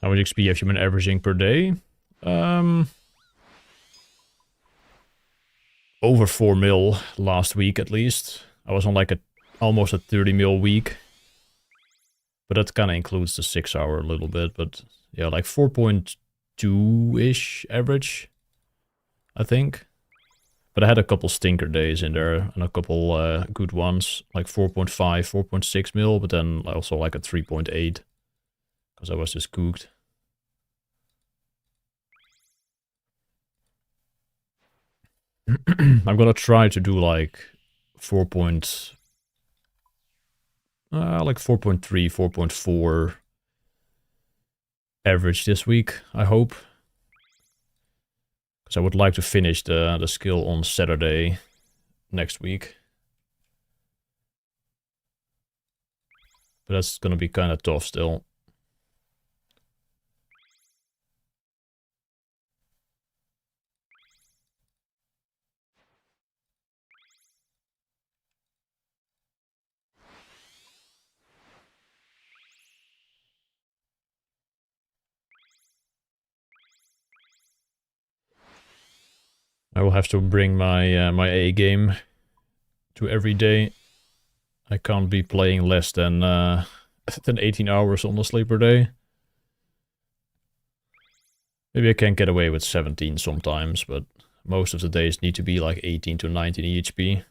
How much XP have you been averaging per day? Over 4 mil last week at least. I was on like almost a 30 mil week. But that kind of includes the 6 hour a little bit. But yeah, like 4.2-ish average, I think. But I had a couple stinker days in there and a couple good ones. Like 4.5, 4.6 mil, but then also like a 3.8. Because I was just cooked. I'm gonna try to do like 4.3, 4.4 average this week, I hope. Because I would like to finish the skill on Saturday next week. But that's gonna be kind of tough still. I will have to bring my my A game to every day. I can't be playing less than 18 hours honestly per day. Maybe I can get away with 17 sometimes, but most of the days need to be like 18 to 19 EHP.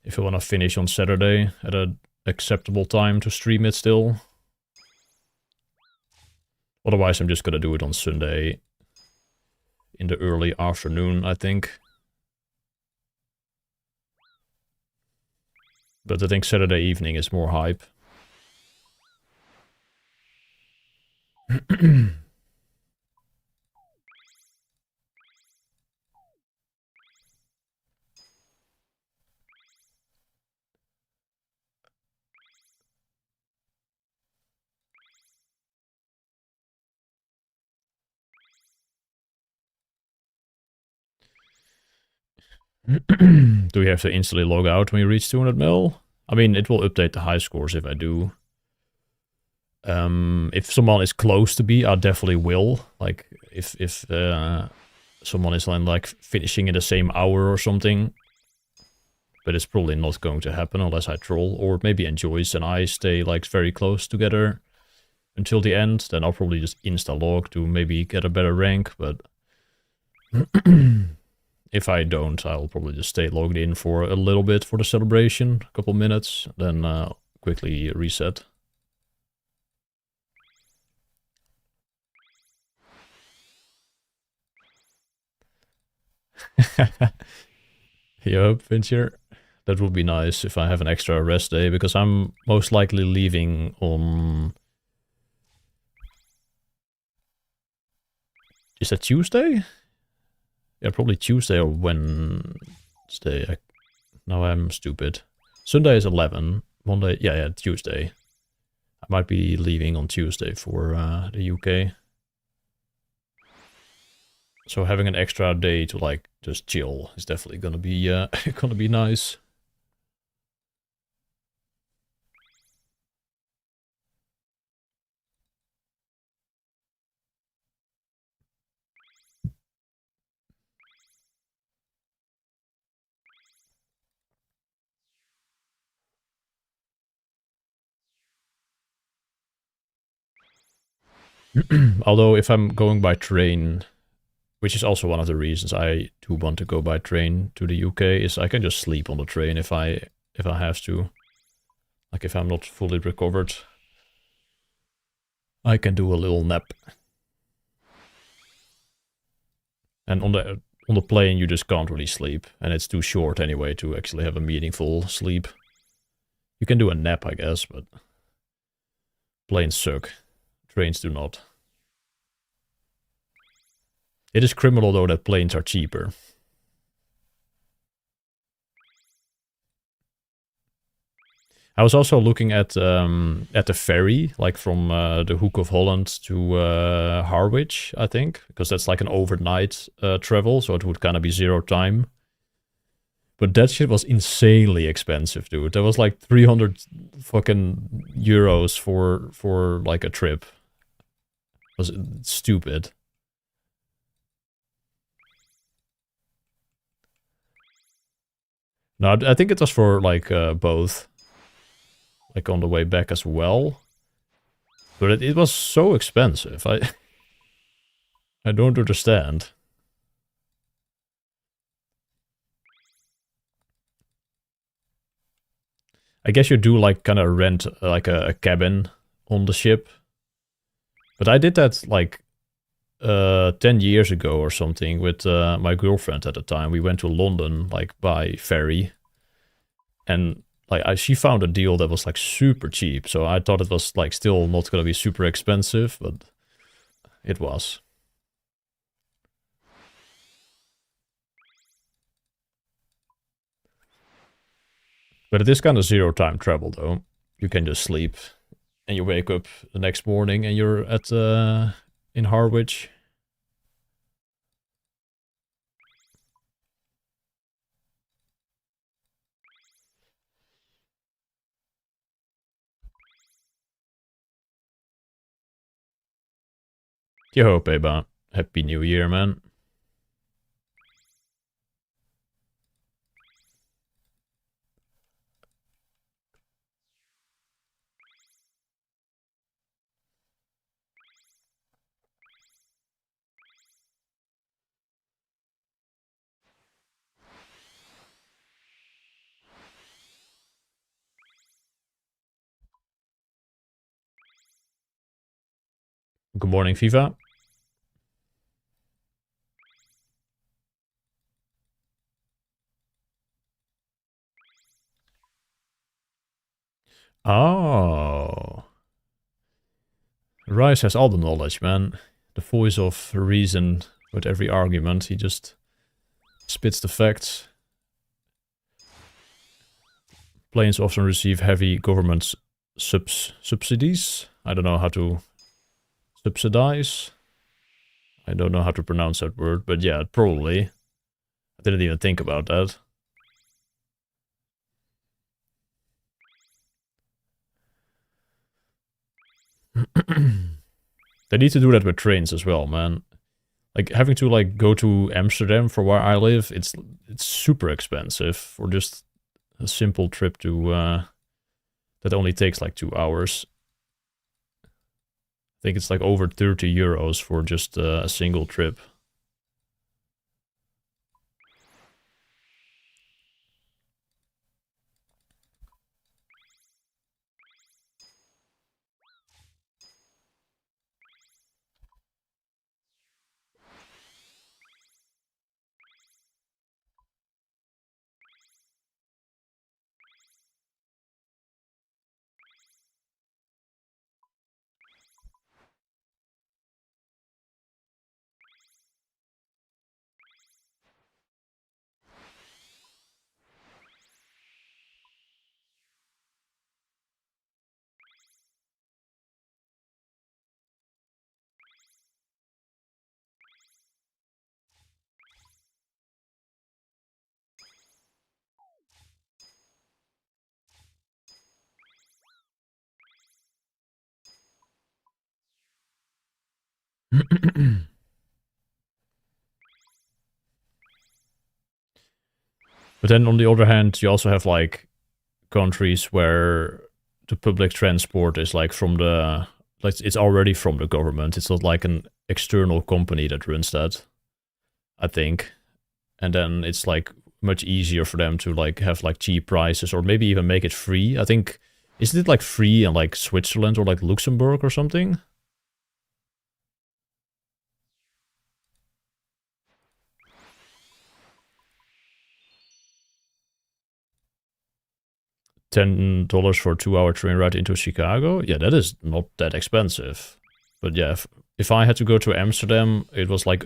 If I want to finish on Saturday at an acceptable time to stream it still. Otherwise I'm just gonna do it on Sunday in the early afternoon, I think. But I think Saturday evening is more hype. Do we have to instantly log out when we reach 200 mil? I mean, it will update the high scores if I do. If someone is close to me, I definitely will. Like, if someone is like finishing in the same hour or something. But it's probably not going to happen unless I troll. Or maybe Enjoys and I stay like very close together until the end. Then I'll probably just insta-log to maybe get a better rank. But if I don't, I'll probably just stay logged in for a little bit for the celebration. A couple minutes. Then quickly reset. Yup, Fincher. That would be nice if I have an extra rest day, because I'm most likely leaving on... Is that Tuesday? Yeah, probably Tuesday or Wednesday. Now I'm stupid. Sunday is 11. Monday, yeah, Tuesday. I might be leaving on Tuesday for the UK. So having an extra day to like just chill is definitely gonna be nice. Although if I'm going by train, which is also one of the reasons I do want to go by train to the UK, is I can just sleep on the train if I have to. Like if I'm not fully recovered, I can do a little nap. And on the plane you just can't really sleep, and it's too short anyway to actually have a meaningful sleep. You can do a nap, I guess, but planes suck. Trains do not. It is criminal though that planes are cheaper. I was also looking at the ferry, like from the Hook of Holland to Harwich, I think, because that's like an overnight travel, so it would kind of be zero time. But that shit was insanely expensive, dude. That was like 300 fucking euros for like a trip. It was stupid. No, I think it was for like both. Like on the way back as well. But it was so expensive. I don't understand. I guess you do like kind of rent like a cabin on the ship. But I did that like 10 years ago or something with my girlfriend at the time. We went to London like by ferry. And like she found a deal that was like super cheap. So I thought it was like still not going to be super expensive, but it was. But it is kind of zero time travel though. You can just sleep and you wake up the next morning and you're at in Harwich. Yo, Beba. Happy New Year, man. Good morning, FIFA. Oh. Rice has all the knowledge, man. The voice of reason with every argument. He just spits the facts. Planes often receive heavy government subsidies. I don't know how to subsidize. I don't know how to pronounce that word, but yeah, probably. I didn't even think about that. They need to do that with trains as well, man. Like having to like go to Amsterdam for where I live, it's super expensive for just a simple trip to that only takes like 2 hours. I think it's like over 30 euros for just a single trip. But then on the other hand, you also have like countries where the public transport is like from the like it's already from the government. It's not like an external company that runs that, I think. And then it's like much easier for them to like have like cheap prices or maybe even make it free. I think isn't it like free in like Switzerland or like Luxembourg or something? $10 for a 2 hour train ride into Chicago. Yeah, that is not that expensive. But yeah, if I had to go to Amsterdam, it was like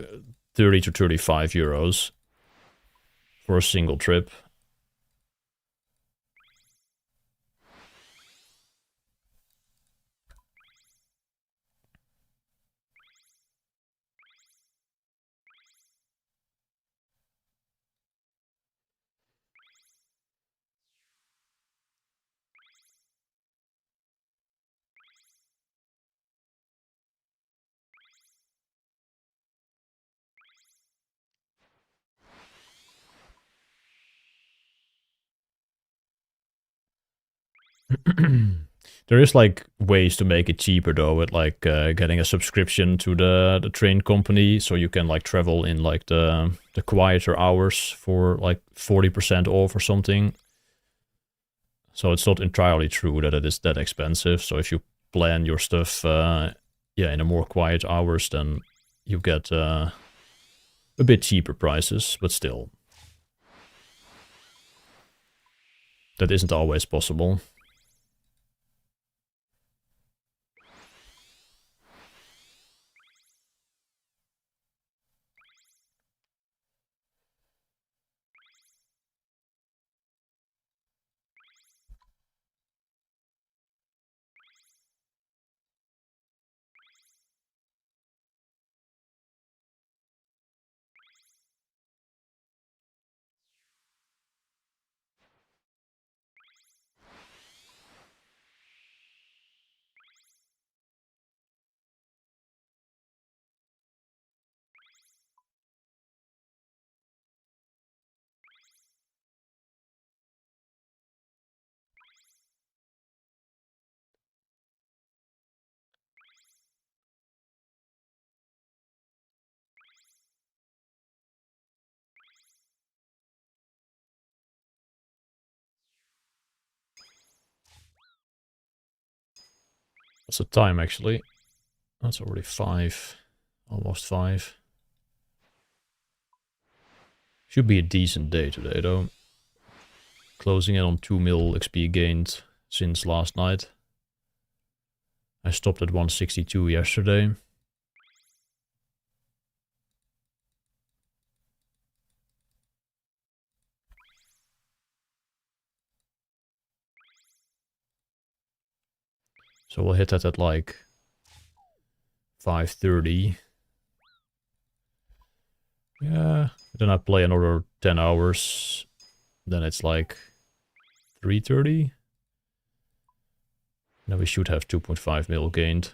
30 to 35 euros for a single trip. There is like ways to make it cheaper though, with like getting a subscription to the train company, so you can like travel in like the quieter hours for like 40% off or something. So it's not entirely true that it is that expensive. So if you plan your stuff, yeah, in a more quiet hours, then you get a bit cheaper prices, but still, that isn't always possible. What's the time actually? That's already 5, almost 5. Should be a decent day today though. Closing in on 2 mil XP gained since last night. I stopped at 162 yesterday. So we'll hit that at like 5:30. Yeah, then I play another 10 hours. Then it's like 3:30. Then we should have 2.5 mil gained.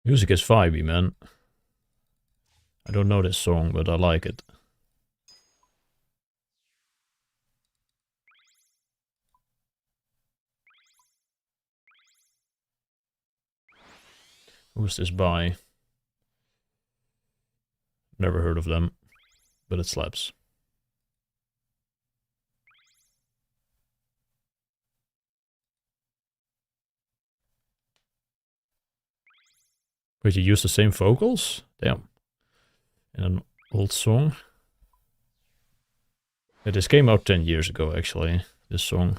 Music is vibey, man. I don't know this song, but I like it. Who's this by? Never heard of them, but it slaps. Wait, you use the same vocals? Damn. In an old song? Yeah, this came out 10 years ago, actually, this song.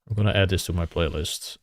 I'm gonna add this to my playlist.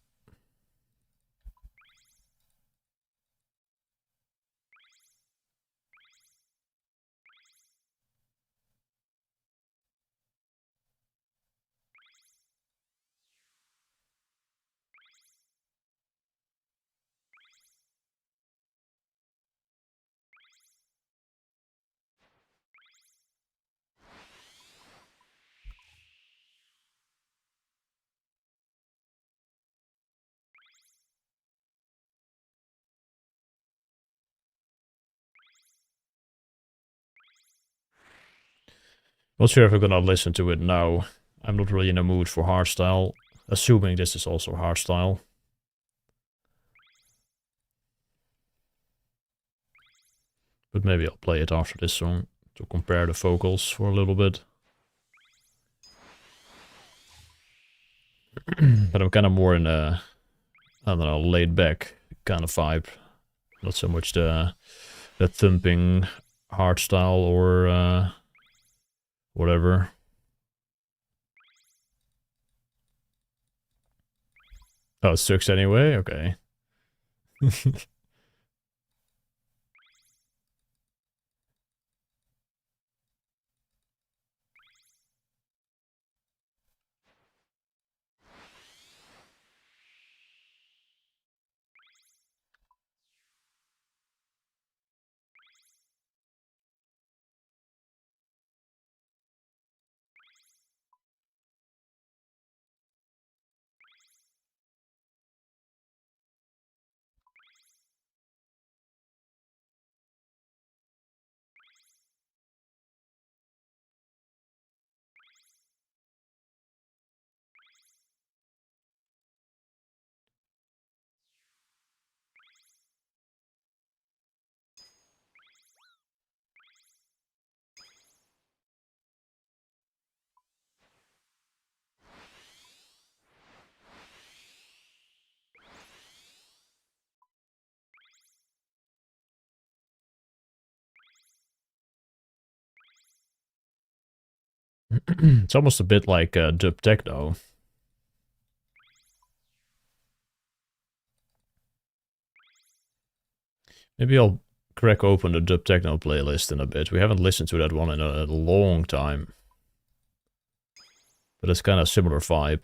Not sure if I'm gonna listen to it now. I'm not really in a mood for hardstyle, assuming this is also hardstyle. But maybe I'll play it after this song to compare the vocals for a little bit. But I'm kind of more in a, I don't know, laid back kind of vibe. Not so much the thumping hardstyle or whatever. Oh, it sucks anyway? Okay. It's almost a bit like dub techno. Maybe I'll crack open the dub techno playlist in a bit. We haven't listened to that one in a long time. But it's kind of similar vibe.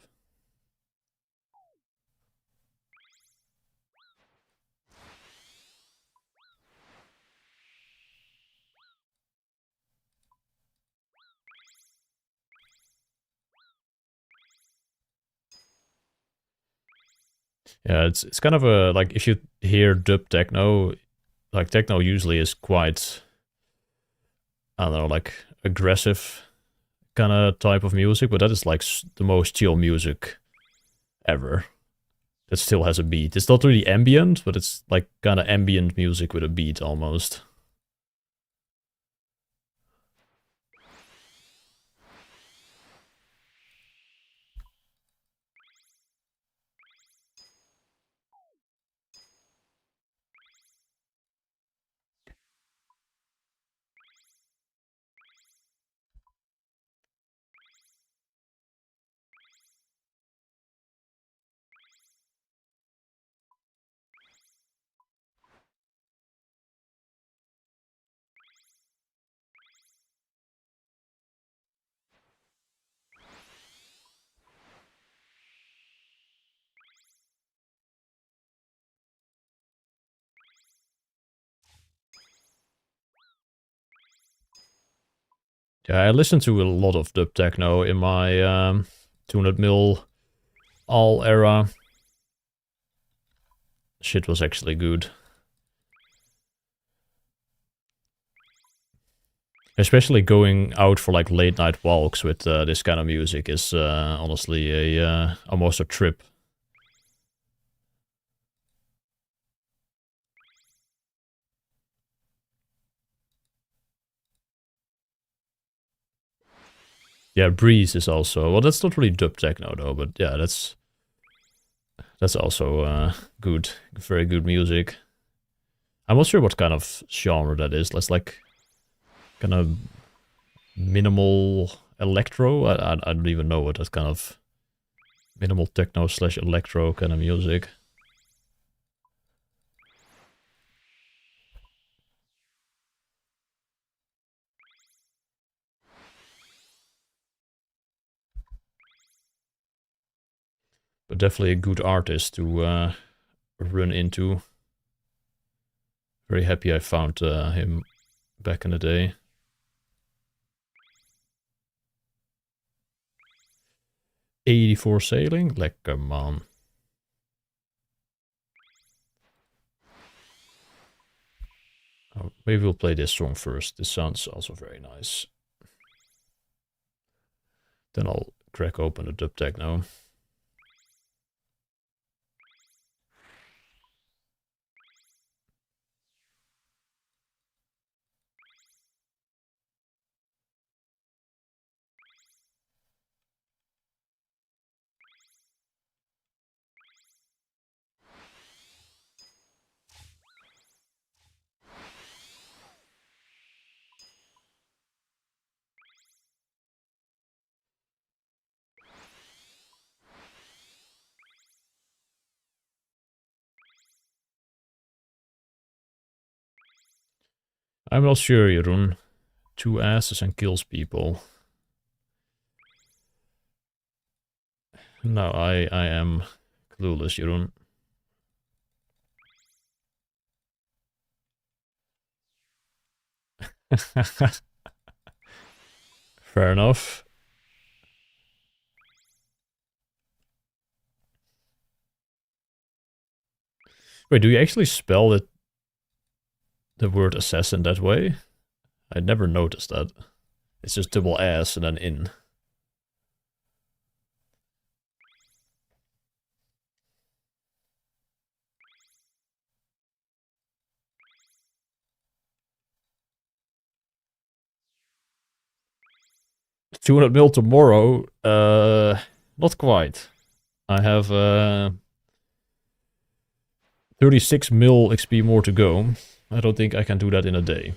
Yeah, it's kind of a, like, if you hear dub techno, like, techno usually is quite, I don't know, like, aggressive kind of type of music, but that is, like, the most chill music ever. It still has a beat. It's not really ambient, but it's, like, kind of ambient music with a beat, almost. Yeah, I listened to a lot of dub techno in my 200 mil all era. Shit was actually good. Especially going out for like late night walks with this kind of music is honestly a almost a trip. Yeah, Breeze is also, well, that's not really dub techno though, but yeah, that's also good, very good music. I'm not sure what kind of genre that is. That's like kind of minimal electro. I don't even know what that kind of minimal techno slash electro kind of music. But definitely a good artist to run into. Very happy I found him back in the day. '84 sailing, lekker man. Oh, maybe we'll play this song first. This sounds also very nice. Then I'll crack open the dub techno. I'm not sure, Jeroen. 2 asses and kills people. No, I am clueless, Jeroen. Fair enough. Wait, do you actually spell it, the word assassin, that way? I never noticed that. It's just double S and then in. $200 mil tomorrow? Not quite. I have 36 mil XP more to go. I don't think I can do that in a day.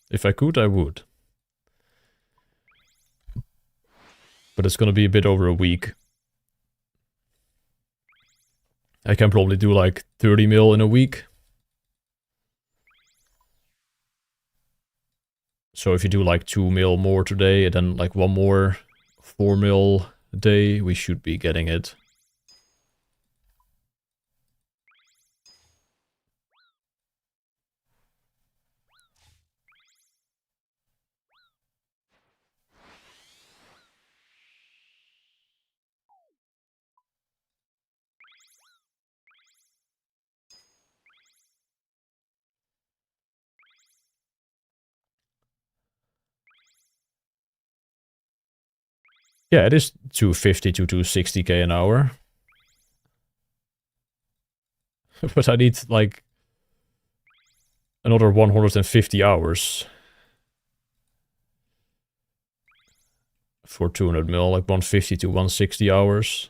If I could, I would. But it's gonna be a bit over a week. I can probably do like 30 mil in a week. So if you do like 2 mil more today and then like one more 4 mil a day, we should be getting it. Yeah, it is 250 to 260k an hour. But I need like another 150 hours for 200 mil, like 150 to 160 hours.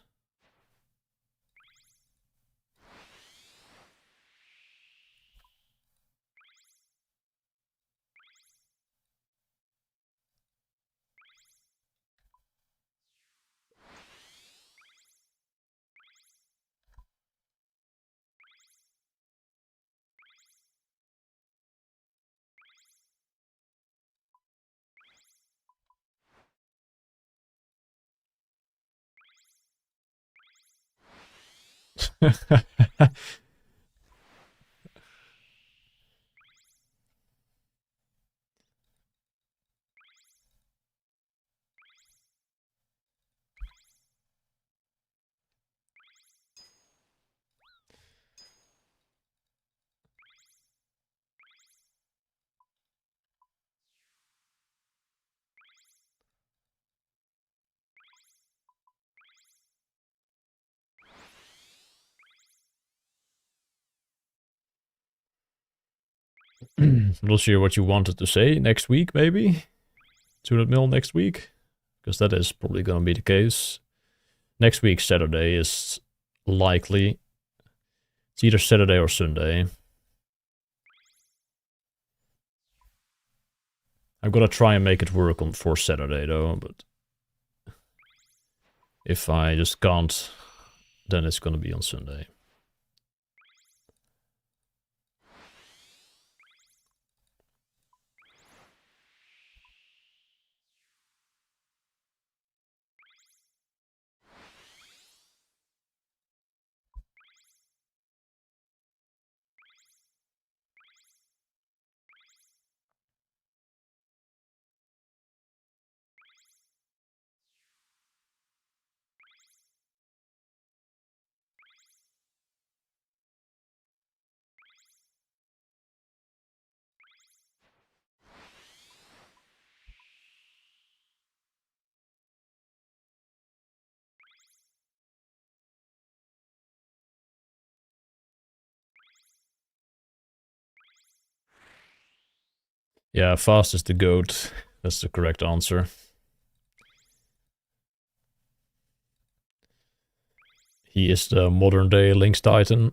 I'm not sure what you wanted to say next week, maybe? 200 mil next week? Because that is probably going to be the case. Next week, Saturday, is likely. It's either Saturday or Sunday. I'm gonna try and make it work for Saturday, though, but if I just can't, then it's gonna be on Sunday. Yeah, fast is the goat. That's the correct answer. He is the modern day Lynx Titan.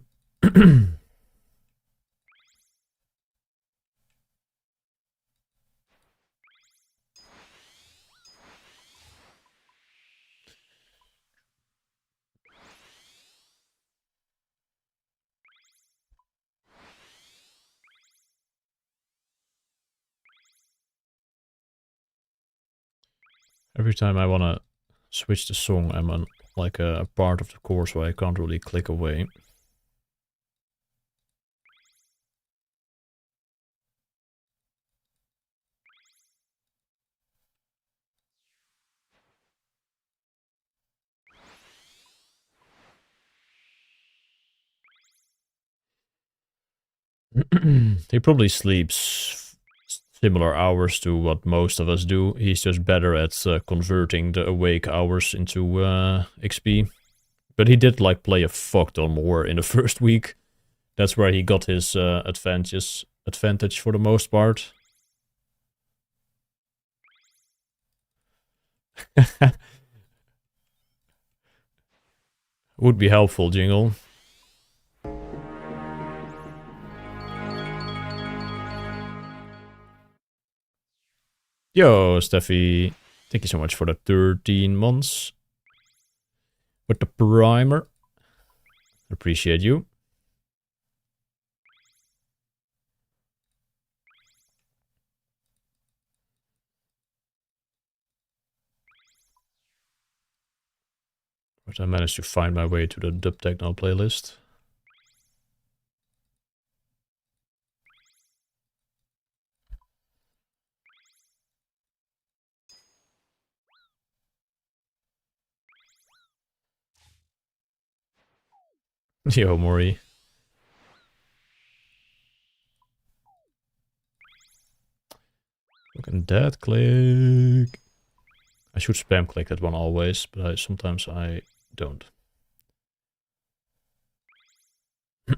Every time I wanna switch the song, I'm on like a part of the course where I can't really click away. He probably sleeps similar hours to what most of us do. He's just better at converting the awake hours into XP. But he did like play a fuck ton more in the first week. That's where he got his advantage for the most part. Would be helpful, Jingle. Yo, Steffi. Thank you so much for the 13 months. With the primer. Appreciate you. But I managed to find my way to the Dub Techno playlist. Yo, Mori. Look at that click. I should spam click that one always, but sometimes I don't.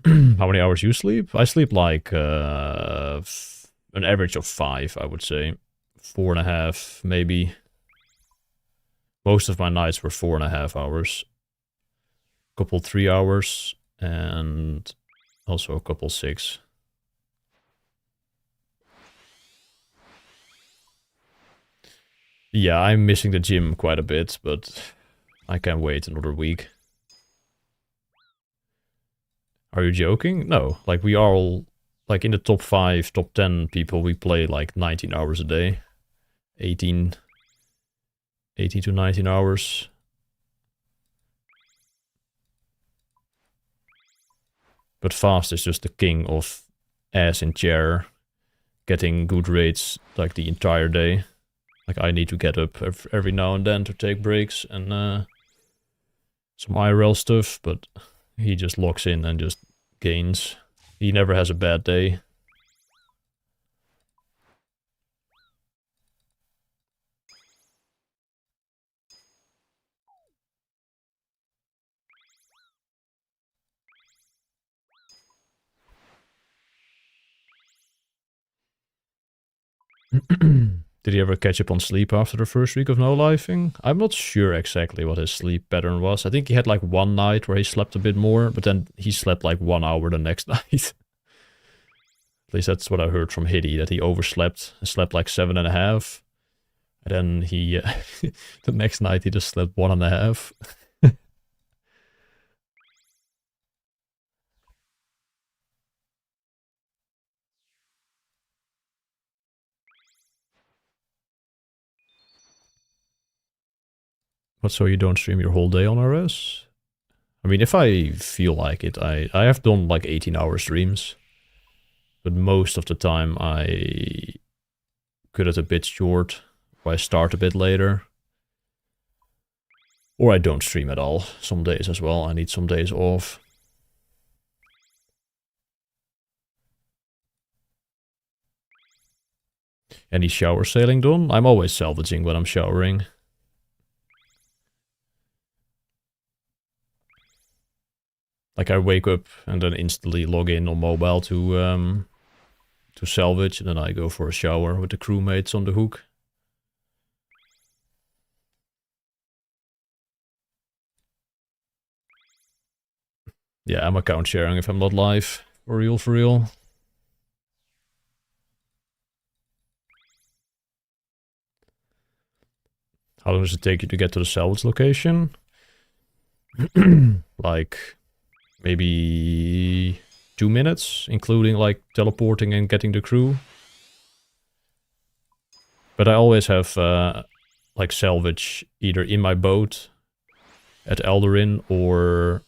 How many hours you sleep? I sleep like an average of 5, I would say. 4.5, maybe. Most of my nights were 4.5 hours. Couple 3 hours, and also a couple 6. Yeah, I'm missing the gym quite a bit, but I can wait another week. Are you joking? No, like we are all, like in the top 5, top 10 people, we play like 19 hours a day. 18 to 19 hours. But Fast is just the king of ass in chair, getting good rates like the entire day. Like I need to get up every now and then to take breaks and some IRL stuff, but he just locks in and just gains. He never has a bad day. Did he ever catch up on sleep after the first week of no-lifing? I'm not sure exactly what his sleep pattern was. I think he had like one night where he slept a bit more, but then he slept like 1 hour the next night. At least that's what I heard from Hiddy, that he overslept and slept like 7.5. And then he, the next night he just slept 1.5. What, so you don't stream your whole day on RS? I mean, if I feel like it, I have done like 18-hour streams. But most of the time I cut it a bit short, or I start a bit later. Or I don't stream at all, some days as well. I need some days off. Any shower sailing done? I'm always salvaging when I'm showering. Like I wake up and then instantly log in on mobile to salvage, and then I go for a shower with the crewmates on the hook. Yeah, I'm account sharing if I'm not live. For real, for real. How long does it take you to get to the salvage location? Like maybe 2 minutes, including like teleporting and getting the crew. But I always have like salvage either in my boat at Eldarin or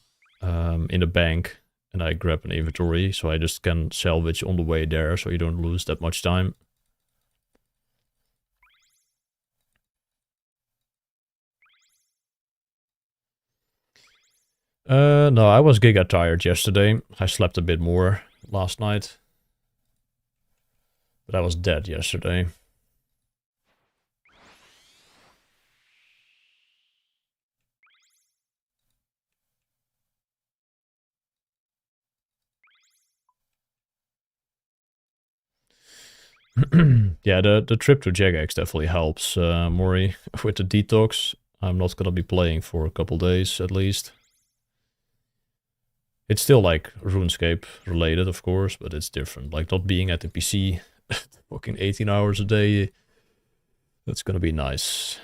in the bank, and I grab an inventory, so I just can salvage on the way there, so you don't lose that much time. No, I was giga tired yesterday. I slept a bit more last night. But I was dead yesterday. Yeah, the trip to Jagex definitely helps, Mori, with the detox. I'm not gonna be playing for a couple days at least. It's still like RuneScape related, of course, but it's different. Like not being at the PC fucking 18 hours a day, that's gonna be nice.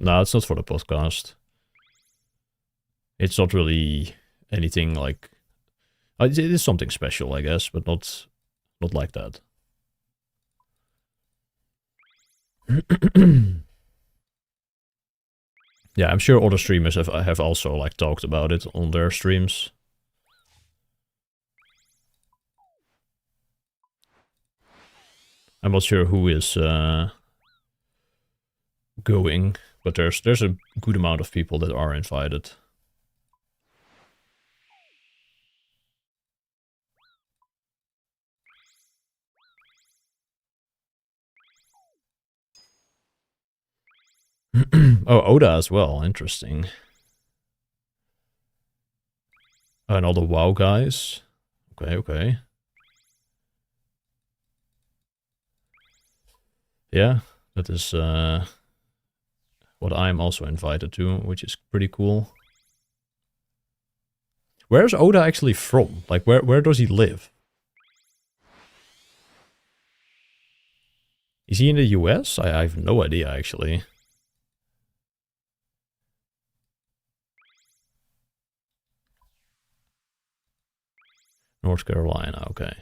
No, it's not for the podcast. It's not really anything like... It is something special, I guess, but not like that. Yeah, I'm sure other streamers have also like talked about it on their streams. I'm not sure who is going, but there's a good amount of people that are invited. Oh, Oda as well. Interesting. Oh, and all the WoW guys. Okay, okay. Yeah, that is what I'm also invited to, which is pretty cool. Where's Oda actually from? Like, where does he live? Is he in the US? I have no idea, actually. North Carolina, okay.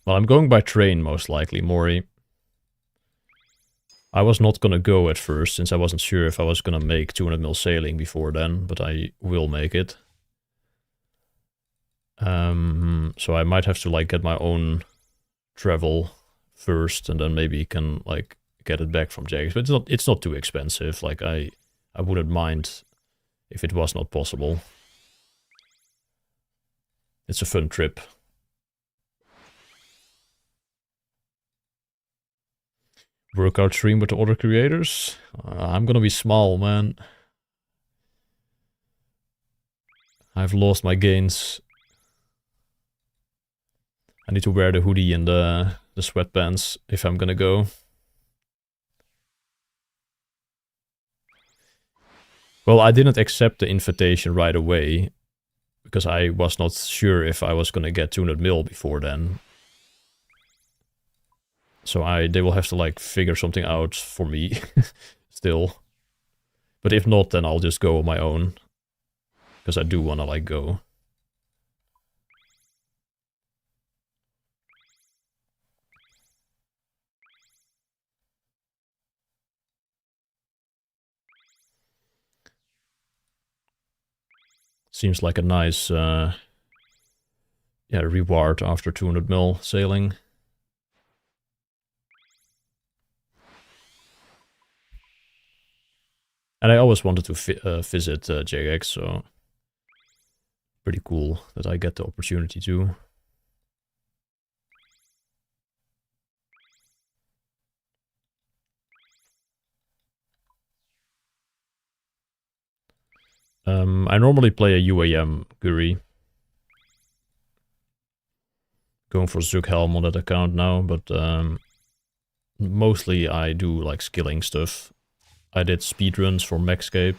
Well, I'm going by train, most likely, Mori. I was not gonna go at first, since I wasn't sure if I was gonna make 200 mil sailing before then, but I will make it. So I might have to, like, get my own travel first, and then maybe can, like, get it back from Jags. But it's not too expensive. Like, I wouldn't mind if it was not possible. It's a fun trip. Workout stream with the other creators? I'm gonna be small, man. I've lost my gains. I need to wear the hoodie and the sweatpants if I'm gonna go. Well, I didn't accept the invitation right away because I was not sure if I was gonna get 200 mil before then. So they will have to, like, figure something out for me still. But if not, then I'll just go on my own. Because I do wanna, like, go. Seems like a nice reward after 200 mil sailing. And I always wanted to visit JX, so pretty cool that I get the opportunity to. I normally play a UAM Guri. Going for Zughelm on that account now, but mostly I do, like, skilling stuff. I did speedruns for Runescape,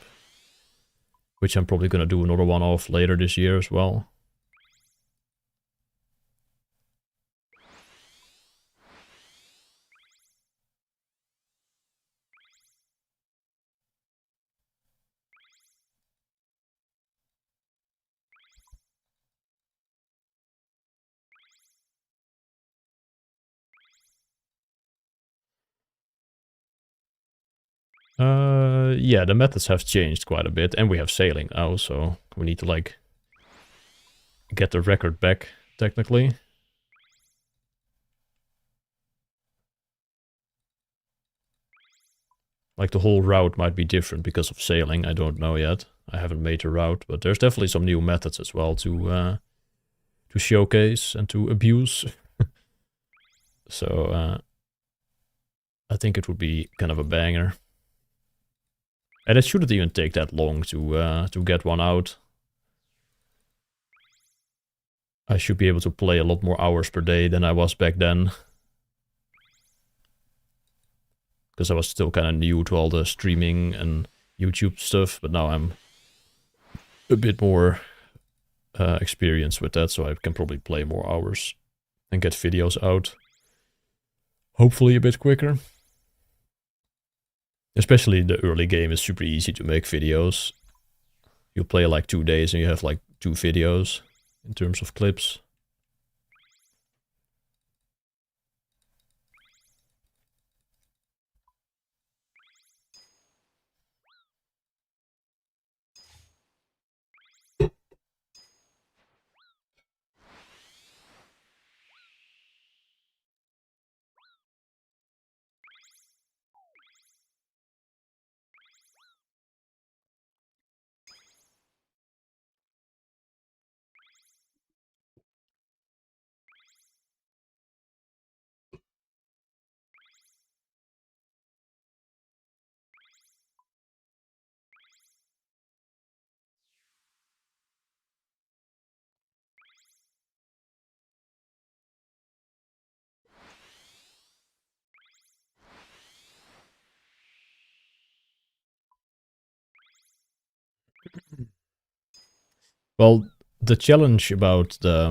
which I'm probably gonna do another one of later this year as well. Yeah, the methods have changed quite a bit, and we have sailing now, so we need to, like, get the record back, technically. Like, the whole route might be different because of sailing, I don't know yet. I haven't made the route, but there's definitely some new methods as well to showcase and to abuse. So, I think it would be kind of a banger. And it shouldn't even take that long to get one out. I should be able to play a lot more hours per day than I was back then. Because I was still kind of new to all the streaming and YouTube stuff, but now I'm a bit more experienced with that, so I can probably play more hours and get videos out. Hopefully a bit quicker. Especially the early game is super easy to make videos. You play like 2 days and you have like 2 videos in terms of clips. Well, the challenge about the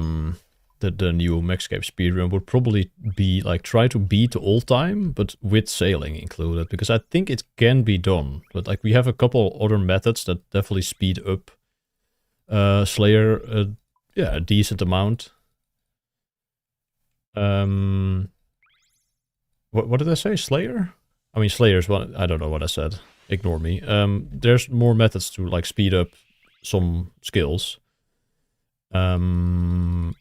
new Runescape speedrun would probably be like try to beat the old time, but with sailing included, because I think it can be done. But like we have a couple other methods that definitely speed up Slayer, yeah, a decent amount. What did I say? Slayer? I mean, Slayer's one. I don't know what I said. Ignore me. There's more methods to like speed up some skills. And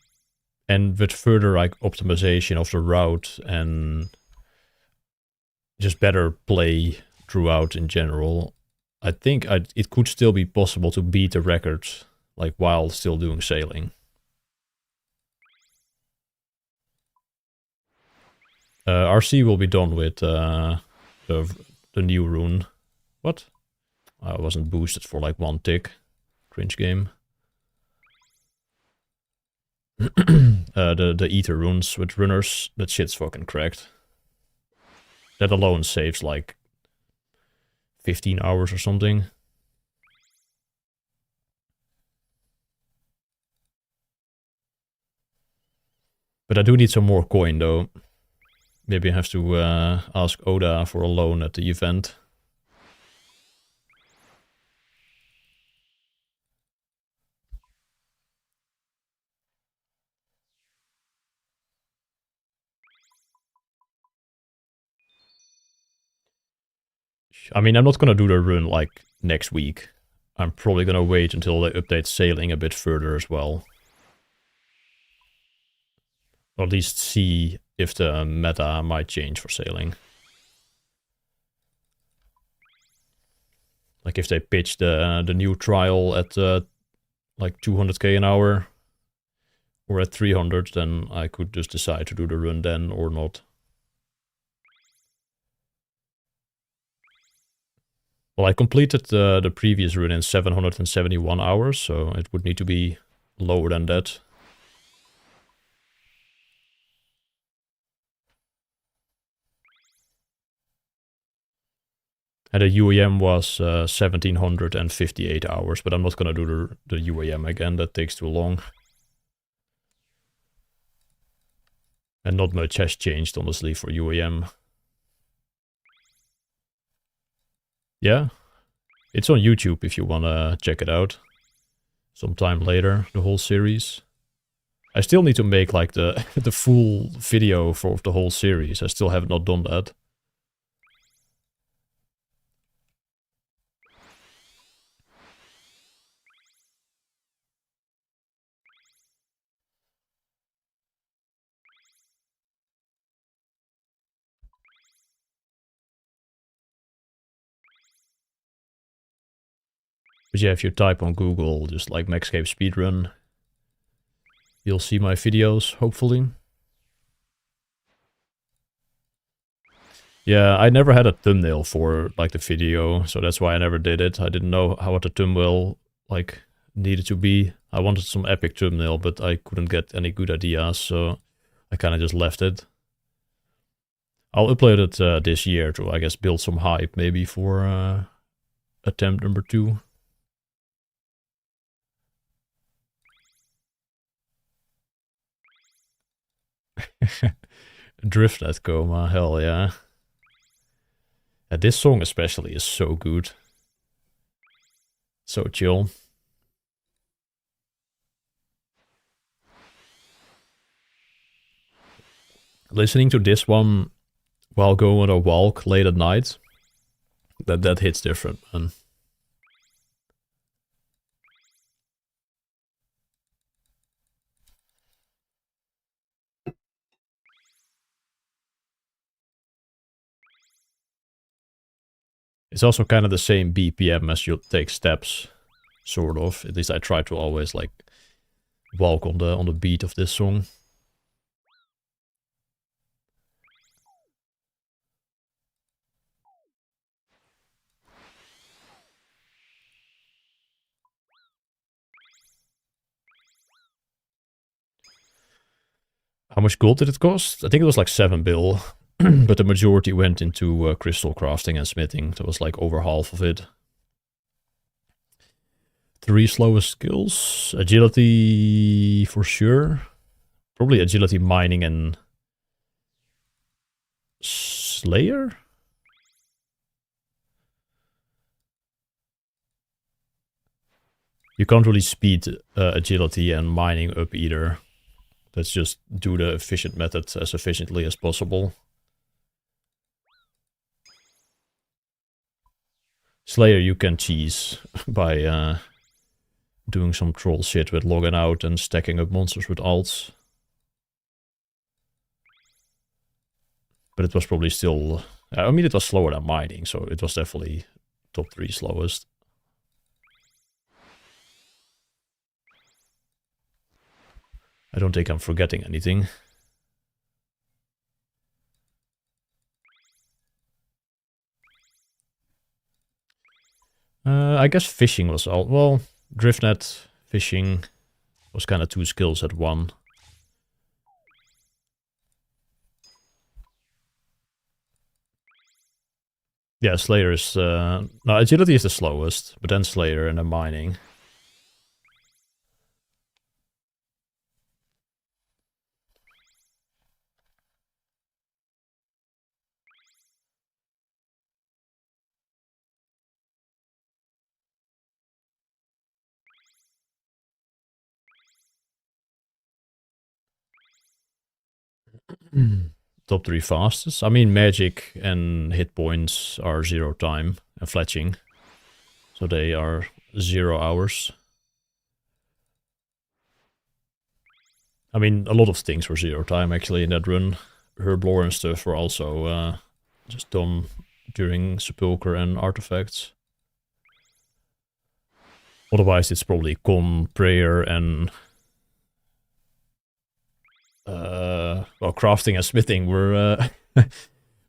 with further like optimization of the route and just better play throughout in general, I think it could still be possible to beat the record like while still doing sailing. RC will be done with the new rune. What? I wasn't boosted for like 1 tick. Cringe game. The ether runes with runners, that shit's fucking cracked. That alone saves like 15 hours or something. But I do need some more coin though. Maybe I have to ask Oda for a loan at the event. I mean, I'm not gonna do the run like next week. I'm probably gonna wait until they update sailing a bit further as well. Or at least see if the meta might change for sailing. Like if they pitch the new trial at like 200k an hour or at 300, then I could just decide to do the run then or not. Well, I completed the previous run in 771 hours, so it would need to be lower than that. And the UAM was 1758 hours, but I'm not gonna do the UAM again, that takes too long. And not much has changed, honestly, for UAM. Yeah, it's on YouTube if you wanna check it out. Sometime later, the whole series. I still need to make like the the full video for the whole series. I still have not done that. But yeah, if you type on Google, just like Runescape speedrun, you'll see my videos, hopefully. Yeah, I never had a thumbnail for like the video, so that's why I never did it. I didn't know how the thumbnail like needed to be. I wanted some epic thumbnail, but I couldn't get any good ideas, so I kind of just left it. I'll upload it this year to, I guess, build some hype maybe for attempt number 2. Driftnet Coma, hell yeah. This song especially is so good. So chill. Listening to this one while going on a walk late at night, that hits different, man. It's also kind of the same BPM as you take steps, sort of. At least I try to always like walk on the beat of this song. How much gold did it cost? I think it was like 7 bill, but the majority went into crystal crafting and smithing. That was like over half of it. 3 slowest skills. Agility for sure. Probably agility, mining, and Slayer? You can't really speed agility and mining up either. Let's just do the efficient method as efficiently as possible. Slayer you can cheese by doing some troll shit with logging out and stacking up monsters with alts. But it was probably still... I mean, it was slower than mining, so it was definitely top 3 slowest. I don't think I'm forgetting anything. I guess fishing was all... Well, driftnet, fishing was kind of 2 skills at one. Yeah, Slayer is... no, agility is the slowest, but then Slayer and then mining. Top 3 fastest. I mean, magic and hit points are 0 time and fletching. So they are 0 hours. I mean, a lot of things were 0 time actually in that run. Herblore and stuff were also just done during Sepulchre and artifacts. Otherwise, it's probably con, prayer, and well, crafting and smithing were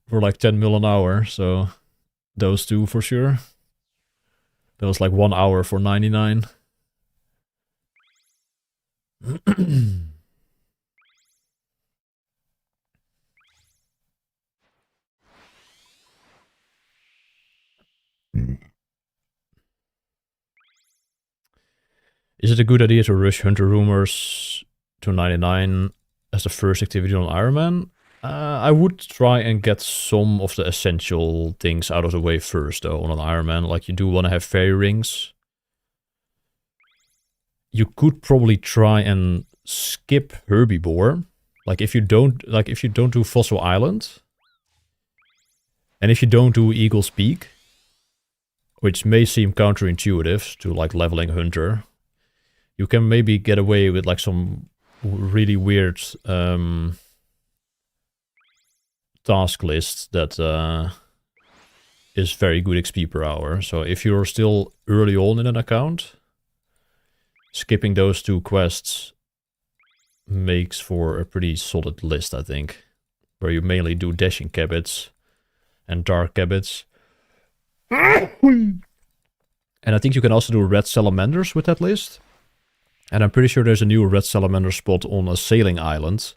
were like 10 mil an hour, so those 2 for sure. That was like 1 hour for 99. Is it a good idea to rush Hunter Rumors to 99 as the first activity on Iron Man? I would try and get some of the essential things out of the way first, though, on an Iron Man. Like, you do want to have fairy rings. You could probably try and skip Herbivore. Like, if you don't do Fossil Island, and if you don't do Eagle's Peak, which may seem counterintuitive to like leveling Hunter, you can maybe get away with like some really weird task list that is very good XP per hour. So if you're still early on in an account, skipping those 2 quests makes for a pretty solid list, I think, where you mainly do dashing cabbits and dark cabbits. And I think you can also do red salamanders with that list. And I'm pretty sure there's a new red salamander spot on a sailing island.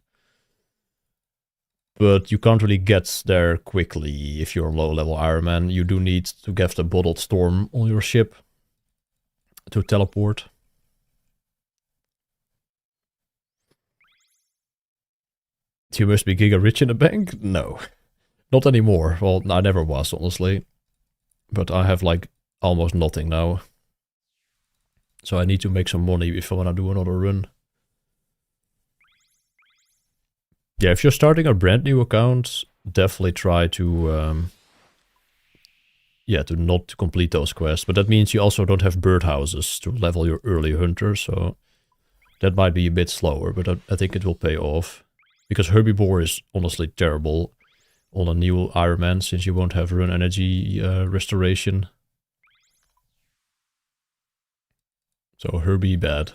But you can't really get there quickly if you're a low-level Ironman. You do need to get the bottled storm on your ship to teleport. You must be giga rich in the bank? No. Not anymore. Well, I never was, honestly. But I have, like, almost nothing now. So I need to make some money if I want to do another run. Yeah, if you're starting a brand new account, definitely try to... to not complete those quests. But that means you also don't have birdhouses to level your early hunter, so... That might be a bit slower, but I think it will pay off. Because Herbivore is honestly terrible on a new Ironman, since you won't have run energy restoration. So Herbie bad.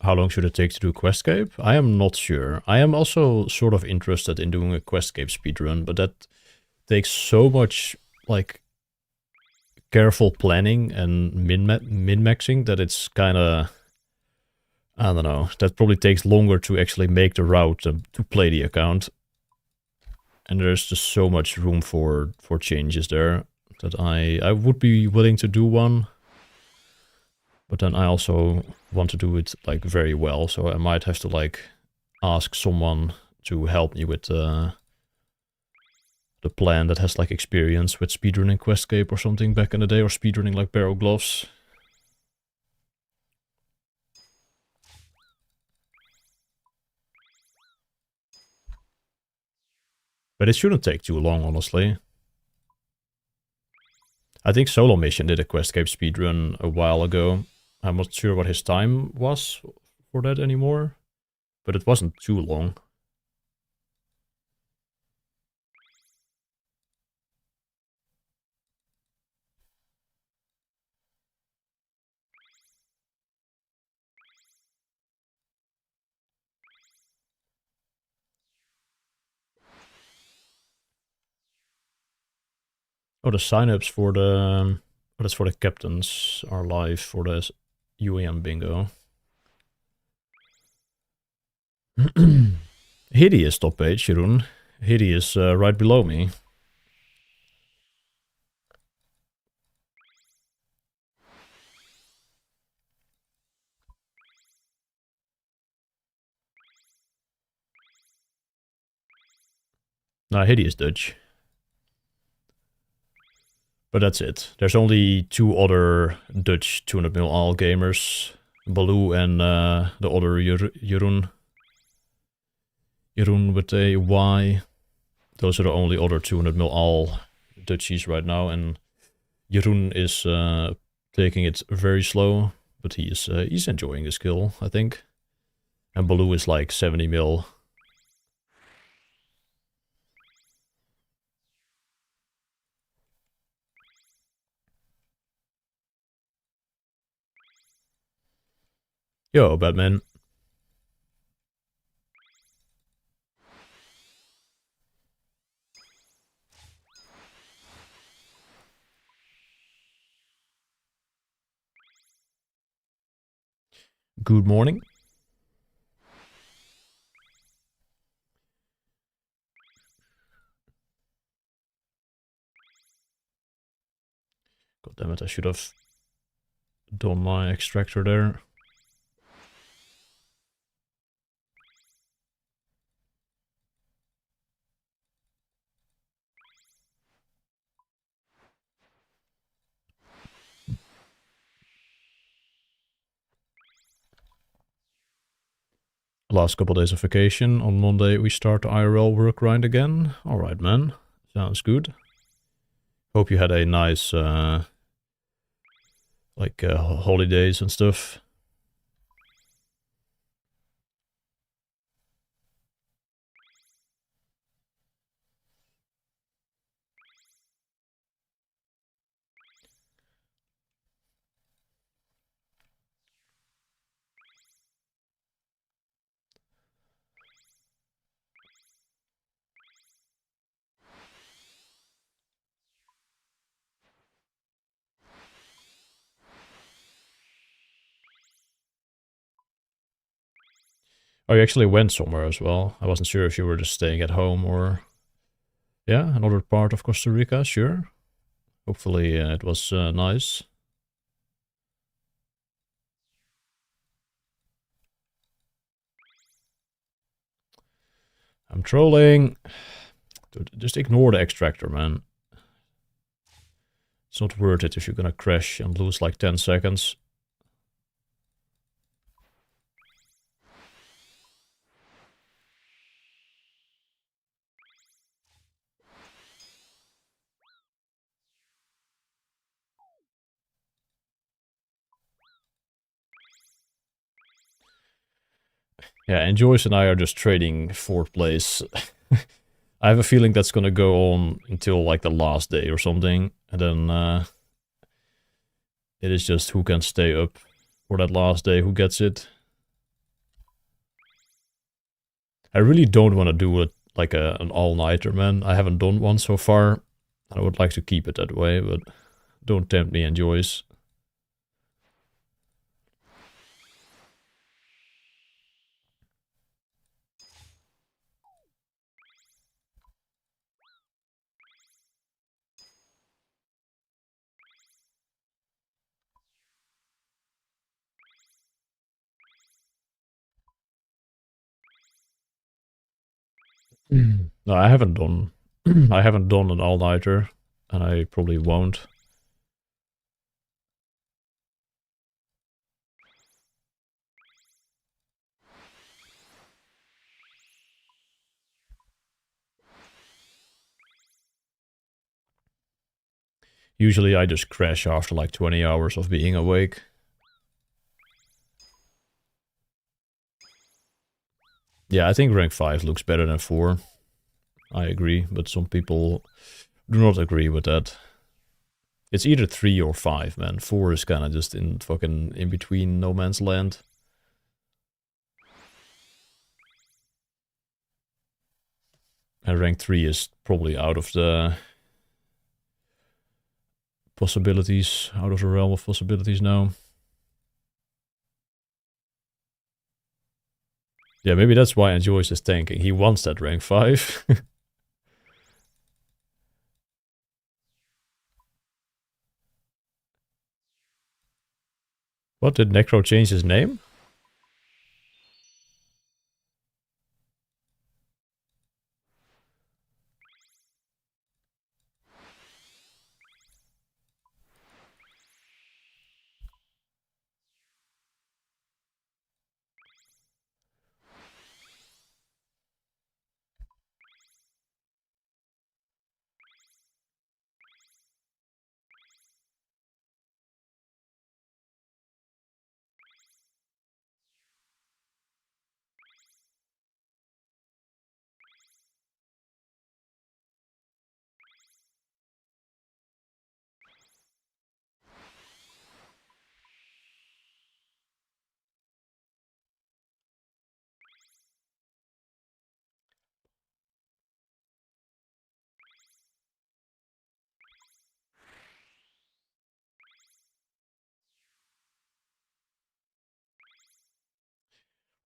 How long should it take to do Questscape? I am not sure. I am also sort of interested in doing a Questscape speedrun, but that takes so much, like, careful planning and min-maxing that it's kind of... I don't know. That probably takes longer to actually make the route to play the account. And there's just so much room for changes there that I would be willing to do one. But then I also want to do it, like, very well, so I might have to, like, ask someone to help me with the plan that has, like, experience with speedrunning Questscape or something back in the day, or speedrunning, like, Barrel Gloves. But it shouldn't take too long, honestly. I think Solo Mission did a Questscape speedrun a while ago. I'm not sure what his time was for that anymore, but it wasn't too long. Oh, the sign-ups for the... Oh, that's for the captains are live for the UAM bingo. Hideous top page, Jeroen. Hideous right below me. Nah, Hideous Dutch. But that's it. There's only two other Dutch 200 mil all gamers. Baloo and the other Jeroen. Jeroen with a Y. Those are the only other 200 mil all Dutchies right now. And Jeroen is taking it very slow. But he's enjoying the skill, I think. And Baloo is like 70 mil. Yo, Batman. Good morning. God damn it, I should have done my extractor there. Last couple days of vacation. On Monday we start the IRL work grind again. Alright, man. Sounds good. Hope you had a nice, holidays and stuff. Oh, you actually went somewhere as well. I wasn't sure if you were just staying at home or... Yeah, another part of Costa Rica, sure. Hopefully it was nice. I'm trolling. Dude, just ignore the extractor, man. It's not worth it if you're gonna crash and lose like 10 seconds. Yeah, and Joyce and I are just trading 4th place. I have a feeling that's gonna go on until like the last day or something. And then it is just who can stay up for that last day, who gets it. I really don't want to do it like an all-nighter, man. I haven't done one so far. I would like to keep it that way, but don't tempt me and Joyce. No, I haven't done I haven't done an all-nighter, and I probably won't. Usually I just crash after like 20 hours of being awake. Yeah, I think rank 5 looks better than 4. I agree, but some people do not agree with that. It's either 3 or 5, man. 4 is kind of just in fucking in between no man's land. And rank 3 is probably out of the possibilities, out of the realm of possibilities now. Yeah, maybe that's why Enjoys is tanking. He wants that rank 5. What, did Necro change his name?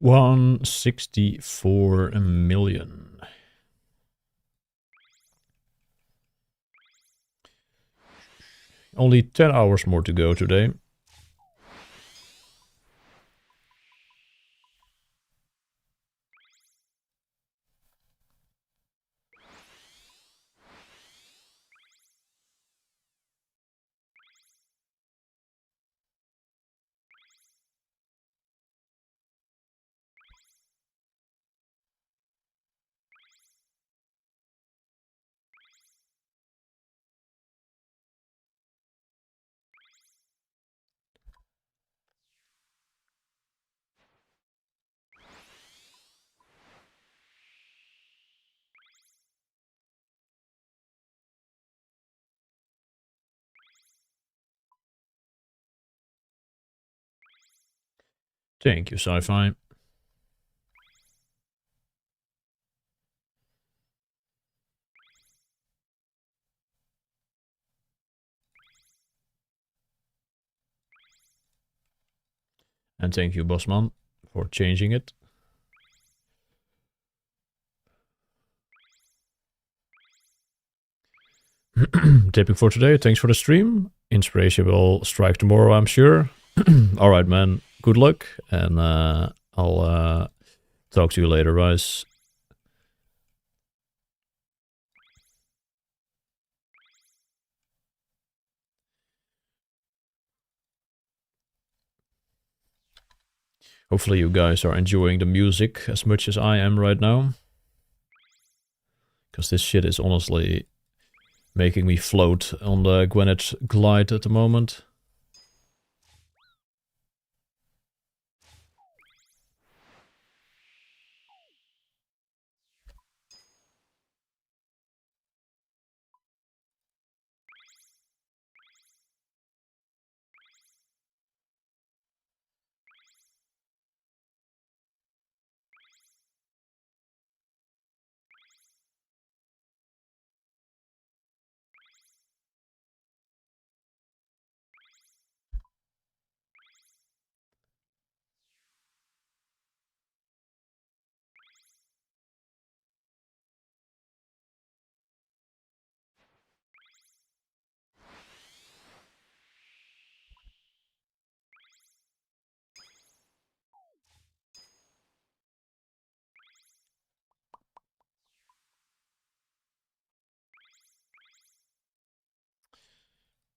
$164 million. Only 10 hours more to go today. Thank you, Sci-Fi. And thank you, Bossman, for changing it. Tipping for today. Thanks for the stream. Inspiration will strike tomorrow, I'm sure. Alright, man. Good luck. And I'll talk to you later, guys. Hopefully you guys are enjoying the music as much as I am right now. Because this shit is honestly making me float on the Gwyneth glide at the moment.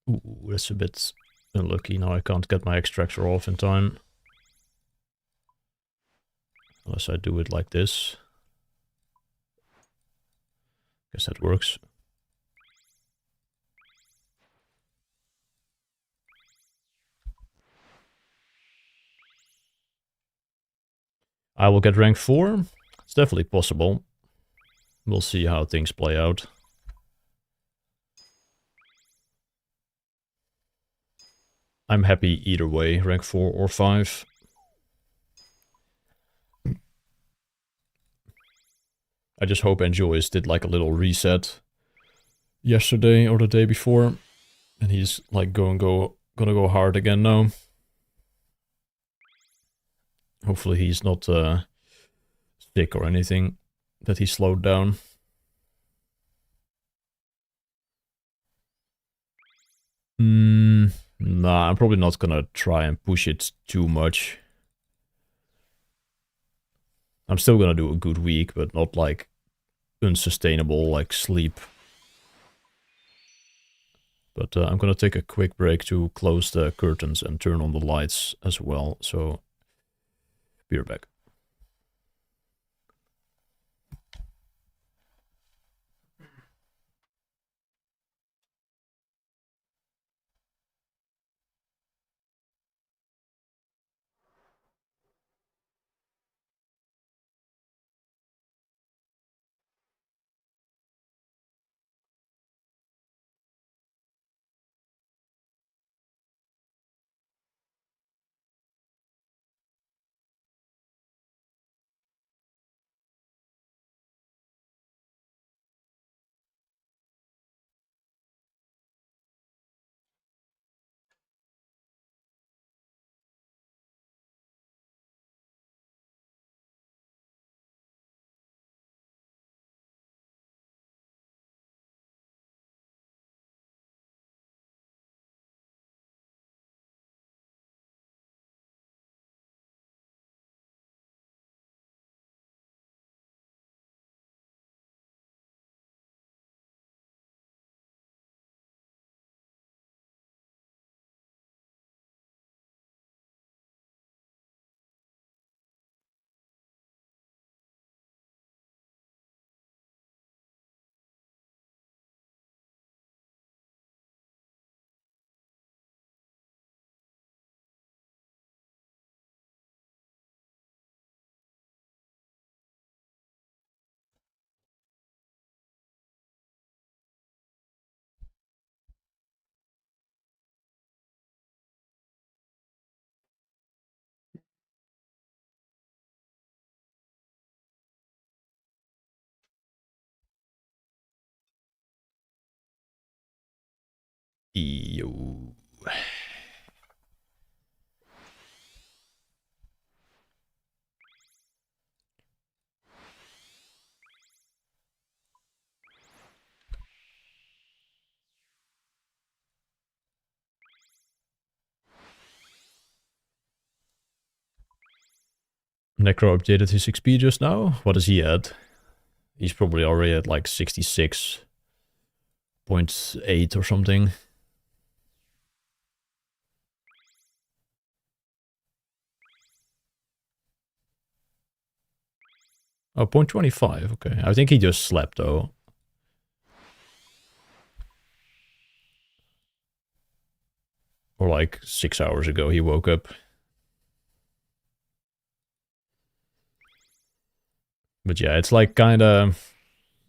Ooh, that's a bit unlucky. Now I can't get my extractor off in time. Unless I do it like this. Guess that works. I will get rank 4. It's definitely possible. We'll see how things play out. I'm happy either way, rank 4 or 5. I just hope Enjoys did like a little reset yesterday or the day before. And he's like gonna go hard again now. Hopefully he's not sick or anything, that he slowed down. Nah, I'm probably not gonna try and push it too much. I'm still gonna do a good week, but not like unsustainable like sleep. But I'm gonna take a quick break to close the curtains and turn on the lights as well, so be right back. Yo. Necro updated his XP just now. What is he at? He's probably already at like 66.8 or something. Oh, 0.25. Okay. I think he just slept though. Or like 6 hours ago he woke up. But yeah, it's like kinda...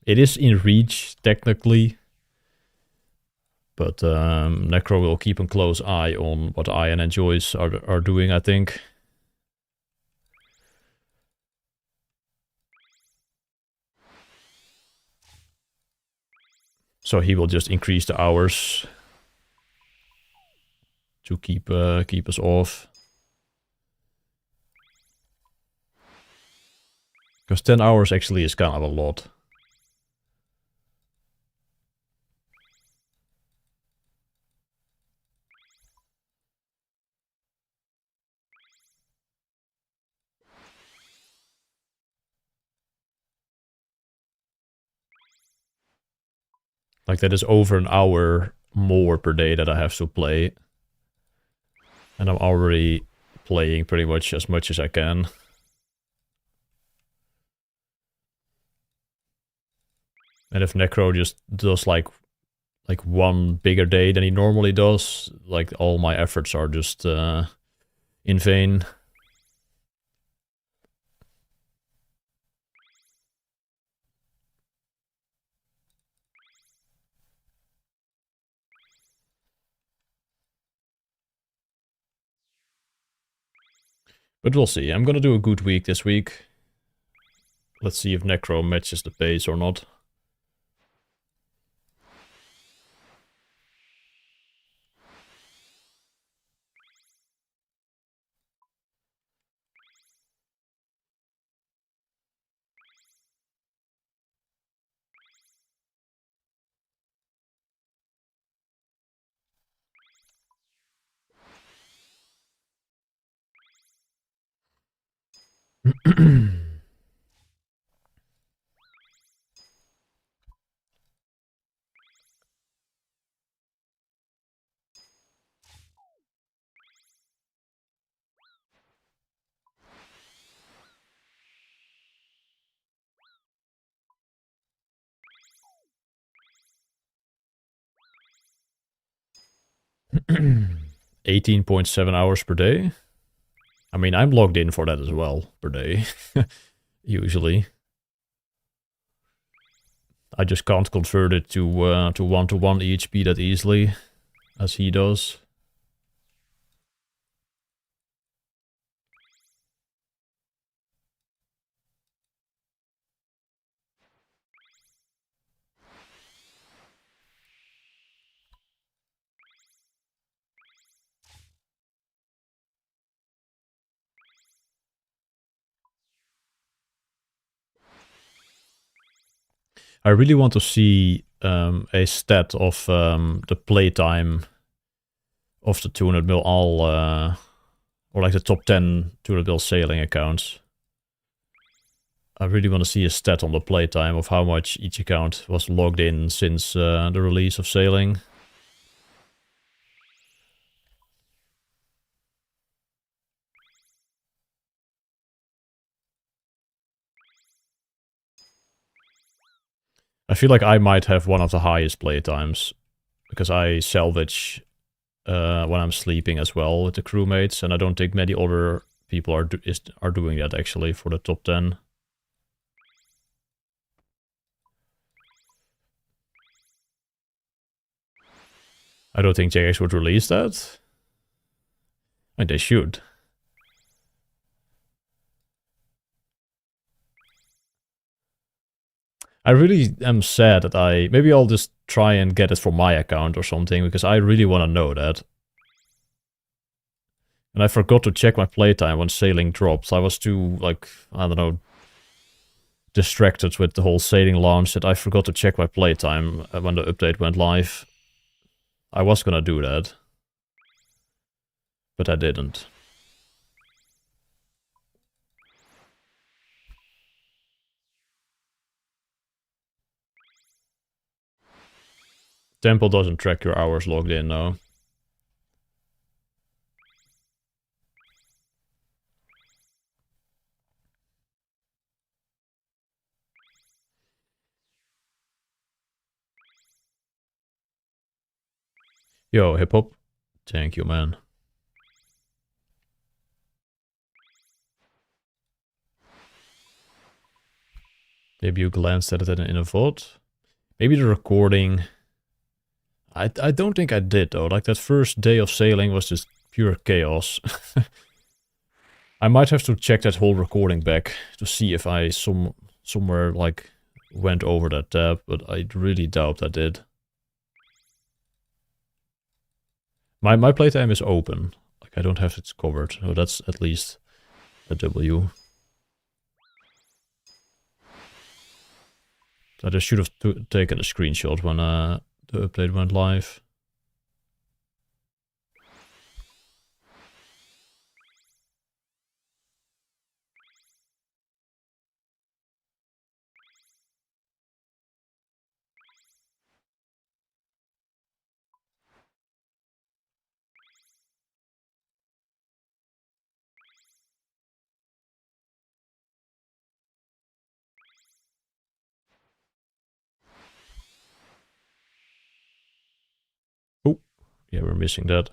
It is in reach, technically. But Necro will keep a close eye on what Ian and Joyce are doing, I think. So he will just increase the hours to keep us off. Because 10 hours actually is kind of a lot. Like that is over an hour more per day that I have to play. And I'm already playing pretty much as I can. And if Necro just does like one bigger day than he normally does, like all my efforts are just in vain. But we'll see. I'm gonna do a good week this week. Let's see if Necro matches the pace or not. $18.7 hours per day. I mean, I'm logged in for that as well per day, usually. I just can't convert it to 1-to-1 EHP that easily, as he does. I really want to see a stat of the playtime of the 200 mil all, or like the top 10 200 mil sailing accounts. I really want to see a stat on the playtime of how much each account was logged in since the release of sailing. I feel like I might have one of the highest playtimes, because I salvage when I'm sleeping as well with the crewmates, and I don't think many other people are doing that actually for the top 10. I don't think JX would release that. I mean, they should. I really am sad that maybe I'll just try and get it from my account or something, because I really want to know that. And I forgot to check my playtime when sailing dropped. I was too, like, I don't know, distracted with the whole sailing launch that I forgot to check my playtime when the update went live. I was gonna do that, but I didn't. Temple doesn't track your hours logged in, no. Yo, hip hop. Thank you, man. Maybe you glanced at it in a VOD. Maybe the recording. I don't think I did, though. Like, that first day of sailing was just pure chaos. I might have to check that whole recording back to see if I somewhere, like, went over that tab, but I really doubt I did. My playtime is open. Like, I don't have it covered, so that's at least a W. I just should have taken a screenshot when the update went live. Oh, yeah, we're missing that.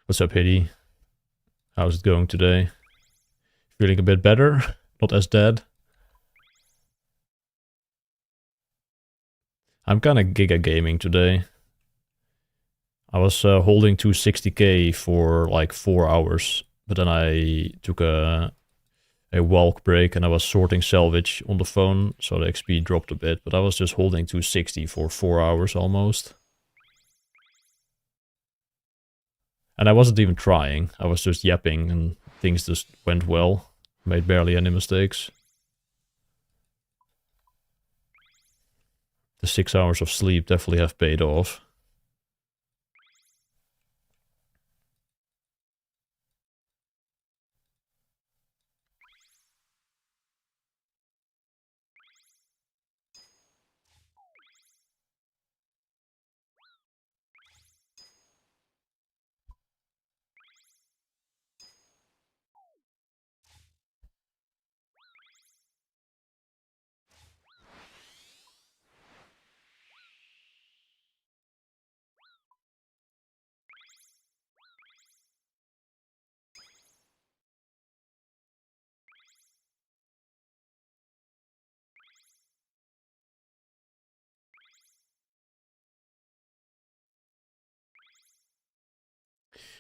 What's up, Hitty? How's it going today? Feeling a bit better? Not as dead? I'm kinda giga gaming today. I was holding 260k for like 4 hours, but then I took a walk break and I was sorting salvage on the phone, so the XP dropped a bit, but I was just holding 260 for 4 hours almost. And I wasn't even trying, I was just yapping and things just went well. Made barely any mistakes. The 6 hours of sleep definitely have paid off.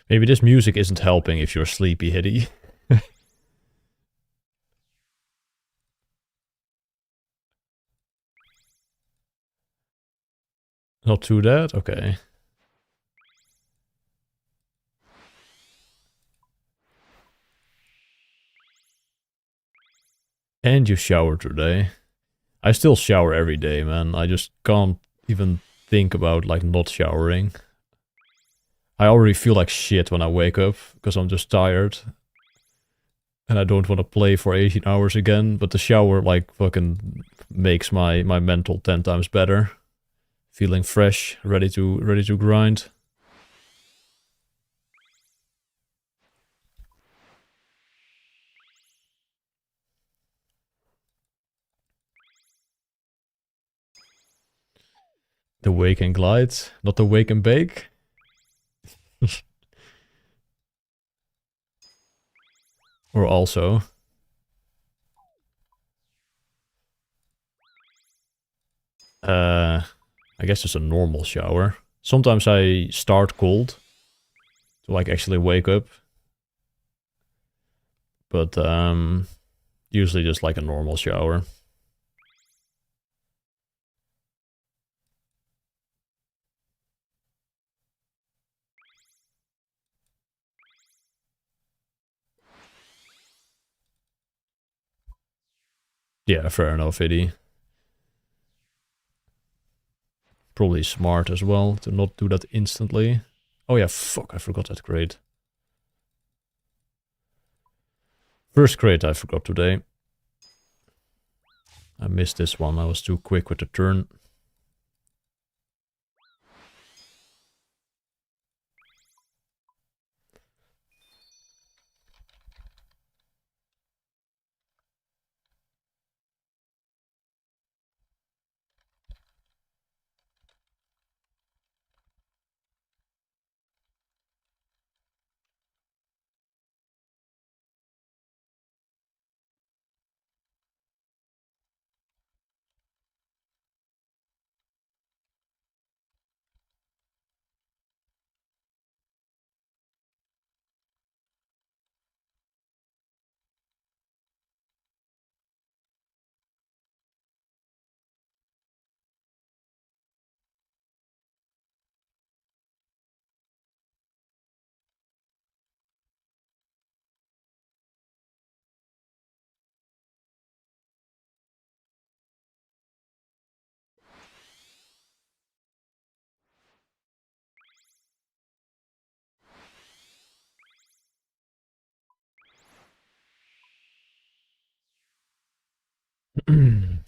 Maybe this music isn't helping if you're sleepy, Hitty. Not too dead? Okay. And you showered today. I still shower every day, man. I just can't even think about, like, not showering. I already feel like shit when I wake up, because I'm just tired. And I don't want to play for 18 hours again, but the shower, like, fucking makes my mental 10 times better. Feeling fresh, ready to grind. The wake and glide, not the wake and bake. Or also. I guess it's a normal shower. Sometimes I start cold to, like, actually wake up. But usually just like a normal shower. Yeah, fair enough, Eddie. Probably smart as well to not do that instantly. Oh yeah, fuck, I forgot that grade. First grade I forgot today. I missed this one, I was too quick with the turn.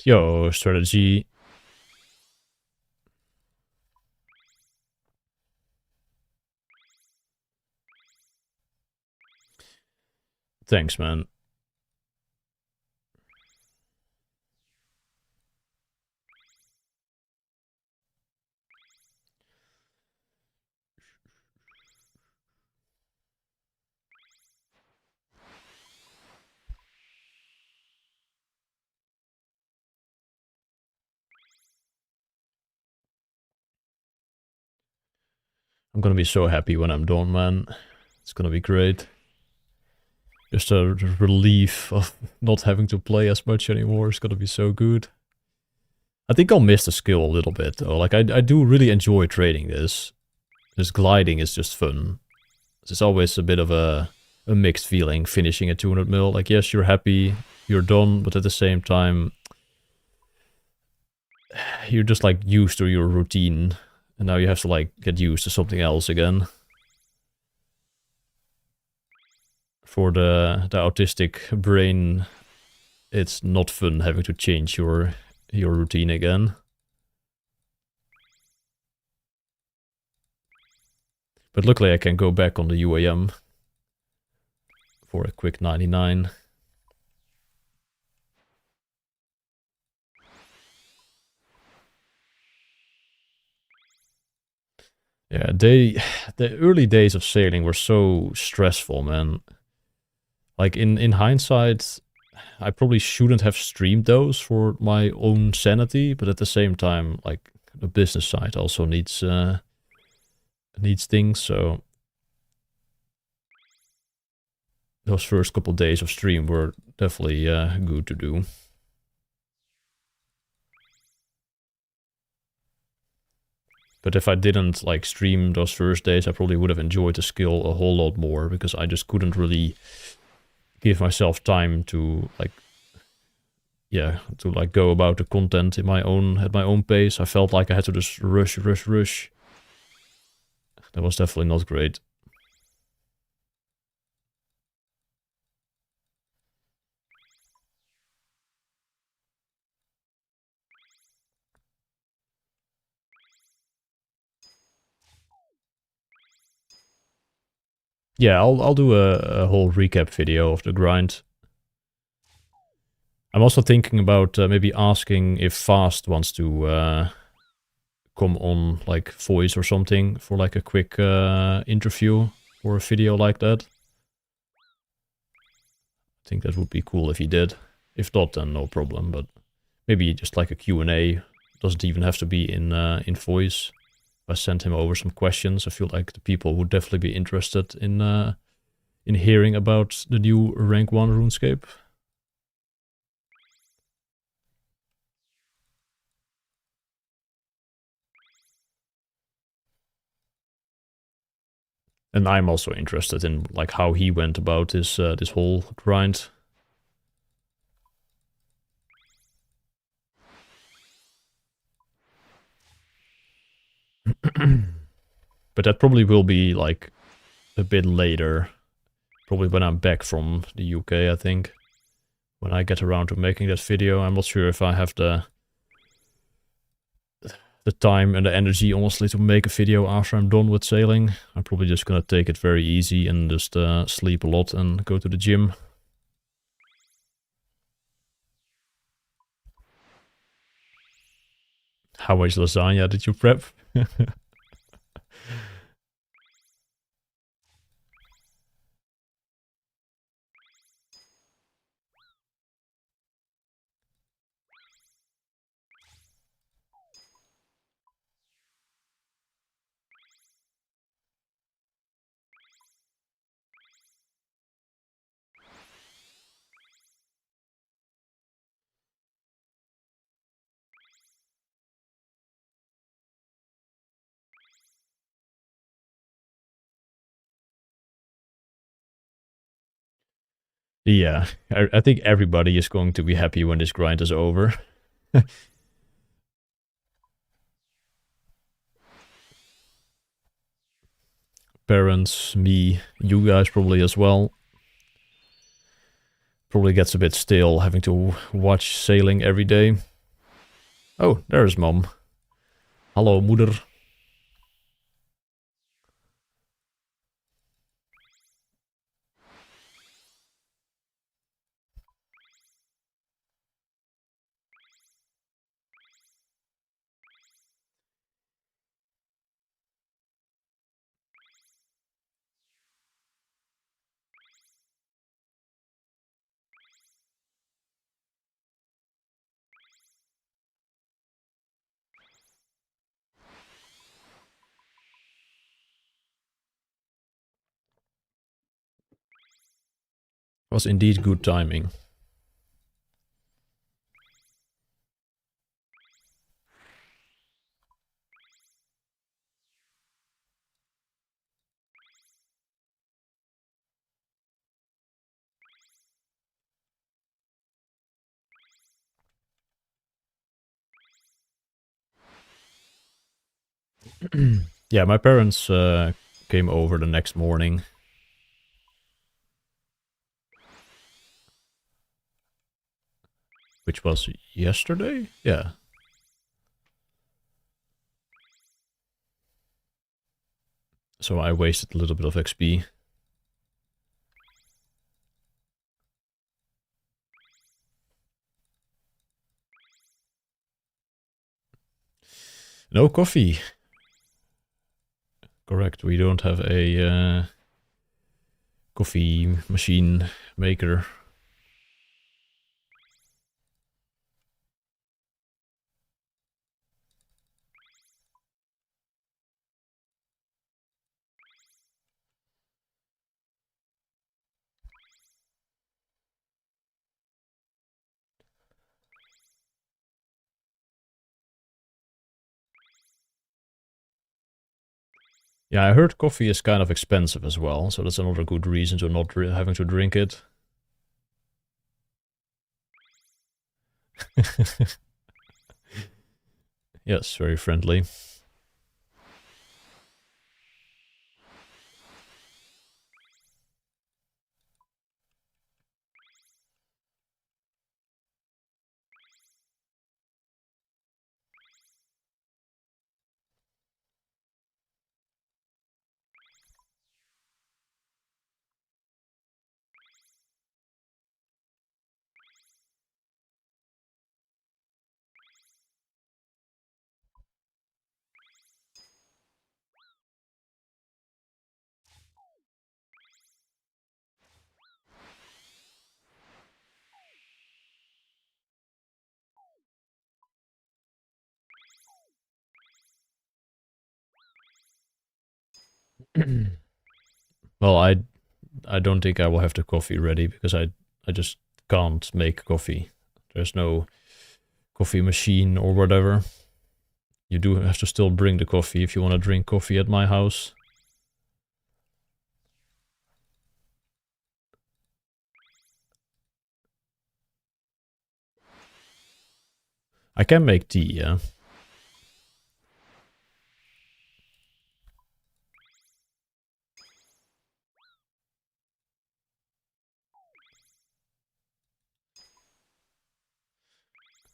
Yo, strategy. Thanks, man. I'm gonna be so happy when I'm done, man. It's gonna be great. Just a relief of not having to play as much anymore is gonna be so good. I think I'll miss the skill a little bit though. Like I do really enjoy trading this. This gliding is just fun. It's always a bit of a mixed feeling finishing a 200 mil. Like yes, you're happy, you're done, but at the same time, you're just like used to your routine. And now you have to like get used to something else again. For the autistic brain, it's not fun having to change your routine again. But luckily I can go back on the UAM for a quick 99. Yeah, the early days of sailing were so stressful, man. Like in hindsight, I probably shouldn't have streamed those for my own sanity, but at the same time, like the business side also needs things, so those first couple days of stream were definitely good to do. But if I didn't like stream those first days, I probably would have enjoyed the skill a whole lot more because I just couldn't really give myself time to like, yeah, to like go about the content in at my own pace. I felt like I had to just rush. That was definitely not great. Yeah, I'll do a whole recap video of the grind. I'm also thinking about maybe asking if Fast wants to come on like voice or something for like a quick interview or a video like that. I think that would be cool if he did. If not, then no problem, but maybe just like a Q&A. Doesn't even have to be in voice. If I send him over some questions, I feel like the people would definitely be interested in in hearing about the new rank 1 RuneScape. And I'm also interested in like how he went about this this whole grind. But that probably will be like a bit later. Probably when I'm back from the UK, I think. When I get around to making that video. I'm not sure if I have the time and the energy, honestly, to make a video after I'm done with sailing. I'm probably just gonna take it very easy and just sleep a lot and go to the gym. How much lasagna did you prep? Yeah, I think everybody is going to be happy when this grind is over. Parents, me, you guys probably as well. Probably gets a bit stale having to watch sailing every day. Oh, there's Mom. Hallo, moeder. Was indeed good timing. Yeah, my parents came over the next morning. Which was yesterday? Yeah. So I wasted a little bit of XP. No coffee. Correct, we don't have a coffee machine maker. Yeah, I heard coffee is kind of expensive as well, so that's another good reason to not having to drink it. Yes, very friendly. Well, I I don't think I will have the coffee ready because I just can't make coffee. There's no coffee machine or whatever. You do have to still bring the coffee if you want to drink coffee at my house. I can make tea, yeah.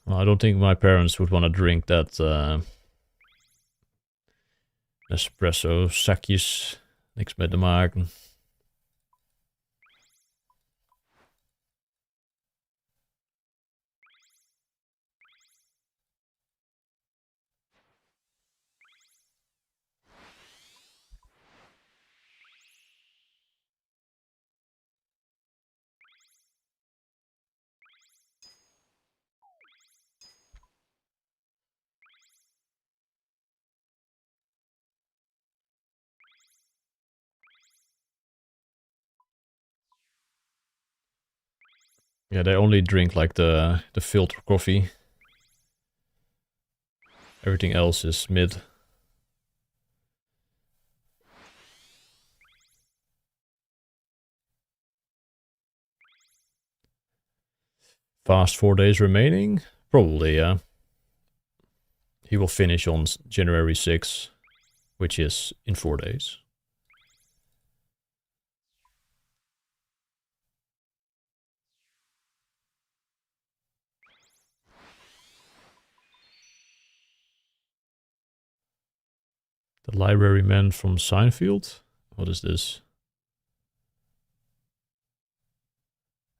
Well, I don't think my parents would want to drink that espresso zakjes. Niks mee te maken. Yeah, they only drink like the filter coffee. Everything else is mid. Fast 4 days remaining? Probably, yeah. He will finish on January 6th, which is in 4 days. The library man from Seinfeld? What is this?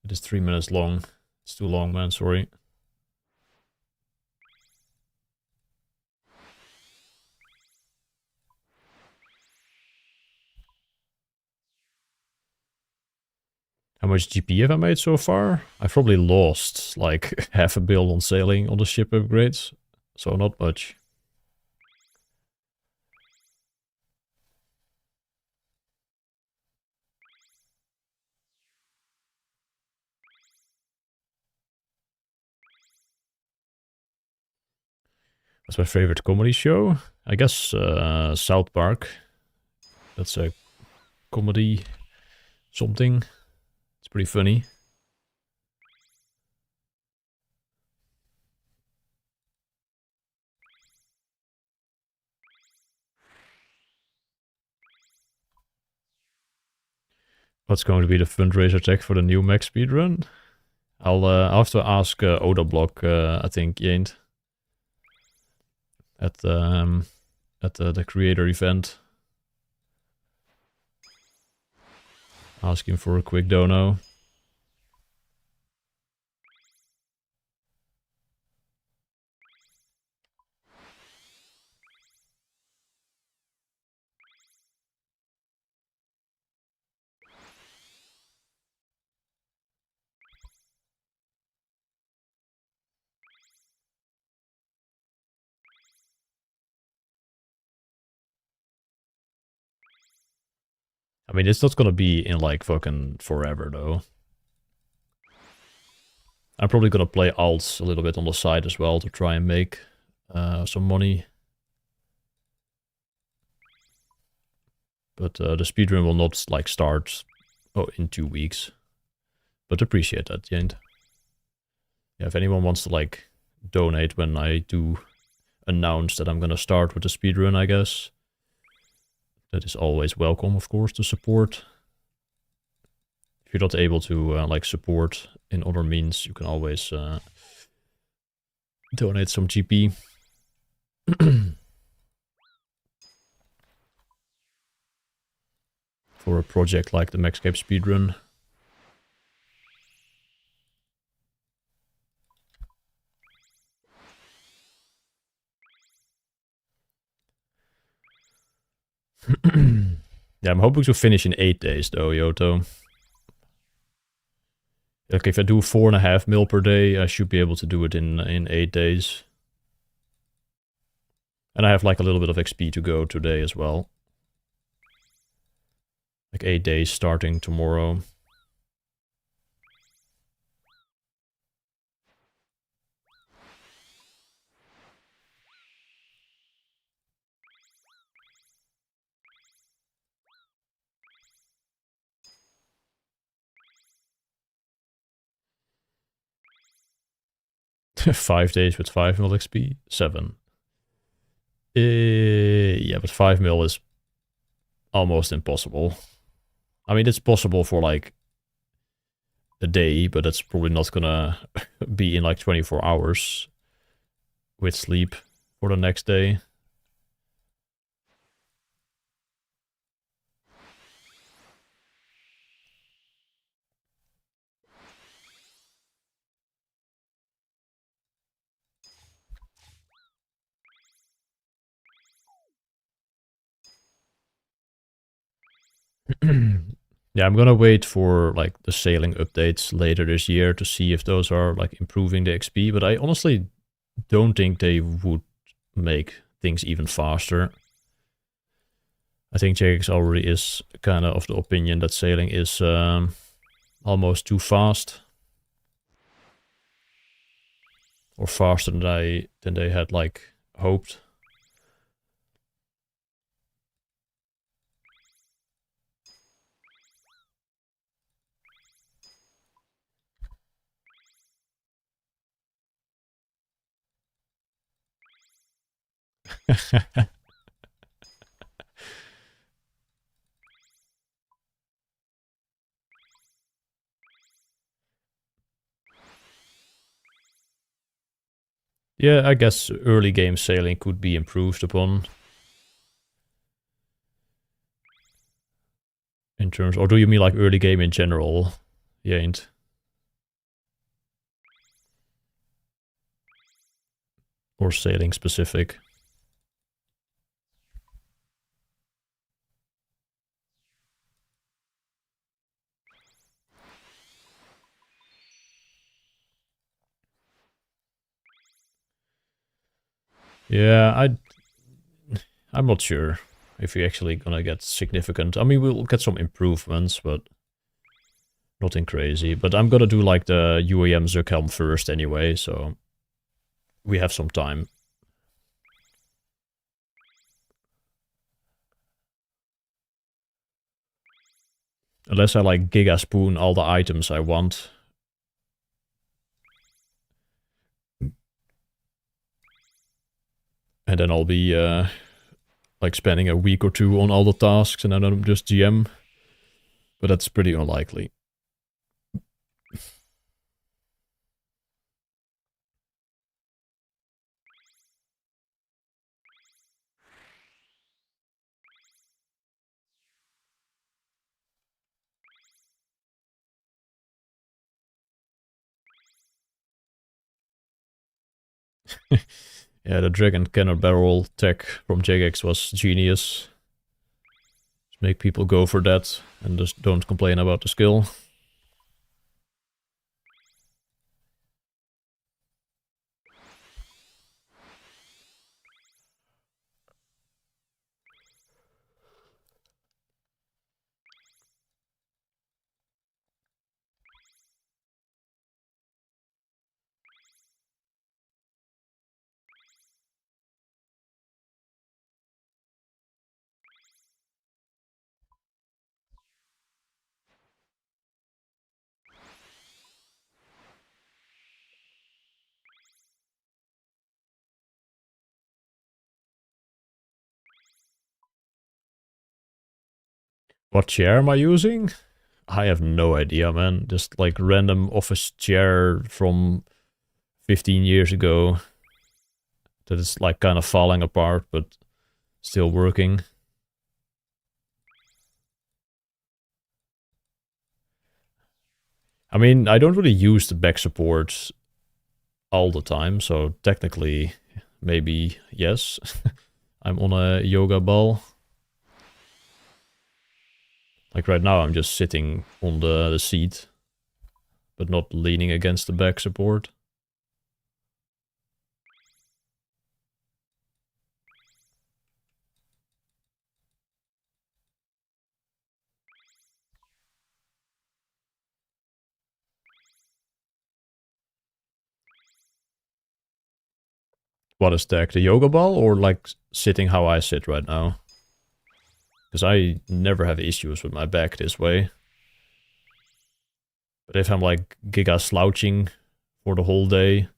It is 3 minutes long. It's too long, man, sorry. How much GP have I made so far? I've probably lost like half a bill on sailing on the ship upgrades. So not much. What's my favorite comedy show? I guess South Park. That's a comedy something. It's pretty funny. What's going to be the fundraiser tag for the new max speedrun? I'll have to ask Odablock, I think, Yaint. At the creator event. Ask him for a quick dono. I mean, it's not gonna be in like fucking forever though. I'm probably gonna play alts a little bit on the side as well to try and make some money. But the speedrun will not like start in 2 weeks. But appreciate that, Jent. Yeah, if anyone wants to like donate when I do announce that I'm gonna start with the speedrun, I guess. That is always welcome, of course, to support. If you're not able to like support in other means, you can always donate some GP. For a project like the Runescape speedrun. Yeah, I'm hoping to finish in 8 days though, Yoto. Like if I do 4.5 mil per day, I should be able to do it in 8 days. And I have like a little bit of XP to go today as well. Like 8 days starting tomorrow. Five days with 5 mil XP? 7. Yeah, but 5 mil is almost impossible. I mean, it's possible for like a day, but it's probably not gonna be in like 24 hours with sleep for the next day. Yeah, I'm gonna wait for like the sailing updates later this year to see if those are like improving the XP, but I honestly don't think they would make things even faster. I think JX already is kind of the opinion that sailing is almost too fast. Or faster than they had like hoped. Yeah, I guess early game sailing could be improved upon. In terms, or do you mean like early game in general? Yeah, ain't. Or sailing specific. Yeah, I'm not sure if we're actually gonna get significant. I mean, we'll get some improvements, but nothing crazy. But I'm gonna do like the UAM Zerkelm first anyway, so we have some time. Unless I like Giga Spoon all the items I want. And then I'll be like spending a week or two on all the tasks and then I'm just GM. But that's pretty unlikely. Yeah, the Dragon Cannon Barrel tech from Jagex was genius. Just make people go for that and just don't complain about the skill. What chair am I using? I have no idea, man. Just like random office chair from 15 years ago that is like kind of falling apart but still working. I mean, I don't really use the back support all the time, so technically, maybe yes. I'm on a yoga ball. Like right now, I'm just sitting on the seat, but not leaning against the back support. What is that? The yoga ball or like sitting how I sit right now? Because I never have issues with my back this way. But if I'm like giga slouching for the whole day,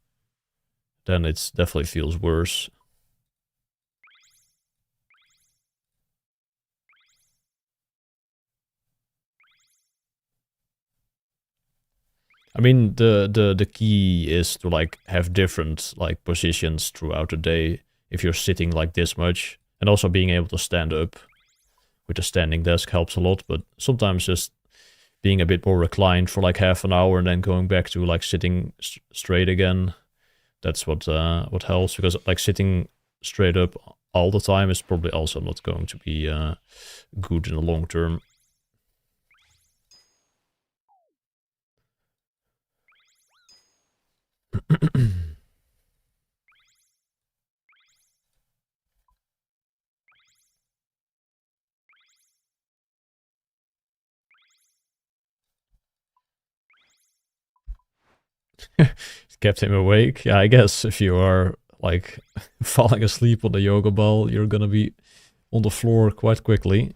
then it definitely feels worse. I mean, the key is to like have different like positions throughout the day if you're sitting like this much, and also being able to stand up with a standing desk helps a lot. But sometimes just being a bit more reclined for like half an hour and then going back to like sitting straight again, that's what helps, because like sitting straight up all the time is probably also not going to be good in the long term. Kept him awake. Yeah, I guess if you are like falling asleep on the yoga ball, you're gonna be on the floor quite quickly.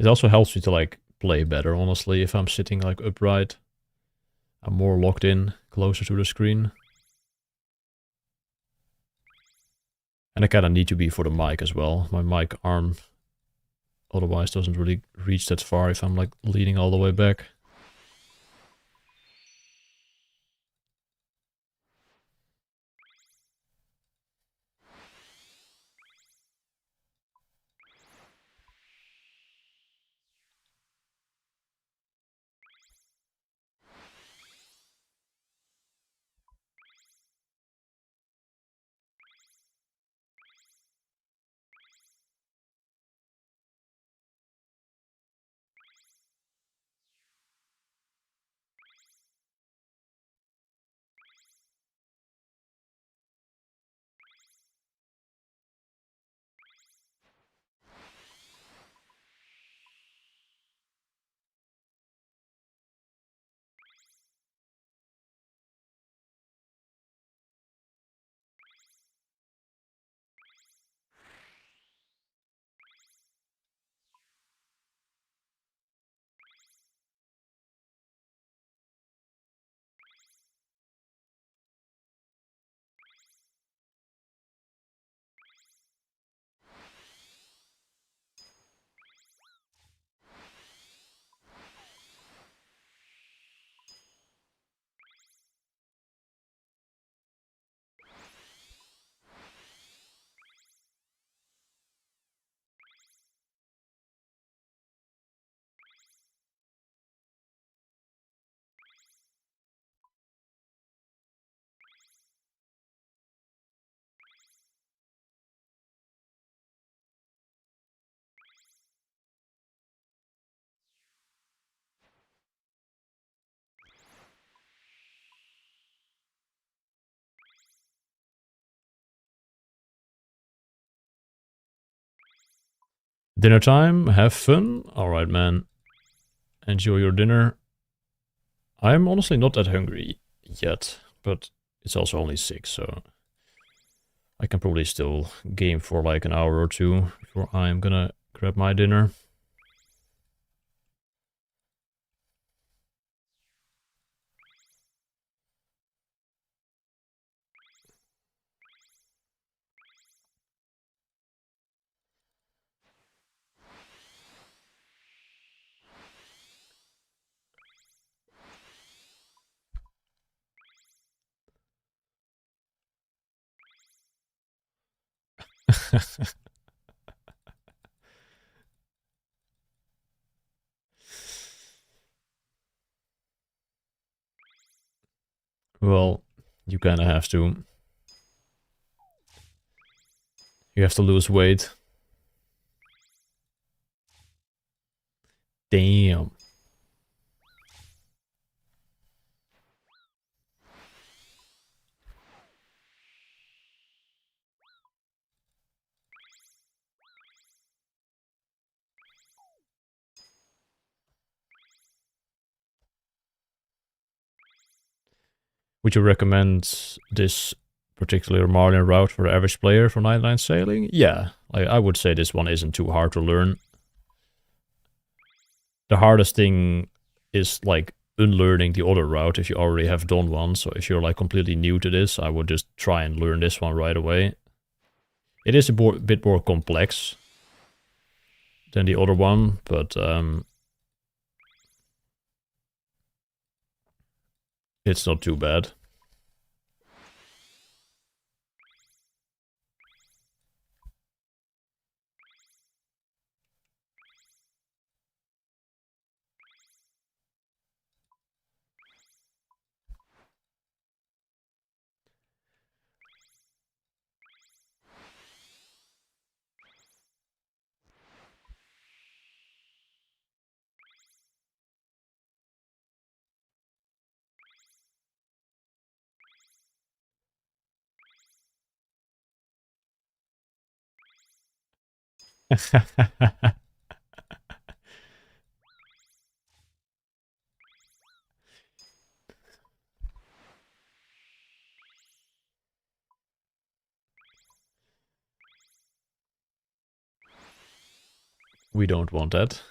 It also helps me to like play better, honestly, if I'm sitting like upright. I'm more locked in, closer to the screen. And I kind of need to be for the mic as well. My mic arm otherwise doesn't really reach that far if I'm like leaning all the way back. Dinner time, have fun. Alright, man. Enjoy your dinner. I'm honestly not that hungry yet, but it's also only 6, so I can probably still game for like an hour or two before I'm gonna grab my dinner. Well, you kind of have to. You have to lose weight. Damn. Would you recommend this particular Marlin route for the average player for nightline sailing? Yeah, I would say this one isn't too hard to learn. The hardest thing is like unlearning the other route if you already have done one. So if you're like completely new to this, I would just try and learn this one right away. It is a bit more complex than the other one, but it's not too bad. We don't want that.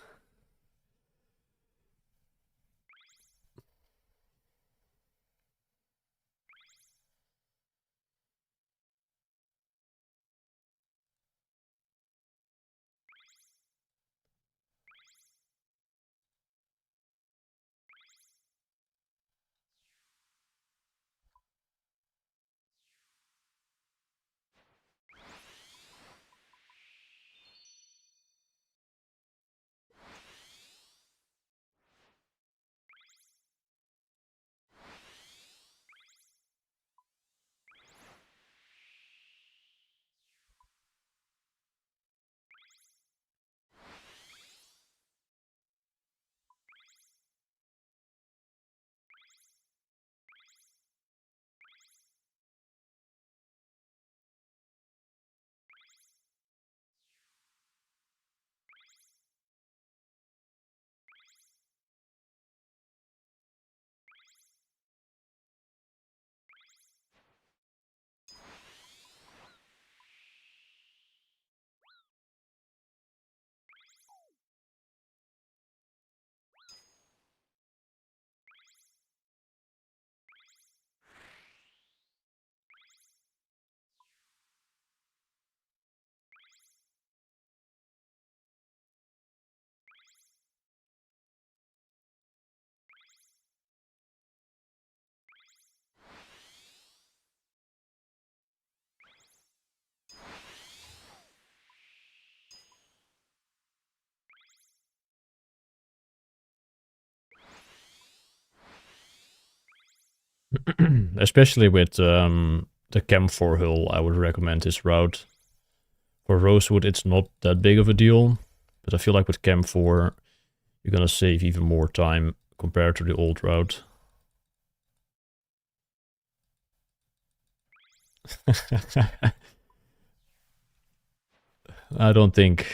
Especially with the camphor hull, I would recommend this route. For rosewood, it's not that big of a deal, but I feel like with camphor, you're gonna save even more time compared to the old route. I don't think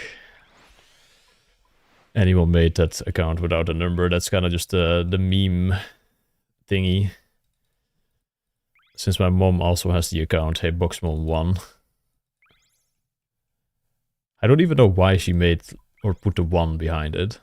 anyone made that account without a number. That's kind of just the meme thingy. Since my mom also has the account, hey Boxmom1. I don't even know why she made or put the 1 behind it.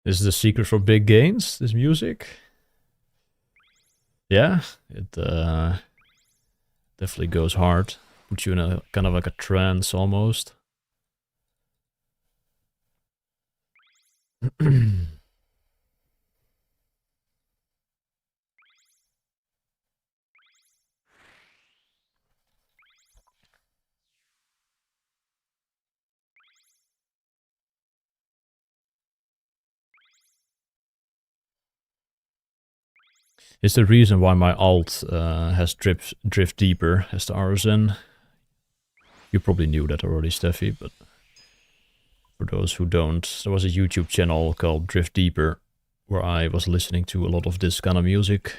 This is the secret for big gains, this music. Yeah, it definitely goes hard. Puts you in a kind of like a trance almost. It's the reason why my alt has drift deeper as the RSN. You probably knew that already, Steffi, but for those who don't, there was a YouTube channel called Drift Deeper where I was listening to a lot of this kind of music.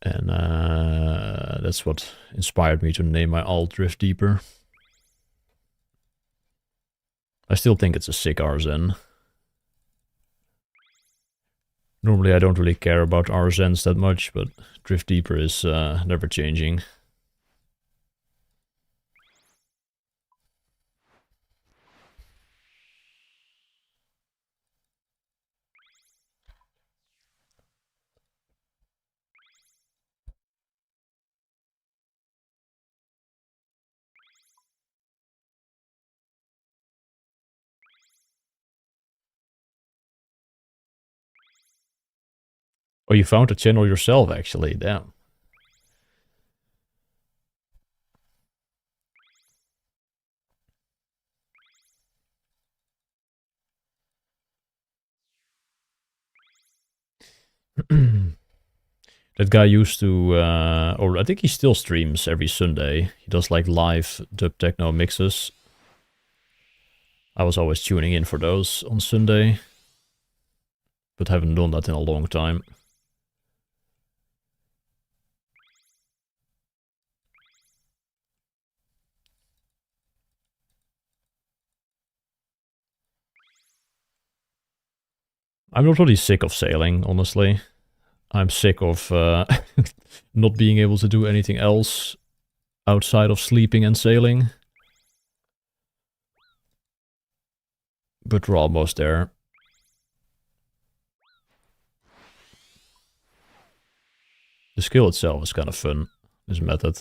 And that's what inspired me to name my alt Drift Deeper. I still think it's a sick RSN. Normally I don't really care about RSNs that much, but Drift Deeper is never changing. Oh, you found the channel yourself, actually. Damn. That guy used to, or I think he still streams every Sunday. He does like live dub techno mixes. I was always tuning in for those on Sunday, but haven't done that in a long time. I'm not really sick of sailing, honestly. I'm sick of not being able to do anything else outside of sleeping and sailing. But we're almost there. The skill itself is kind of fun, this method.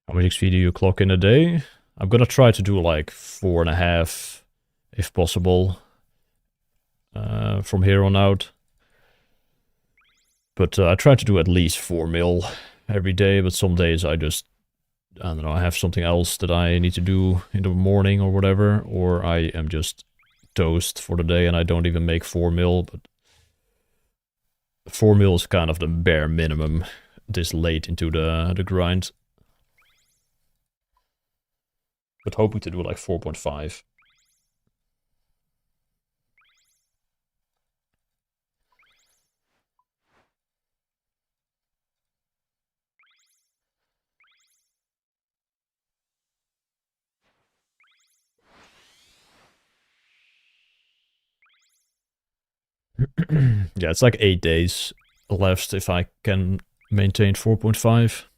How much XP do you clock in a day? I'm gonna try to do like 4.5, if possible, from here on out. But I try to do at least 4 mil every day, but some days I don't know, I have something else that I need to do in the morning or whatever, or I am just toast for the day and I don't even make 4 mil, but 4 mil is kind of the bare minimum this late into the grind. But hoping to do like 4.5. Yeah, it's like 8 days left if I can maintain 4.5.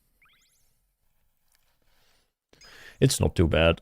It's not too bad.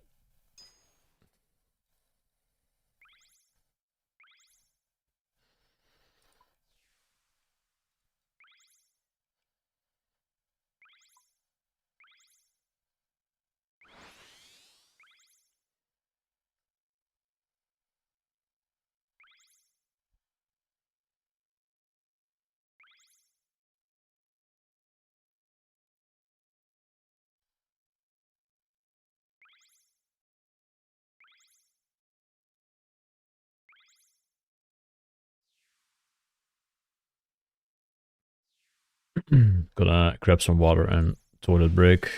Gonna grab some water and toilet break.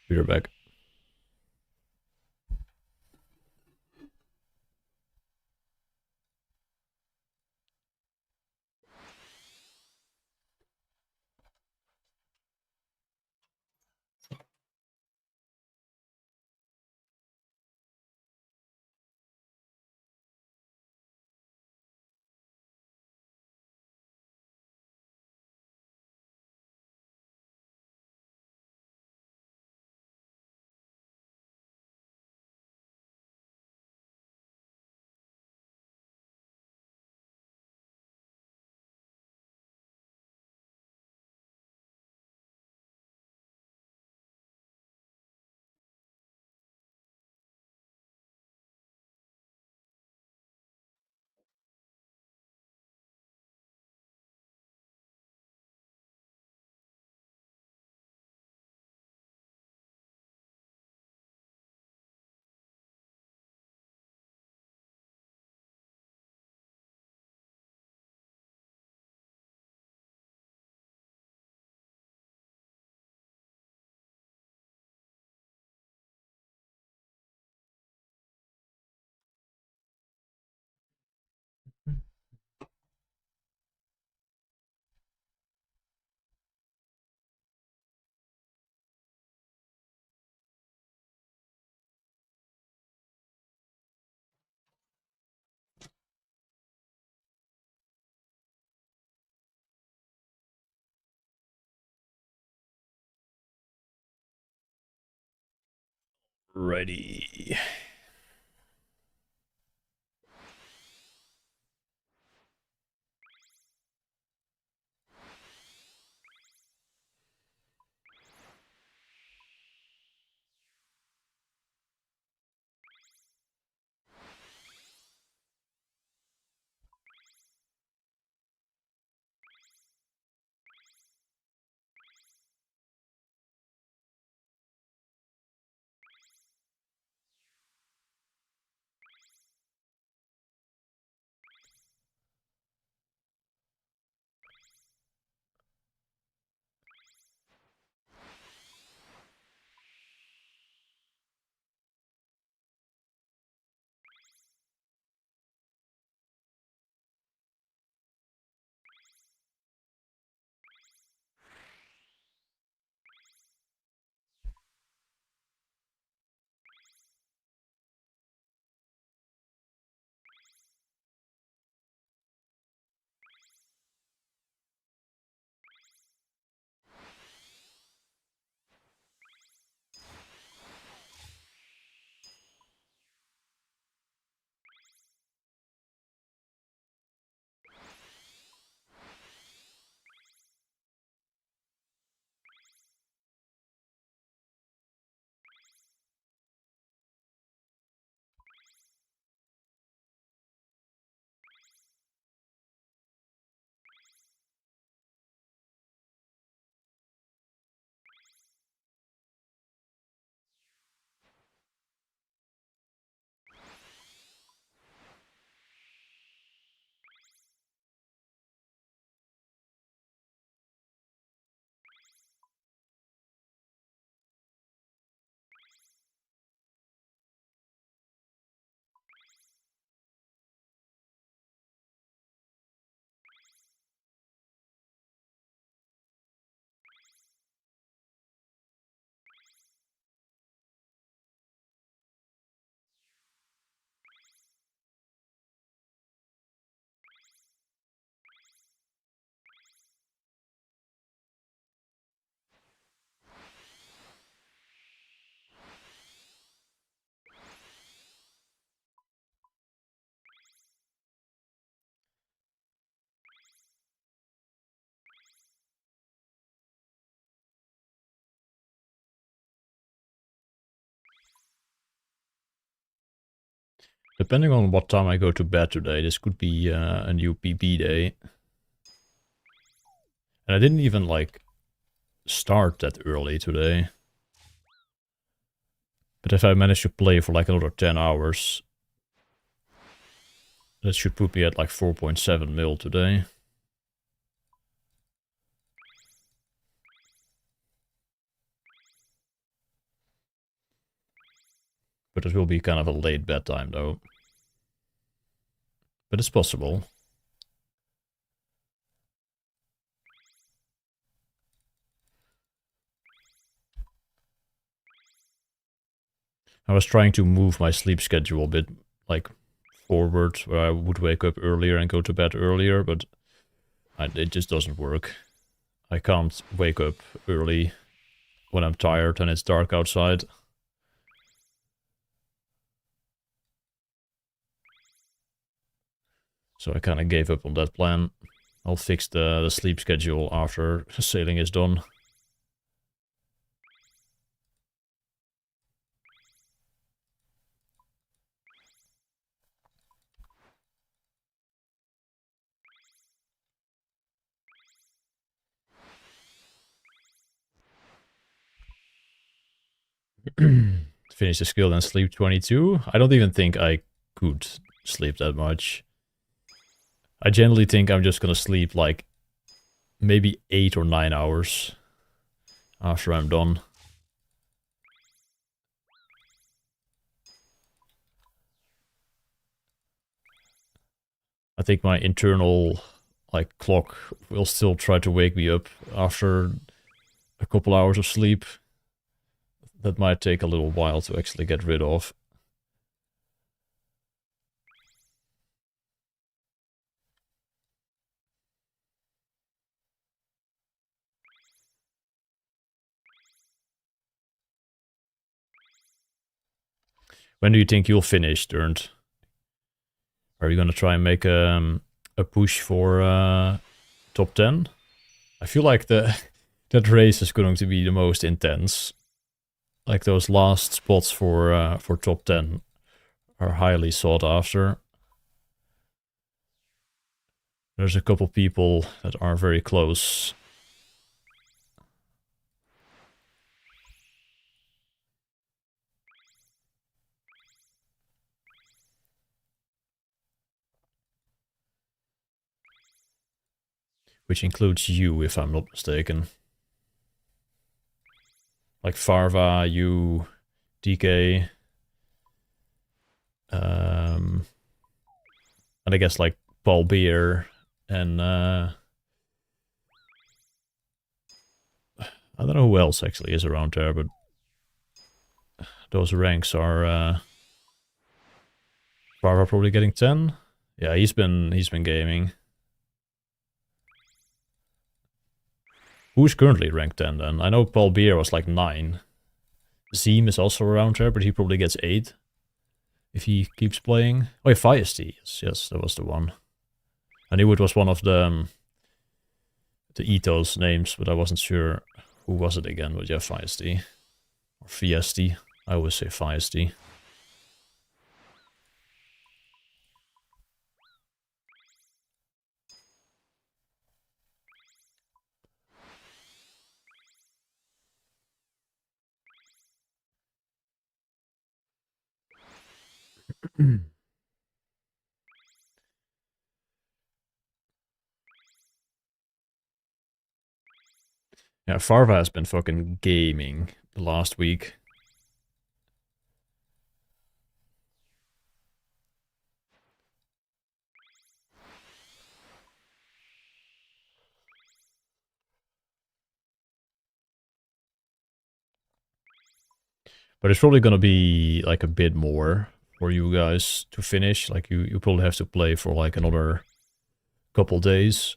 Be right back. Ready. Depending on what time I go to bed today, this could be a new PB day. And I didn't even, like, start that early today. But if I manage to play for like another 10 hours, that should put me at like 4.7 mil today. But it will be kind of a late bedtime though. But it's possible. I was trying to move my sleep schedule a bit, like, forward, where I would wake up earlier and go to bed earlier, but it just doesn't work. I can't wake up early when I'm tired and it's dark outside. So I kind of gave up on that plan. I'll fix the sleep schedule after sailing is done. Finish the skill and sleep 22. I don't even think I could sleep that much. I generally think I'm just gonna sleep like maybe 8 or 9 hours after I'm done. I think my internal, like, clock will still try to wake me up after a couple hours of sleep. That might take a little while to actually get rid of. When do you think you'll finish, Durnt? Are you gonna try and make a push for top 10? I feel like that race is going to be the most intense. Like those last spots for top 10 are highly sought after. There's a couple people that are very close. Which includes you, if I'm not mistaken. Like Farva, you, DK. And I guess like Paul Beer and I don't know who else actually is around there, but those ranks are Farva probably getting 10. Yeah, he's been gaming. Who's currently ranked 10 then? I know Paul Beer was like 9. Zeem is also around there, but he probably gets 8. If he keeps playing. Oh, yeah, Firesty. Yes, that was the one. I knew it was one of the Ethos names, but I wasn't sure who was it again. But yeah, Firesty. Or Fiesty. I always say Firesty. Yeah, Farva has been fucking gaming the last week. But it's probably gonna be like a bit more for you guys to finish. Like you probably have to play for like another couple days.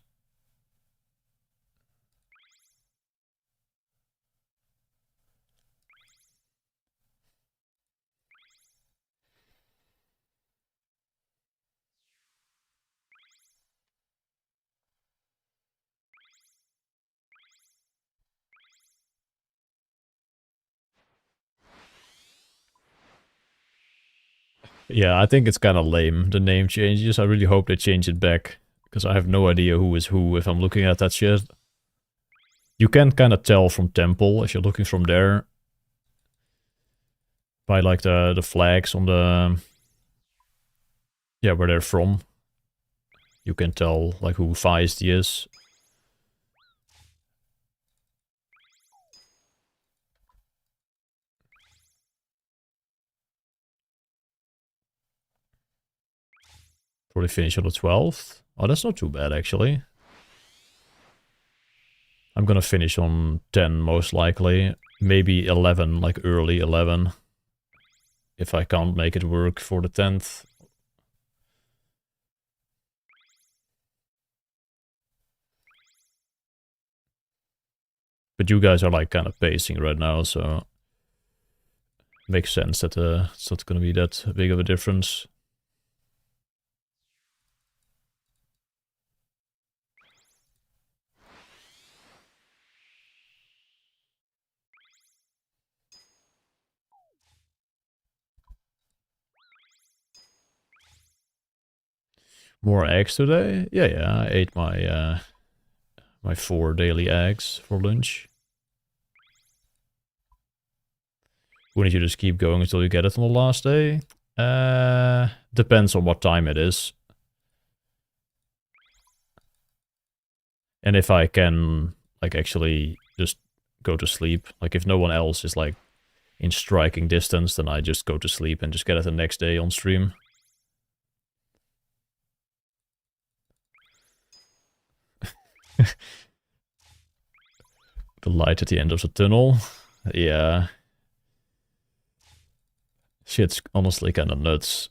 Yeah, I think it's kind of lame, the name changes. I really hope they change it back, because I have no idea who is who if I'm looking at that shit. You can kind of tell from Temple, if you're looking from there, by like the flags on the... Yeah, where they're from. You can tell like who Feisty is. Probably finish on the 12th. Oh, that's not too bad, actually. I'm gonna finish on 10, most likely. Maybe 11, like early 11. If I can't make it work for the 10th. But you guys are like kind of pacing right now, so... Makes sense that it's not gonna be that big of a difference. More eggs today? Yeah, I ate my my 4 daily eggs for lunch. Wouldn't you just keep going until you get it on the last day? Depends on what time it is. And if I can, like, actually just go to sleep. Like, if no one else is, like, in striking distance, then I just go to sleep and just get it the next day on stream. The light at the end of the tunnel. Yeah. Shit's honestly kind of nuts.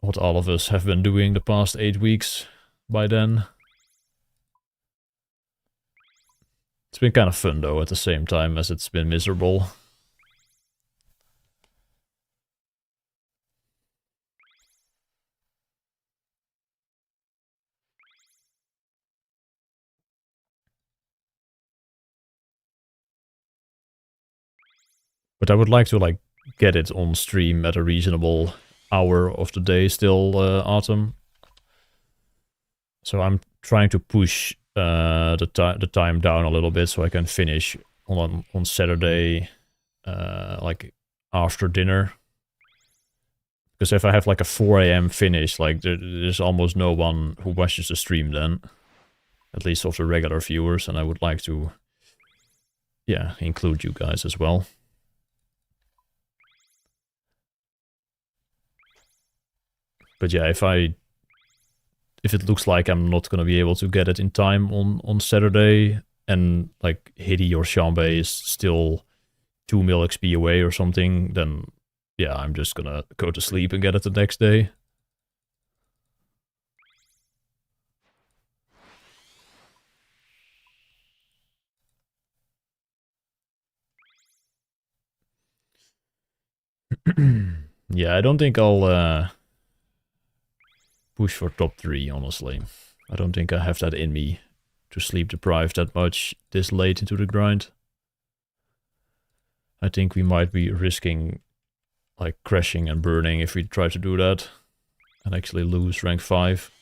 What all of us have been doing the past 8 weeks by then. It's been kind of fun though, at the same time as it's been miserable. But I would like to like get it on stream at a reasonable hour of the day still, Autumn. So I'm trying to push the time down a little bit so I can finish on Saturday, like after dinner. Because if I have like a 4 a.m. finish, like there's almost no one who watches the stream then. At least of the regular viewers, and I would like to, yeah, include you guys as well. But yeah, if it looks like I'm not gonna be able to get it in time on Saturday, and like Hidi or Shambe is still 2 mil XP away or something, then yeah, I'm just gonna go to sleep and get it the next day. Yeah, I don't think I'll push for top 3, honestly. I don't think I have that in me to sleep deprived that much this late into the grind. I think we might be risking like crashing and burning if we try to do that and actually lose rank 5.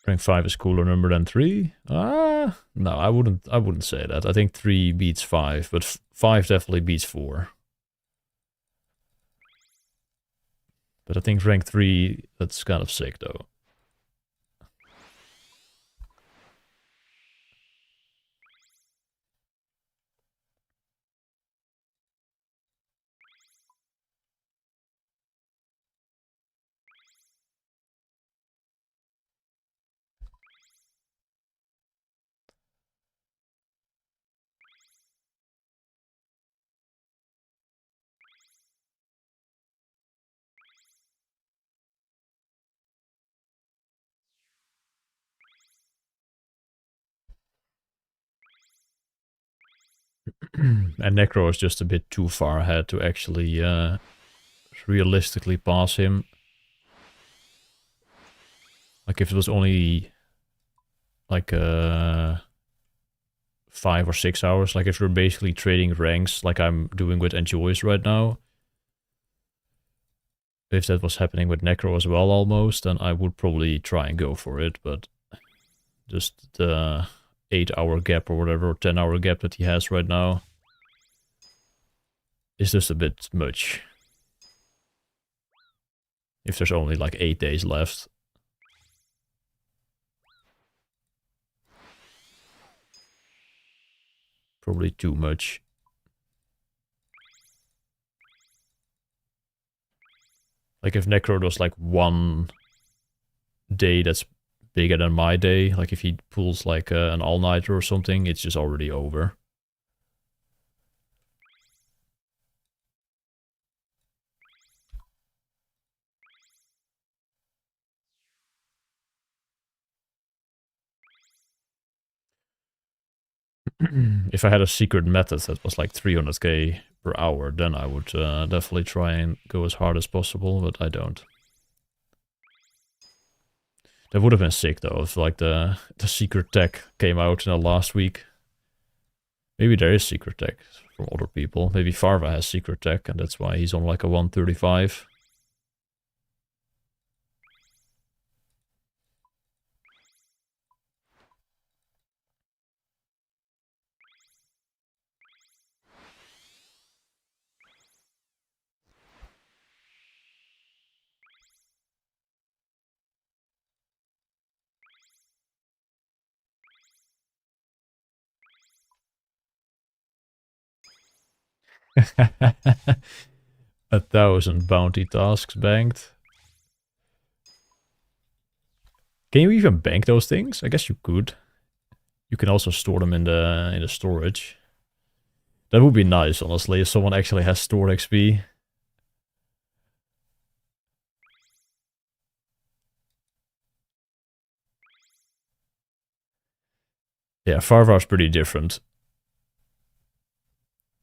Rank 5 is cooler number than 3? No, I wouldn't say that. I think 3 beats 5, but 5 definitely beats 4. But I think rank 3, that's kind of sick though. And Necro is just a bit too far ahead to actually realistically pass him. Like if it was only like 5 or 6 hours, like if you're basically trading ranks like I'm doing with Enjoys right now, if that was happening with Necro as well almost, then I would probably try and go for it, but just the 8-hour gap or whatever, or 10-hour gap that he has right now is just a bit much. If there's only like 8 days left. Probably too much. Like if Necro does like one day that's bigger than my day, like if he pulls like an all-nighter or something, it's just already over. If I had a secret method that was like 300k per hour, then I would definitely try and go as hard as possible, but I don't. That would have been sick though, if like the secret tech came out in the last week. Maybe there is secret tech from other people. Maybe Farva has secret tech and that's why he's on like a 135. A 1,000 bounty tasks banked. Can you even bank those things? I guess you could. You can also store them in the storage. That would be nice, honestly, if someone actually has stored XP. Yeah, Farvar's pretty different.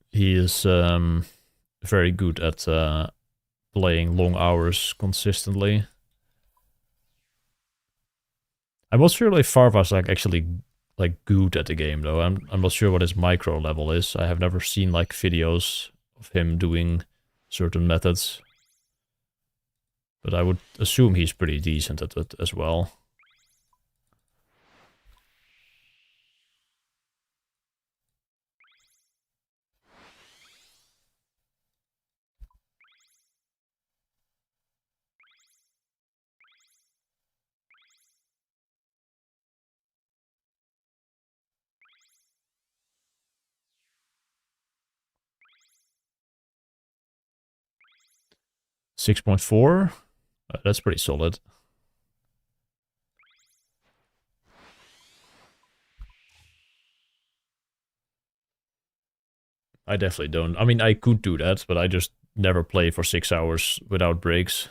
He is very good at playing long hours consistently. I'm not sure if Farvar's like actually like good at the game though. I'm not sure what his micro level is. I have never seen like videos of him doing certain methods. But I would assume he's pretty decent at it as well. $6.4? That's pretty solid. I definitely don't. I mean, I could do that, but I just never play for 6 hours without breaks.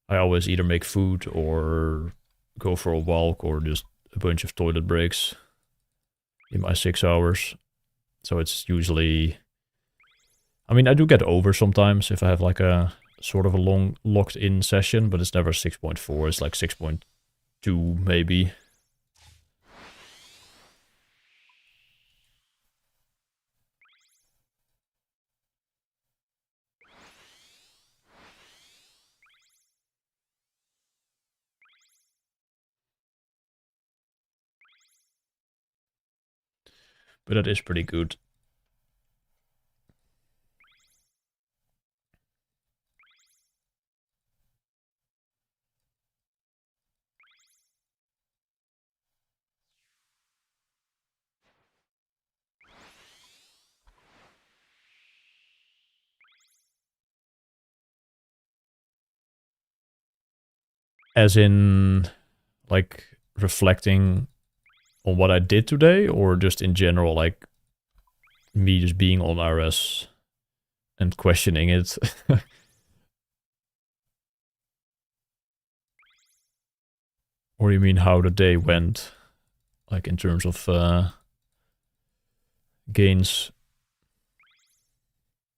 I always either make food or go for a walk or just a bunch of toilet breaks in my 6 hours. So it's usually... I mean, I do get over sometimes if I have like a sort of a long locked in session, but it's never 6.4. It's like 6.2 maybe. But that is pretty good. As in, like, reflecting on what I did today, or just in general, like, me just being on RS and questioning it? Or you mean how the day went, like, in terms of gains?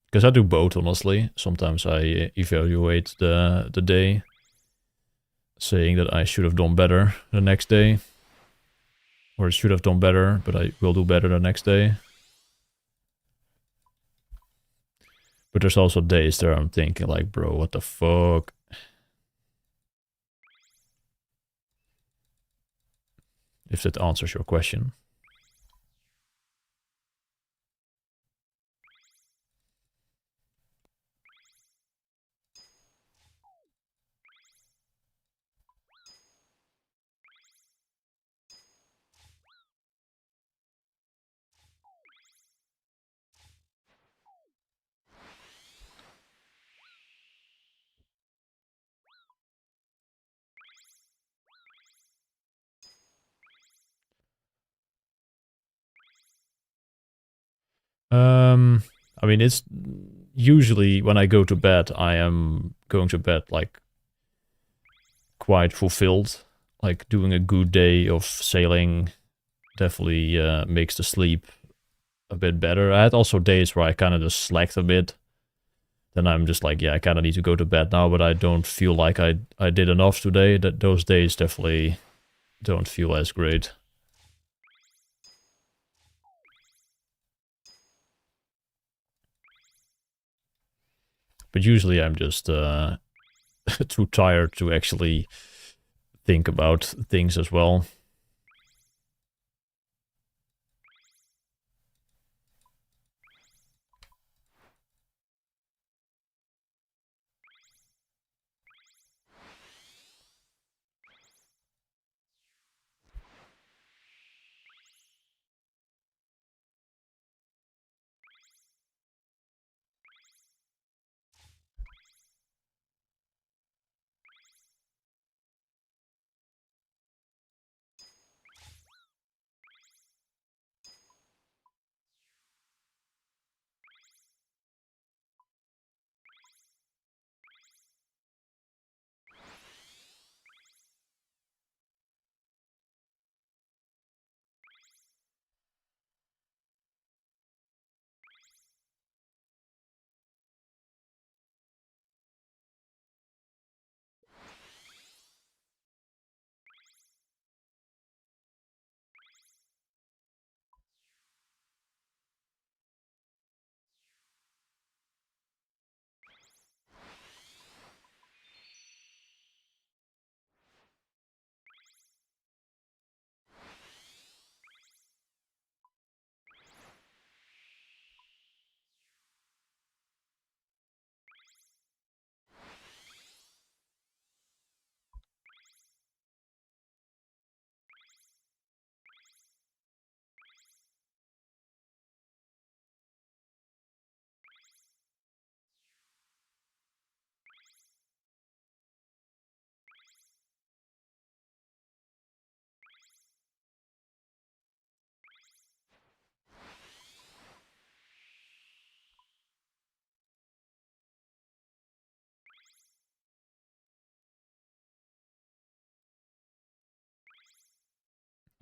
Because I do both, honestly. Sometimes I evaluate the day, saying that I should have done better the next day. Or I should have done better, but I will do better the next day. But there's also days there I'm thinking like, bro, what the fuck? If that answers your question. I mean, it's usually when I go to bed, I am going to bed like quite fulfilled. Like doing a good day of sailing definitely makes the sleep a bit better. I had also days where I kind of just slacked a bit. Then I'm just like, yeah, I kind of need to go to bed now, but I don't feel like I did enough today. That those days definitely don't feel as great. But usually I'm just too tired to actually think about things as well.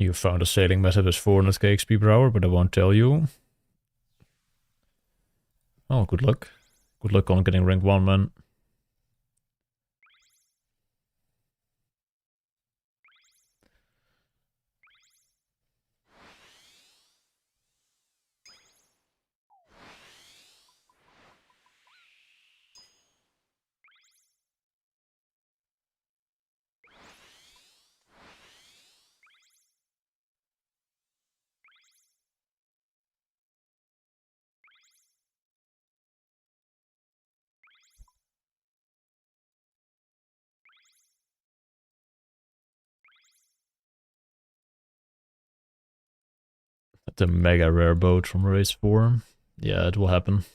You found a sailing method with 400 XP per hour, but I won't tell you. Oh, good luck. Good luck on getting rank 1, man. The mega rare boat from race 4. Yeah, it will happen.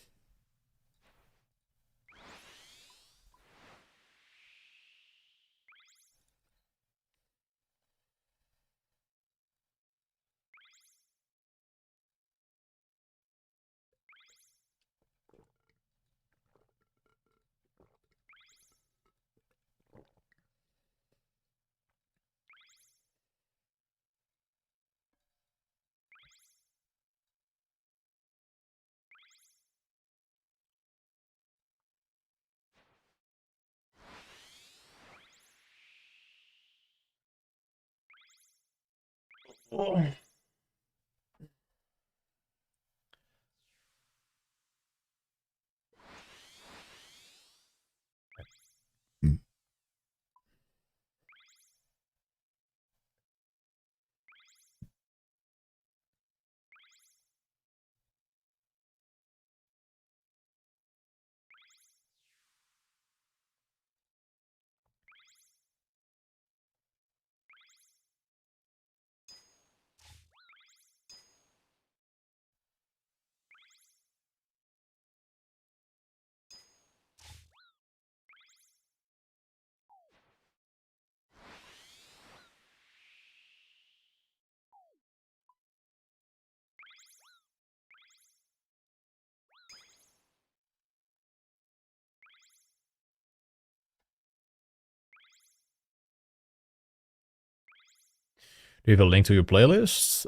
Do you have a link to your playlist?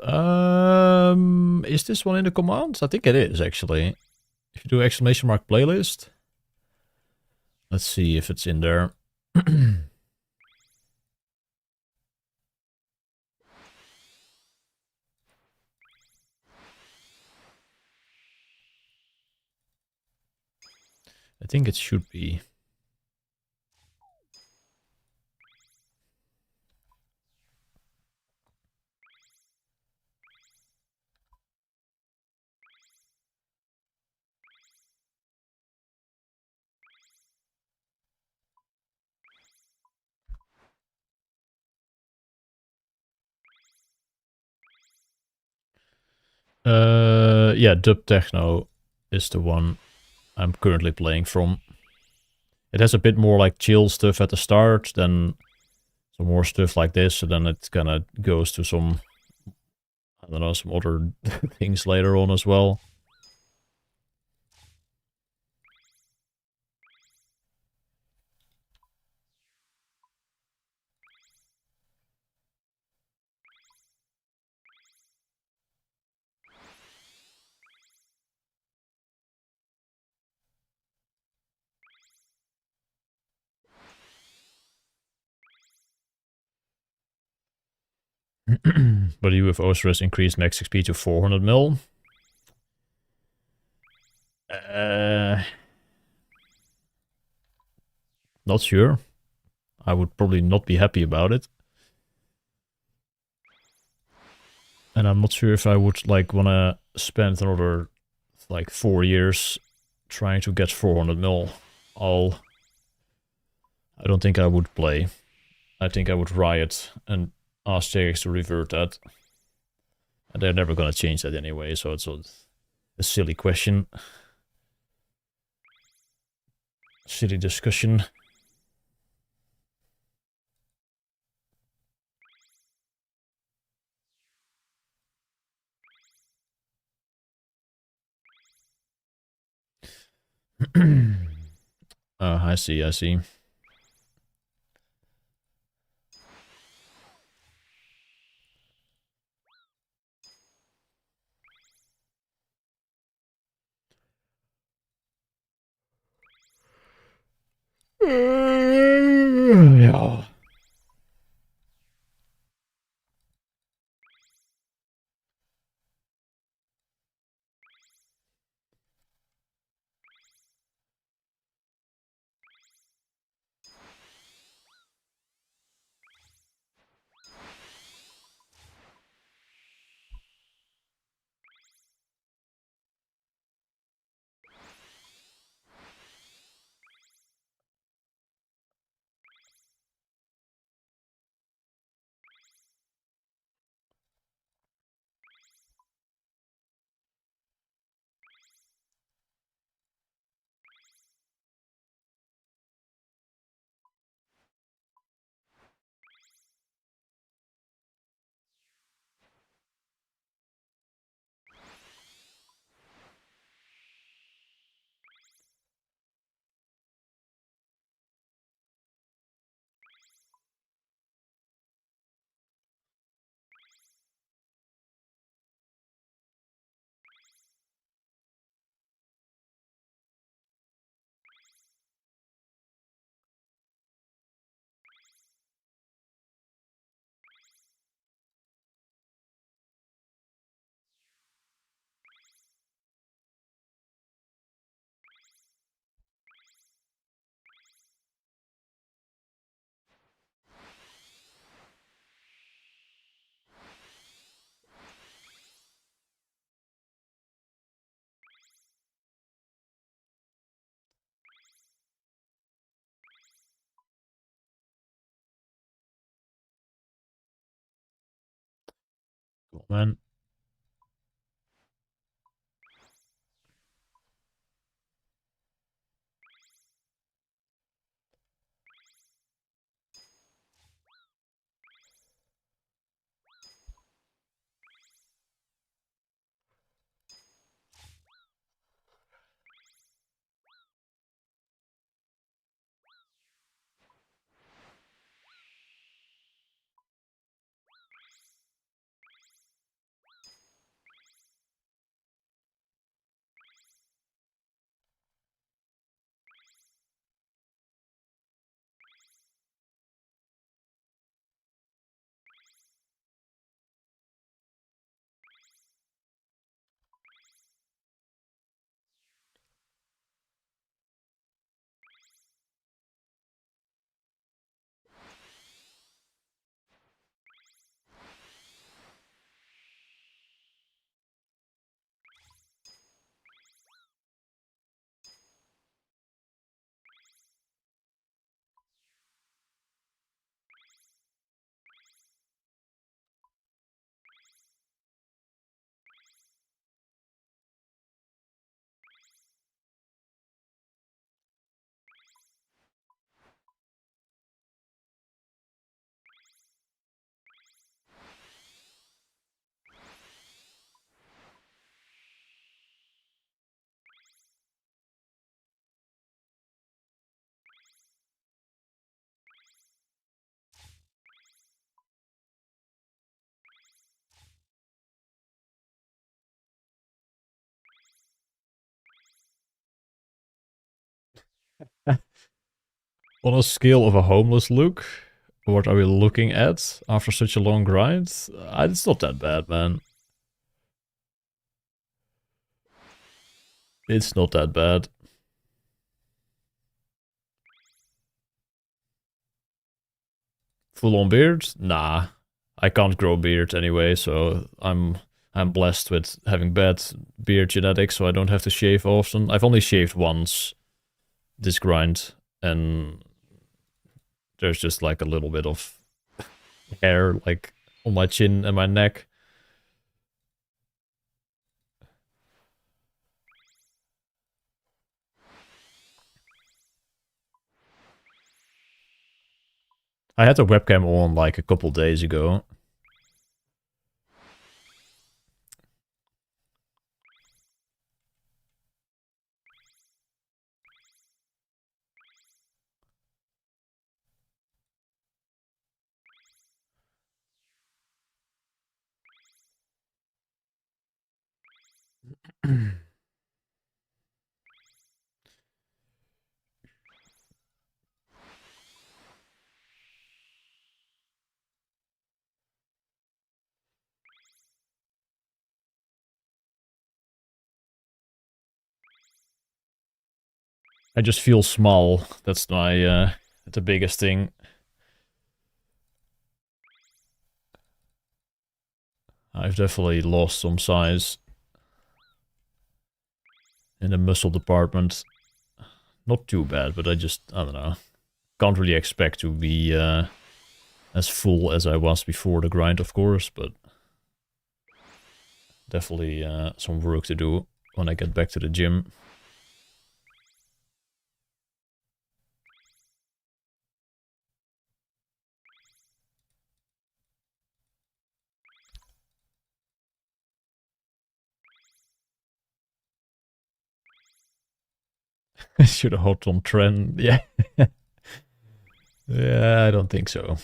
Is this one in the commands? I think it is, actually. If you do exclamation mark playlist. Let's see if it's in there. I think it should be. Yeah, Dub Techno is the one I'm currently playing from. It has a bit more like chill stuff at the start, then some more stuff like this, so then it kind of goes to some, I don't know, some other things later on as well. But you with OSRS increased max XP to 400 mil. Not sure. I would probably not be happy about it. And I'm not sure if I would like wanna spend another like 4 years trying to get 400 mil. I don't think I would play. I think I would riot and ask JX to revert that. And they're never gonna change that anyway, so it's a silly question. Silly discussion. I see, I see. Ja. Cool, man. On a scale of a homeless look, what are we looking at after such a long grind? It's not that bad, man. It's not that bad. Full on beard? Nah. I can't grow beard anyway, so I'm blessed with having bad beard genetics, so I don't have to shave often. I've only shaved once this grind, and there's just like a little bit of hair like on my chin and my neck. I had the webcam on like a couple days ago. I just feel small. That's my the biggest thing. I've definitely lost some size in the muscle department. Not too bad, but I don't know. Can't really expect to be as full as I was before the grind, of course, but definitely some work to do when I get back to the gym. Should have hopped on trend. Yeah. Yeah, I don't think so.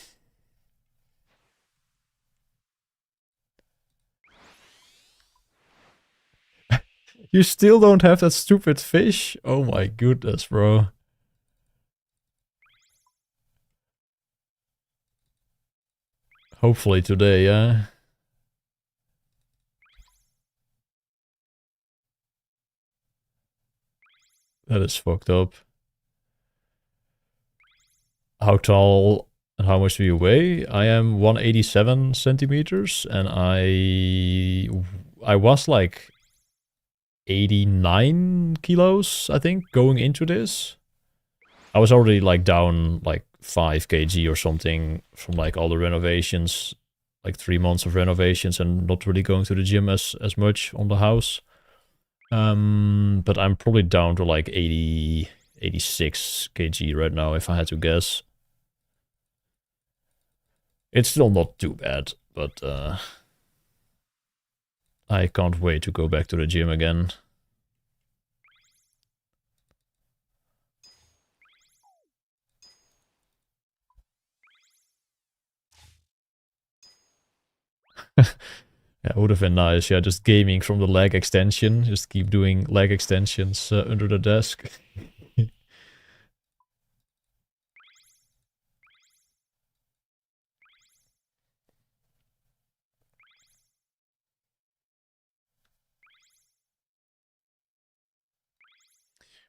You still don't have that stupid fish? Oh my goodness, bro. Hopefully today, yeah. That is fucked up. How tall and how much do you weigh? I am 187 centimeters, and I was like 89 kilos, I think, going into this. I was already like down like 5 kg or something from like all the renovations, like 3 months of renovations and not really going to the gym as much on the house. But I'm probably down to like 80, 86 kg right now if I had to guess. It's still not too bad, but I can't wait to go back to the gym again. Yeah, it would have been nice. Yeah, just gaming from the leg extension. Just keep doing leg extensions under the desk.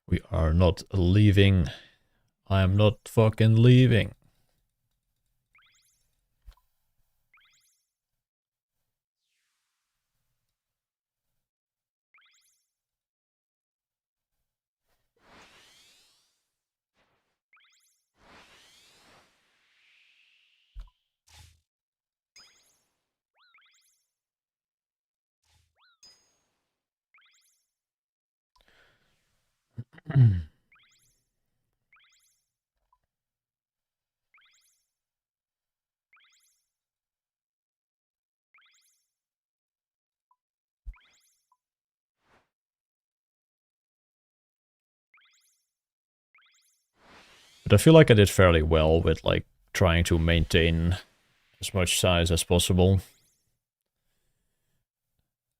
We are not leaving. I am not fucking leaving. But I feel like I did fairly well with like trying to maintain as much size as possible.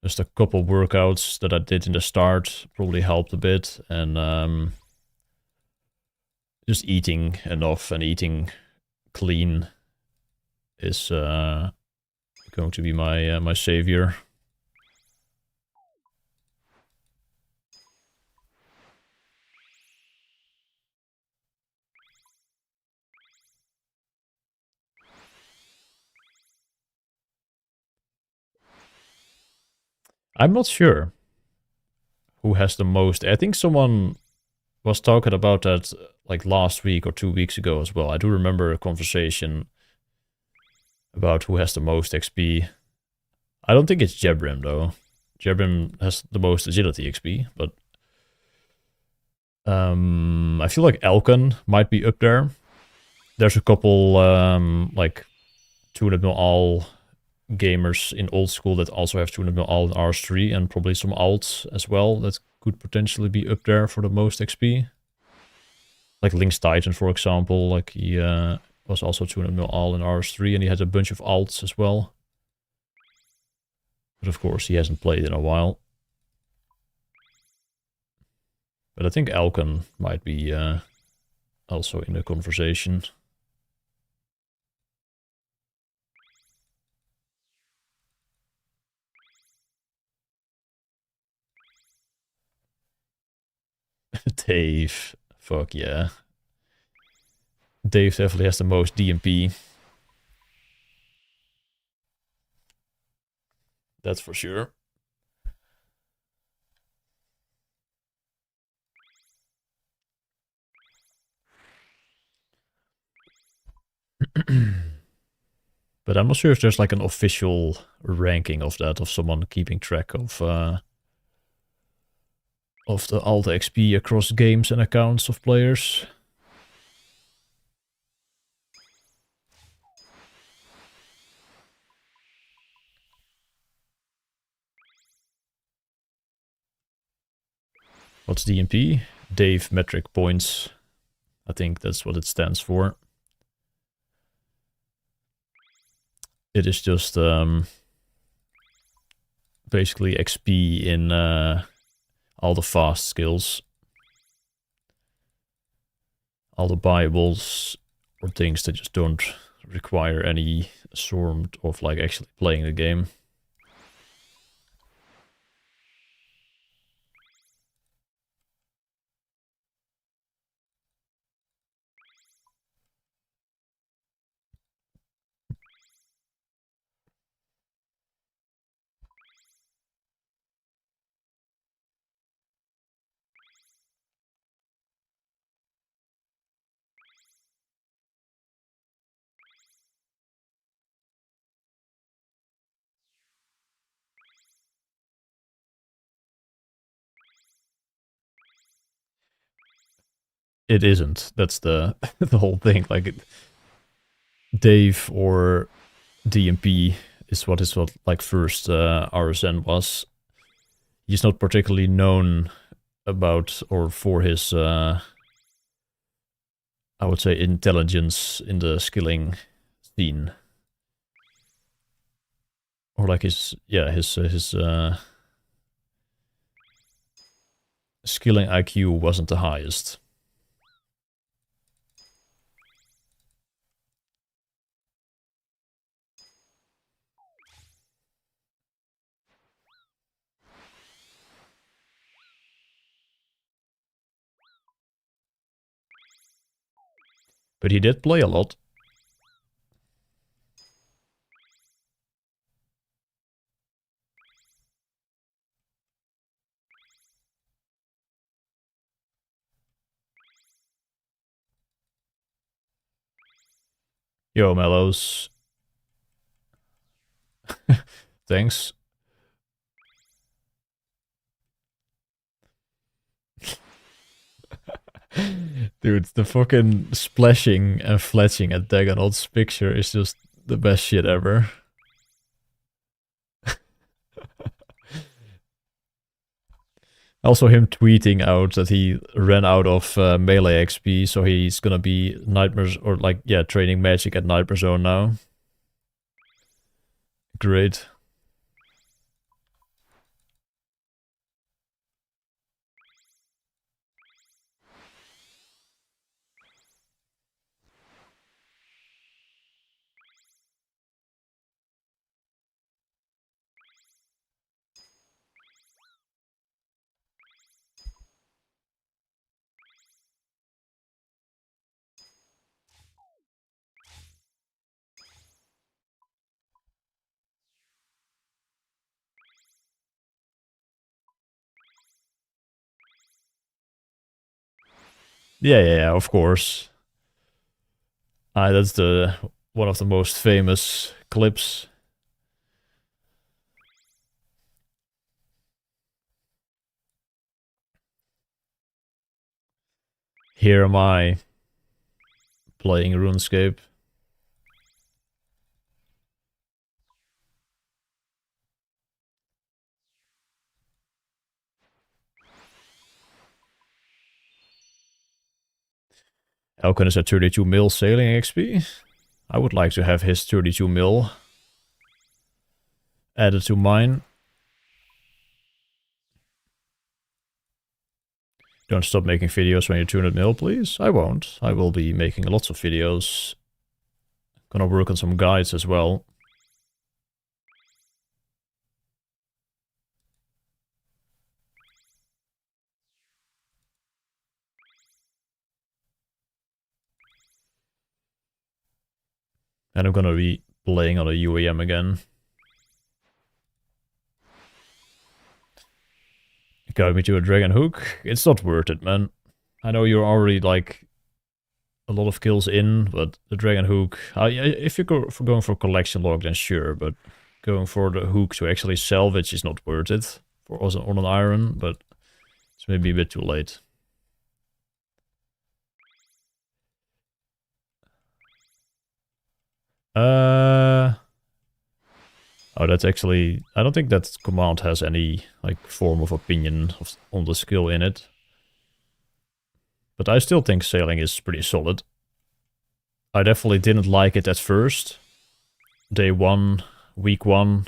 Just a couple workouts that I did in the start probably helped a bit, and just eating enough and eating clean is going to be my my savior. I'm not sure who has the most. I think someone was talking about that like last week or 2 weeks ago as well. I do remember a conversation about who has the most XP. I don't think it's Jebrim though. Jebrim has the most agility XP, but I feel like Elkin might be up there. There's a couple like 200 mil all gamers in old school that also have 200 mil all in RS3 and probably some alts as well that could potentially be up there for the most XP. Like Link's Titan, for example, like he was also 200 mil all in RS3 and he had a bunch of alts as well. But of course, he hasn't played in a while. But I think Alcon might be also in the conversation. Dave. Fuck yeah. Dave definitely has the most DMP. That's for sure. But I'm not sure if there's like an official ranking of that, of someone keeping track of the Alt XP across games and accounts of players. What's DMP? Dave Metric Points. I think that's what it stands for. It is just basically XP in all the fast skills. All the buyables or things that just don't require any sort of like actually playing the game. It isn't. That's the the whole thing. Like Dave or DMP is what like first RSN was. He's not particularly known about or for his I would say intelligence in the skilling scene. Or like his skilling IQ wasn't the highest. But he did play a lot. Yo, Mellows. Thanks. Dude, the fucking splashing and fletching at Dagonot's picture is just the best shit ever. Also him tweeting out that he ran out of melee XP, so he's gonna be Nightmares, or like, yeah, training magic at Nightmare Zone now. Great. Yeah, of course. That's the one of the most famous clips. Here am I playing RuneScape. Elkin is at 32 mil sailing XP. I would like to have his 32 mil added to mine. Don't stop making videos when you're 200 mil, please. I won't. I will be making lots of videos. Gonna work on some guides as well. And I'm gonna be playing on a UAM again. Got me to a dragon hook. It's not worth it, man. I know you're already like a lot of kills in, but the dragon hook, if you're going for collection log, then sure, but going for the hook to actually salvage is not worth it for us on an iron, but it's maybe a bit too late. Oh, that's actually, I don't think that command has any like form of opinion on the skill in it. But I still think sailing is pretty solid. I definitely didn't like it at first. Day 1, week 1.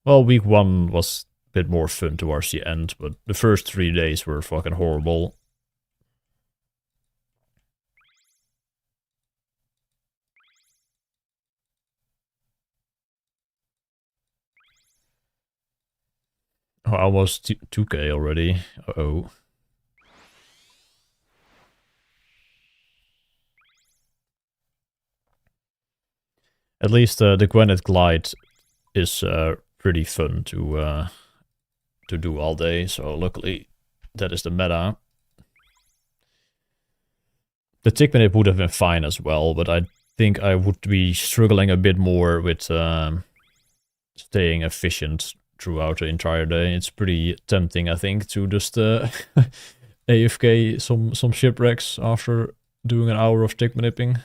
Well, week 1 was a bit more fun towards the end, but the first 3 days were fucking horrible. Oh, I was 2k already. Uh-oh. At least the Granite Glide is pretty fun to do all day, so luckily that is the meta. The Tickmanip would have been fine as well, but I think I would be struggling a bit more with staying efficient throughout the entire day. It's pretty tempting, I think, to just AFK some shipwrecks after doing an hour of Tickmanipping.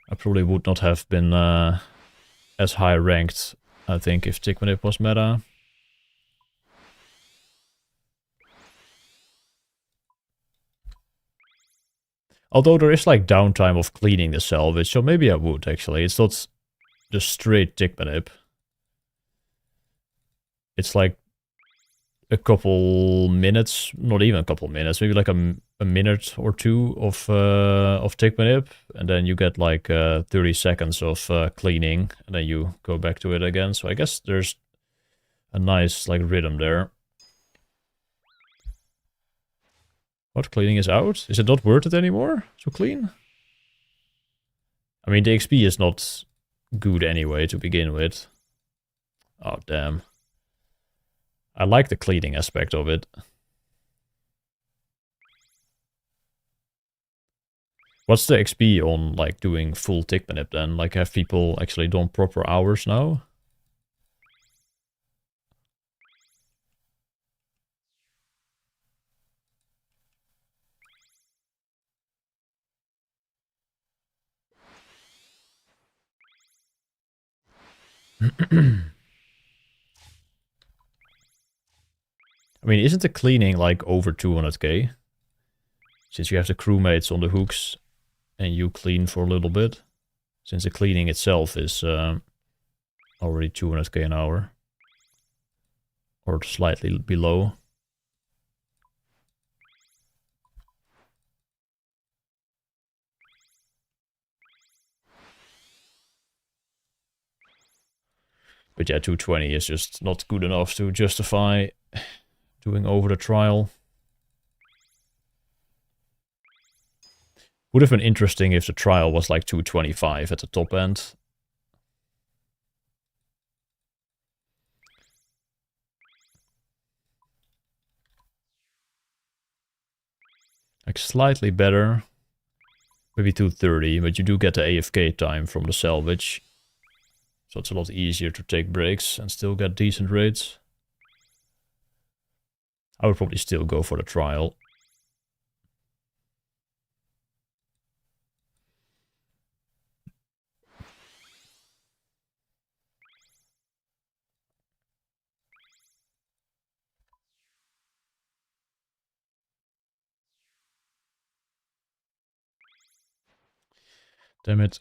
I probably would not have been as high ranked, I think, if Tickmanip was meta. Although there is like downtime of cleaning the salvage, so maybe I would actually. It's not just straight Tickmanip. It's like a couple minutes, not even a couple minutes, maybe like a minute or two of Tickmanip, and then you get like 30 seconds of cleaning, and then you go back to it again. So I guess there's a nice like rhythm there. What, cleaning is out? Is it not worth it anymore to clean? I mean, the XP is not good anyway to begin with. Oh, damn. I like the cleaning aspect of it. What's the XP on like doing full Tickmanip then? Like, have people actually done proper hours now? I mean, isn't the cleaning like over 200k? Since you have the crewmates on the hooks and you clean for a little bit. Since the cleaning itself is already 200k an hour. Or slightly below. But yeah, 220 is just not good enough to justify doing over the trial. Would have been interesting if the trial was like 225 at the top end. Like slightly better. Maybe 230, but you do get the AFK time from the salvage. So it's a lot easier to take breaks and still get decent rates. I would probably still go for the trial. Damn it.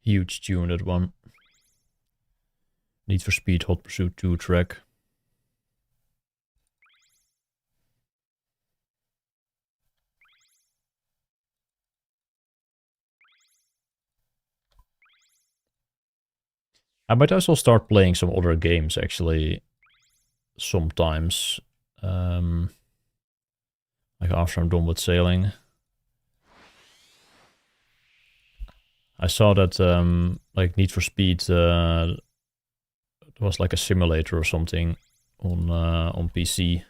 Huge tune, that one. Need for Speed Hot Pursuit 2 track. I might also start playing some other games, actually, sometimes. Like after I'm done with sailing. I saw that, like, Need for Speed, it was like a simulator or something on PC.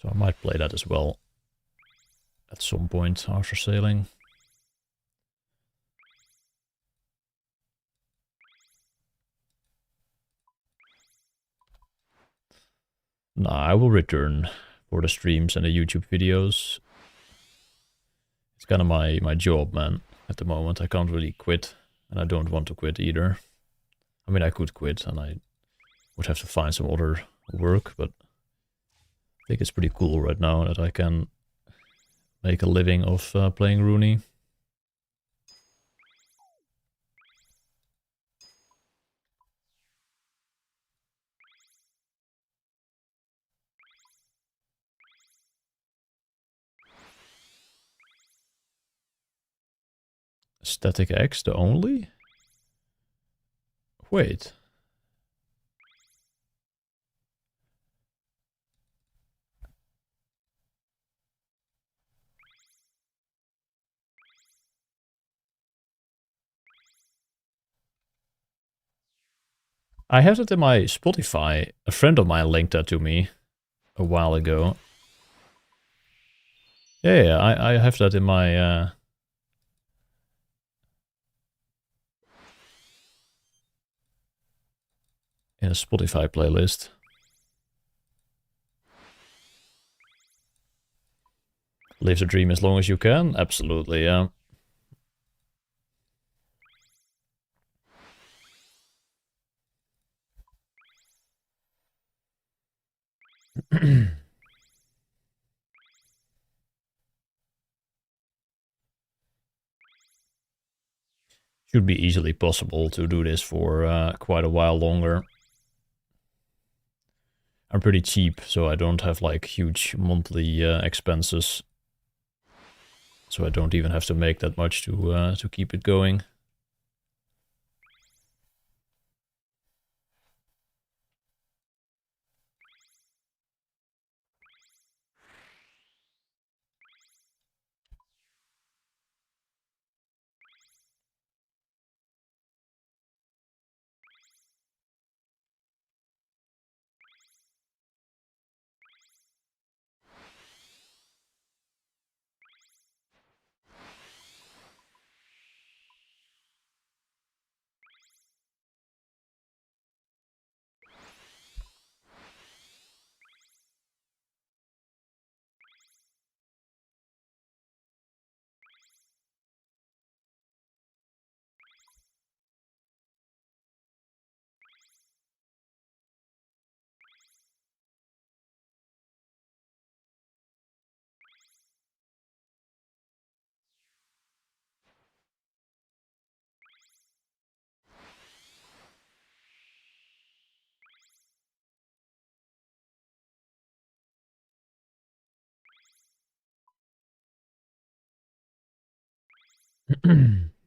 So I might play that as well at some point after sailing. Nah, I will return for the streams and the YouTube videos. It's kind of my job, man, at the moment. I can't really quit, and I don't want to quit either. I mean, I could quit, and I would have to find some other work, but I think it's pretty cool right now that I can make a living of playing Rooney. Static X, the only? Wait. I have it in my Spotify. A friend of mine linked that to me a while ago. Yeah, I have that in my in a Spotify playlist. Live the dream as long as you can? Absolutely, yeah. Should be easily possible to do this for quite a while longer. I'm pretty cheap, so I don't have like huge monthly expenses. So I don't even have to make that much to keep it going.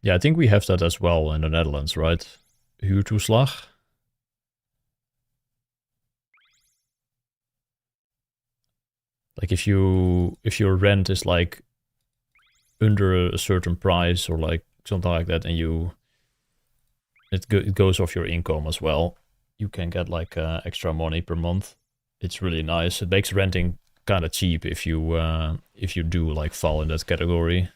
Yeah, I think we have that as well in the Netherlands, right? Huurtoeslag. Like if your rent is like under a certain price or like something like that, and it goes off your income as well, you can get like extra money per month. It's really nice. It makes renting kind of cheap if you do like fall in that category.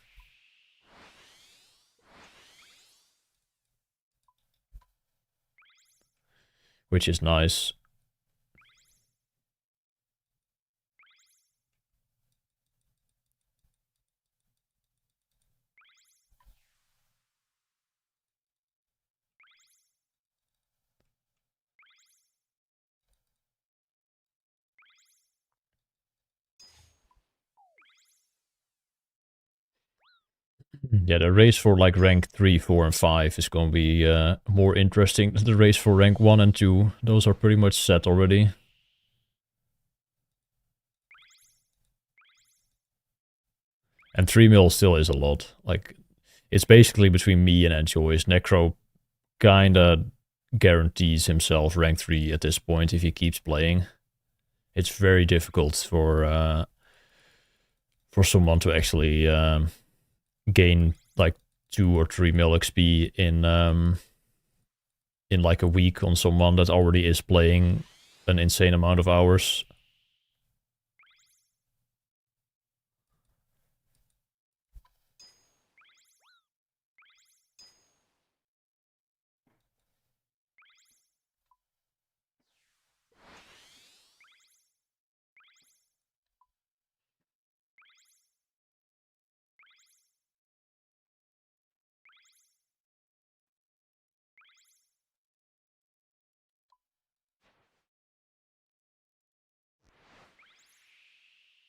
Which is nice. Yeah, the race for like rank 3, 4, and 5 is going to be more interesting than the race for rank 1 and 2. Those are pretty much set already. And 3 mil still is a lot. Like, it's basically between me and Enjoy's. Necro kinda guarantees himself rank 3 at this point if he keeps playing. It's very difficult for someone to actually gain like 2 or 3 mil XP in like a week on someone that already is playing an insane amount of hours.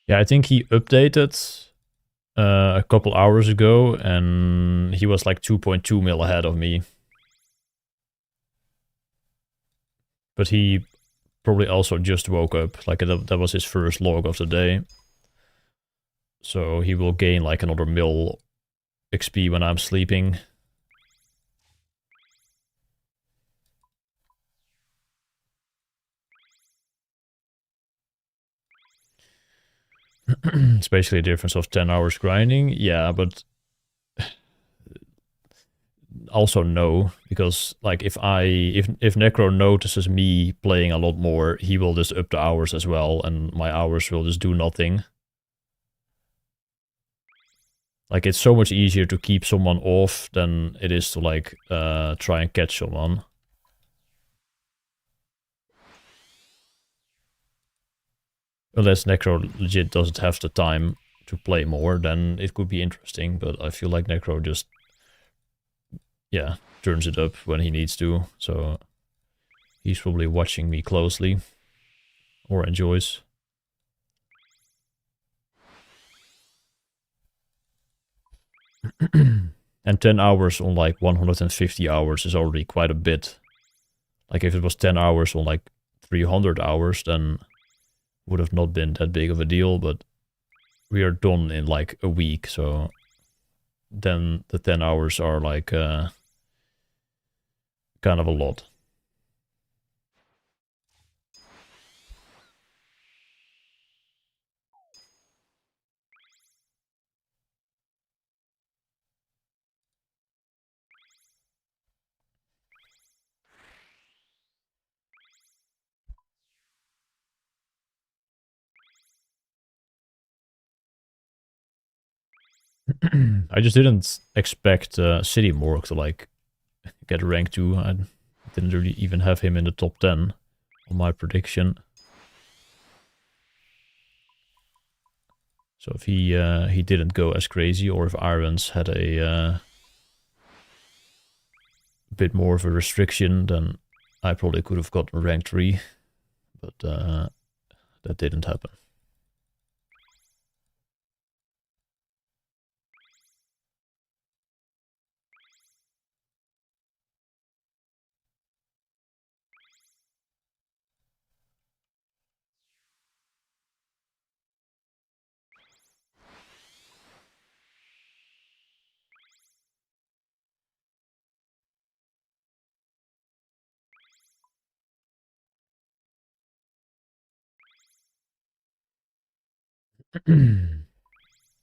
Yeah, I think he updated a couple hours ago, and he was like 2.2 mil ahead of me. But he probably also just woke up. Like that was his first log of the day. So he will gain like another mil XP when I'm sleeping. It's basically a difference of 10 hours grinding. Yeah, but also no, because like if Necro notices me playing a lot more, he will just up the hours as well, and my hours will just do nothing. Like, it's so much easier to keep someone off than it is to like try and catch someone. Unless Necro legit doesn't have the time to play more, then it could be interesting, but I feel like Necro just, yeah, turns it up when he needs to, so he's probably watching me closely, or enjoys. And 10 hours on like 150 hours is already quite a bit. Like, if it was 10 hours on like 300 hours, then would have not been that big of a deal, but we are done in like a week, so then the 10 hours are like kind of a lot. I just didn't expect City Morgue to like get rank 2. I didn't really even have him in the top 10 on my prediction. So if he didn't go as crazy, or if Irons had a bit more of a restriction, then I probably could have gotten rank 3, but that didn't happen.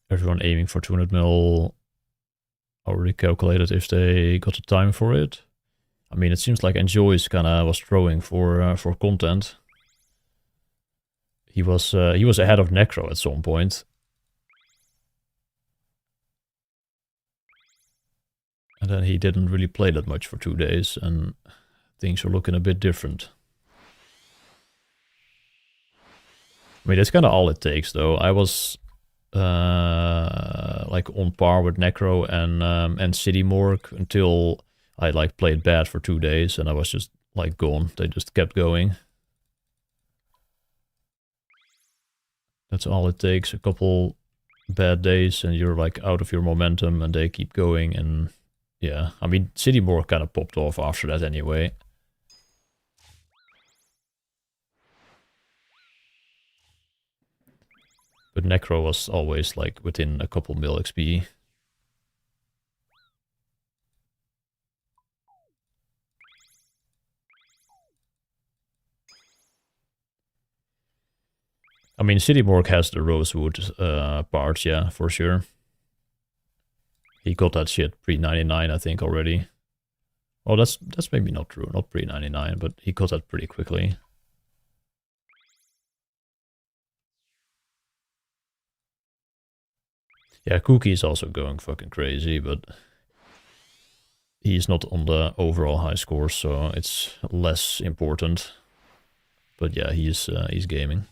Everyone aiming for 200 mil already calculated if they got the time for it. I mean, it seems like Enjoy's kinda was throwing for content. He was ahead of Necro at some point. And then he didn't really play that much for 2 days, and things are looking a bit different. I mean, that's kind of all it takes, though. I was like on par with Necro and City Morgue until I like played bad for 2 days, and I was just like gone. They just kept going. That's all it takes. A couple bad days and you're like out of your momentum and they keep going. And yeah, I mean, City Morgue kind of popped off after that anyway. But Necro was always like within a couple mil XP. I mean, City Morgue has the Rosewood parts, yeah, for sure. He got that shit pre-99, I think, already. Oh, that's maybe not true. Not pre-99, but he got that pretty quickly. Yeah, Cookie is also going fucking crazy, but he's not on the overall high score, so it's less important. But yeah, he's gaming.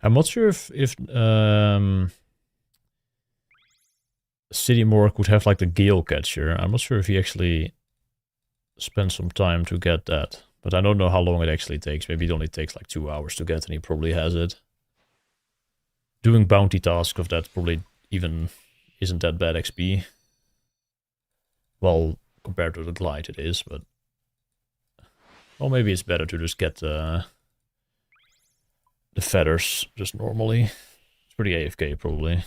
I'm not sure if City Morgue would have like the Gale Catcher. I'm not sure if he actually spent some time to get that. But I don't know how long it actually takes. Maybe it only takes like 2 hours to get and he probably has it. Doing bounty tasks of that probably even isn't that bad XP. Well, compared to the Glide it is, but... Well, maybe it's better to just get the feathers just normally. It's pretty AFK probably.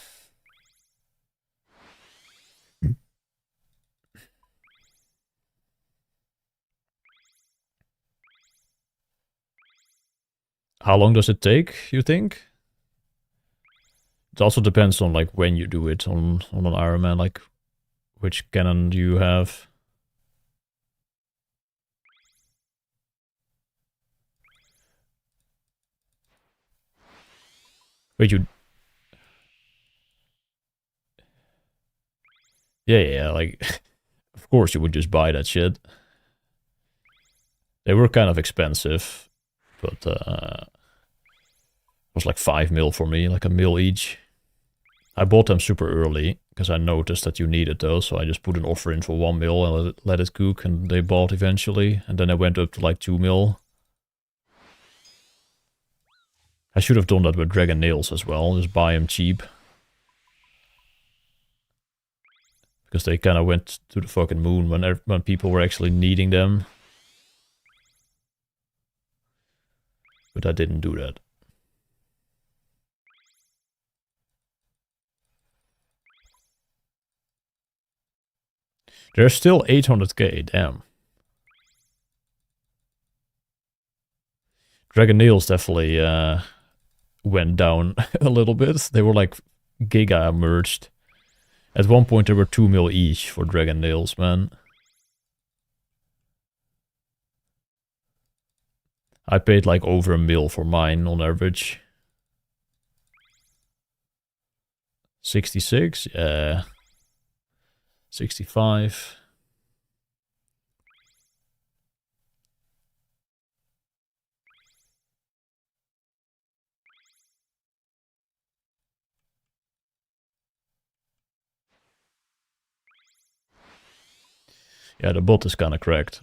How long does it take, you think? It also depends on like when you do it on an Iron Man, like which cannon do you have? Wait, you... Yeah, like... Of course you would just buy that shit. They were kind of expensive, but it was like 5 mil for me, like a mil each. I bought them super early, because I noticed that you needed those, so I just put an offer in for 1 mil and let it cook, and they bought eventually, and then I went up to like 2 mil. I should have done that with Dragon Nails as well, just buy them cheap. Because they kind of went to the fucking moon when people were actually needing them. But I didn't do that. There's still 800k, damn. Dragon Nails definitely went down a little bit. They were like giga merged. At one point there were 2 mil each for Dragon Nails, man. I paid like over a mil for mine on average. 66? Yeah. 65. Yeah, the bot is kind of cracked.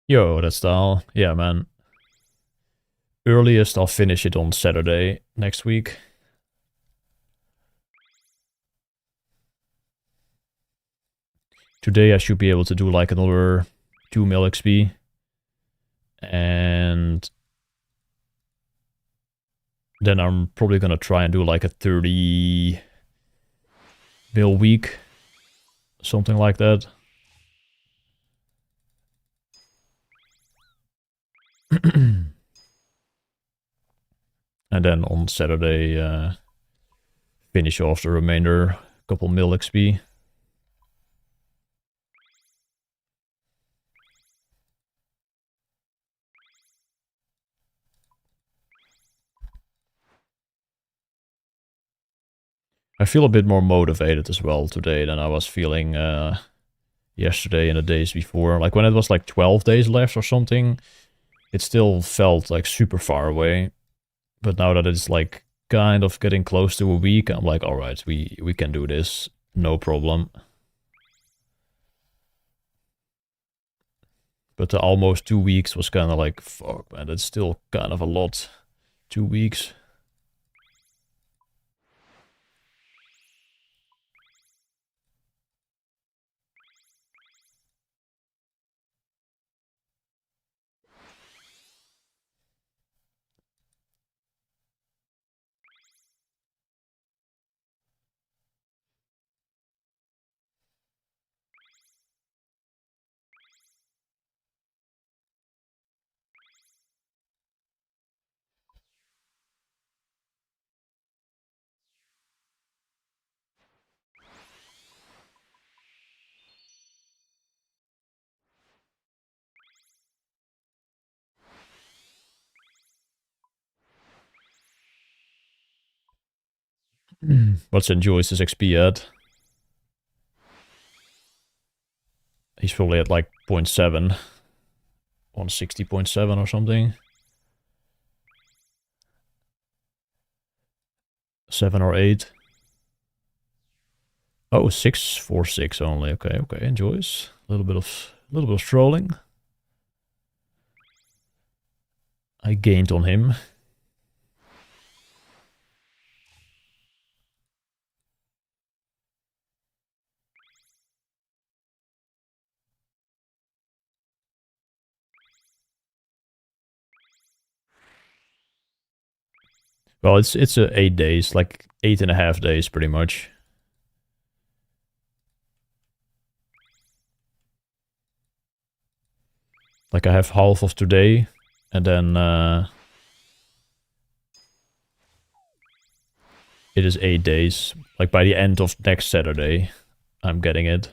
Yo, that's Dal. Yeah, man. Earliest I'll finish it on Saturday next week. Today I should be able to do like another 2 mil XP. And then I'm probably gonna try and do like a 30 mil week. Something like that. And then on Saturday, finish off the remainder, couple mil XP. I feel a bit more motivated as well today than I was feeling yesterday and the days before. Like when it was like 12 days left or something, it still felt like super far away. But now that it's like kind of getting close to a week, I'm like, all right, we can do this, no problem. But the almost 2 weeks was kind of like, fuck, man, that's still kind of a lot. 2 weeks. What's Joyce's XP at? He's probably at like 0.7. 160.7 or something. 7 or 8. Oh, 646 only. Okay, okay. Joyce. A little bit of strolling. I gained on him. Well, it's 8 days, like 8.5 days pretty much. Like I have half of today, and then it is 8 days. Like by the end of next Saturday, I'm getting it.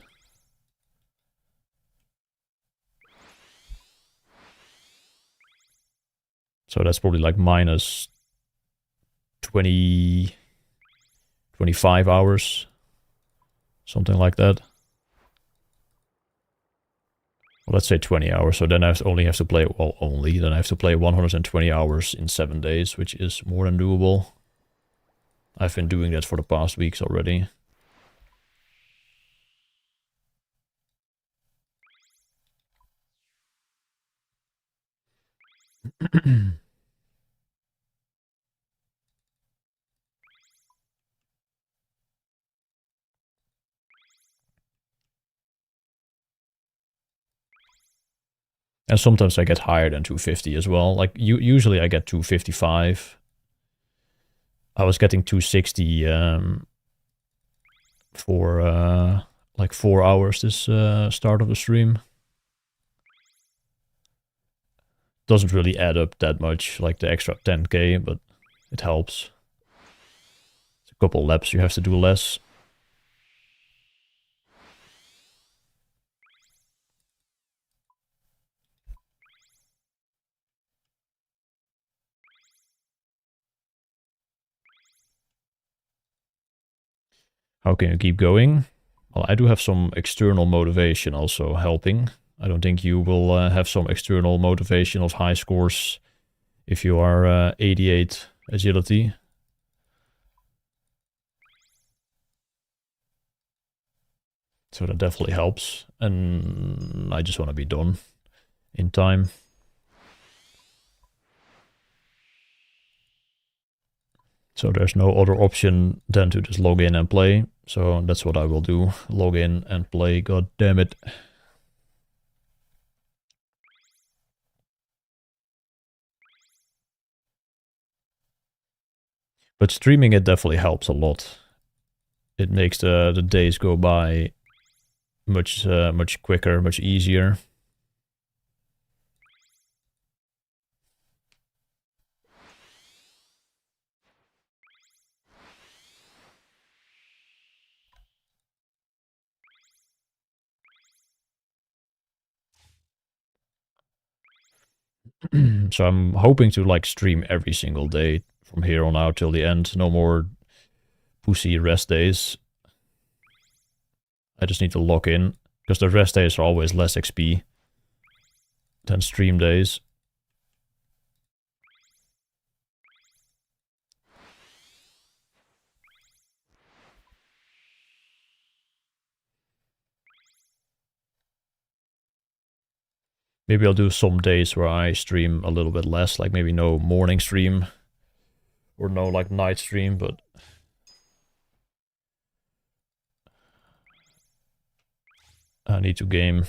So that's probably like minus 20, 25 hours. Something like that. Well, let's say 20 hours. So then I only have to play, well, then I have to play 120 hours in 7 days, which is more than doable. I've been doing that for the past weeks already. And sometimes I get higher than 250 as well. Like usually I get 255. I was getting 260 for like 4 hours this start of the stream. Doesn't really add up that much, like the extra 10k, but it helps. It's a couple laps you have to do less. How can you keep going? Well, I do have some external motivation also helping. I don't think you will have some external motivation of high scores if you are 88 agility. So that definitely helps. And I just want to be done. in time. So there's no other option than to just log in and play. So that's what I will do. Log in and play, god damn it. But streaming it definitely helps a lot. It makes the days go by much quicker, much easier. So I'm hoping to like stream every single day from here on out till the end. No more pussy rest days. I just need to log in because the rest days are always less XP than stream days. Maybe I'll do some days where I stream a little bit less, like maybe no morning stream or no like night stream, but I need to game.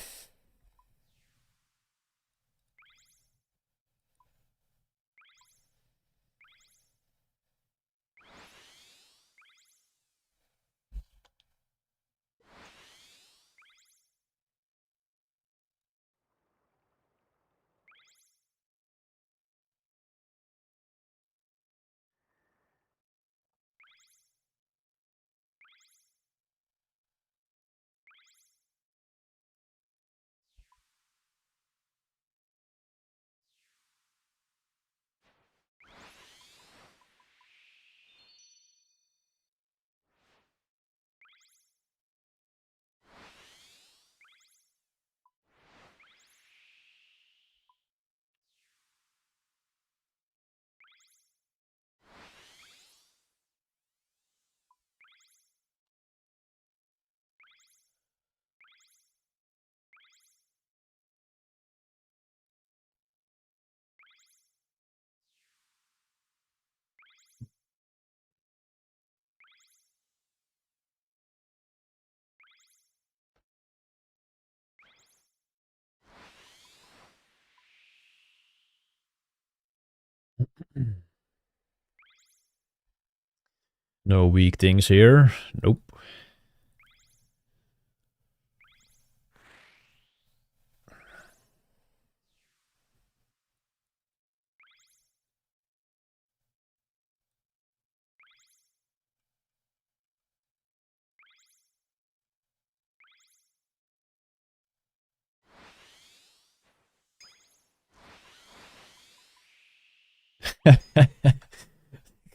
No weak things here. Nope.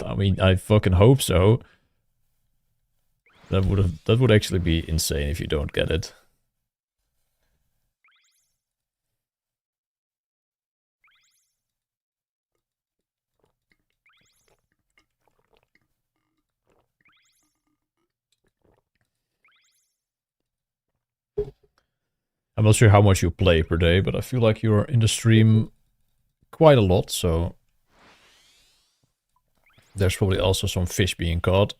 I mean, I fucking hope so. That would actually be insane if you don't get it. I'm not sure how much you play per day, but I feel like you're in the stream quite a lot, so there's probably also some fish being caught.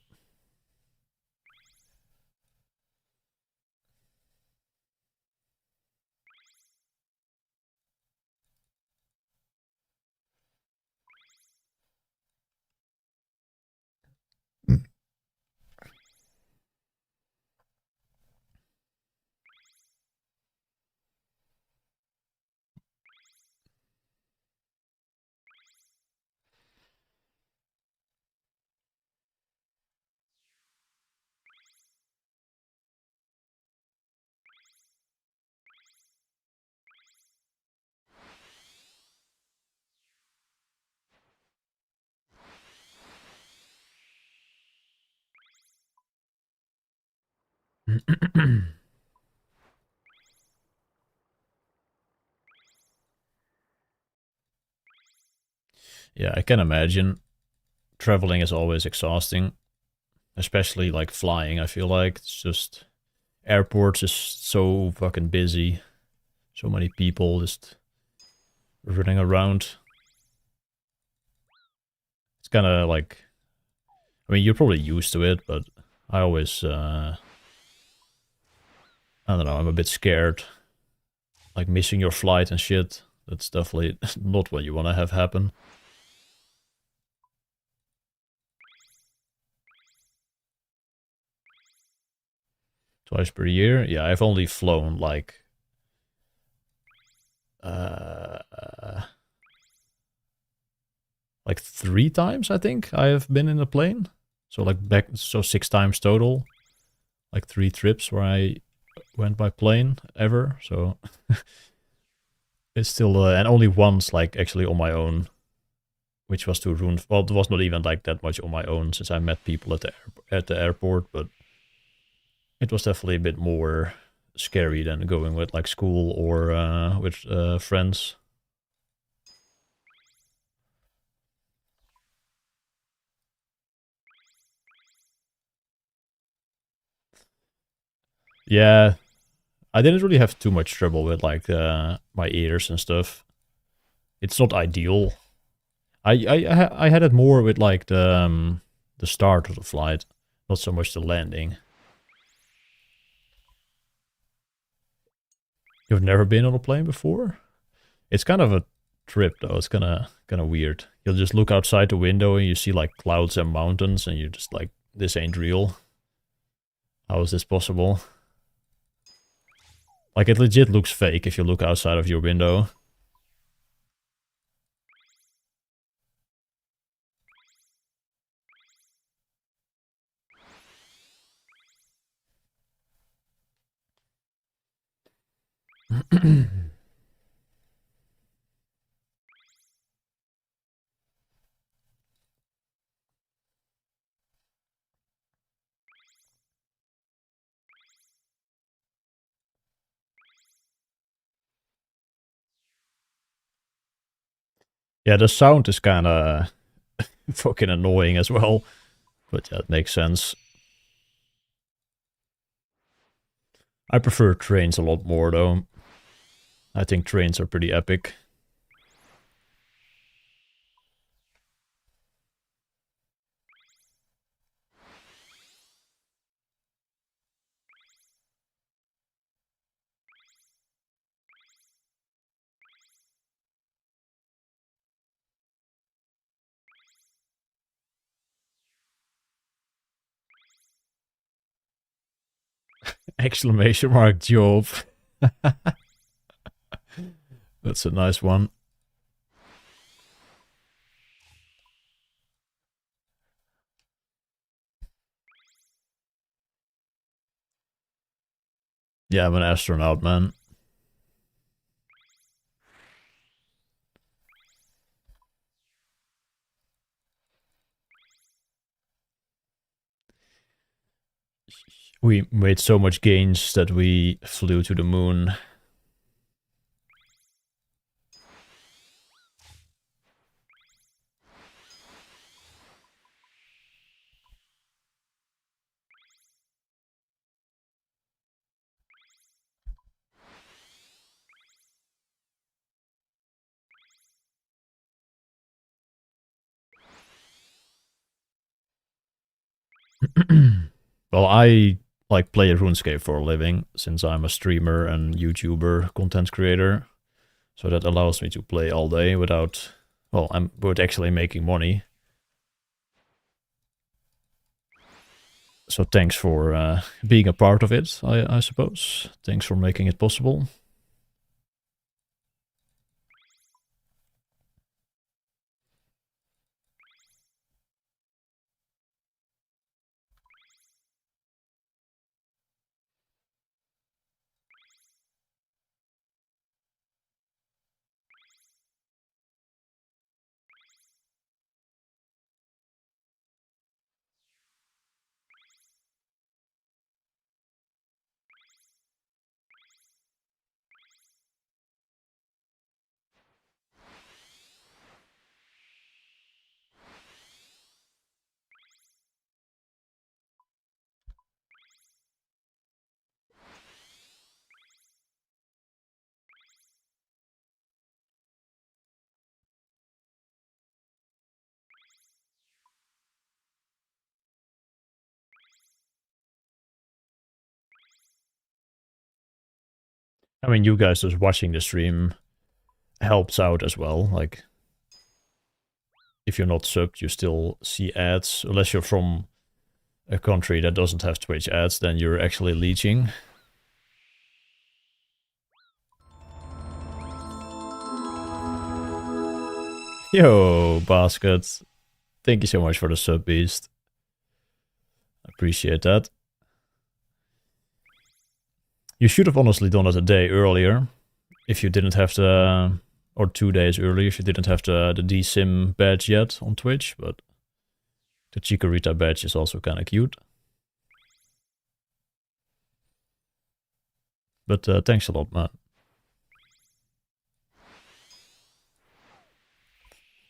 Yeah, I can imagine. Traveling is always exhausting, especially like flying. I feel like it's just airports is so fucking busy. So many people just running around. It's kind of like, I mean, you're probably used to it, but I always, I don't know, I'm a bit scared. Like missing your flight and shit. That's definitely not what you want to have happen. Twice per year? Yeah, I've only flown like... like 3 times, I think, I have been in a plane. So like back, so 6 times total. Like 3 trips where I went by plane ever, so... it's still, and only once, like, actually on my own. Which was to Rune... Well, it was not even like that much on my own, since I met people at the airport, but... it was definitely a bit more scary than going with, like, school or with friends. Yeah, I didn't really have too much trouble with, like, my ears and stuff. It's not ideal. I had it more with, like, the start of the flight, not so much the landing. You've never been on a plane before? It's kind of a trip, though. It's kind of weird. You'll just look outside the window and you see, like, clouds and mountains, and you're just like, this ain't real. How is this possible? Like, it legit looks fake if you look outside of your window. Yeah, the sound is kind of fucking annoying as well. But yeah, it makes sense. I prefer trains a lot more, though. I think trains are pretty epic. Exclamation mark job. That's a nice one. Yeah, I'm an astronaut, man. We made so much gains that we flew to the moon. Well, I like play Runescape for a living since I'm a streamer and YouTuber content creator. So that allows me to play all day without, well, I'm without actually making money. So thanks for being a part of it, I suppose. Thanks for making it possible. I mean, you guys just watching the stream helps out as well. Like, if you're not subbed, you still see ads. Unless you're from a country that doesn't have Twitch ads, then you're actually leeching. Yo, Basket. Thank you so much for the sub, Beast. Appreciate that. You should have honestly done it a day earlier. If you didn't have the... Or 2 days earlier if you didn't have the DSIM badge yet on Twitch, but... The Chikorita badge is also kind of cute. But thanks a lot, man.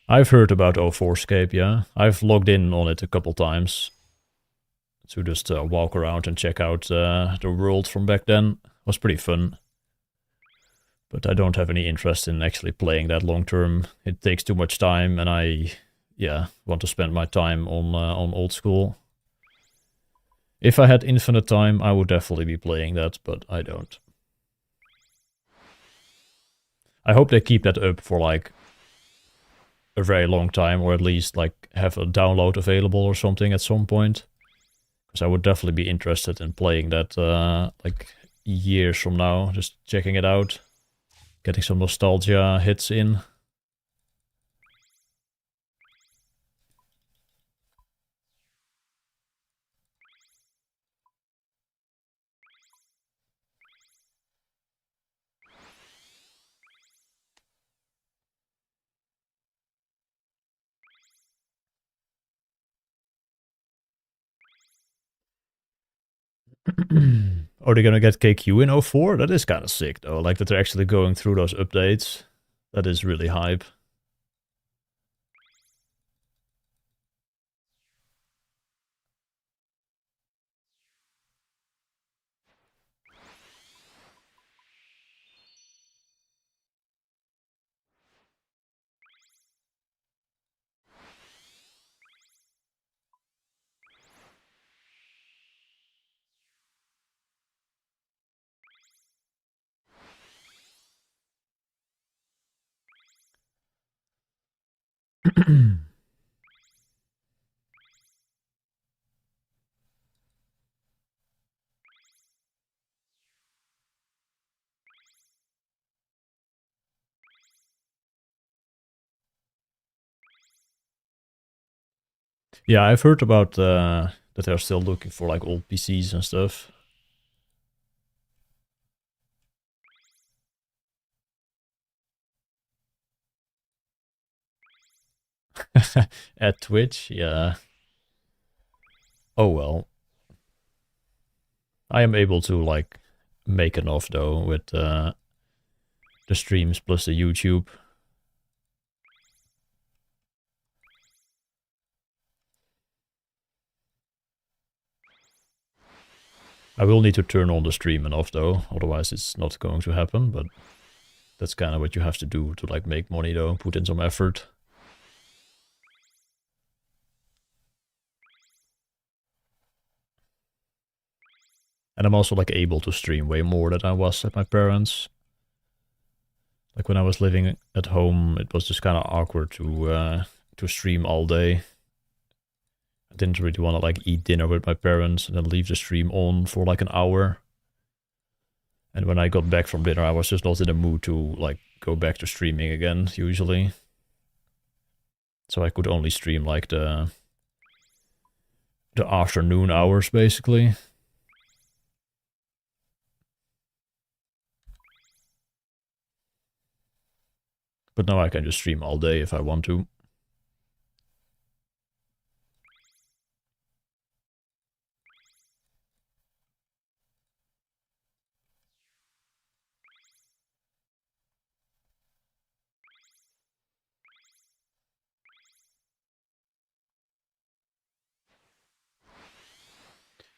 I've heard about OSRS, yeah. I've logged in on it a couple times. To just walk around and check out the world from back then. It was pretty fun. But I don't have any interest in actually playing that long term. It takes too much time and I, want to spend my time on old school. If I had infinite time, I would definitely be playing that, but I don't. I hope they keep that up for like a very long time, or at least like have a download available or something at some point. Because I would definitely be interested in playing that like years from now, just checking it out. Getting some nostalgia hits in. Are they gonna get KQ in 04? That is kind of sick though, like that they're actually going through those updates. That is really hype. Yeah, I've heard about that they're still looking for like old PCs and stuff. At Twitch, yeah. Oh well. I am able to like make enough though with the streams plus the YouTube. I will need to turn on the stream enough though, otherwise it's not going to happen, but that's kind of what you have to do to like make money though, put in some effort. And I'm also like able to stream way more than I was at my parents'. Like when I was living at home, it was just kind of awkward to stream all day. I didn't really want to like eat dinner with my parents and then leave the stream on for like an hour. And when I got back from dinner, I was just not in the mood to like go back to streaming again, usually. So I could only stream like the afternoon hours, basically. But now I can just stream all day if I want to.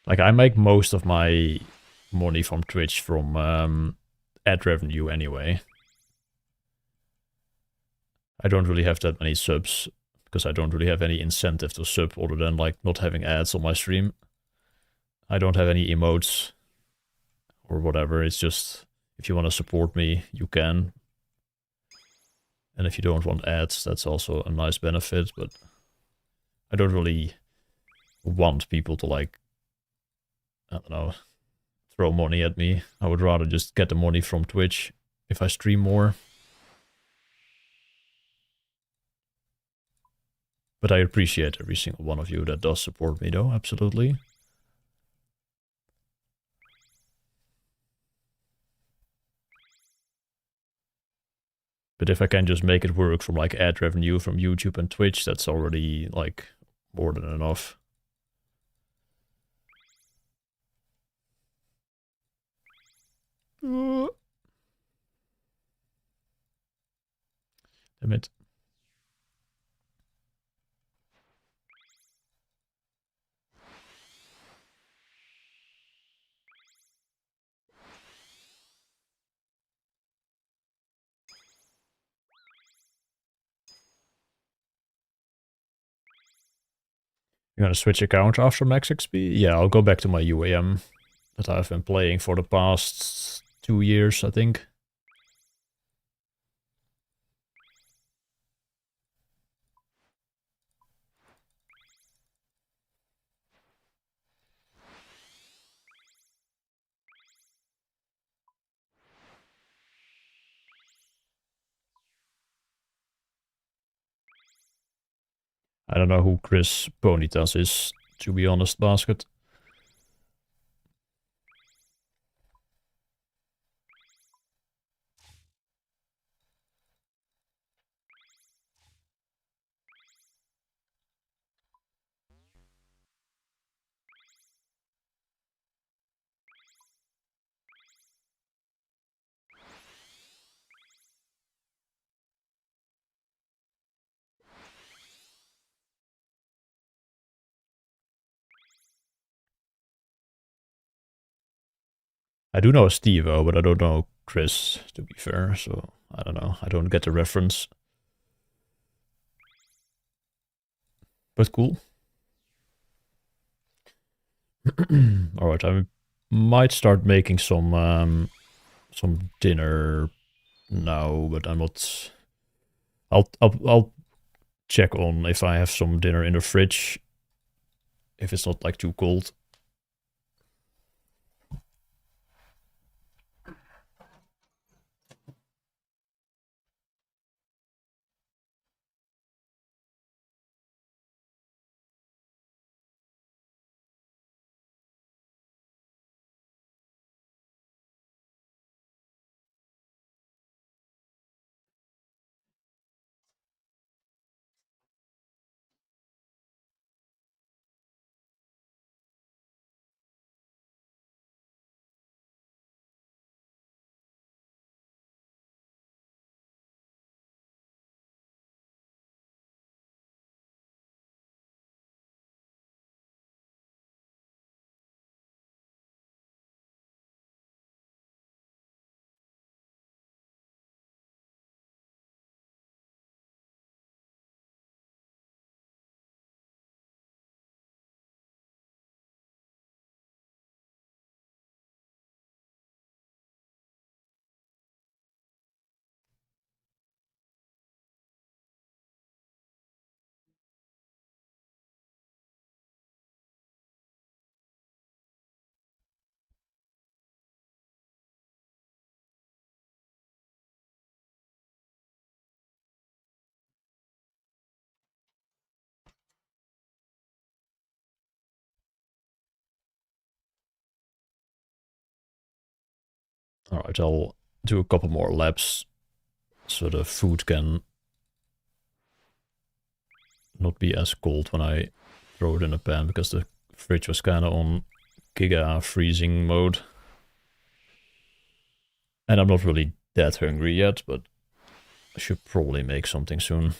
Like I make most of my money from Twitch from ad revenue anyway. I don't really have that many subs because I don't really have any incentive to sub other than like not having ads on my stream. I don't have any emotes or whatever. It's just if you want to support me, you can. And if you don't want ads, that's also a nice benefit, but I don't really want people to, like, I don't know, throw money at me. I would rather just get the money from Twitch if I stream more. But I appreciate every single one of you that does support me, though, absolutely. But if I can just make it work from, like, ad revenue from YouTube and Twitch, that's already, like, more than enough. Damn it. You're gonna switch account after max XP? Yeah, I'll go back to my UAM that I've been playing for the past 2 years, I think. I don't know who Chris Bonitas is, to be honest, Basket. I do know Steve-O, but I don't know Chris, to be fair, so I don't know. I don't get the reference. But cool. Alright, I might start making some dinner now, but I'm not... I'll check on if I have some dinner in the fridge, if it's not, like, too cold. Alright, I'll do a couple more laps so the food can not be as cold when I throw it in a pan, because the fridge was kind of on giga freezing mode. And I'm not really that hungry yet, but I should probably make something soon.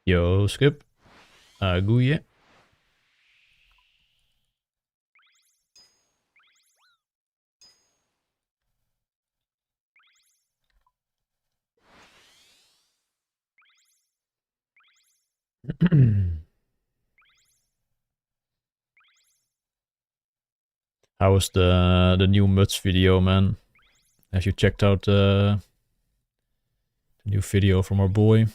Yo, Skip. Goeie. How was the new Muts video, man? Have you checked out the new video from our boy?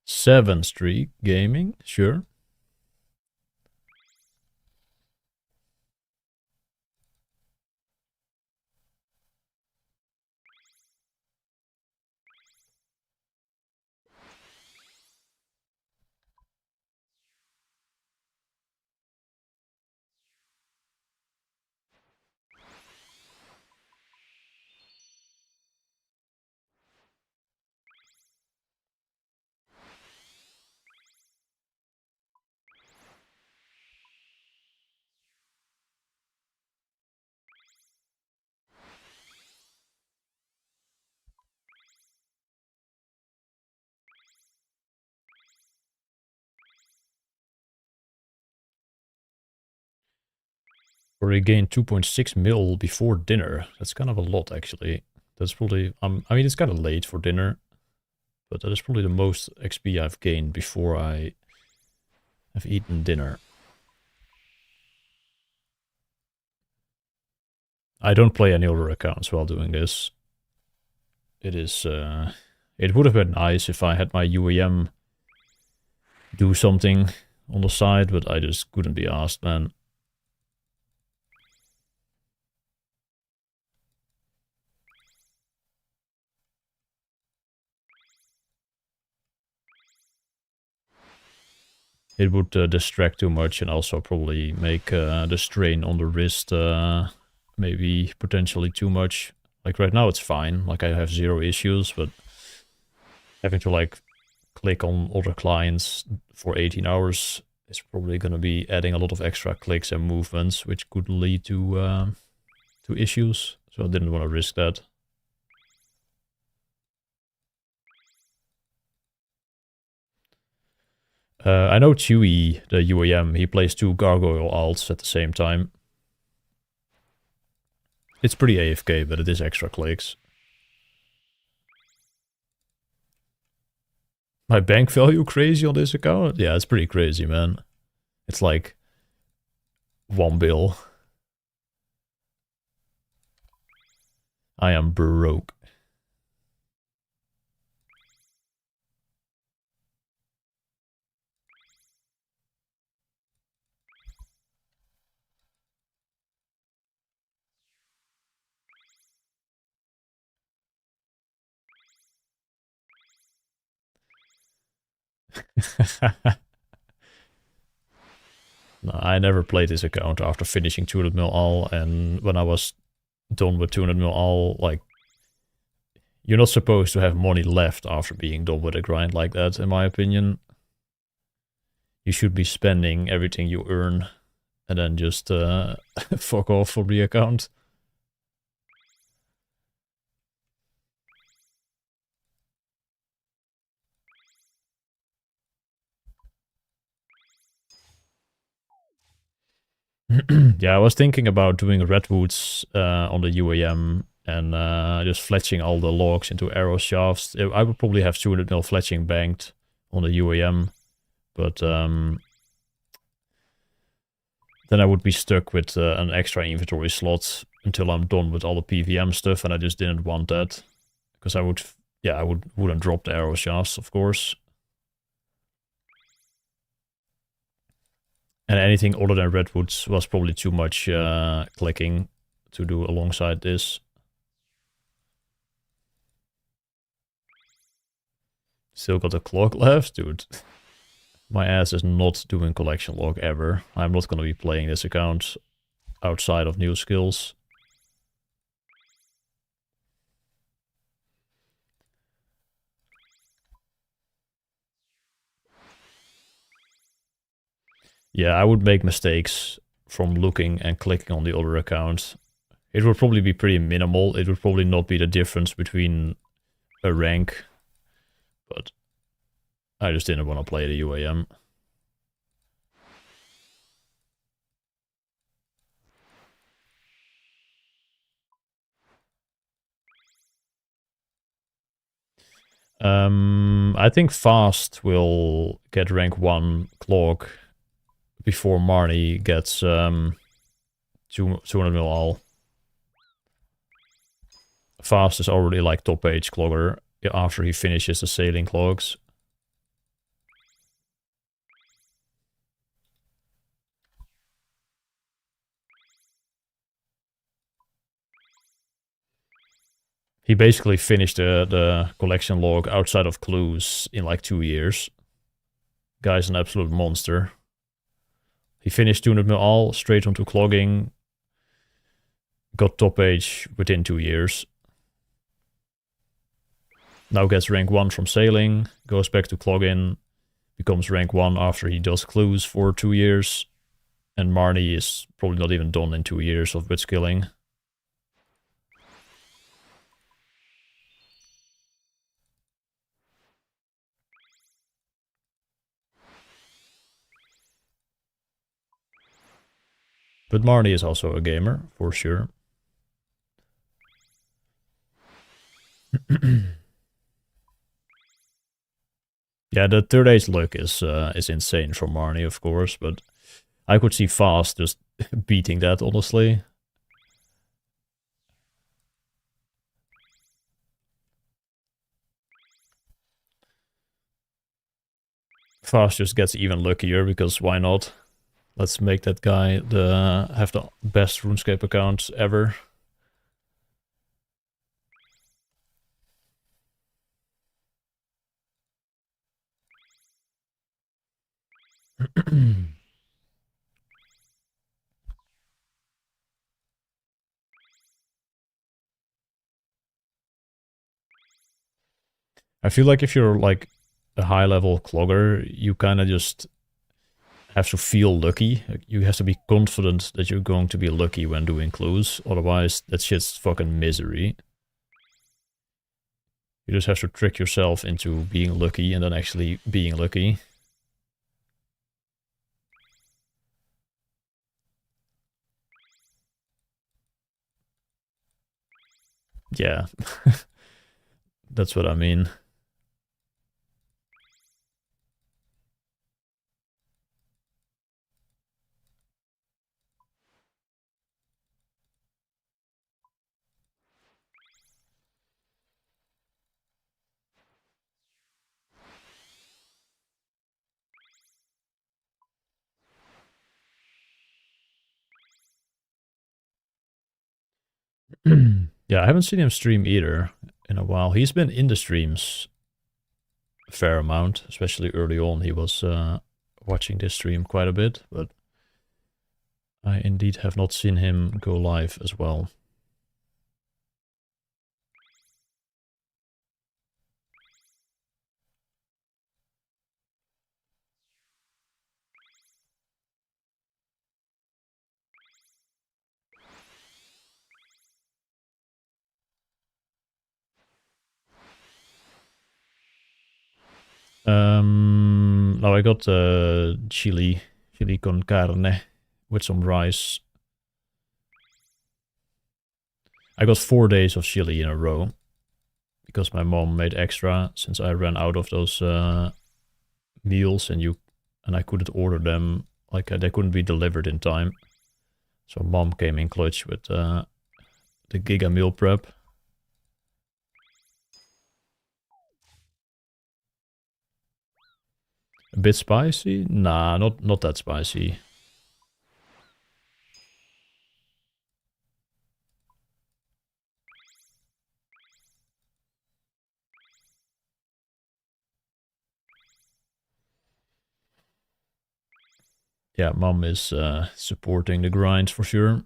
Seven Streak Gaming, sure. We regained 2.6 mil before dinner. That's kind of a lot, actually. That's probably... I mean, it's kind of late for dinner. But that is probably the most XP I've gained before I have eaten dinner. I don't play any other accounts while doing this. It is... it would have been nice if I had my UAM do something on the side, but I just couldn't be asked, man. It would distract too much and also probably make the strain on the wrist maybe potentially too much. Like right now it's fine, like I have zero issues, but having to like click on other clients for 18 hours is probably going to be adding a lot of extra clicks and movements, which could lead to issues. So I didn't want to risk that. I know Chewy, the UAM, he plays two gargoyle alts at the same time. It's pretty AFK, but it is extra clicks. My bank value crazy on this account? Yeah, it's pretty crazy, man. It's like 1 bill. I am broke. No, I never played this account after finishing 200 mil all, and when I was done with 200 mil all, like, you're not supposed to have money left after being done with a grind like that, in my opinion. You should be spending everything you earn and then just fuck off from the account. Yeah, I was thinking about doing redwoods on the UAM and just fletching all the logs into arrow shafts. I would probably have 200 mil fletching banked on the UAM, but then I would be stuck with an extra inventory slot until I'm done with all the PVM stuff, and I just didn't want that because I would, yeah, I wouldn't drop the arrow shafts, of course. And anything other than redwoods was probably too much clicking to do alongside this. Still got a clock left, dude. My ass is not doing collection log ever. I'm not gonna be playing this account outside of new skills. Yeah, I would make mistakes from looking and clicking on the other account. It would probably be pretty minimal. It would probably not be the difference between a rank, but I just didn't want to play the UAM. I think Fast will get rank 1 clock before Marnie gets 200 mil all. Fast is already like top page clogger after he finishes the sailing clogs. He basically finished the collection log outside of clues in like 2 years. Guy's an absolute monster. He finished 200 mil all, straight onto clogging. Got top age within 2 years. Now gets rank 1 from sailing, goes back to clogging, becomes rank 1 after he does clues for 2 years. And Marnie is probably not even done in 2 years of blitzkilling. But Marnie is also a gamer, for sure. Yeah, the third age look is insane from Marnie, of course, but I could see Fast just beating that, honestly. Fast just gets even luckier, because why not? Let's make that guy have the best RuneScape account ever. I feel like if you're like a high level clogger, you kind of just have to feel lucky. You have to be confident that you're going to be lucky when doing clues. Otherwise, that shit's fucking misery. You just have to trick yourself into being lucky and then actually being lucky. Yeah. That's what I mean. Yeah, I haven't seen him stream either in a while. He's been in the streams a fair amount, especially early on. He was watching this stream quite a bit, but I indeed have not seen him go live as well. Now I got chili con carne with some rice. I got 4 days of chili in a row because my mom made extra since I ran out of those meals and I couldn't order them, like they couldn't be delivered in time. So mom came in clutch with the Giga meal prep. A bit spicy? Nah, not that spicy. Yeah, mom is supporting the grind for sure.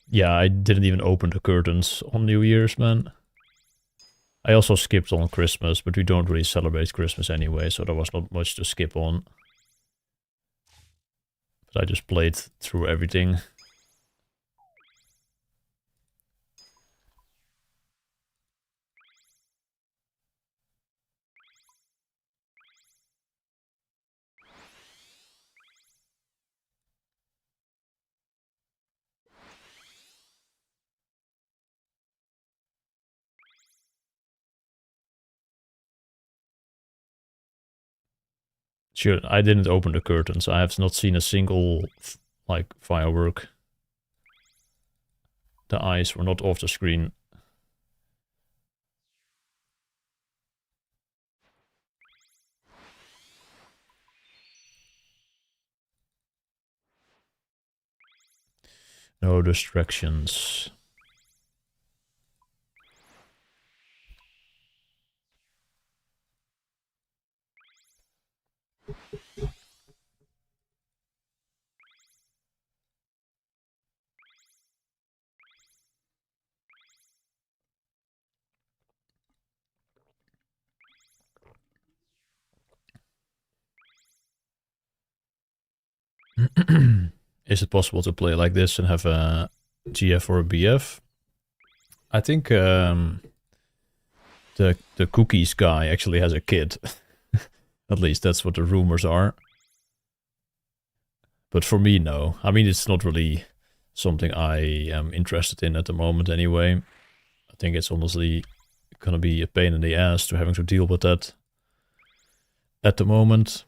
Yeah, I didn't even open the curtains on New Year's, man. I also skipped on Christmas, but we don't really celebrate Christmas anyway, so there was not much to skip on. But I just played through everything. Sure, I didn't open the curtains. I have not seen a single, like, firework. The eyes were not off the screen. No distractions. Is it possible to play like this and have a GF or a BF? I think the cookies guy actually has a kid. At least that's what the rumors are. But for me, no. I mean, it's not really something I am interested in at the moment anyway. I think it's honestly gonna be a pain in the ass to having to deal with that at the moment.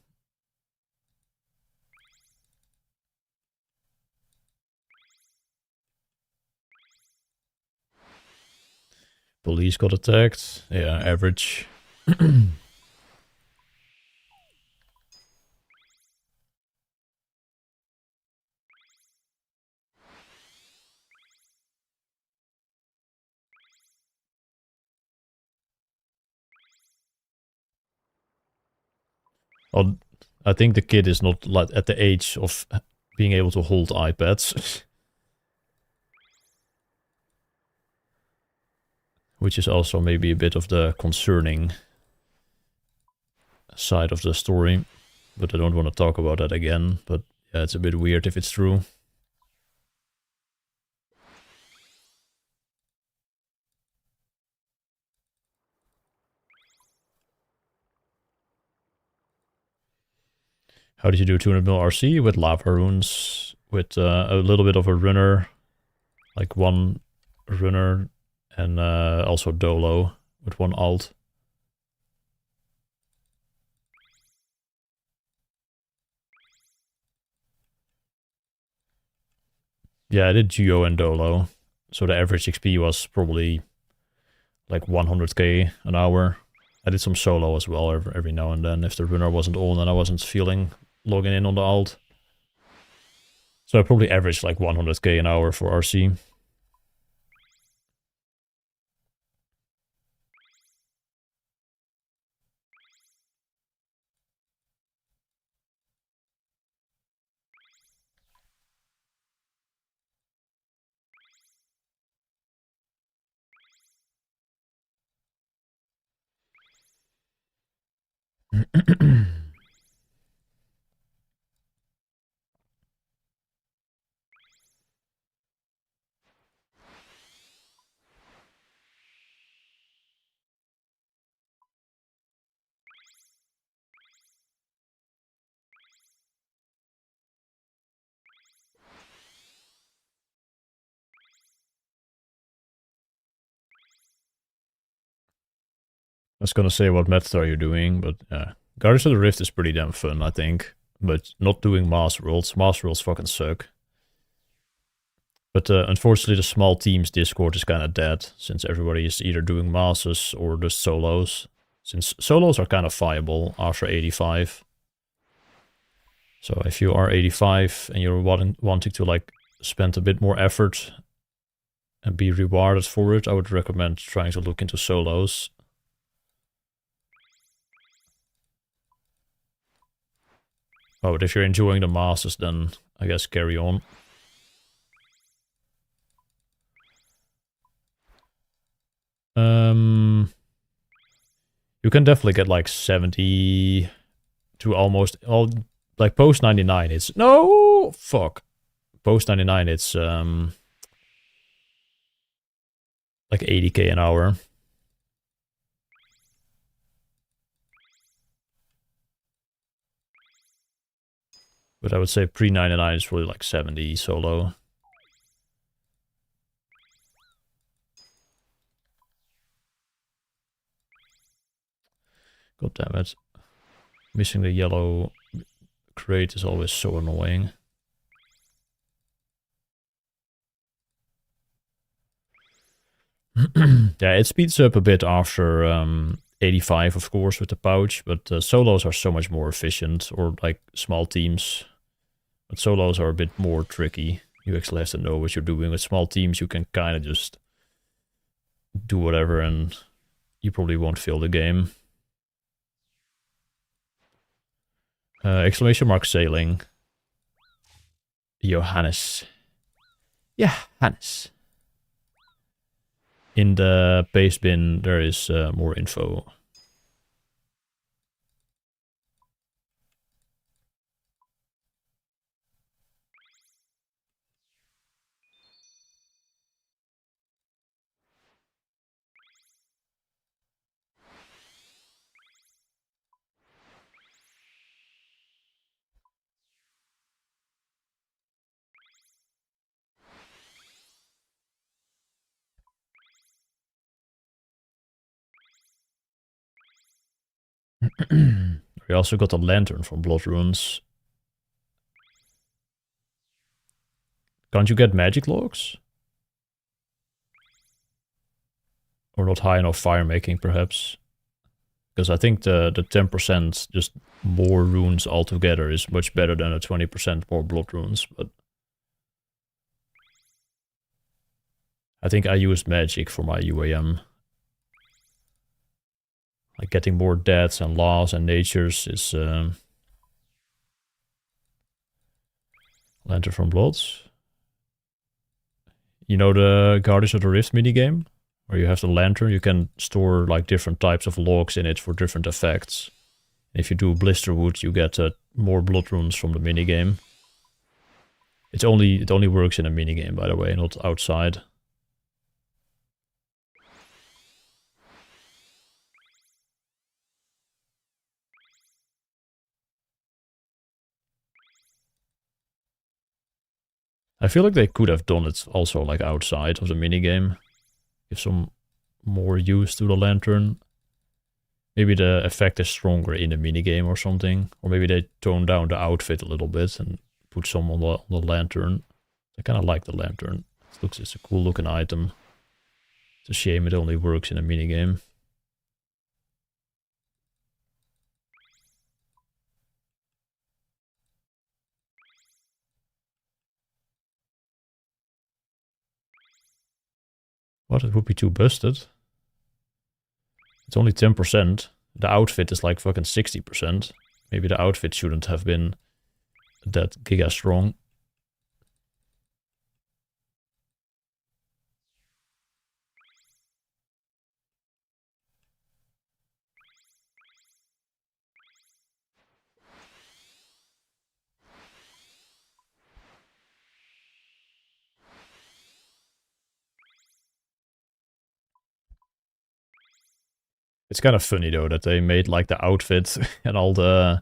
Police got attacked. Yeah, average. Well, I think the kid is not like at the age of being able to hold iPads. Which is also maybe a bit of the concerning side of the story. But I don't want to talk about that again. But yeah, it's a bit weird if it's true. How did you do 200 mil RC? With lava runes, with a little bit of a runner, like one runner, and also Dolo with one alt. Yeah, I did Geo and Dolo. So the average XP was probably like 100k an hour. I did some solo as well every now and then if the runner wasn't on and I wasn't feeling logging in on the alt. So I probably averaged like 100k an hour for RC. was gonna say, what method are you doing? But yeah, Guardians of the Rift is pretty damn fun, I think. But not doing Mass Worlds. Mass Worlds fucking suck. But unfortunately, the small teams Discord is kind of dead, since everybody is either doing masses or just solos. Since solos are kind of viable after 85. So if you are 85 and you're wanting to like spend a bit more effort and be rewarded for it, I would recommend trying to look into solos. Oh, but if you're enjoying the masses, then I guess carry on. You can definitely get like 70 to almost all, like post 99. It's no fuck. Post 99, it's like 80k an hour. But I would say pre 99 is really like 70 solo. God damn it. Missing the yellow crate is always so annoying. Yeah, it speeds up a bit after 85, of course, with the pouch, but solos are so much more efficient, or like small teams. But solos are a bit more tricky. You actually have to know what you're doing. With small teams, you can kind of just do whatever and you probably won't feel the game. Exclamation mark sailing. Johannes. Yeah, Hannes. In the paste bin, there is more info. We also got a lantern from Blood Runes. Can't you get magic logs? Or not high enough fire making, perhaps? Because I think the 10% just more runes altogether is much better than the 20% more blood runes, but I think I used magic for my UAM. Like getting more deaths and laws and natures is Lantern from Bloods. You know the Guardians of the Rift minigame? Where you have the lantern, you can store like different types of logs in it for different effects. If you do Blisterwood, you get more blood runes from the minigame. It only works in a minigame, by the way, not outside. I feel like they could have done it also like outside of the minigame. Give some more use to the lantern. Maybe the effect is stronger in the minigame or something. Or maybe they tone down the outfit a little bit and put some on the lantern. I kind of like the lantern. It's a cool looking item. It's a shame it only works in a minigame. What? It would be too busted. It's only 10%. The outfit is like fucking 60%. Maybe the outfit shouldn't have been that giga strong. It's kind of funny though that they made like the outfit and all the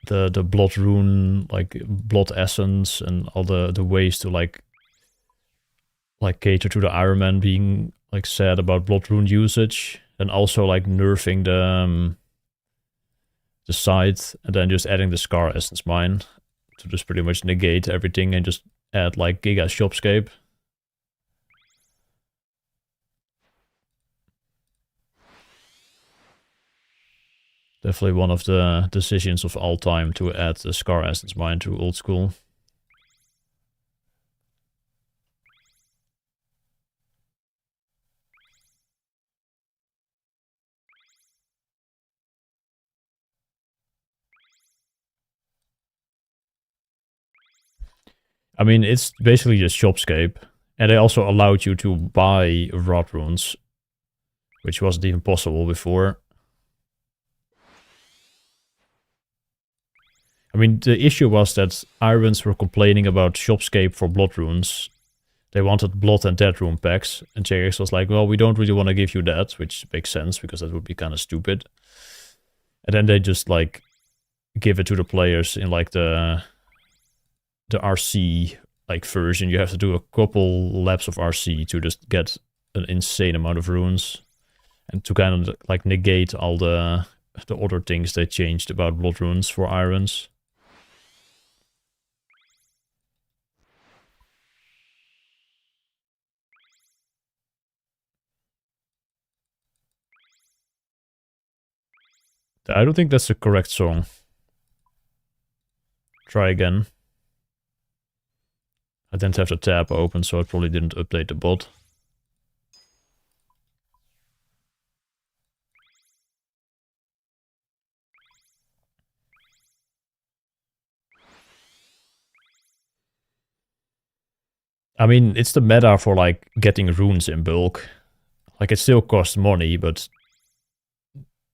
blood rune, like blood essence and all the ways to like cater to the Iron Man being like sad about blood rune usage. and also like nerfing the side, and then just adding the Scar Essence Mine to just pretty much negate everything and just add like Giga Shopscape. Definitely one of the decisions of all time to add the Scar Essence Mine to Old School. I mean, it's basically just Shopscape. And they also allowed you to buy Rot Runes, which wasn't even possible before. I mean, the issue was that Irons were complaining about Shopscape for Blood Runes. They wanted Blood and Dead Rune packs, and JX was like, well, we don't really want to give you that, which makes sense, because that would be kind of stupid. And then they just, like, give it to the players in, like, the RC, like, version. You have to do a couple laps of RC to just get an insane amount of runes. And to kind of, like, negate all the other things they changed about Blood Runes for Irons. I don't think that's the correct song. Try again. I didn't have the tab open, so it probably didn't update the bot. I mean, it's the meta for, like, getting runes in bulk. Like, it still costs money, but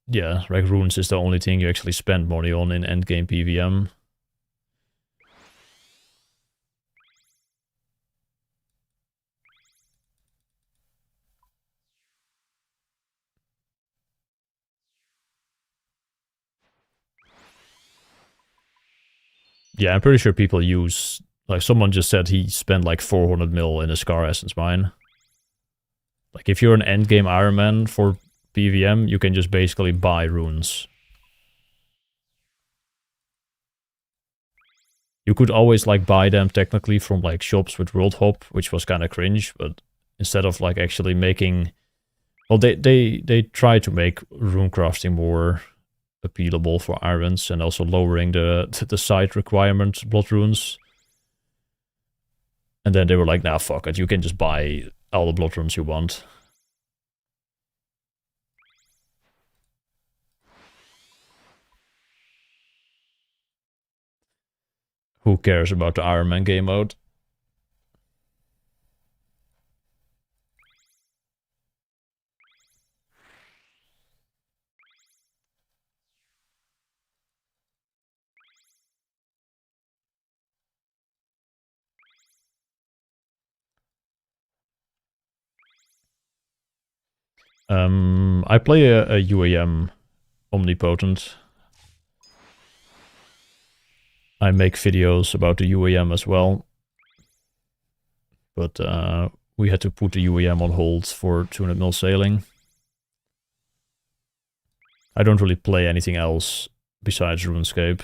yeah, like, runes is the only thing you actually spend money on in endgame PVM. Yeah, I'm pretty sure people use... Like, someone just said he spent like 400 mil in a Scar Essence Mine. Like, if you're an endgame Iron Man for PVM, you can just basically buy runes. You could always, like, buy them technically from, like, shops with World Hop, which was kind of cringe, but instead of, like, actually making... Well, they try to make rune crafting more appealable for Irons, and also lowering the side requirement Blood Runes. And then they were like, nah, fuck it, you can just buy all the Blood Runes you want. Who cares about the Iron Man game mode? I play a UAM Omnipotent. I make videos about the UAM as well. But we had to put the UAM on hold for 200 mil sailing. I don't really play anything else besides RuneScape.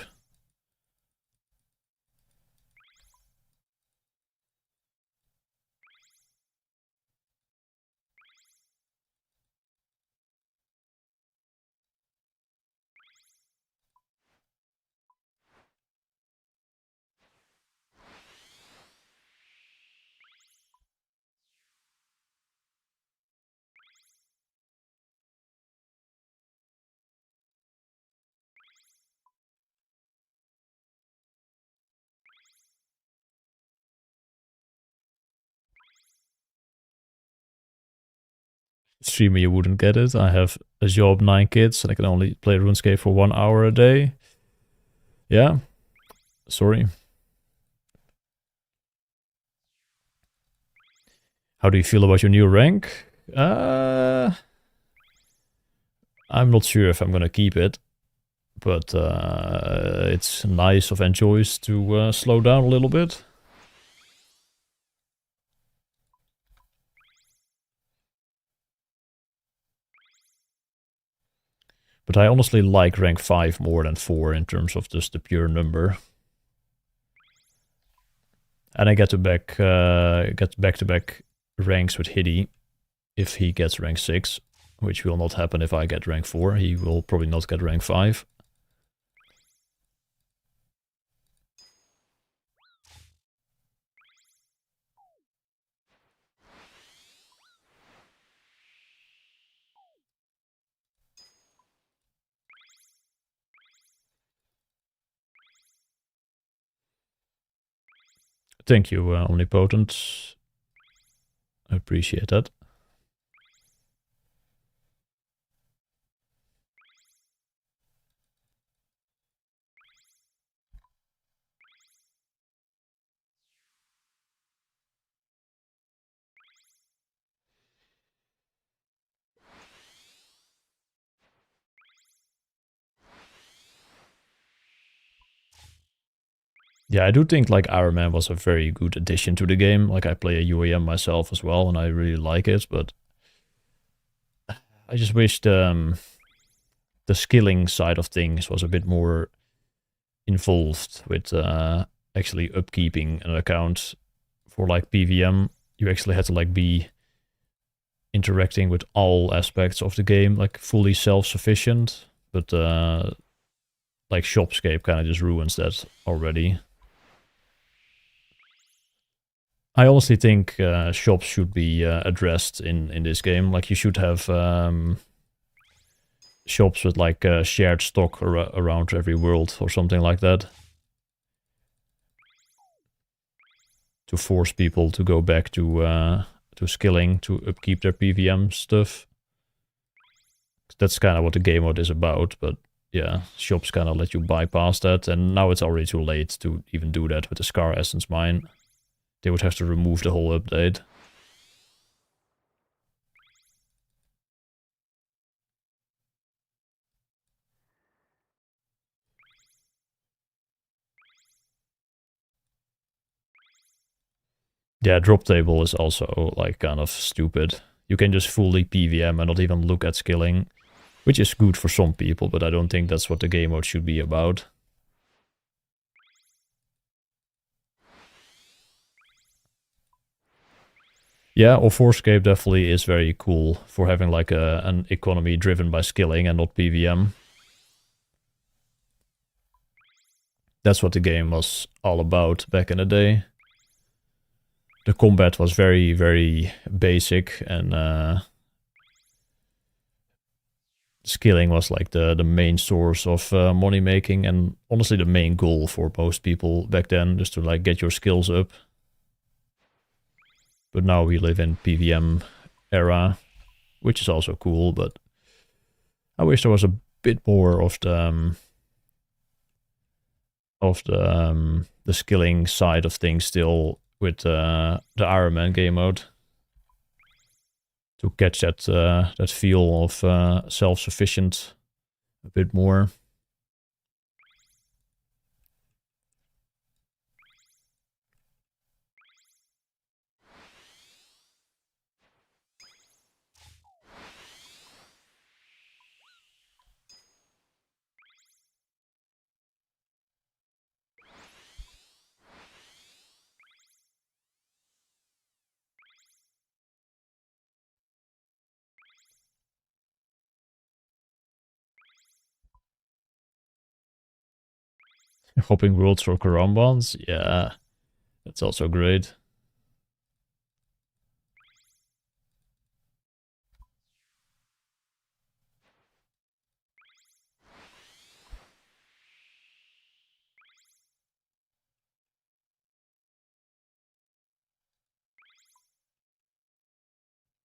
Streamer, you wouldn't get it. I have a job, 9 kids, and I can only play RuneScape for 1 hour a day. Yeah, sorry. How do you feel about your new rank? I'm not sure if I'm gonna keep it, but it's nice of Enjoys to slow down a little bit. But I honestly like rank 5 more than 4 in terms of just the pure number. And I get to back-to-back ranks with Hiddy if he gets rank 6, which will not happen if I get rank 4. He will probably not get rank 5. Thank you, Omnipotent. I appreciate that. Yeah, I do think like Iron Man was a very good addition to the game. Like I play a UAM myself as well, and I really like it, but I just wish the skilling side of things was a bit more involved with actually upkeeping an account for like PVM. You actually had to like be interacting with all aspects of the game, like fully self-sufficient, but like Shopscape kind of just ruins that already. I honestly think shops should be addressed in this game. Like you should have shops with like shared stock around every world or something like that. To force people to go back to skilling to upkeep their PVM stuff. That's kind of what the game mode is about, but yeah, shops kind of let you bypass that, and now it's already too late to even do that with the Scar Essence mine. They would have to remove the whole update. Yeah, drop table is also like kind of stupid. You can just fully PVM and not even look at skilling, which is good for some people, but I don't think that's what the game mode should be about. Yeah, or Runescape definitely is very cool for having like an economy driven by skilling and not PVM. That's what the game was all about back in the day. The combat was very, very basic, and skilling was like the main source of money making, and honestly the main goal for most people back then, just to like get your skills up. But now we live in PVM era, which is also cool, but I wish there was a bit more of the skilling side of things still with the Iron Man game mode, to catch that feel of self-sufficient a bit more. Hopping worlds for Karambans, yeah, that's also great.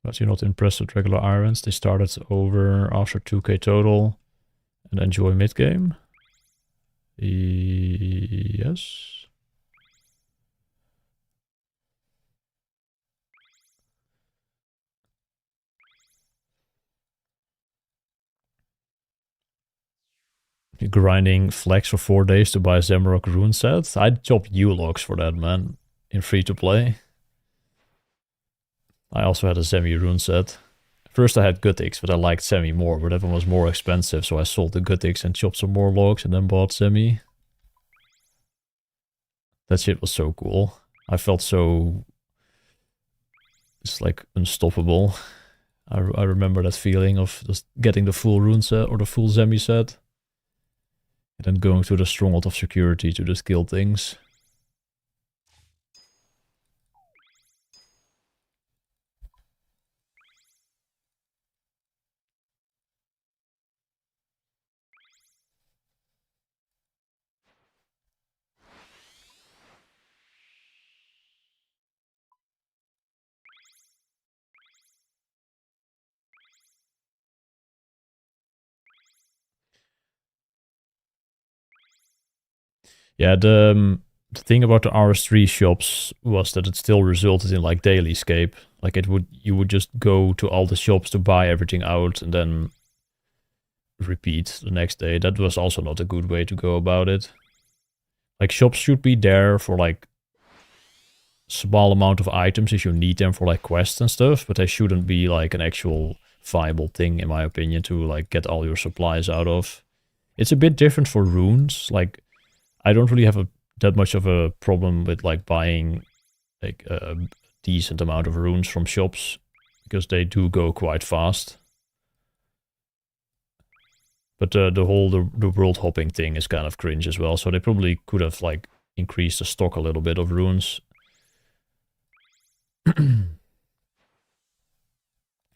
But you're not impressed with regular irons? They started over after 2k total and enjoy mid-game? Yes. You're grinding flex for 4 days to buy a Zamrock rune set? I'd chop U-logs for that, man, in free-to-play. I also had a semi-rune set First I had Gutix, but I liked Semi more, but that one was more expensive, so I sold the Gutix and chopped some more logs and then bought Semi. That shit was so cool. I felt so... It's like unstoppable. I remember that feeling of just getting the full rune set or the full Semi set. And then going to the Stronghold of Security to just kill things. Yeah, the thing about the RS3 shops was that it still resulted in like daily scape. Like you would just go to all the shops to buy everything out and then repeat the next day. That was also not a good way to go about it. Like shops should be there for like small amount of items if you need them for like quests and stuff, but they shouldn't be like an actual viable thing in my opinion to like get all your supplies out of. It's a bit different for runes. Like I don't really have that much of a problem with like buying like a decent amount of runes from shops because they do go quite fast. But the world hopping thing is kind of cringe as well, so they probably could have like increased the stock a little bit of runes.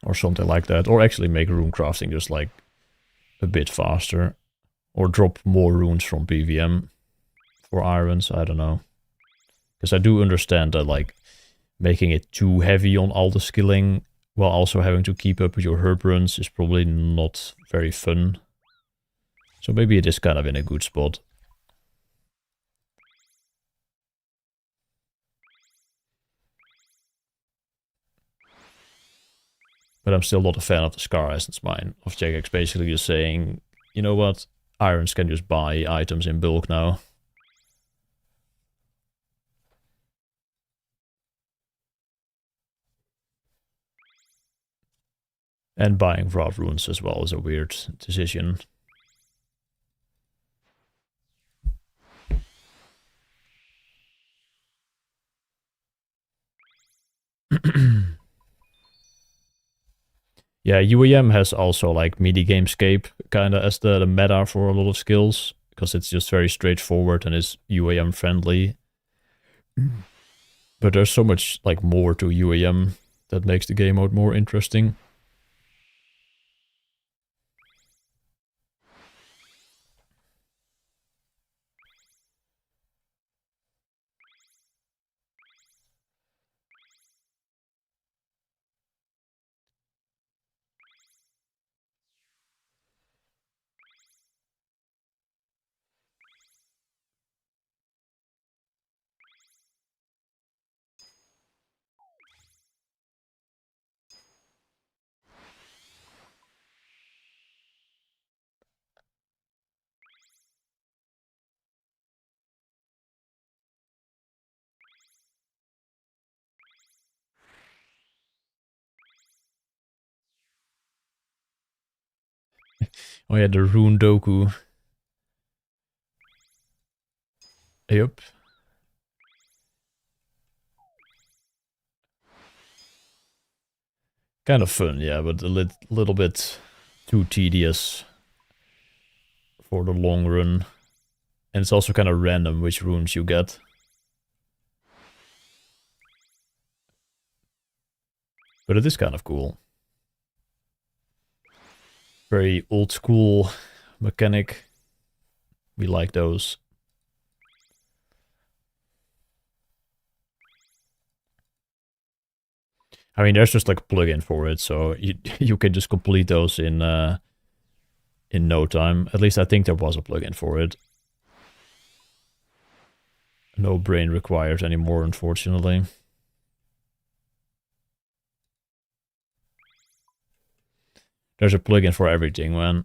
Or something like that. Or actually make rune crafting just like a bit faster. Or drop more runes from PVM for irons, I don't know. Because I do understand that like making it too heavy on all the skilling while also having to keep up with your herb runs is probably not very fun. So maybe it is kind of in a good spot. But I'm still not a fan of the Scar Essence mine. Of Jagex basically just saying, you know what, irons can just buy items in bulk now. And buying raw runes as well is a weird decision. Yeah, UAM has also like minigamescape kind of as the meta for a lot of skills, because it's just very straightforward and is UAM friendly. But there's so much like more to UAM that makes the game mode more interesting. Oh yeah, the Rune Doku. Yep. Kind of fun, yeah, but a little bit too tedious for the long run. And it's also kind of random which runes you get. But it is kind of cool. Very old school mechanic. We like those. I mean, there's just like a plugin for it, so you can just complete those in no time. At least I think there was a plugin for it. No brain required anymore, unfortunately. There's a plugin for everything, man.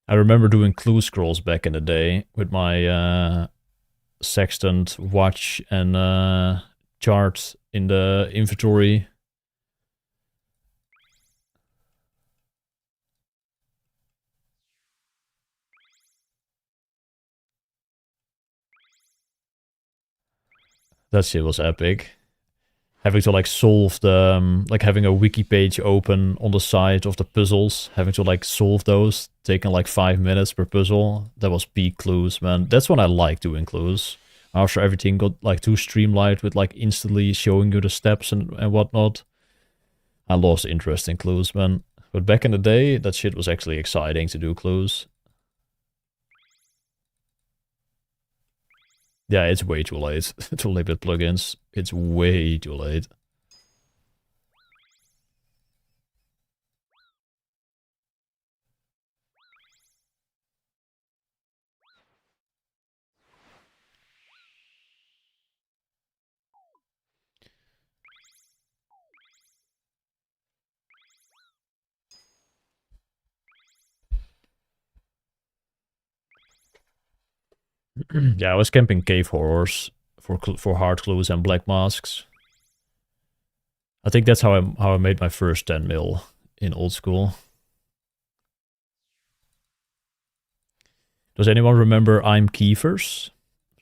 I remember doing clue scrolls back in the day with my sextant watch and chart in the inventory That shit was epic. Having to like solve the like having a wiki page open on the side of the puzzles, having to like solve those, taking like 5 minutes per puzzle. That was peak clues, man. That's when I like doing clues. After everything got like too streamlined with like instantly showing you the steps and whatnot, I lost interest in clues, man. But back in the day, that shit was actually exciting to do clues. Yeah, it's way too late to limit plugins. It's way too late. Yeah, I was camping cave horrors for hard clues and black masks. I think that's how I made my first 10 mil in old school. Does anyone remember I'm Kiefers,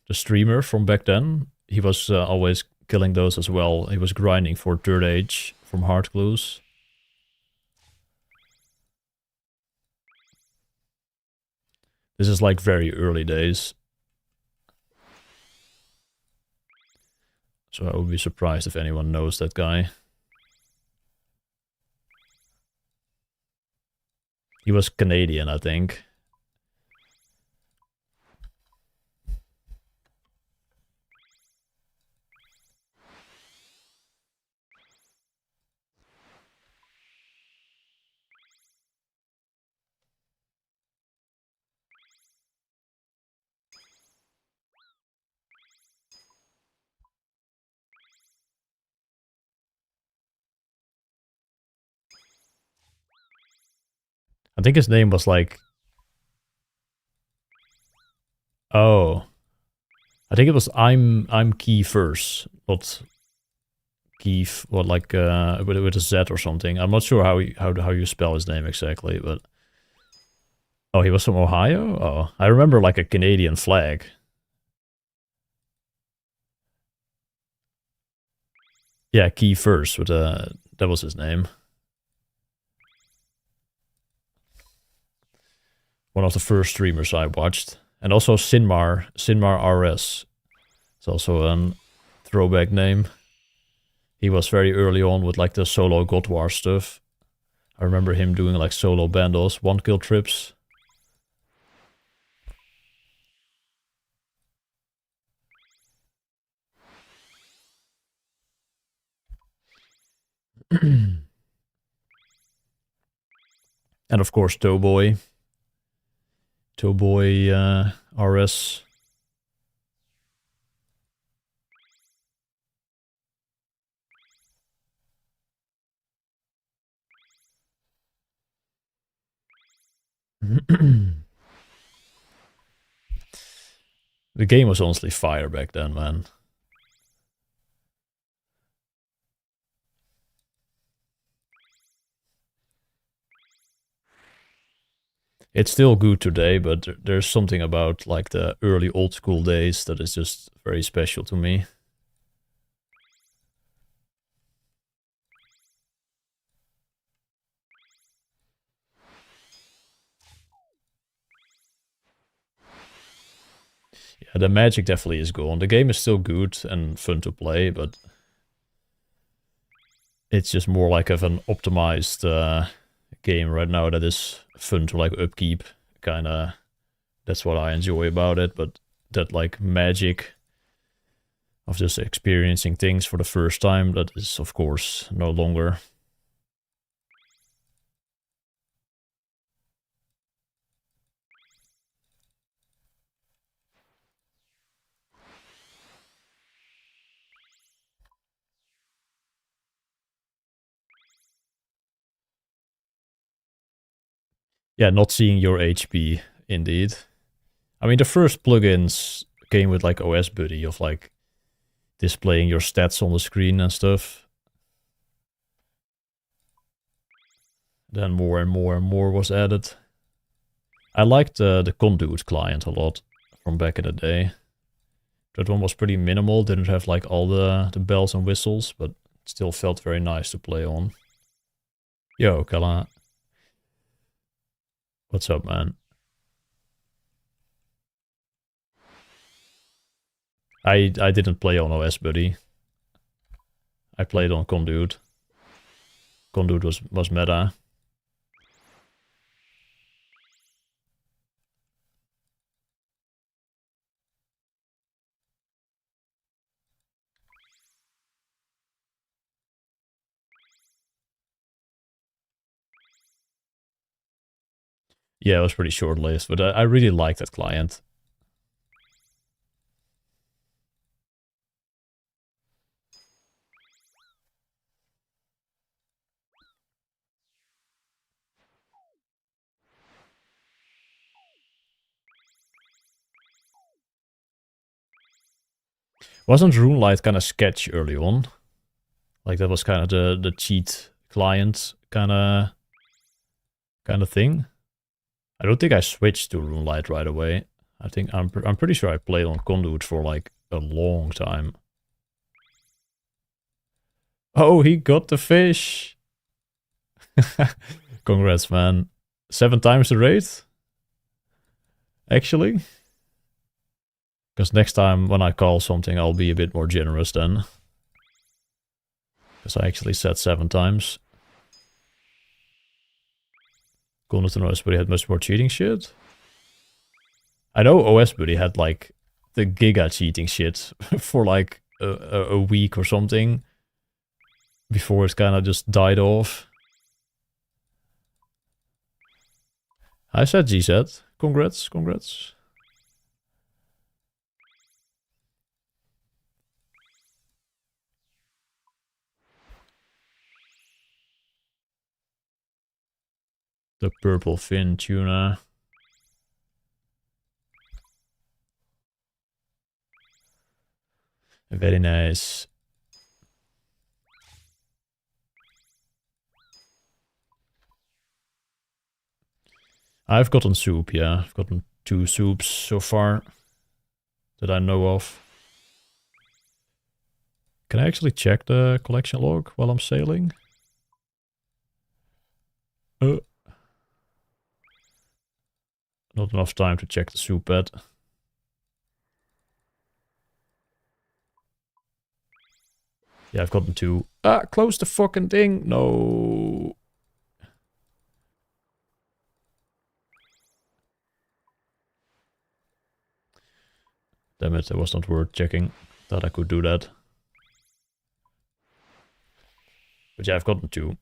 the streamer from back then? He was always killing those as well. He was grinding for third age from hard clues. This is like very early days. So I would be surprised if anyone knows that guy. He was Canadian, I think. I think his name was like... Oh. I think it was I'm Kiefers, not Keef, or like with a Z or something. I'm not sure how you spell his name exactly, but... Oh, he was from Ohio? Oh, I remember like a Canadian flag. Yeah, Kiefers, with that was his name. One of the first streamers I watched. And also Sinmar RS. It's also a throwback name. He was very early on with like the solo God War stuff. I remember him doing like solo bandos, 1-kill trips. And of course Towboy. Towboy RS. The game was honestly fire back then, man. It's still good today, but there's something about like the early old school days that is just very special to me. Yeah, the magic definitely is gone. The game is still good and fun to play, but it's just more like of an optimized game right now that is fun to like upkeep. Kinda, that's what I enjoy about it, but that like magic of just experiencing things for the first time, that is of course no longer. Yeah, not seeing your HP, indeed. I mean, the first plugins came with like OS Buddy of like displaying your stats on the screen and stuff. Then more and more and more was added. I liked the Conduit client a lot from back in the day. That one was pretty minimal, didn't have like all the bells and whistles, but still felt very nice to play on. Yo, Kala. What's up, man? I didn't play on OS, buddy. I played on Conduit. Conduit was meta. Yeah, it was pretty short-lived, but I really like that client. Wasn't RuneLight kind of sketch early on? Like that was kind of the cheat client kind of thing. I don't think I switched to RuneLight right away. I think I'm pretty sure I played on Conduit for like a long time. Oh, he got the fish. Congrats, man. 7 times the rate? Actually? Because next time when I call something, I'll be a bit more generous then. Because I actually said 7 times. Cool not to know OSBuddy had much more cheating shit. I know OSBuddy had like the giga cheating shit for like a week or something. Before it kind of just died off. I said GZ. Congrats, congrats. The purple fin tuna. Very nice. I've gotten soup, yeah. I've gotten 2 soups so far that I know of. Can I actually check the collection log while I'm sailing? Not enough time to check the soup bed. Yeah, I've gotten 2. Ah, close the fucking thing. No. Damn it, it was not worth checking. Thought I could do that. But yeah, I've gotten 2.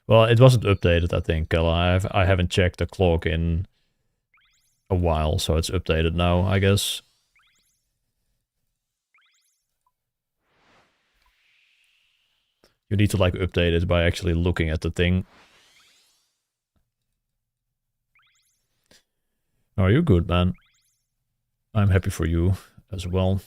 Well, it wasn't updated, I think. I haven't checked the clock in a while, so it's updated now, I guess. You need to like update it by actually looking at the thing. Oh, you're good, man. I'm happy for you as well.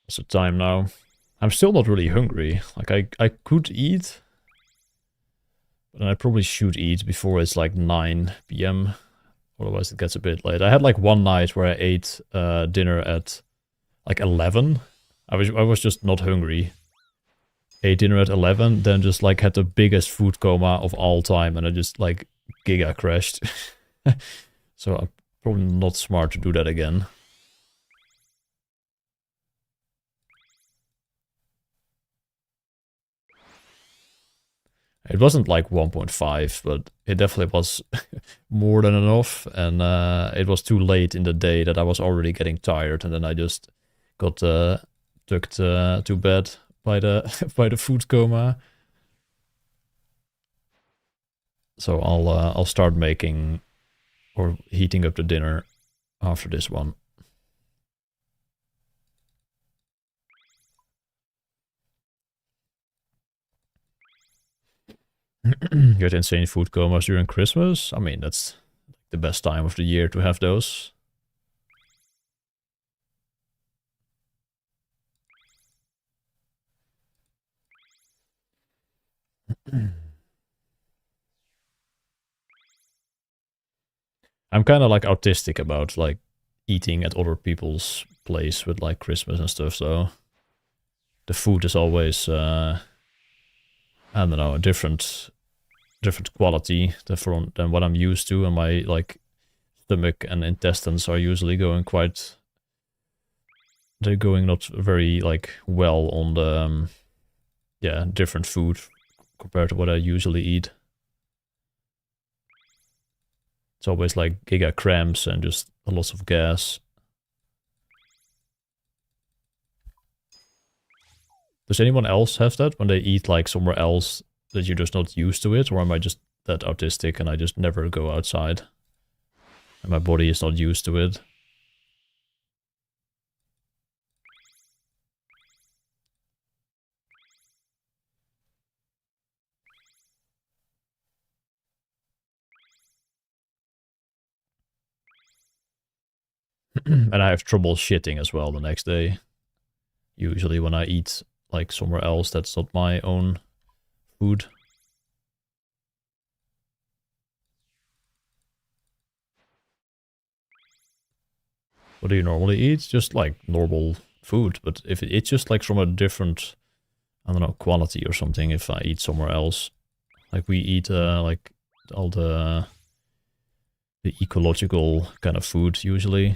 What's the time now? I'm still not really hungry. Like, I could eat. But I probably should eat before it's like 9 p.m. Otherwise it gets a bit late. I had like one night where I ate dinner at like 11. I was just not hungry. Ate dinner at 11, then just like had the biggest food coma of all time, and I just like giga crashed. So I'm probably not smart to do that again. It wasn't like 1.5, but it definitely was more than enough. And it was too late in the day that I was already getting tired, and then I just got tucked to bed by the by the food coma. So I'll start making or heating up the dinner after this one. Get insane food comas during Christmas. I mean, that's the best time of the year to have those. I'm kind of like autistic about like eating at other people's place with like Christmas and stuff, so the food is always I don't know, a different quality than what I'm used to, and my like stomach and intestines are usually going quite, they're going not very like well on the yeah, different food compared to what I usually eat. It's always like giga cramps and just a lot of gas. Does anyone else have that when they eat like somewhere else that you're just not used to it? Or am I just that autistic and I just never go outside? And my body is not used to it? And I have trouble shitting as well the next day. Usually when I eat like somewhere else that's not my own food. What do you normally eat? Just like normal food, but if it's just like from a different, I don't know, quality or something, if I eat somewhere else. Like we eat like all the ecological kind of food usually.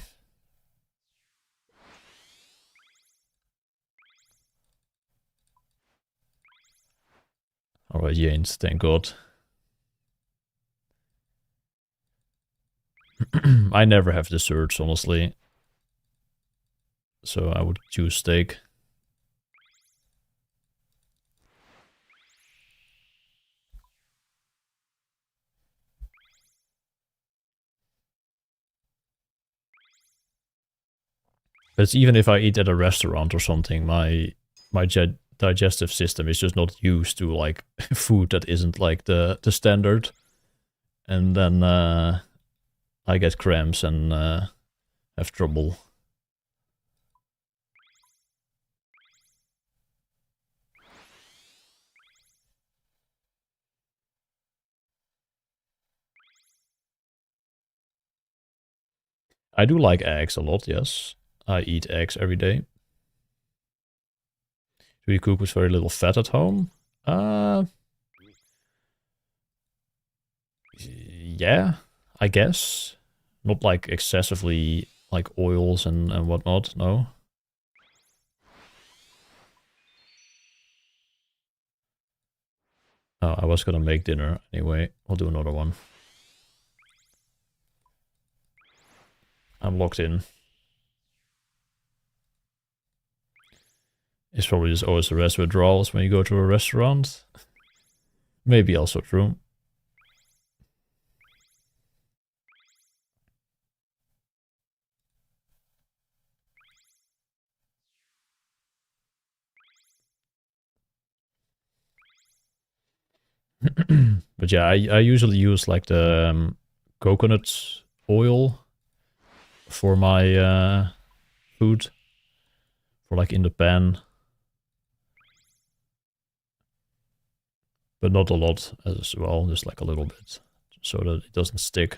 Alright, Janes, thank God. I never have desserts, honestly. So I would choose steak. But even if I eat at a restaurant or something, my digestive system is just not used to like food that isn't like the standard. And then I get cramps and have trouble. I do like eggs a lot, yes. I eat eggs every day. Do you cook with very little fat at home? Yeah, I guess. Not like excessively like oils and whatnot, no. Oh, I was gonna make dinner anyway. I'll do another one. I'm locked in. It's probably just OSRS withdrawals when you go to a restaurant. Maybe also true. But yeah, I usually use like the coconut oil for my food. For like in the pan. But not a lot as well, just like a little bit. So that it doesn't stick.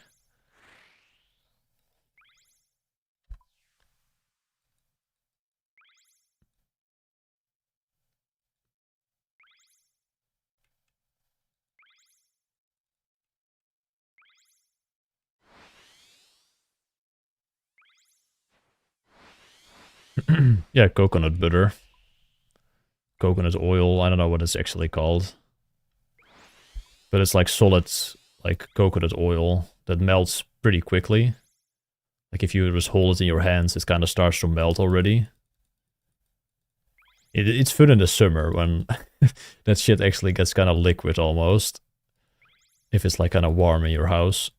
Yeah, coconut butter. Coconut oil, I don't know what it's actually called. But it's like solid, like coconut oil that melts pretty quickly. Like if you just hold it in your hands, it kind of starts to melt already. It's fun in the summer when that shit actually gets kind of liquid almost. If it's like kind of warm in your house.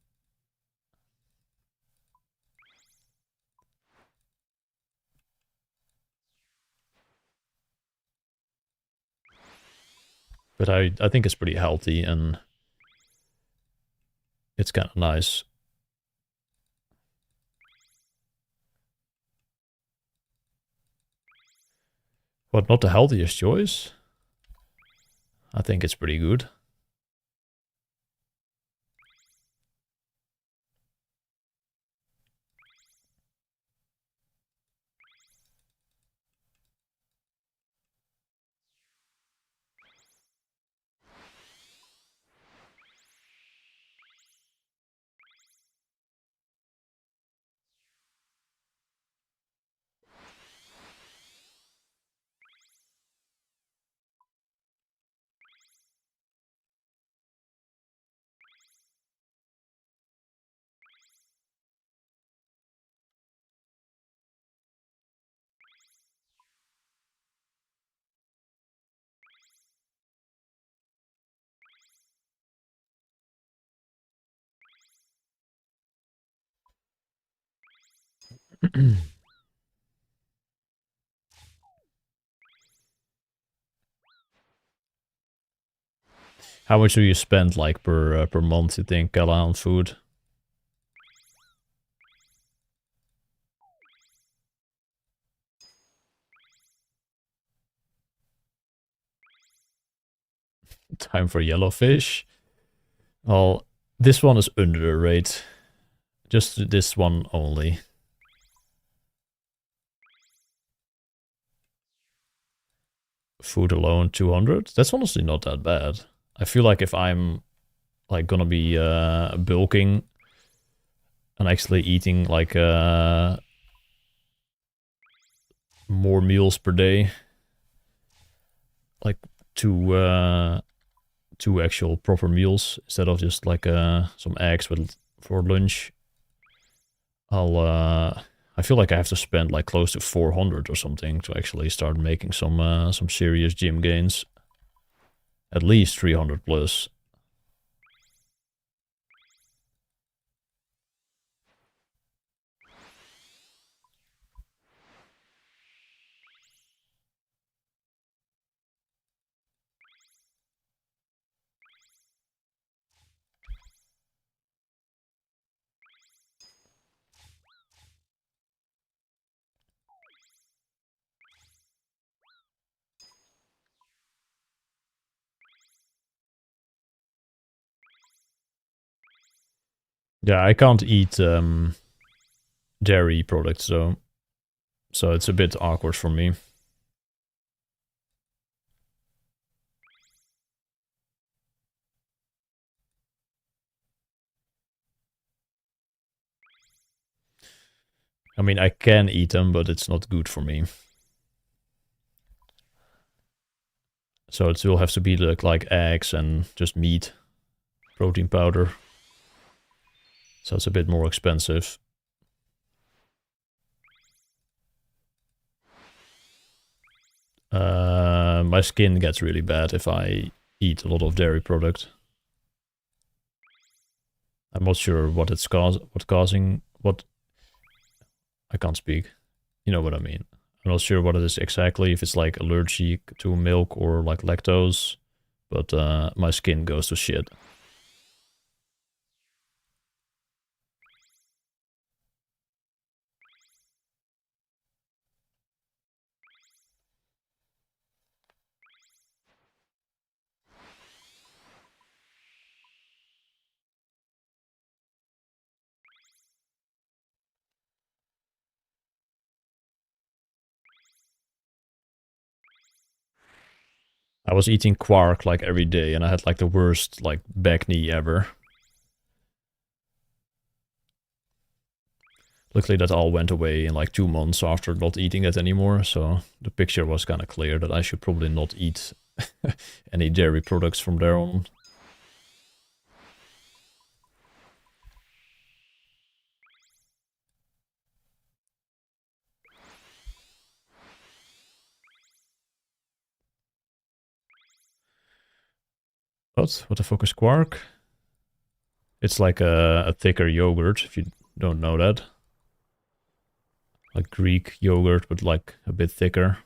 But I think it's pretty healthy and it's kind of nice. But not the healthiest choice. I think it's pretty good. How much do you spend like per month, you think, Kella, on food? Time for yellowfish. Well, this one is under the rate. Just this one only. Food alone, 200. That's honestly not that bad. I feel like if I'm like gonna be bulking and actually eating like more meals per day, like two actual proper meals instead of just like some eggs with for lunch, I feel like I have to spend like close to 400 or something to actually start making some serious gym gains. At least 300 plus. Yeah, I can't eat dairy products though, so it's a bit awkward for me. I mean, I can eat them, but it's not good for me. So it will have to be like eggs and just meat, protein powder. So it's a bit more expensive. My skin gets really bad if I eat a lot of dairy product. I'm not sure what it's causing. I can't speak. You know what I mean. I'm not sure what it is exactly, if it's like allergic to milk or like lactose, but my skin goes to shit. I was eating quark like every day and I had like the worst like back knee ever. Luckily that all went away in like 2 months after not eating it anymore, so the picture was kind of clear that I should probably not eat any dairy products from there on. What the fuck is quark? It's like a thicker yogurt, if you don't know that. Like Greek yogurt, but like a bit thicker.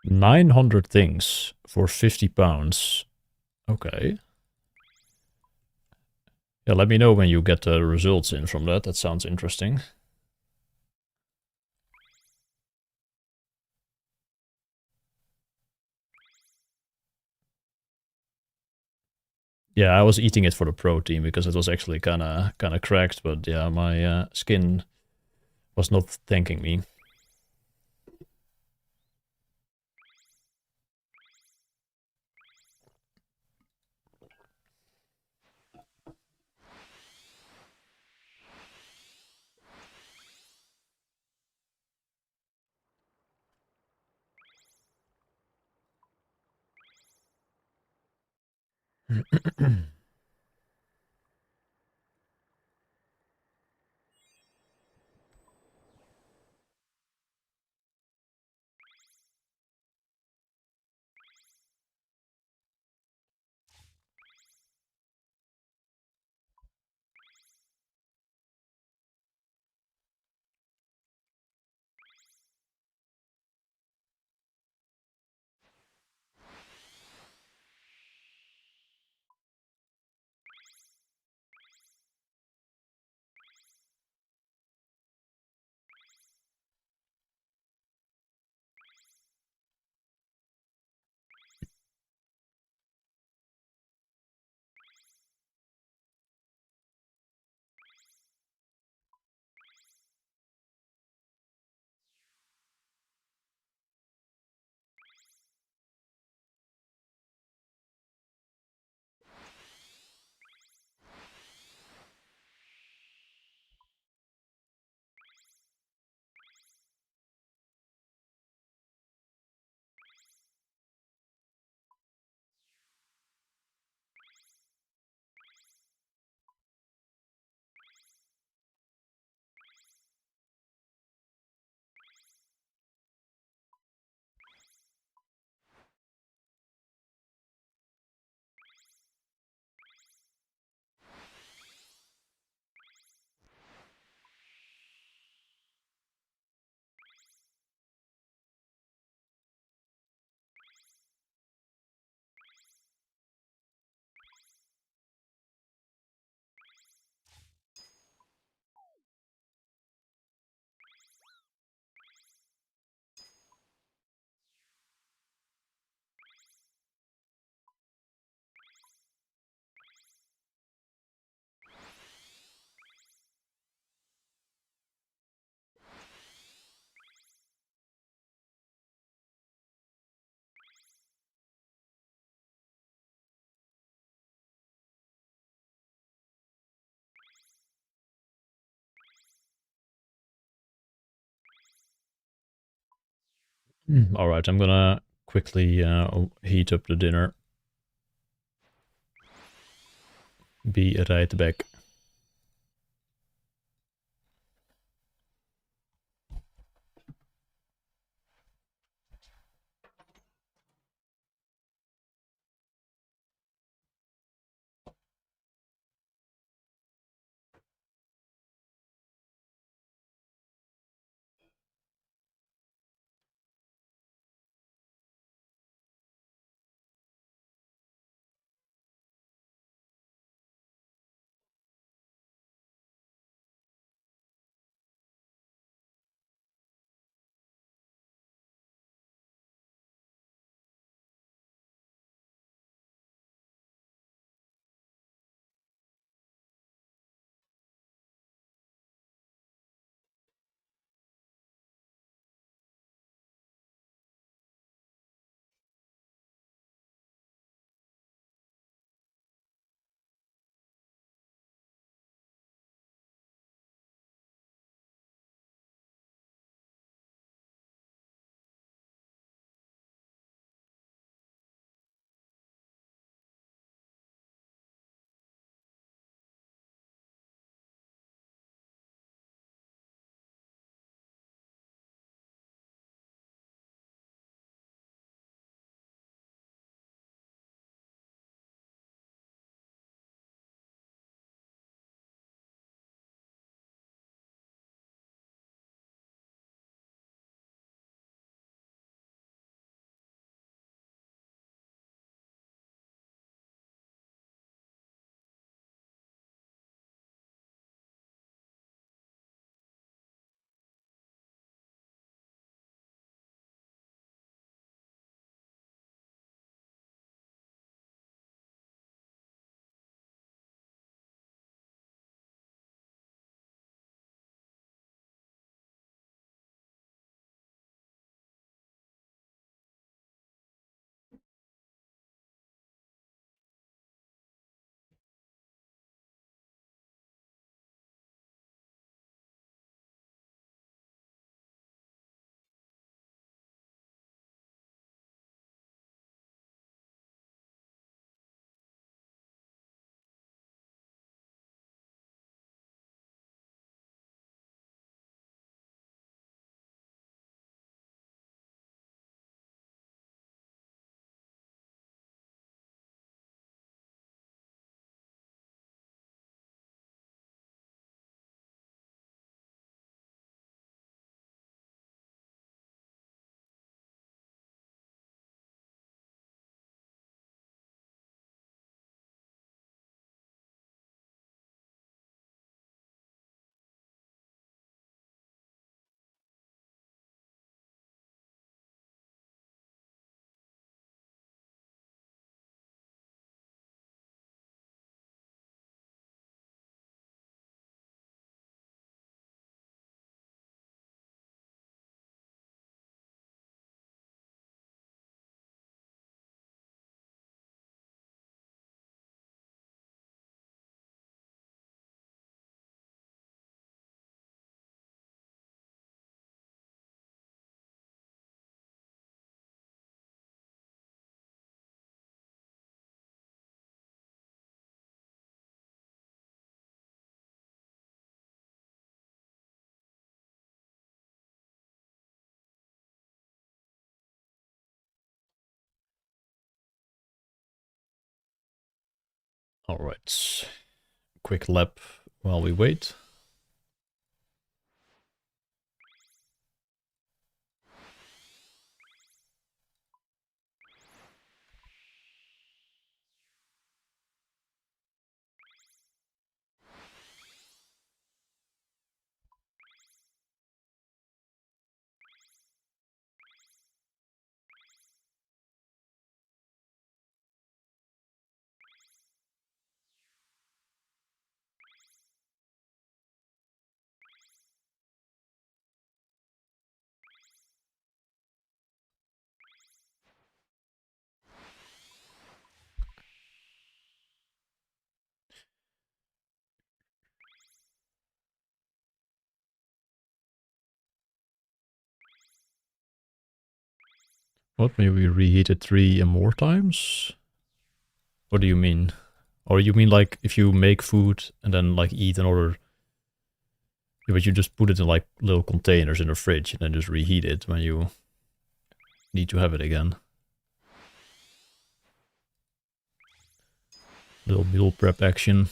900 things for 50 pounds. Okay. Yeah, let me know when you get the results in from that. That sounds interesting. Yeah, I was eating it for the protein because it was actually kind of cracked, but yeah, my skin was not thanking me. All right, I'm gonna quickly heat up the dinner. Be right back. Alright. Quick lap while we wait. What, maybe we reheat it 3 more times? What do you mean? Or you mean like if you make food and then like eat in order... Yeah, but you just put it in like little containers in the fridge and then just reheat it when you need to have it again. Little meal prep action.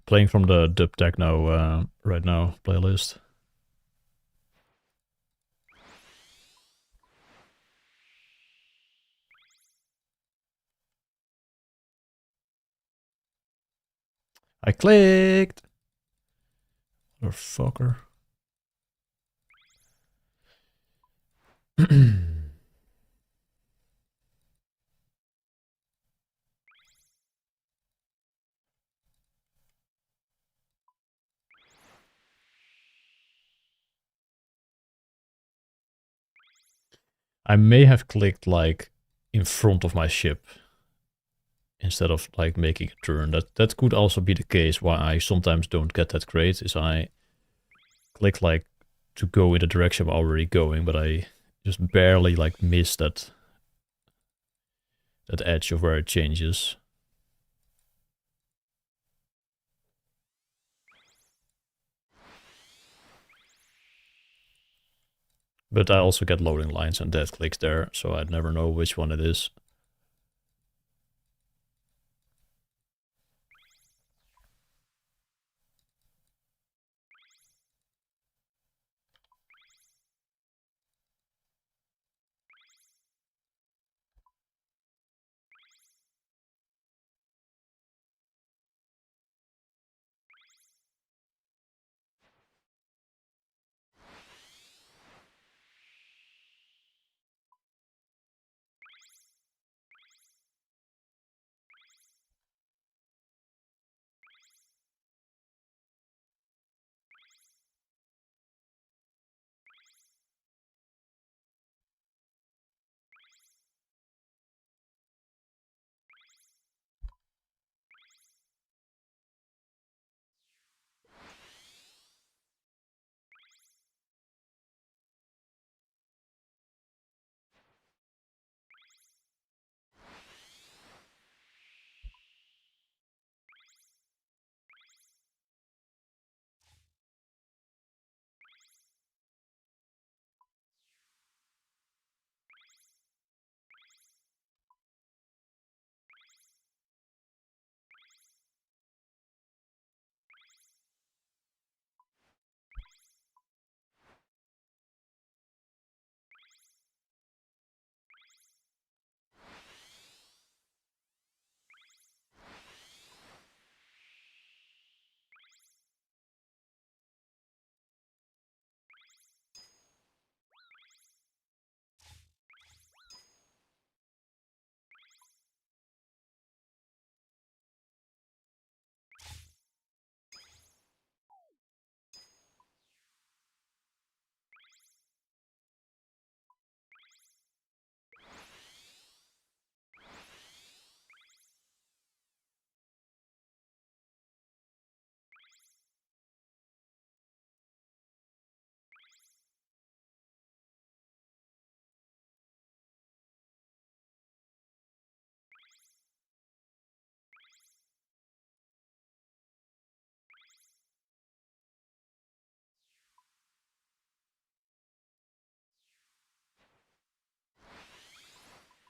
Playing from the dub techno right now playlist. I clicked! Motherfucker. I may have clicked like in front of my ship instead of like making a turn. That could also be the case why I sometimes don't get that great, is I click like to go in the direction I'm already going, but I just barely like miss that edge of where it changes. But I also get loading lines and dead clicks there, so I'd never know which one it is.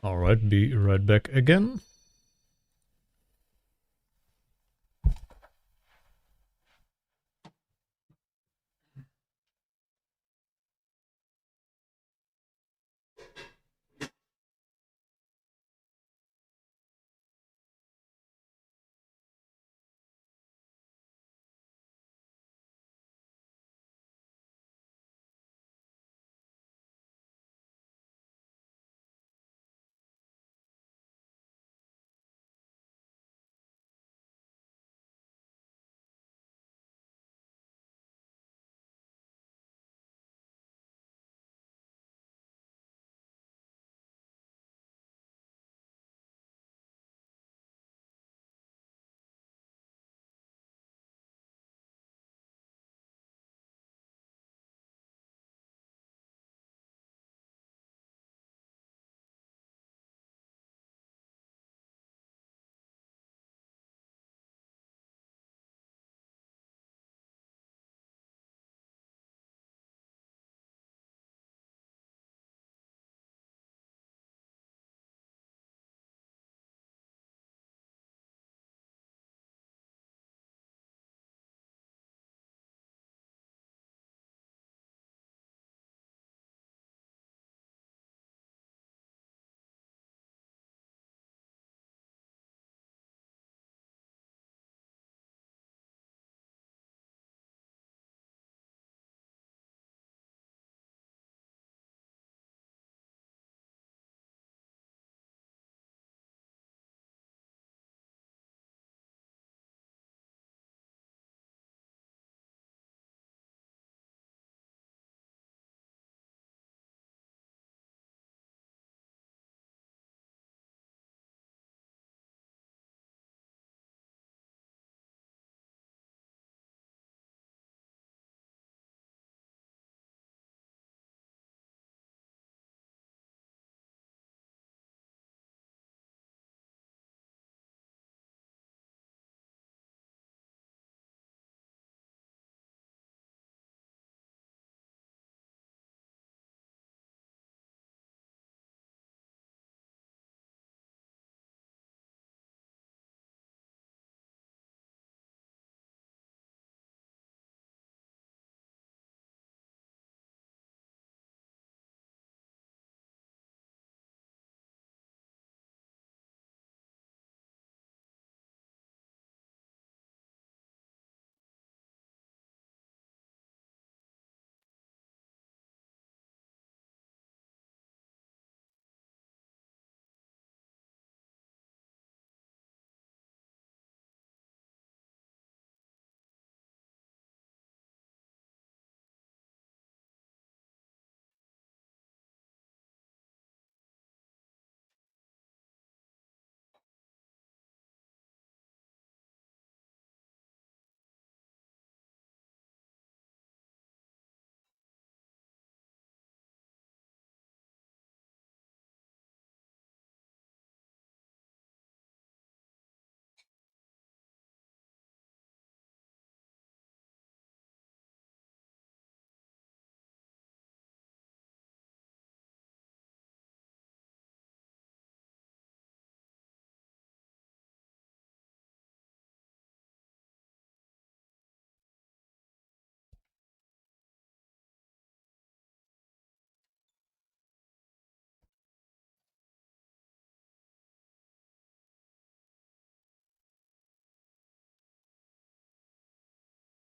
Alright, be right back again.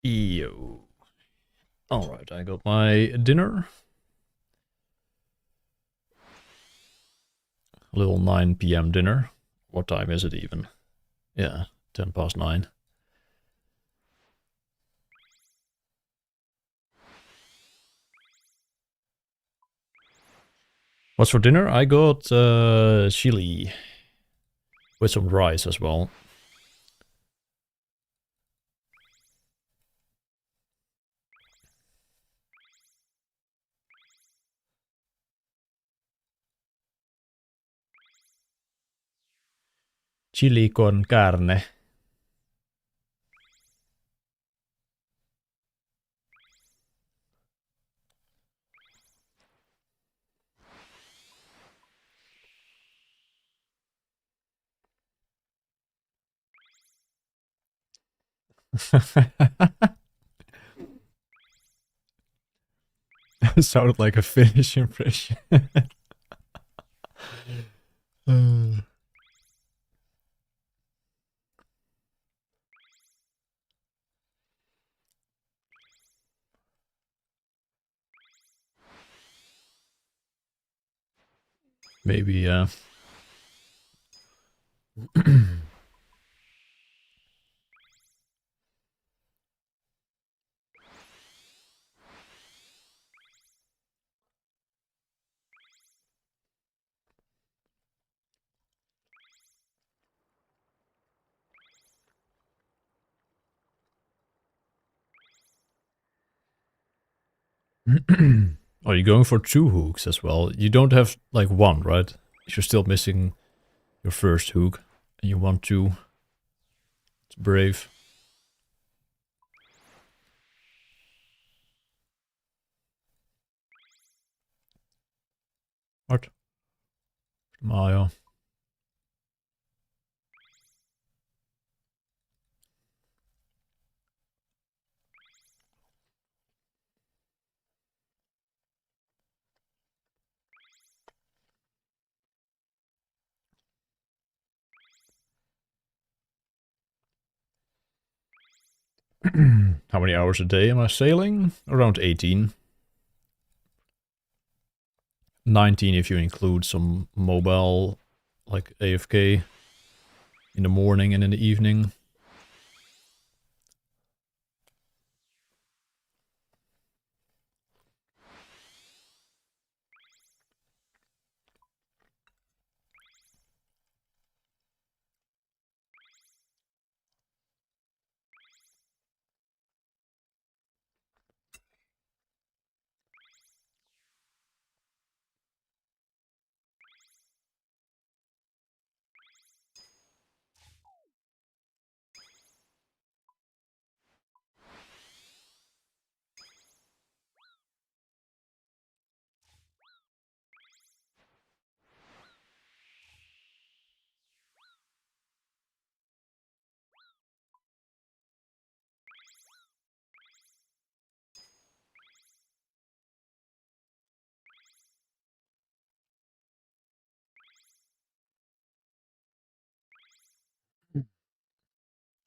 Yo. Alright, I got my dinner. A little 9 p.m. dinner. What time is it even? Yeah, 10 past 9. What's for dinner? I got chili with some rice as well. Chili con carne. Sounded like a Finnish impression. Maybe, yeah. Are you going for 2 hooks as well? You don't have, like, 1, right? You're still missing your first hook. And you want 2. It's brave. What? Mario. How many hours a day am I sailing? Around 18. 19 if you include some mobile, like AFK, in the morning and in the evening.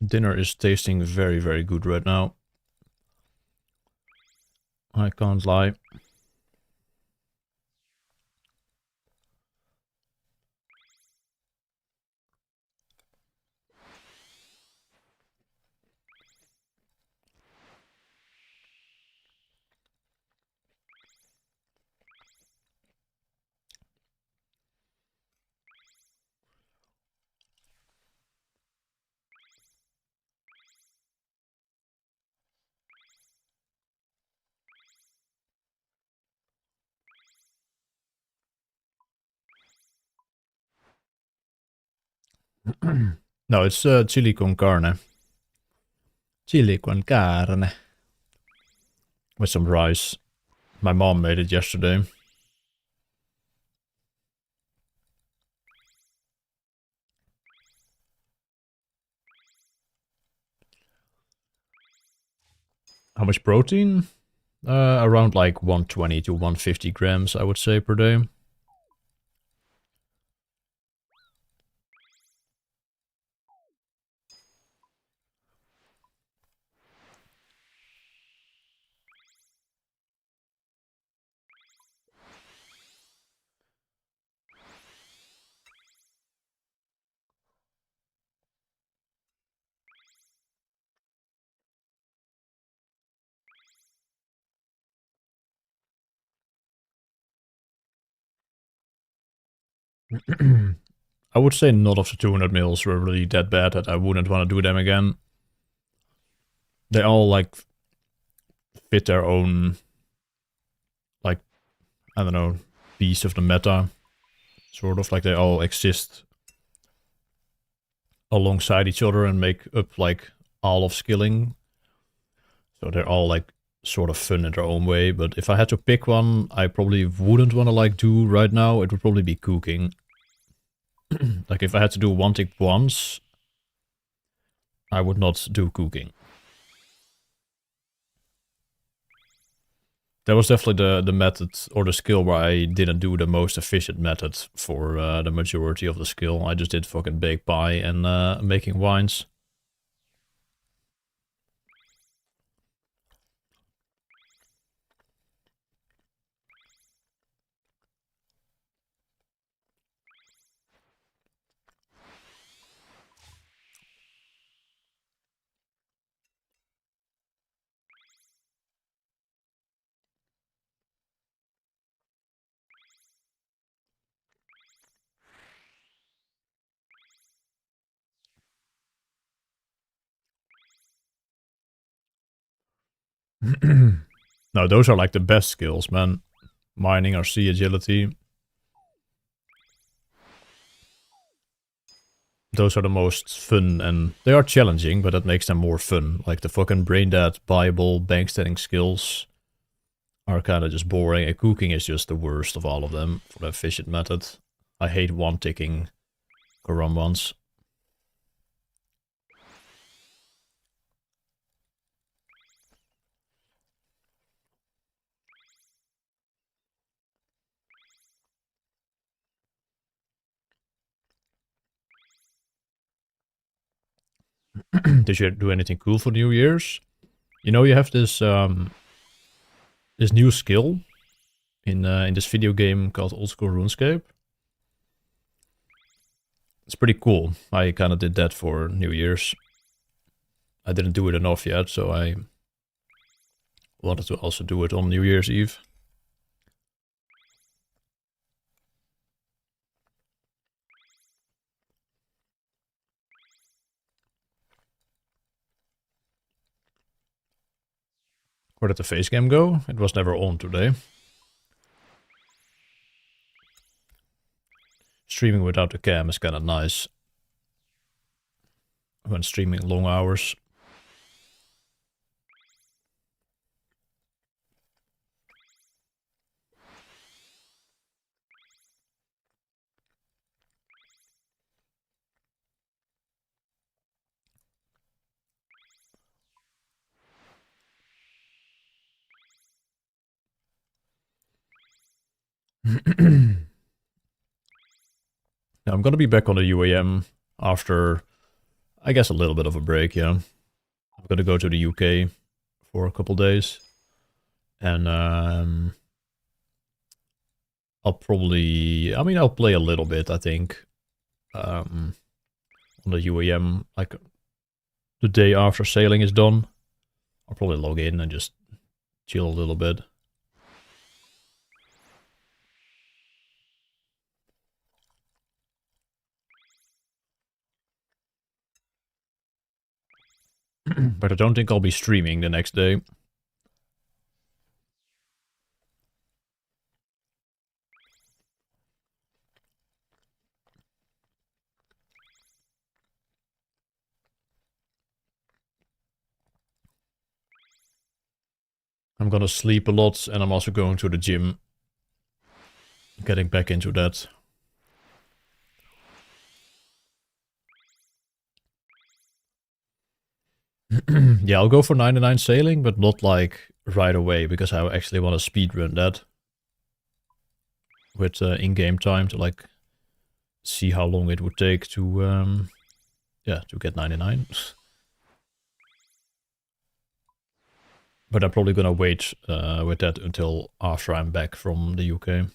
Dinner is tasting very, very good right now. I can't lie. No, it's chili con carne. Chili con carne. With some rice. My mom made it yesterday. How much protein? Around like 120 to 150 grams, I would say, per day. I would say none of the 200 mils were really that bad that I wouldn't want to do them again. They all, like, fit their own, like, I don't know, piece of the meta. Sort of, like, they all exist alongside each other and make up, like, all of skilling. So they're all, like, sort of fun in their own way. But if I had to pick one, I probably wouldn't want to, like, do right now. It would probably be cooking. Like, if I had to do one thing once, I would not do cooking. That was definitely the method or the skill where I didn't do the most efficient method for the majority of the skill. I just did fucking bake pie and making wines. No, those are like the best skills, man. Mining or sea agility. Those are the most fun, and they are challenging, but that makes them more fun. Like the fucking brain dead, Bible, bank standing skills are kind of just boring, and cooking is just the worst of all of them for the efficient method. I hate one ticking Quran ones. Did you do anything cool for New Year's? You know, you have this new skill in this video game called Old School Runescape. It's pretty cool. I kind of did that for New Year's. I didn't do it enough yet, so I wanted to also do it on New Year's Eve. Where did the face cam go? It was never on today. Streaming without the cam is kind of nice when streaming long hours. Now I'm gonna be back on the UAM after, I guess, a little bit of a break, yeah. I'm gonna go to the UK for a couple days. And I'll probably, I'll play a little bit, I think, on the UAM, like the day after sailing is done. I'll probably log in and just chill a little bit. But I don't think I'll be streaming the next day. I'm gonna sleep a lot, and I'm also going to the gym. Getting back into that. Yeah, I'll go for 99 sailing, but not like right away, because I actually want to speedrun that. With in-game time to like see how long it would take to, yeah, to get 99. But I'm probably gonna wait with that until after I'm back from the UK.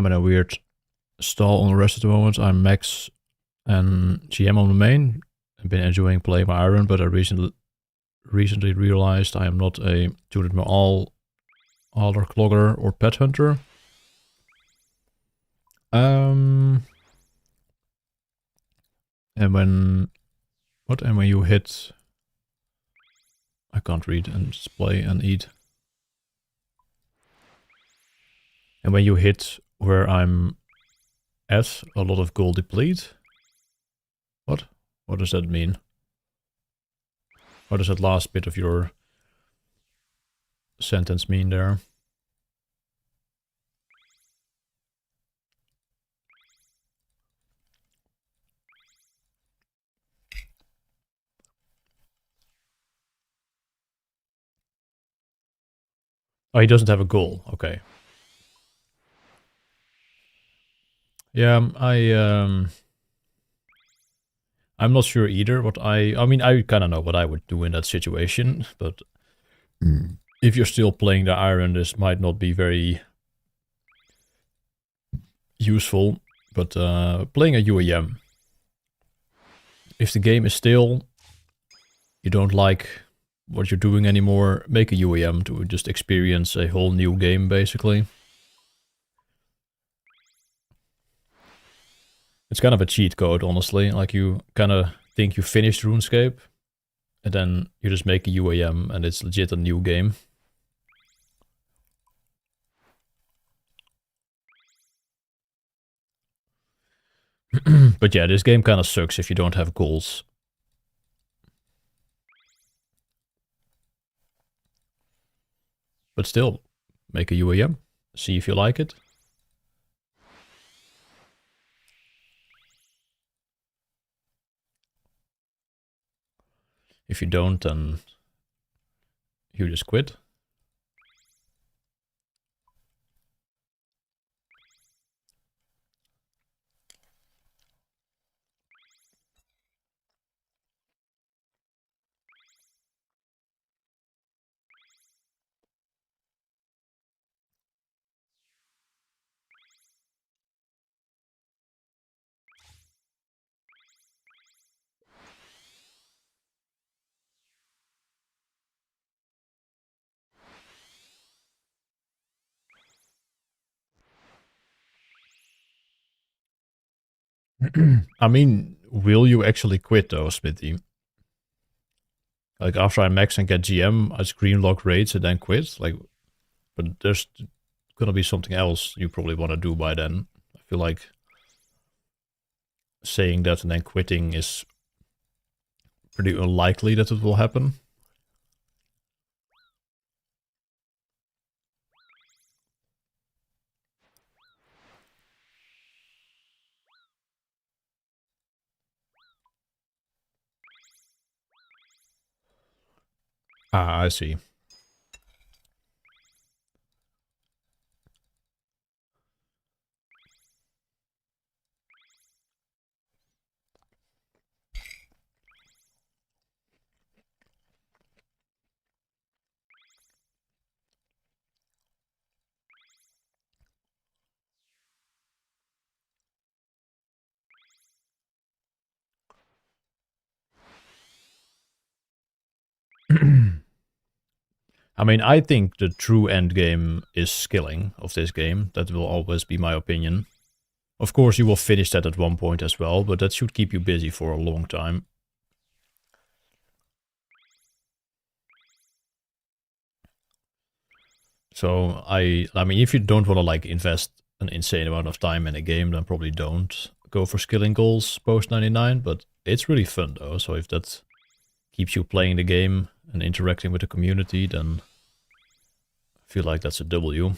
I'm in a weird stall on the rest at the moment. I'm max and GM on the main. I've been enjoying playing my Iron, but I recently realized I am not a Judith Maal, Alder Clogger, or Pet Hunter. And when you hit, I can't read and display and eat. And when you hit where I'm at, a lot of gold deplete. What? What does that mean? What does that last bit of your sentence mean there? Oh, he doesn't have a goal. Okay. Yeah, I'm not sure either. I mean, I kind of know what I would do in that situation, but if you're still playing the Iron, this might not be very useful. But playing a UAM, if the game is stale, you don't like what you're doing anymore, make a UAM to just experience a whole new game, basically. It's kind of a cheat code, honestly. Like, you kind of think you finished RuneScape, and then you just make a UAM, and it's legit a new game. But yeah, this game kind of sucks if you don't have goals. But still, make a UAM. See if you like it. If you don't, then you just quit. I mean, will you actually quit though, Smithy? Like, after I max and get GM, I screen lock raids and then quit? Like, but there's gonna be something else you probably want to do by then. I feel like saying that and then quitting is pretty unlikely that it will happen. Ah, I see. I mean, I think the true end game is skilling of this game. That will always be my opinion. Of course, you will finish that at one point as well, but that should keep you busy for a long time. So I mean, if you don't want to like invest an insane amount of time in a game, then probably don't go for skilling goals post 99. But it's really fun though. So if that keeps you playing the game and interacting with the community, then I feel like that's a W.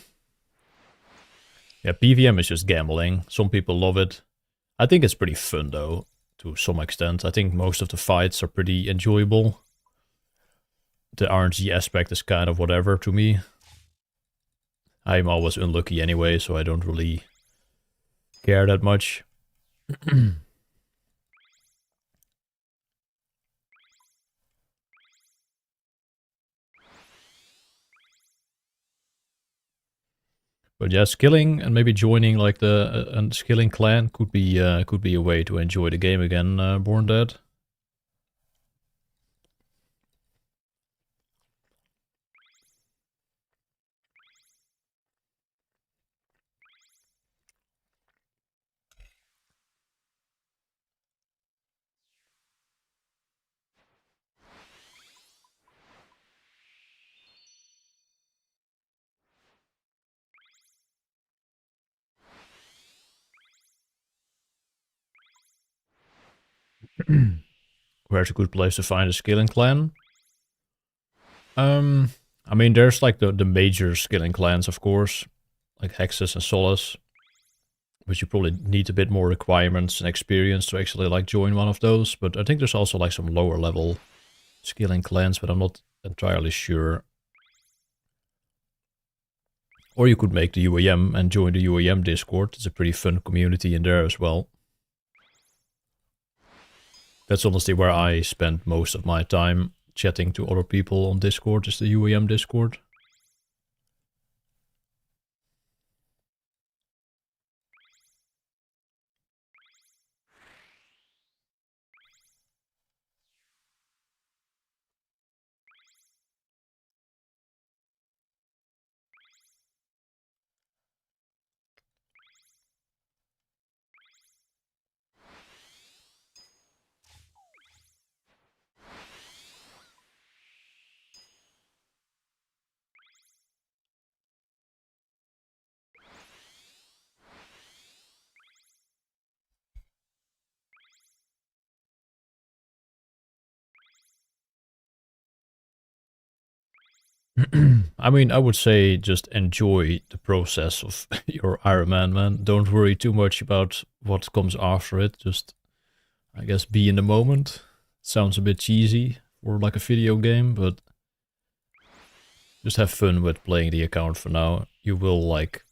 Yeah, PVM is just gambling. Some people love it. I think it's pretty fun though, to some extent. I think most of the fights are pretty enjoyable. The RNG aspect is kind of whatever to me. I'm always unlucky anyway, so I don't really care that much. But yeah, skilling and maybe joining like the skilling clan could be a way to enjoy the game again. Born Dead. Where's a good place to find a skilling clan? I mean, there's like the major skilling clans, of course, like Hexes and Solace, but you probably need a bit more requirements and experience to actually like join one of those. But I think there's also like some lower level skilling clans, but I'm not entirely sure. Or you could make the UAM and join the UAM Discord. It's a pretty fun community in there as well. That's honestly where I spend most of my time chatting to other people on Discord, is the UAM Discord. I mean, I would say just enjoy the process of your Iron Man. Don't worry too much about what comes after it. Just, I guess, be in the moment. Sounds a bit cheesy for like a video game, but just have fun with playing the account for now. You will like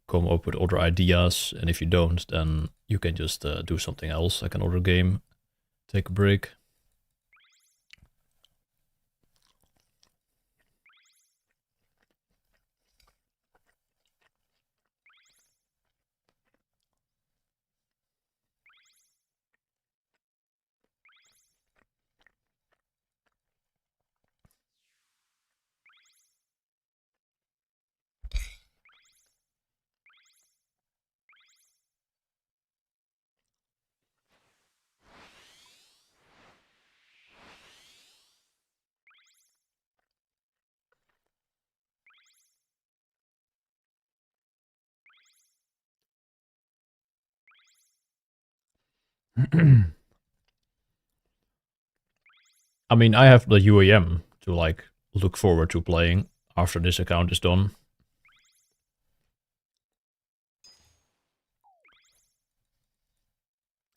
come up with other ideas, and if you don't, then you can just do something else, like another game. Take a break. I mean, I have the UAM to like look forward to playing after this account is done.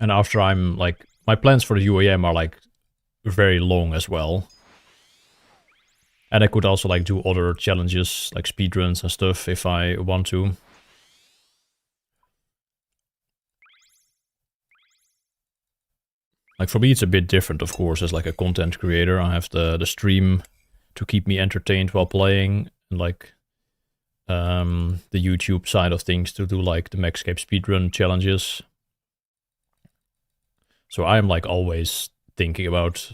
And after I'm like, my plans for the UAM are like very long as well. And I could also like do other challenges like speedruns and stuff if I want to. Like for me it's a bit different, of course, as like a content creator. I have the stream to keep me entertained while playing, and like the YouTube side of things to do like the Runescape speedrun challenges. So I'm like always thinking about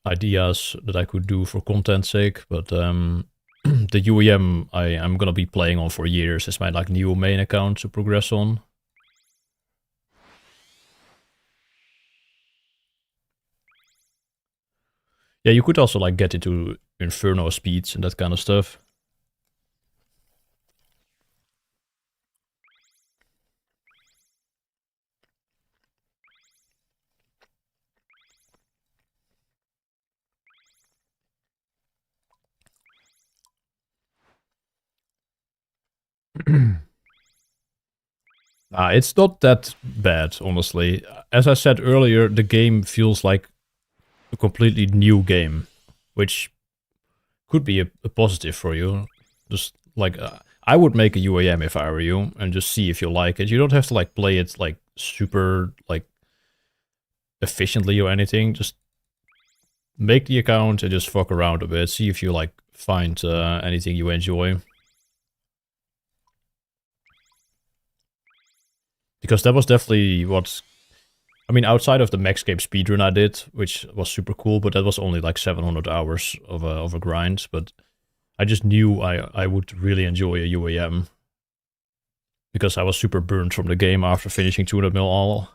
ideas that I could do for content's sake, but the UEM I'm gonna be playing on for years. It's my like new main account to progress on. Yeah, you could also like get into Inferno speeds and that kind of stuff. It's not that bad, honestly. As I said earlier, the game feels like a completely new game, which could be a positive for you. Just like I would make a UAM if I were you, and just see if you like it. You don't have to like play it like super like efficiently or anything. Just make the account and just fuck around a bit. See if you like find anything you enjoy. Because that was definitely what... I mean, outside of the Runescape speedrun I did, which was super cool, but that was only like 700 hours of a grind. But I just knew I would really enjoy a UAM. Because I was super burned from the game after finishing 200 mil all.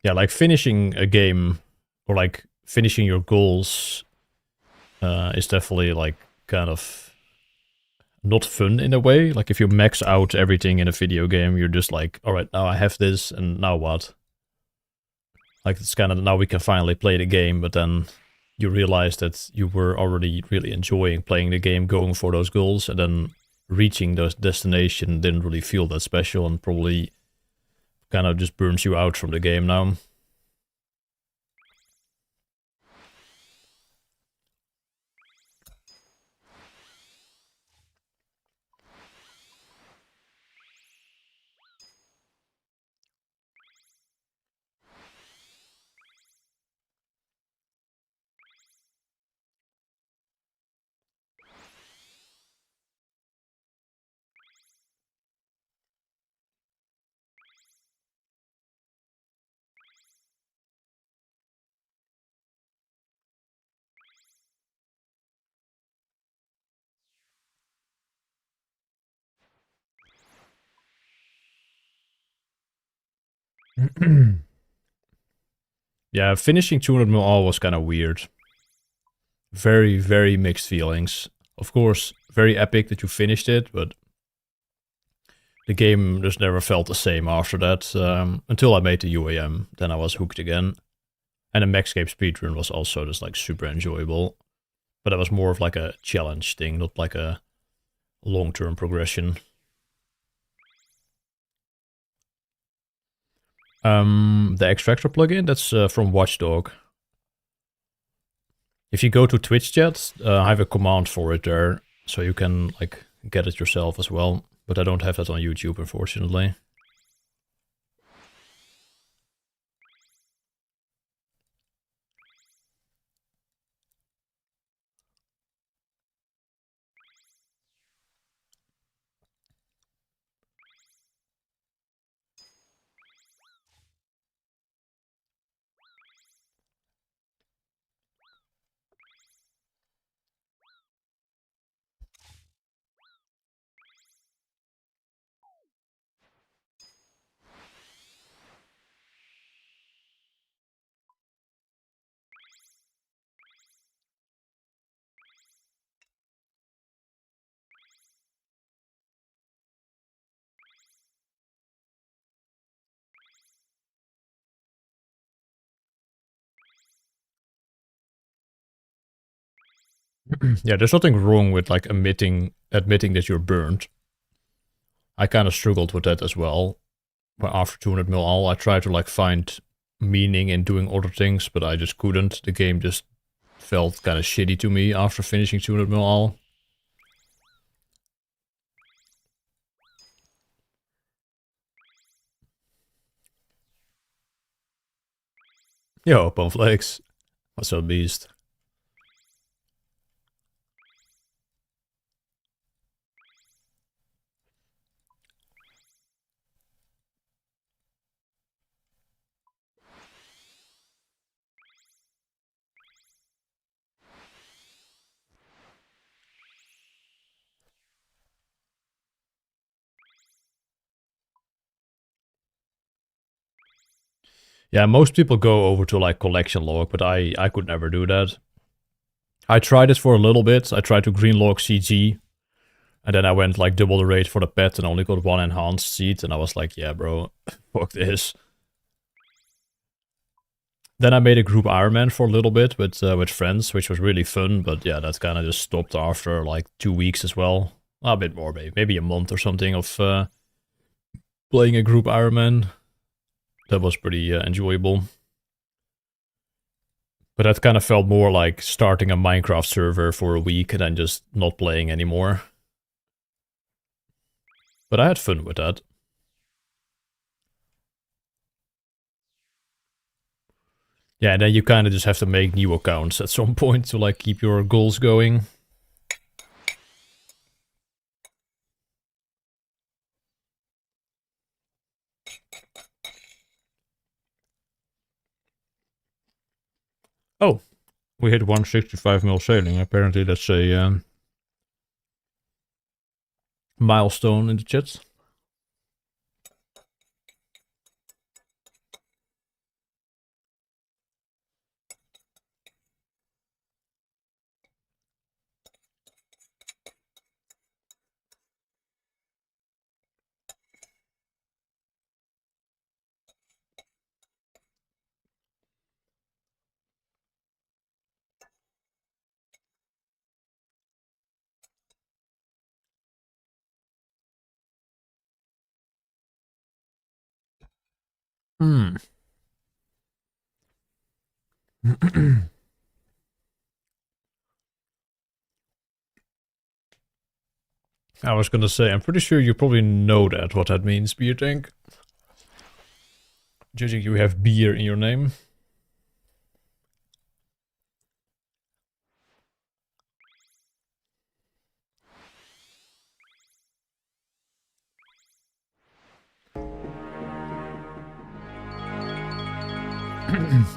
Yeah, like finishing a game or like finishing your goals is definitely like kind of not fun in a way. Like if you max out everything in a video game, you're just like, all right, now I have this, and now what? Like it's kind of now we can finally play the game, but then you realize that you were already really enjoying playing the game, going for those goals, and then reaching those destination didn't really feel that special and probably kind of just burns you out from the game now. Yeah, finishing 200 mil all was kind of weird. Very, very mixed feelings. Of course, very epic that you finished it, but the game just never felt the same after that, until I made the UAM. Then I was hooked again. And the Runescape speedrun was also just like super enjoyable. But that was more of like a challenge thing, not like a long-term progression. The extractor plugin, that's from Watchdog. If you go to Twitch chat, I have a command for it there, so you can like get it yourself as well. But I don't have that on YouTube, unfortunately. Yeah, there's nothing wrong with like admitting that you're burned. I kind of struggled with that as well. But after 200 mil all, I tried to like find meaning in doing other things, but I just couldn't. The game just felt kind of shitty to me after finishing 200 mil all. Yo, Bonflakes. What's up, beast? Yeah, most people go over to like collection log, but I could never do that. I tried it for a little bit. I tried to green log CG, And then I went like double the rate for the pet and only got 1 enhanced seat, and I was like, yeah, bro, fuck this. Then I made a group Ironman for a little bit with friends, which was really fun, but yeah, that kind of just stopped after like 2 weeks as well. A bit more, maybe a month or something of playing a group Ironman. That was pretty enjoyable. But that kind of felt more like starting a Minecraft server for a week and then just not playing anymore. But I had fun with that. Yeah, and then you kind of just have to make new accounts at some point to like keep your goals going. Oh, we hit 165 mil sailing. Apparently that's a milestone in the chat. Hmm. I was gonna say, I'm pretty sure you probably know that, what that means, beer tank. Judging you have beer in your name.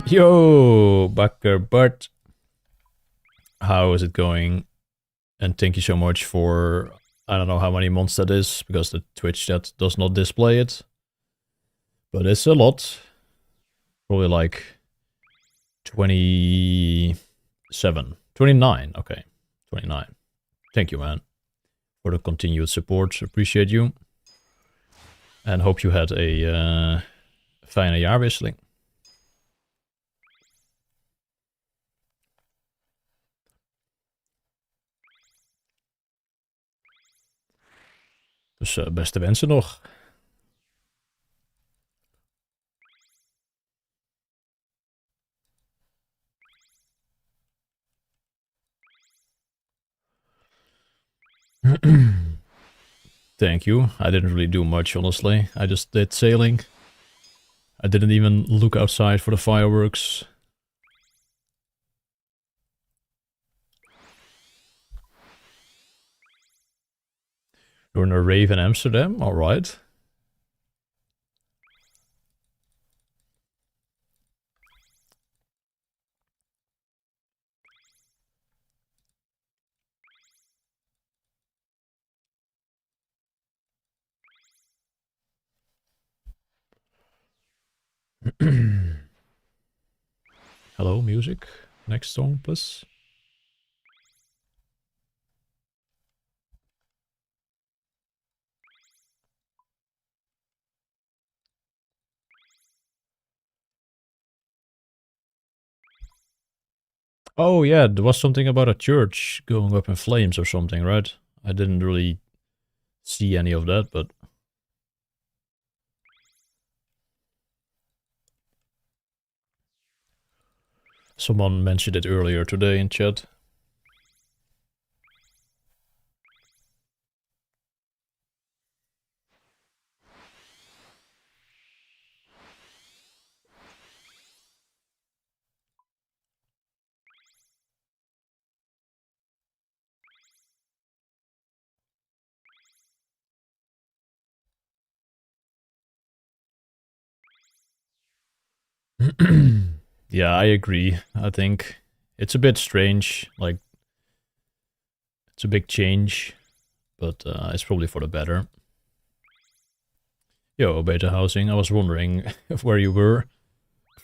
Yo, Bakker Bart. How is it going? And thank you so much for, I don't know how many months that is, because the Twitch chat does not display it. But it's a lot. Probably like 27. 29, okay. 29. Thank you, man, for the continued support. Appreciate you. And hope you had a fijne jaarwisseling. Dus beste wensen nog. Thank you. I didn't really do much, honestly. I just did sailing. I didn't even look outside for the fireworks. You're in a rave in Amsterdam? Alright. Hello, music. Next song, please. Oh yeah, there was something about a church going up in flames or something, right? I didn't really see any of that, but... Someone mentioned it earlier today in chat. Yeah, I agree. I think it's a bit strange. Like, it's a big change, but it's probably for the better. Yo, beta housing. I was wondering where you were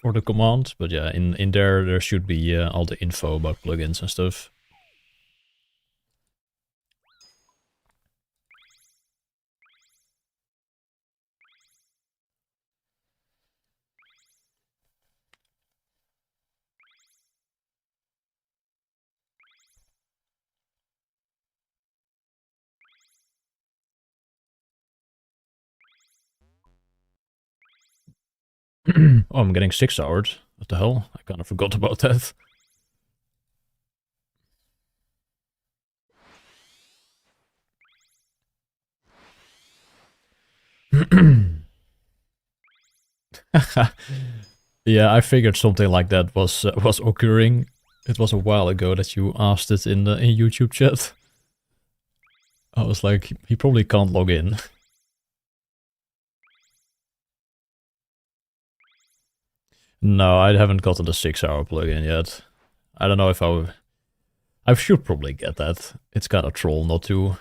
for the command, but yeah, in there should be all the info about plugins and stuff. Oh, I'm getting 6 hours. What the hell? I kind of forgot about that. Yeah, I figured something like that was occurring. It was a while ago that you asked it in the YouTube chat. I was like, he probably can't log in. No, I haven't gotten the 6-hour plugin yet. I don't know if I should probably get that. It's kind of troll not to.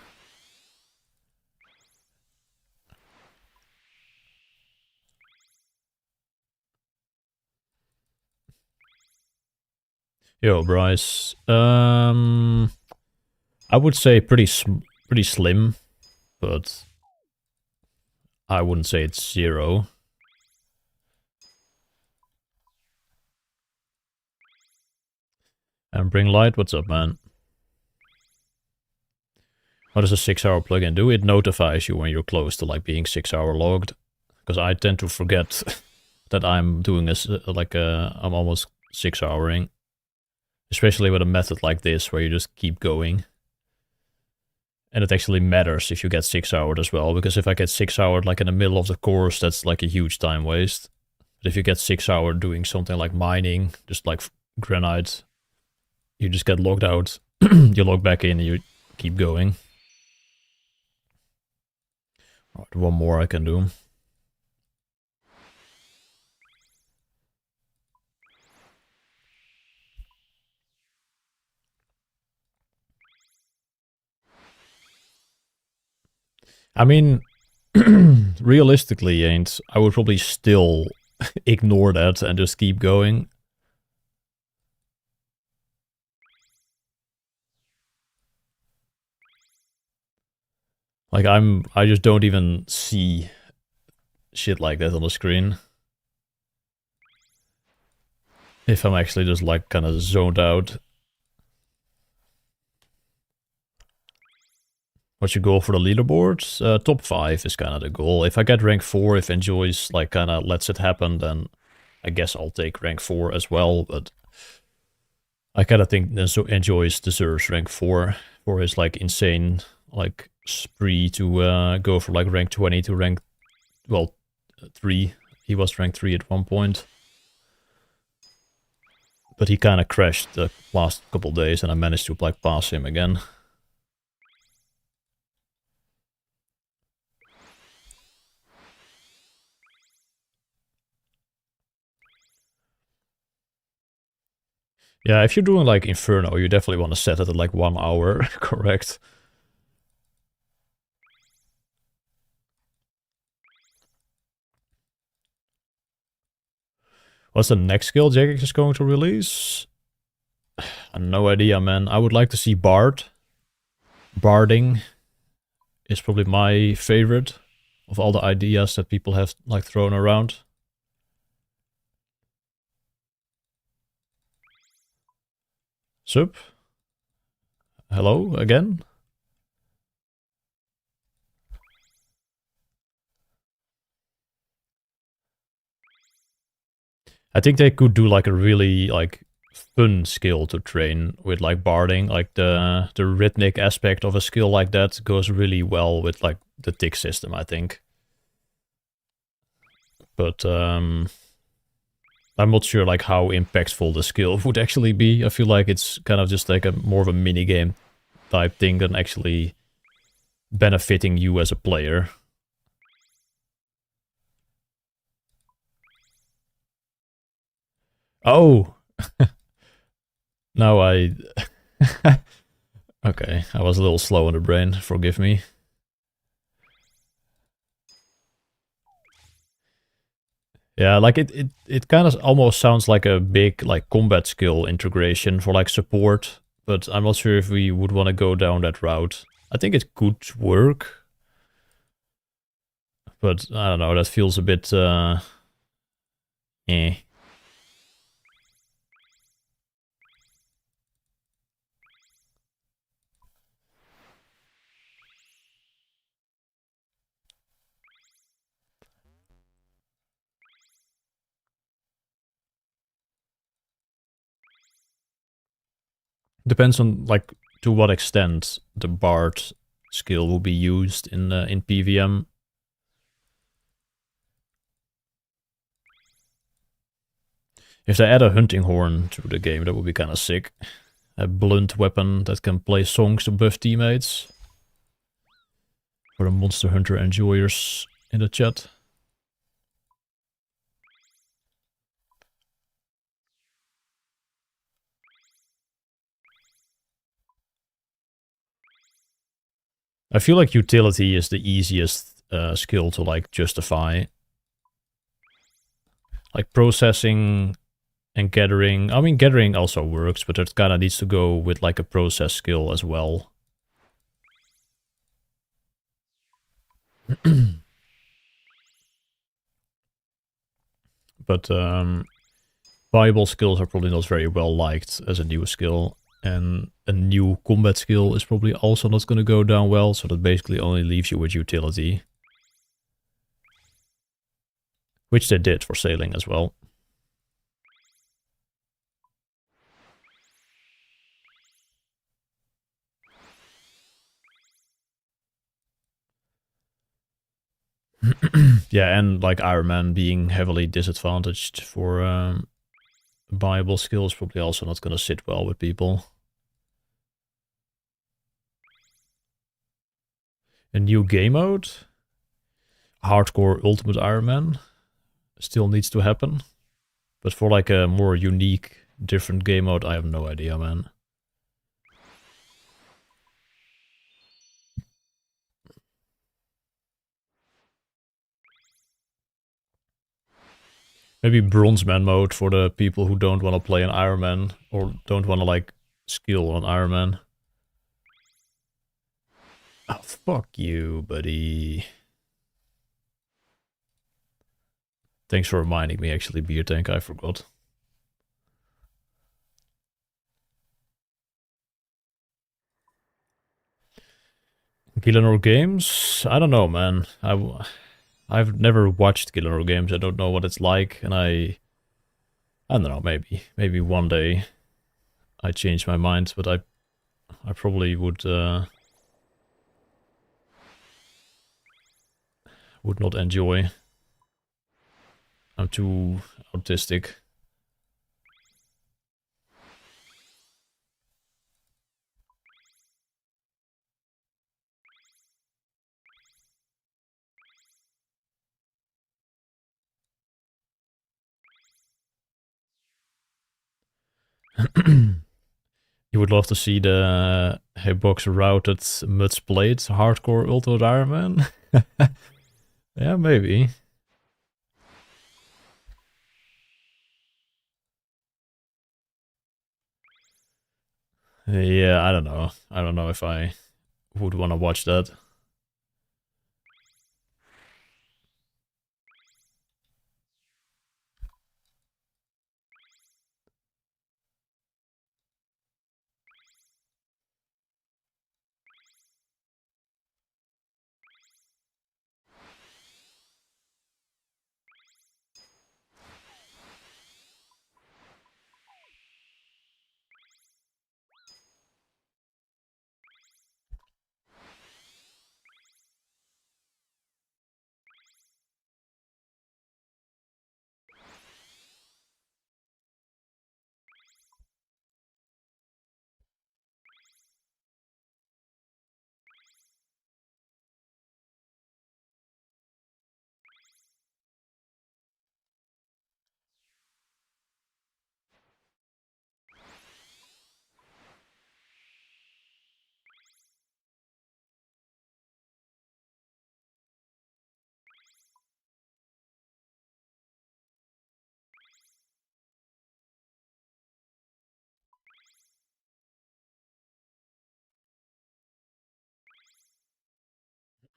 Yo, Bryce. I would say pretty slim, but I wouldn't say it's 0. And Bring Light, what's up, man? What does a 6-hour plugin do? It notifies you when you're close to like being 6-hour logged. Because I tend to forget that I'm doing this I'm almost 6-houring. Especially with a method like this where you just keep going. And it actually matters if you get 6-houred as well, because if I get 6-houred like in the middle of the course, that's like a huge time waste. But if you get 6-houred doing something like mining, just like granite, you just get logged out, you log back in and you keep going. Alright, one more I can do. I mean, realistically, ain't I would probably still ignore that and just keep going. Like I just don't even see shit like that on the screen. If I'm actually just like kind of zoned out. What's your goal for the leaderboards? Top 5 is kind of the goal. If I get rank 4, if Enjoys like kind of lets it happen, then I guess I'll take rank 4 as well. But I kind of think Enjoys deserves rank 4 for his like insane like spree to go from like rank 20 to rank, well, 3. He was rank 3 at one point. But he kind of crashed the last couple days and I managed to like pass him again. Yeah, if you're doing like Inferno, you definitely want to set it at like 1 hour, correct? What's the next skill Jagex is going to release? No idea, man. I would like to see Bard. Barding is probably my favorite of all the ideas that people have like thrown around. Sup? Hello again? I think they could do like a really like fun skill to train with like barding. Like the rhythmic aspect of a skill like that goes really well with like the tick system, I think. But I'm not sure like how impactful the skill would actually be. I feel like it's kind of just like a more of a mini game type thing than actually benefiting you as a player. Oh, now I. Okay, I was a little slow on the brain. Forgive me. Yeah, like it kind of almost sounds like a big like combat skill integration for like support, but I'm not sure if we would want to go down that route. I think it could work, but I don't know, that feels a bit eh. Depends on like to what extent the bard skill will be used in PVM. If they add a hunting horn to the game, that would be kind of sick. A blunt weapon that can play songs to buff teammates. For the Monster Hunter enjoyers in the chat. I feel like utility is the easiest skill to like justify. Like processing and gathering. I mean, gathering also works, but it kind of needs to go with like a process skill as well. But Bible skills are probably not very well liked as a new skill. And a new combat skill is probably also not going to go down well, so that basically only leaves you with utility. Which they did for sailing as well. Yeah, and like Iron Man being heavily disadvantaged for Bible skills probably also not going to sit well with people. A new game mode? Hardcore Ultimate Iron Man still needs to happen. But for like a more unique, different game mode, I have no idea, man. Maybe Bronze Man mode for the people who don't want to play an Iron Man or don't want to like skill on Iron Man. Oh, fuck you, buddy. Thanks for reminding me, actually, Beer Tank. I forgot. Gillenor Games? I don't know, man. I've never watched Gillenor Games. I don't know what it's like, and I don't know. Maybe one day I change my mind, but I probably would not enjoy. I'm too autistic. You would love to see the Hitbox routed Muds Blade hardcore Ultimate Iron Man? Yeah, maybe. Yeah, I don't know. I don't know if I would want to watch that.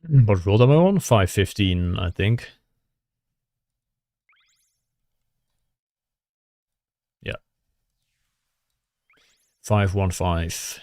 What world am I on? 515, I think. Yeah. 515.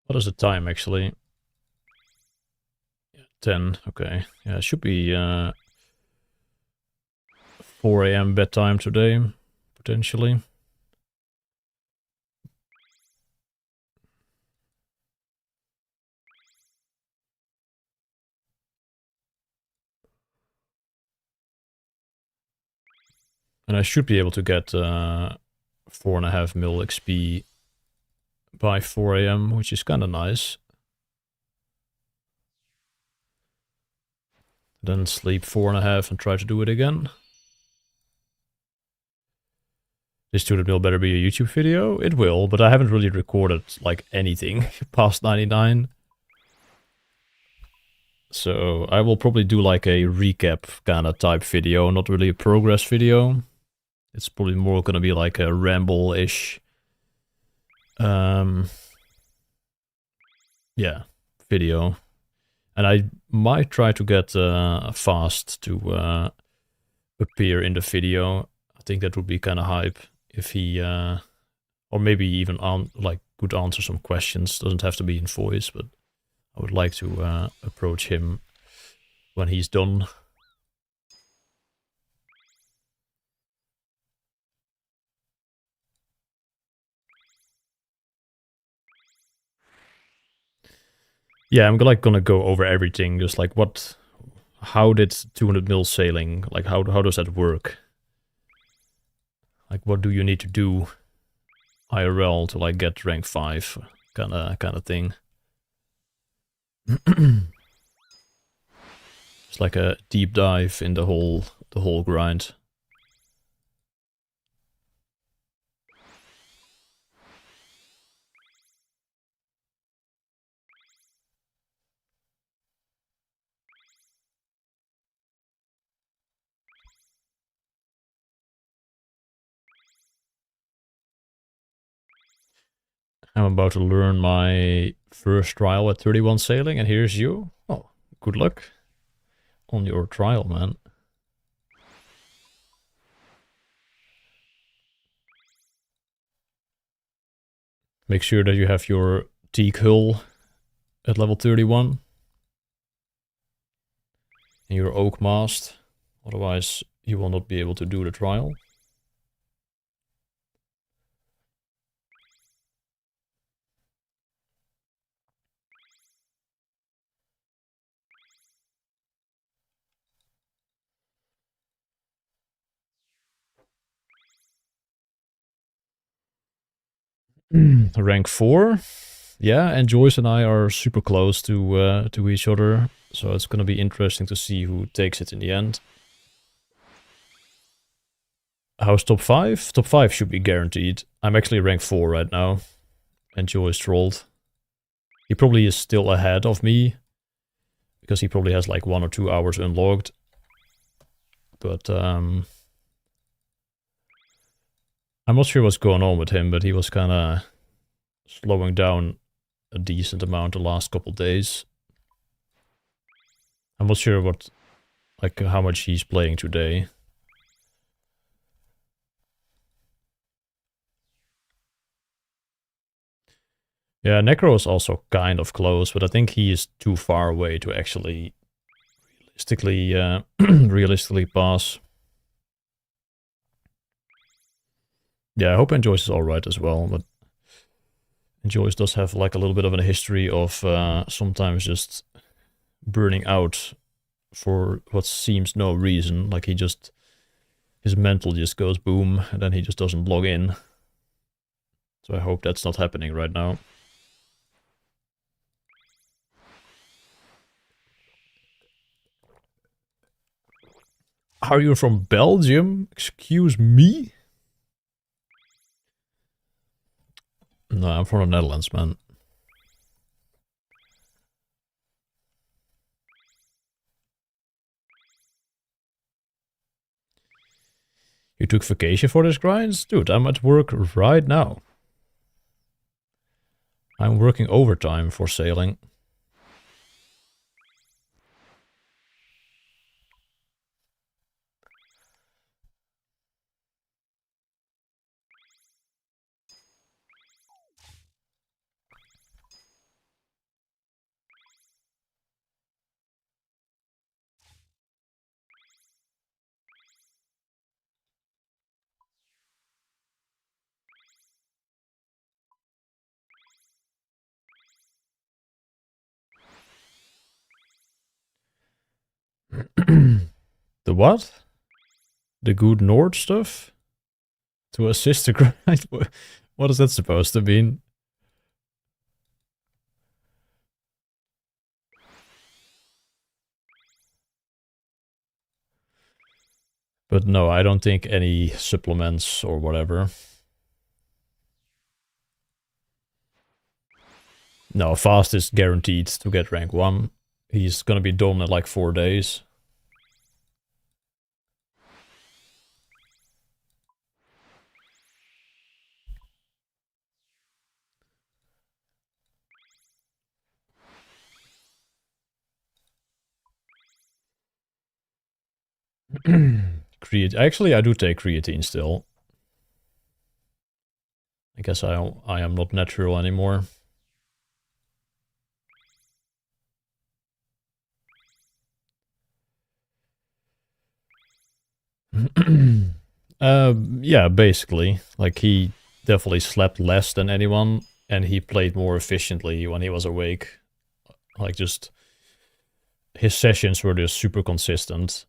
What is the time actually? 10. Okay. Yeah, it should be 4 a.m. bedtime today, potentially. And I should be able to get 4.5 mil XP by 4 a.m., which is kind of nice. Then sleep 4.5 and try to do it again. This 200 mil better be a YouTube video. It will, but I haven't really recorded like anything past 99. So I will probably do like a recap kind of type video, not really a progress video. It's probably more gonna be like a ramble-ish yeah, video. And I might try to get Fast to appear in the video. I think that would be kind of hype if he, or maybe even like could answer some questions. Doesn't have to be in voice, but I would like to approach him when he's done. Yeah, I'm like gonna go over everything, just like how did 200 mil sailing, like how does that work? Like what do you need to do IRL to like get rank 5 kind of thing. It's like a deep dive in the whole grind. I'm about to learn my first trial at 31 sailing, and here's you. Oh, good luck on your trial, man. Make sure that you have your teak hull at level 31. And your oak mast. Otherwise, you will not be able to do the trial. Rank 4. Yeah, and Joyce and I are super close to each other. So it's gonna be interesting to see who takes it in the end. How's top 5? Top 5 should be guaranteed. I'm actually rank 4 right now. And Joyce trolled. He probably is still ahead of me. Because he probably has like 1 or 2 hours unlocked. But I'm not sure what's going on with him, but he was kind of slowing down a decent amount the last couple days. I'm not sure what, like, how much he's playing today. Yeah, Necro is also kind of close, but I think he is too far away to actually realistically pass. Yeah, I hope Enjoys is alright as well, but Enjoys does have like a little bit of a history of sometimes just burning out for what seems no reason. Like his mental just goes boom, and then he just doesn't log in. So I hope that's not happening right now. Are you from Belgium? Excuse me? No, I'm from the Netherlands, man. You took vacation for this grind? Dude, I'm at work right now. I'm working overtime for sailing. The what? The good Nord stuff? To assist the grind? What is that supposed to mean? But no, I don't think any supplements or whatever. No, Fast is guaranteed to get rank 1. He's gonna be done in like 4 days. Actually, I do take creatine still. I guess I am not natural anymore. Yeah, basically. Like, he definitely slept less than anyone, and he played more efficiently when he was awake. Like, just... his sessions were just super consistent.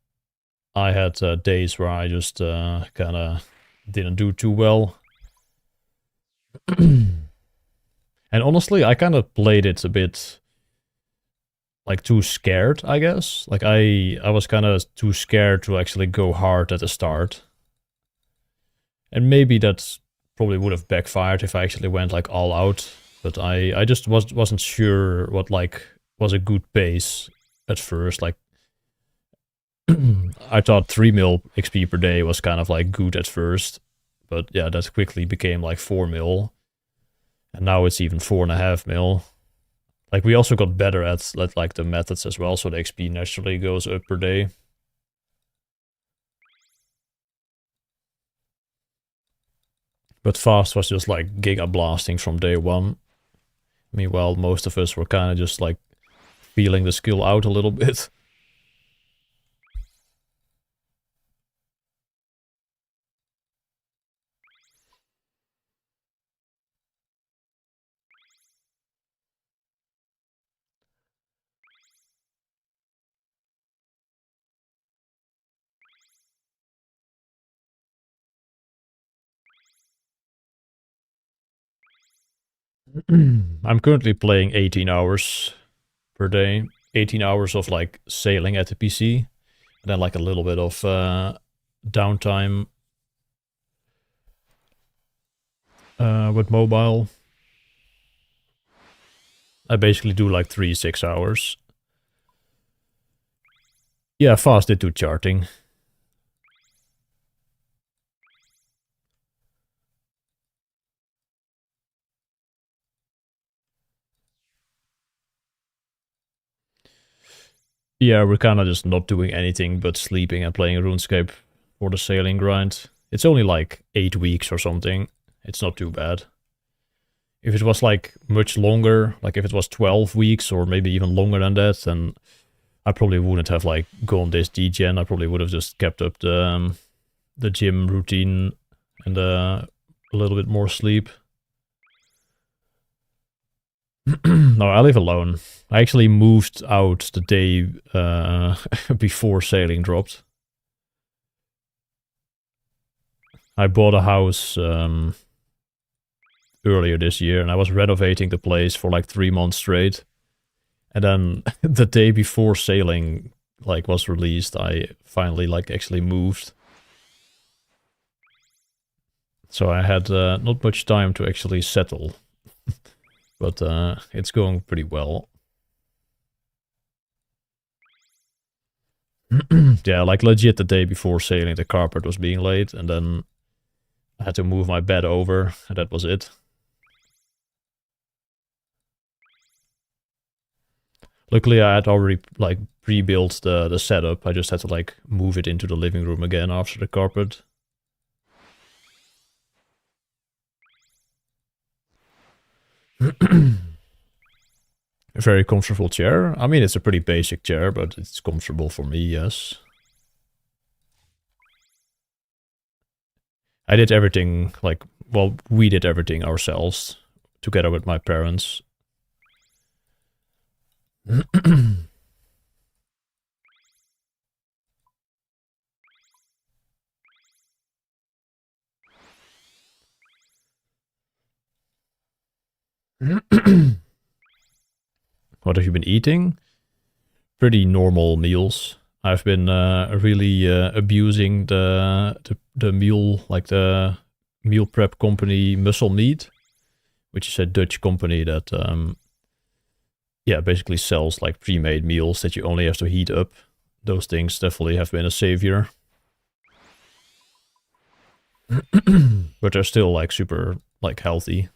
I had days where I just kind of didn't do too well. And honestly, I kind of played it a bit... like, too scared, I guess. Like, I was kind of too scared to actually go hard at the start. And maybe that's probably would have backfired if I actually went like all out. But I just wasn't sure what like was a good pace at first. Like I thought 3 mil XP per day was kind of like good at first. But yeah, that quickly became like 4 mil. And now it's even 4.5 mil. Like we also got better at like the methods as well, so the XP naturally goes up per day. But Fast was just like giga blasting from day one. Meanwhile, most of us were kind of just like feeling the skill out a little bit. I'm currently playing 18 hours per day. 18 hours of like sailing at the PC. And then like a little bit of downtime with mobile. I basically do like 3 6 hours. Yeah, Fast did do charting. Yeah, we're kind of just not doing anything but sleeping and playing RuneScape for the sailing grind. It's only like 8 weeks or something. It's not too bad. If it was like much longer, like if it was 12 weeks or maybe even longer than that, then I probably wouldn't have like gone this degen. I probably would have just kept up the gym routine and a little bit more sleep. No, I live alone. I actually moved out the day before sailing dropped. I bought a house earlier this year, and I was renovating the place for like 3 months straight. And then the day before sailing like was released, I finally like actually moved. So I had not much time to actually settle, but it's going pretty well. Yeah, like legit the day before sailing, the carpet was being laid, and then I had to move my bed over, and that was it. Luckily, I had already like pre-built the setup. I just had to like move it into the living room again after the carpet. A very comfortable chair. I mean, it's a pretty basic chair, but it's comfortable for me, yes. I did everything, like, well, we did everything ourselves, together with my parents. What have you been eating? Pretty normal meals. I've been really abusing the meal, like the meal prep company Muscle Meat, which is a Dutch company that yeah, basically sells like pre-made meals that you only have to heat up. Those things definitely have been a savior. But they're still like super like healthy.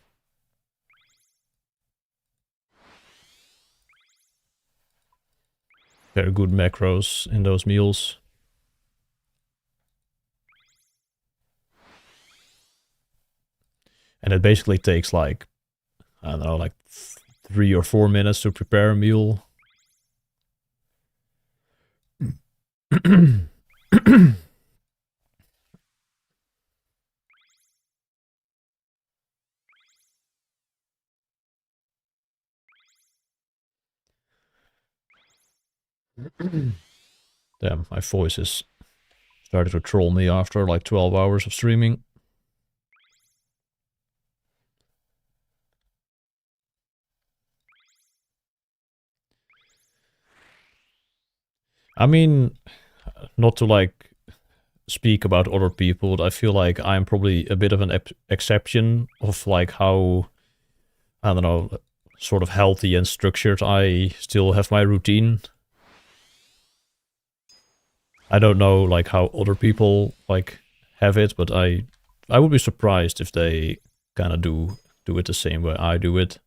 Very good macros in those meals. And it basically takes like, I don't know, like 3 or 4 minutes to prepare a meal. Damn, my voice is started to troll me after like 12 hours of streaming. I mean, not to like speak about other people, but I feel like I'm probably a bit of an exception of like how, I don't know, sort of healthy and structured I still have my routine. I don't know like how other people like have it, but I would be surprised if they kind of do it the same way I do it.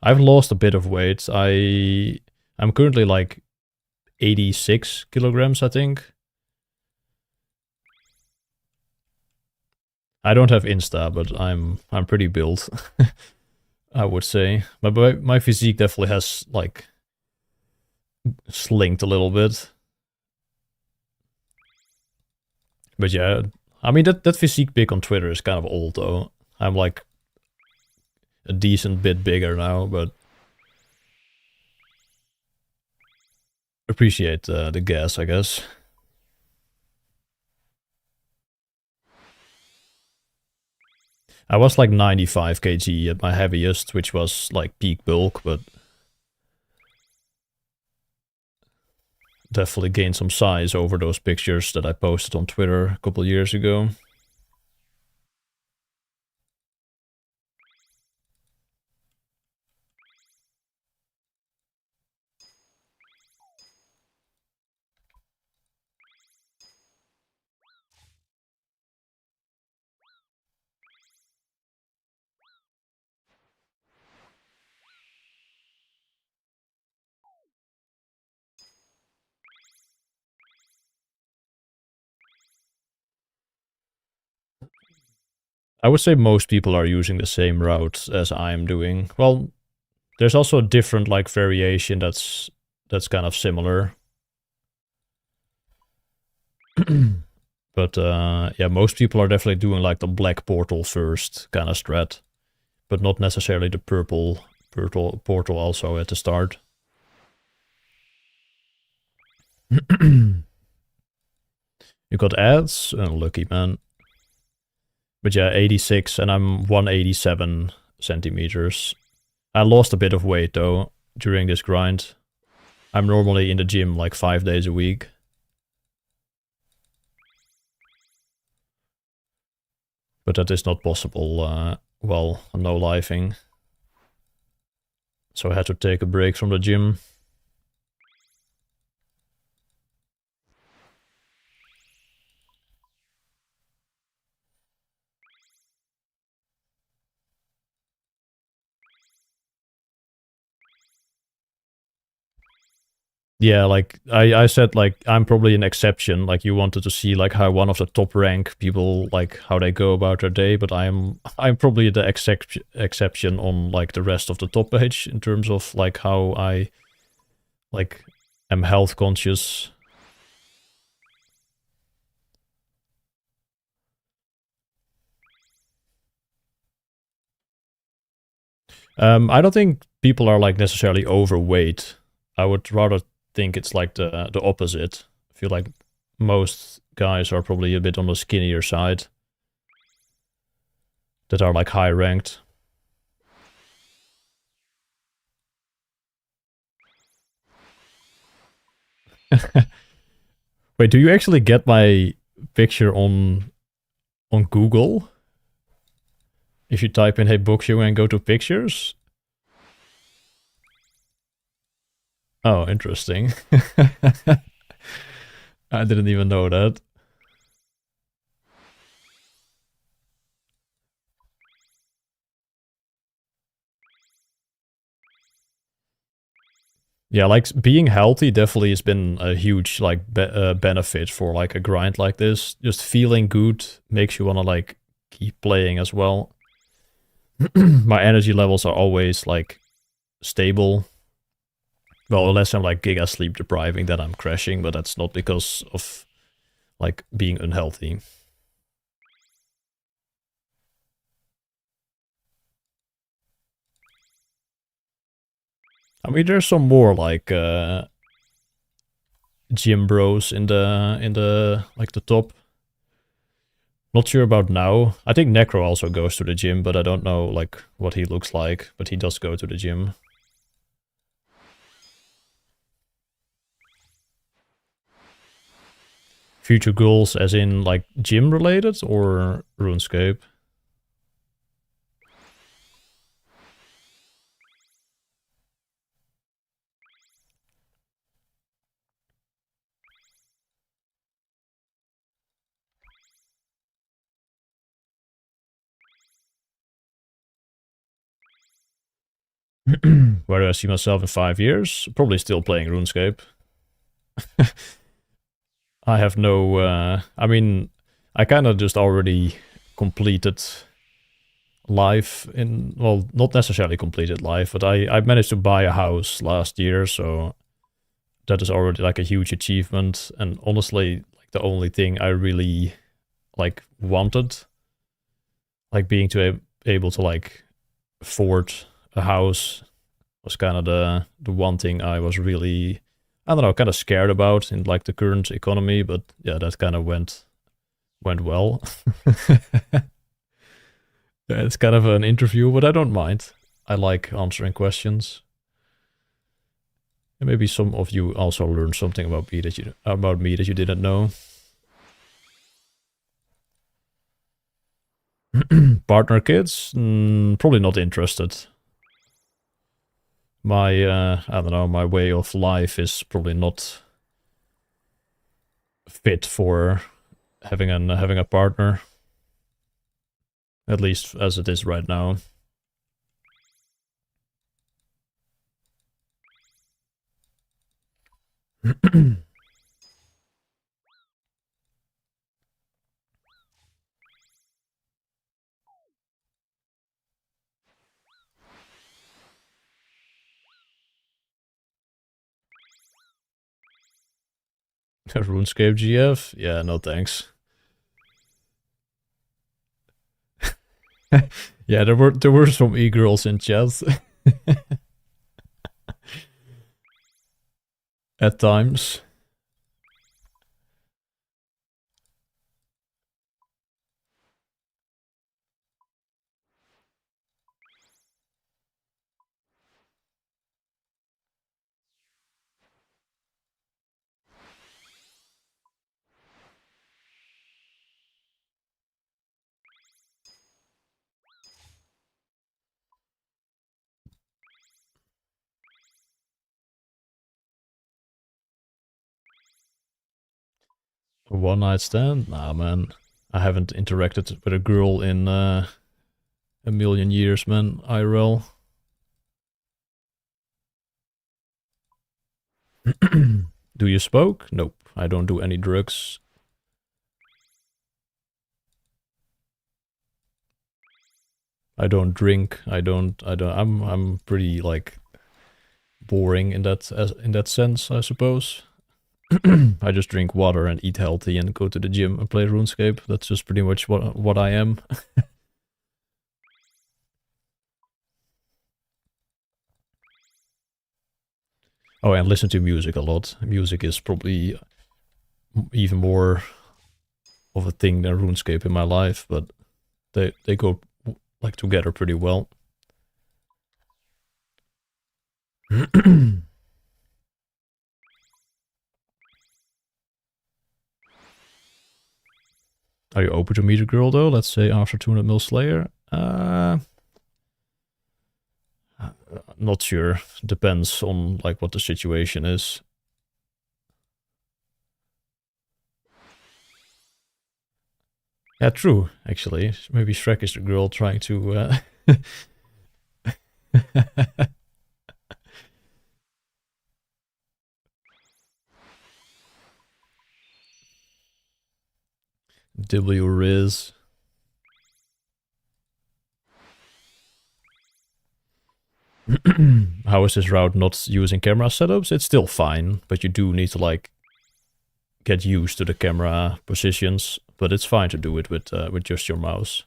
I've lost a bit of weight. I'm currently like 86 kilograms, I think. I don't have Insta, but I'm pretty built, I would say. My physique definitely has like slinked a little bit. But yeah, I mean that physique pic on Twitter is kind of old though. I'm like a decent bit bigger now, but appreciate the gas, I guess. I was like 95 kg at my heaviest, which was like peak bulk, but definitely gained some size over those pictures that I posted on Twitter a couple years ago. I would say most people are using the same route as I'm doing. Well, there's also a different like variation that's kind of similar. But yeah, most people are definitely doing like the black portal first kind of strat, but not necessarily the purple portal also at the start. You got ads? Oh, lucky man. But yeah, 86 and I'm 187 centimeters. I lost a bit of weight though during this grind. I'm normally in the gym like 5 days a week. But that is not possible while no lifing. So I had to take a break from the gym. Yeah, like I said, like I'm probably an exception. Like you wanted to see like how one of the top rank people like how they go about their day, but I'm probably the exception on like the rest of the top page in terms of like how I like am health conscious. I don't think people are like necessarily overweight. I would rather think it's like the opposite. I feel like most guys are probably a bit on the skinnier side that are like high ranked. Wait, do you actually get my picture on Google? If you type in "Hey Bookshare" and go to pictures? Oh, interesting. I didn't even know that. Yeah, like being healthy definitely has been a huge like benefit for like a grind like this. Just feeling good makes you want to like keep playing as well. My energy levels are always like stable. Well, unless I'm like giga sleep depriving, then I'm crashing, but that's not because of like being unhealthy. I mean, there's some more like gym bros in the like the top. Not sure about now. I think Necro also goes to the gym, but I don't know like what he looks like. But he does go to the gym. Future goals, as in like gym related or RuneScape? Where do I see myself in 5 years? Probably still playing RuneScape. I have no. I mean, I kind of just already completed life in, well, not necessarily completed life, but I managed to buy a house last year, so that is already like a huge achievement. And honestly, like the only thing I really like wanted, like being able to like afford a house, was kind of the one thing I was really, I don't know, kind of scared about in like the current economy. But yeah, that kind of went well. Yeah, it's kind of an interview, but I don't mind. I like answering questions. And maybe some of you also learned something about me that you didn't know. Partner kids? Probably not interested. My I don't know, my way of life is probably not fit for having a partner. At least as it is right now. RuneScape GF? Yeah, no thanks. Yeah, there were some e-girls in chat. At times. A one night stand? Nah, man. I haven't interacted with a girl in a million years, man. IRL. Do you smoke? Nope. I don't do any drugs. I don't drink. I'm pretty like boring in that sense, I suppose. I just drink water and eat healthy and go to the gym and play RuneScape. That's just pretty much what I am. Oh, and listen to music a lot. Music is probably even more of a thing than RuneScape in my life, but they go like together pretty well. Are you open to meet a girl though? Let's say after 200 mil Slayer? Not sure. Depends on like what the situation is. Yeah, true, actually. Maybe Shrek is the girl trying to W Riz. How is this route not using camera setups? It's still fine, but you do need to like get used to the camera positions. But it's fine to do it with just your mouse.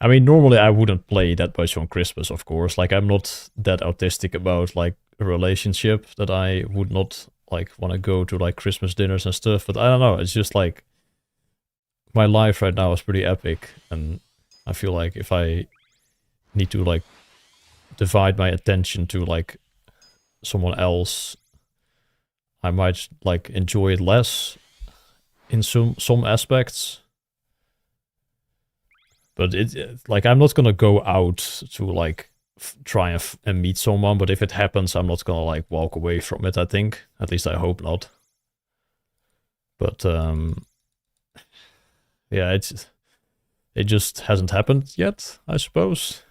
I mean, normally I wouldn't play that much on Christmas, of course. Like, I'm not that autistic about, like, a relationship that I would not, like, want to go to, like, Christmas dinners and stuff. But I don't know, it's just, like, my life right now is pretty epic. And I feel like if I need to, like, divide my attention to, like, someone else, I might, like, enjoy it less in some aspects. But like, I'm not gonna go out to like try and meet someone. But if it happens, I'm not gonna like walk away from it. I think, at least I hope not. But yeah, it just hasn't happened yet, I suppose.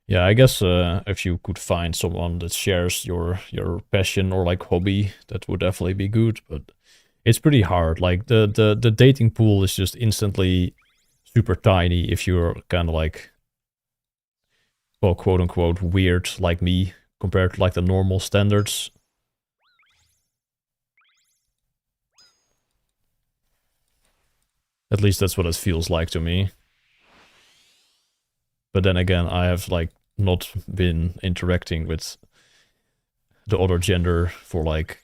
Yeah, I guess if you could find someone that shares your passion or like hobby, that would definitely be good. But it's pretty hard. Like the dating pool is just instantly super tiny if you're kind of like, well, quote unquote weird like me compared to like the normal standards. At least that's what it feels like to me. But then again, I have like not been interacting with the other gender for like,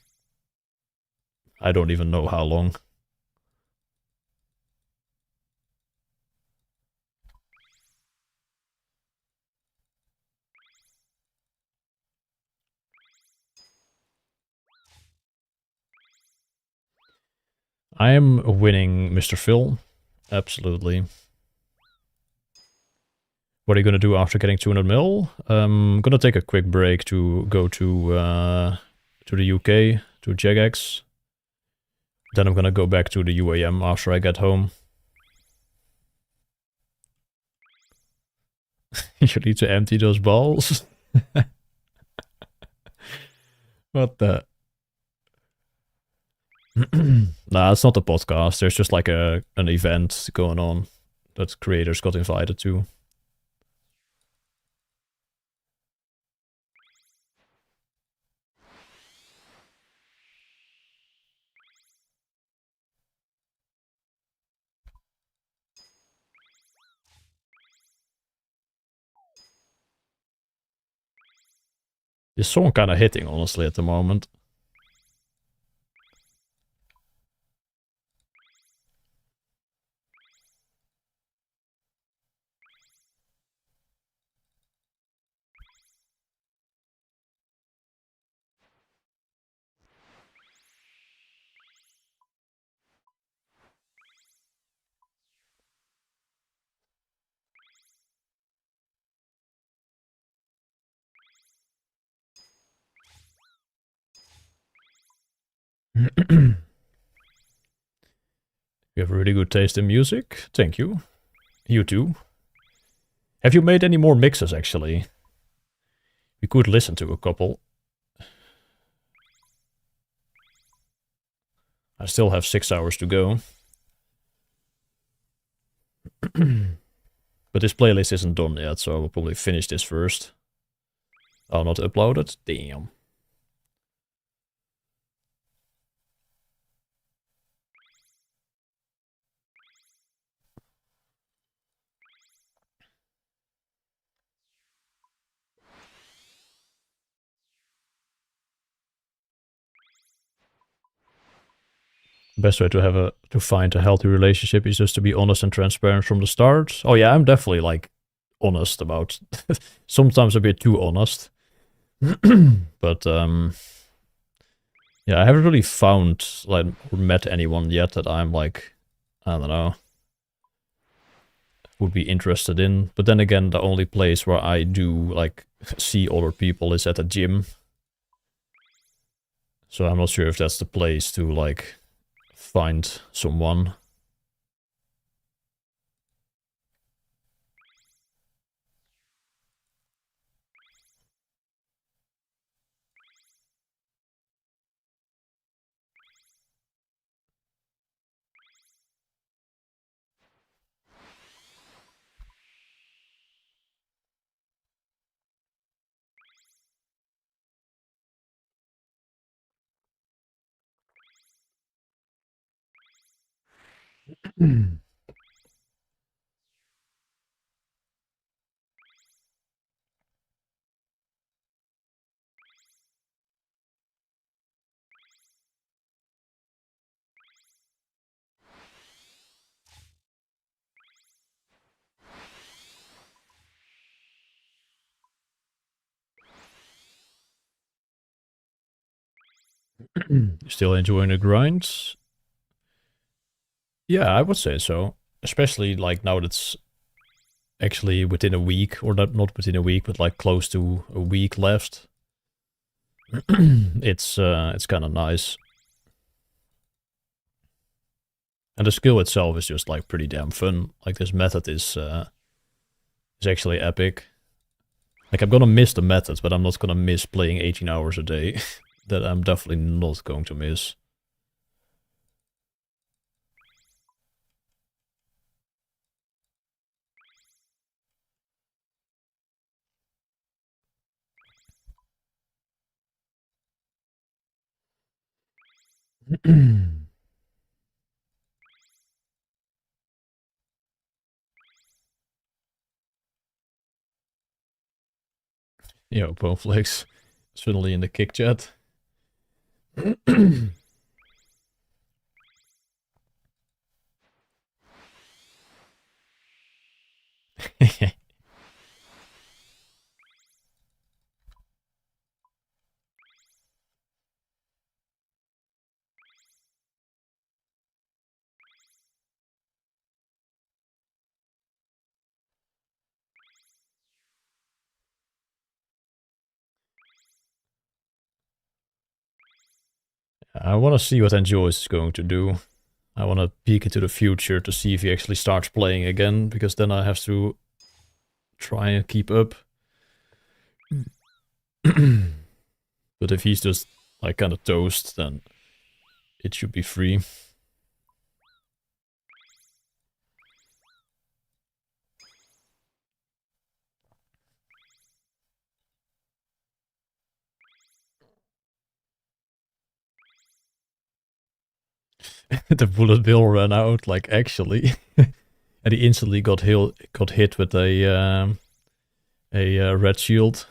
I don't even know how long. I am winning, Mr. Phil. Absolutely. What are you gonna do after getting 200 mil? I'm gonna take a quick break to go to the UK, to Jagex. Then I'm gonna go back to the UAM after I get home. You need to empty those balls. What the? Nah, it's not a podcast. There's just like an event going on that creators got invited to. This song kind of hitting, honestly, at the moment. You have a really good taste in music. Thank you. You too. Have you made any more mixes, actually? We could listen to a couple. I still have 6 hours to go. But this playlist isn't done yet, so I will probably finish this first. Oh, not uploaded? Damn. Best way to find a healthy relationship is just to be honest and transparent from the start. Oh yeah, I'm definitely like honest about sometimes a bit too honest. But yeah, I haven't really found like or met anyone yet that I'm like, I don't know, would be interested in. But then again, the only place where I do like see other people is at a gym. So I'm not sure if that's the place to like find someone. Still enjoying the grind? Yeah, I would say so. Especially like now that's actually within a week, or not within a week, but like close to a week left. It's kind of nice. And the skill itself is just like pretty damn fun. Like this method is actually epic. Like I'm gonna miss the methods, but I'm not gonna miss playing 18 hours a day. That I'm definitely not going to miss. Yo, Boneflakes. Suddenly in the kick chat. I want to see what Enjoys is going to do. I want to peek into the future to see if he actually starts playing again, because then I have to try and keep up. But if he's just like kind of toast, then it should be free. The bullet bill ran out, like actually. And he instantly got hit with a red shield.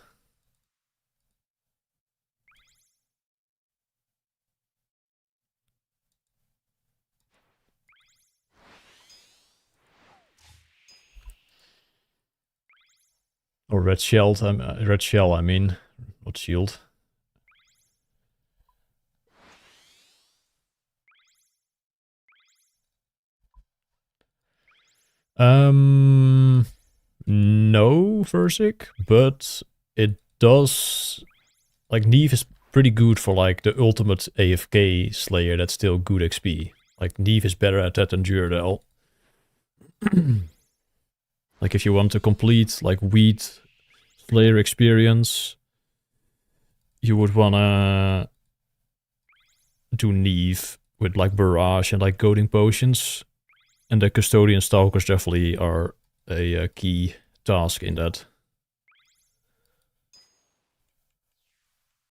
Or red shell, I mean, not shield. No, Versik, but it does, like, Neve is pretty good for like the ultimate AFK Slayer that's still good XP. Like, Neve is better at that than Duradel. Like, if you want to complete like Weed Slayer experience, you would wanna do Neve with like Barrage and like Goading Potions. And the Custodian Stalkers definitely are a key task in that.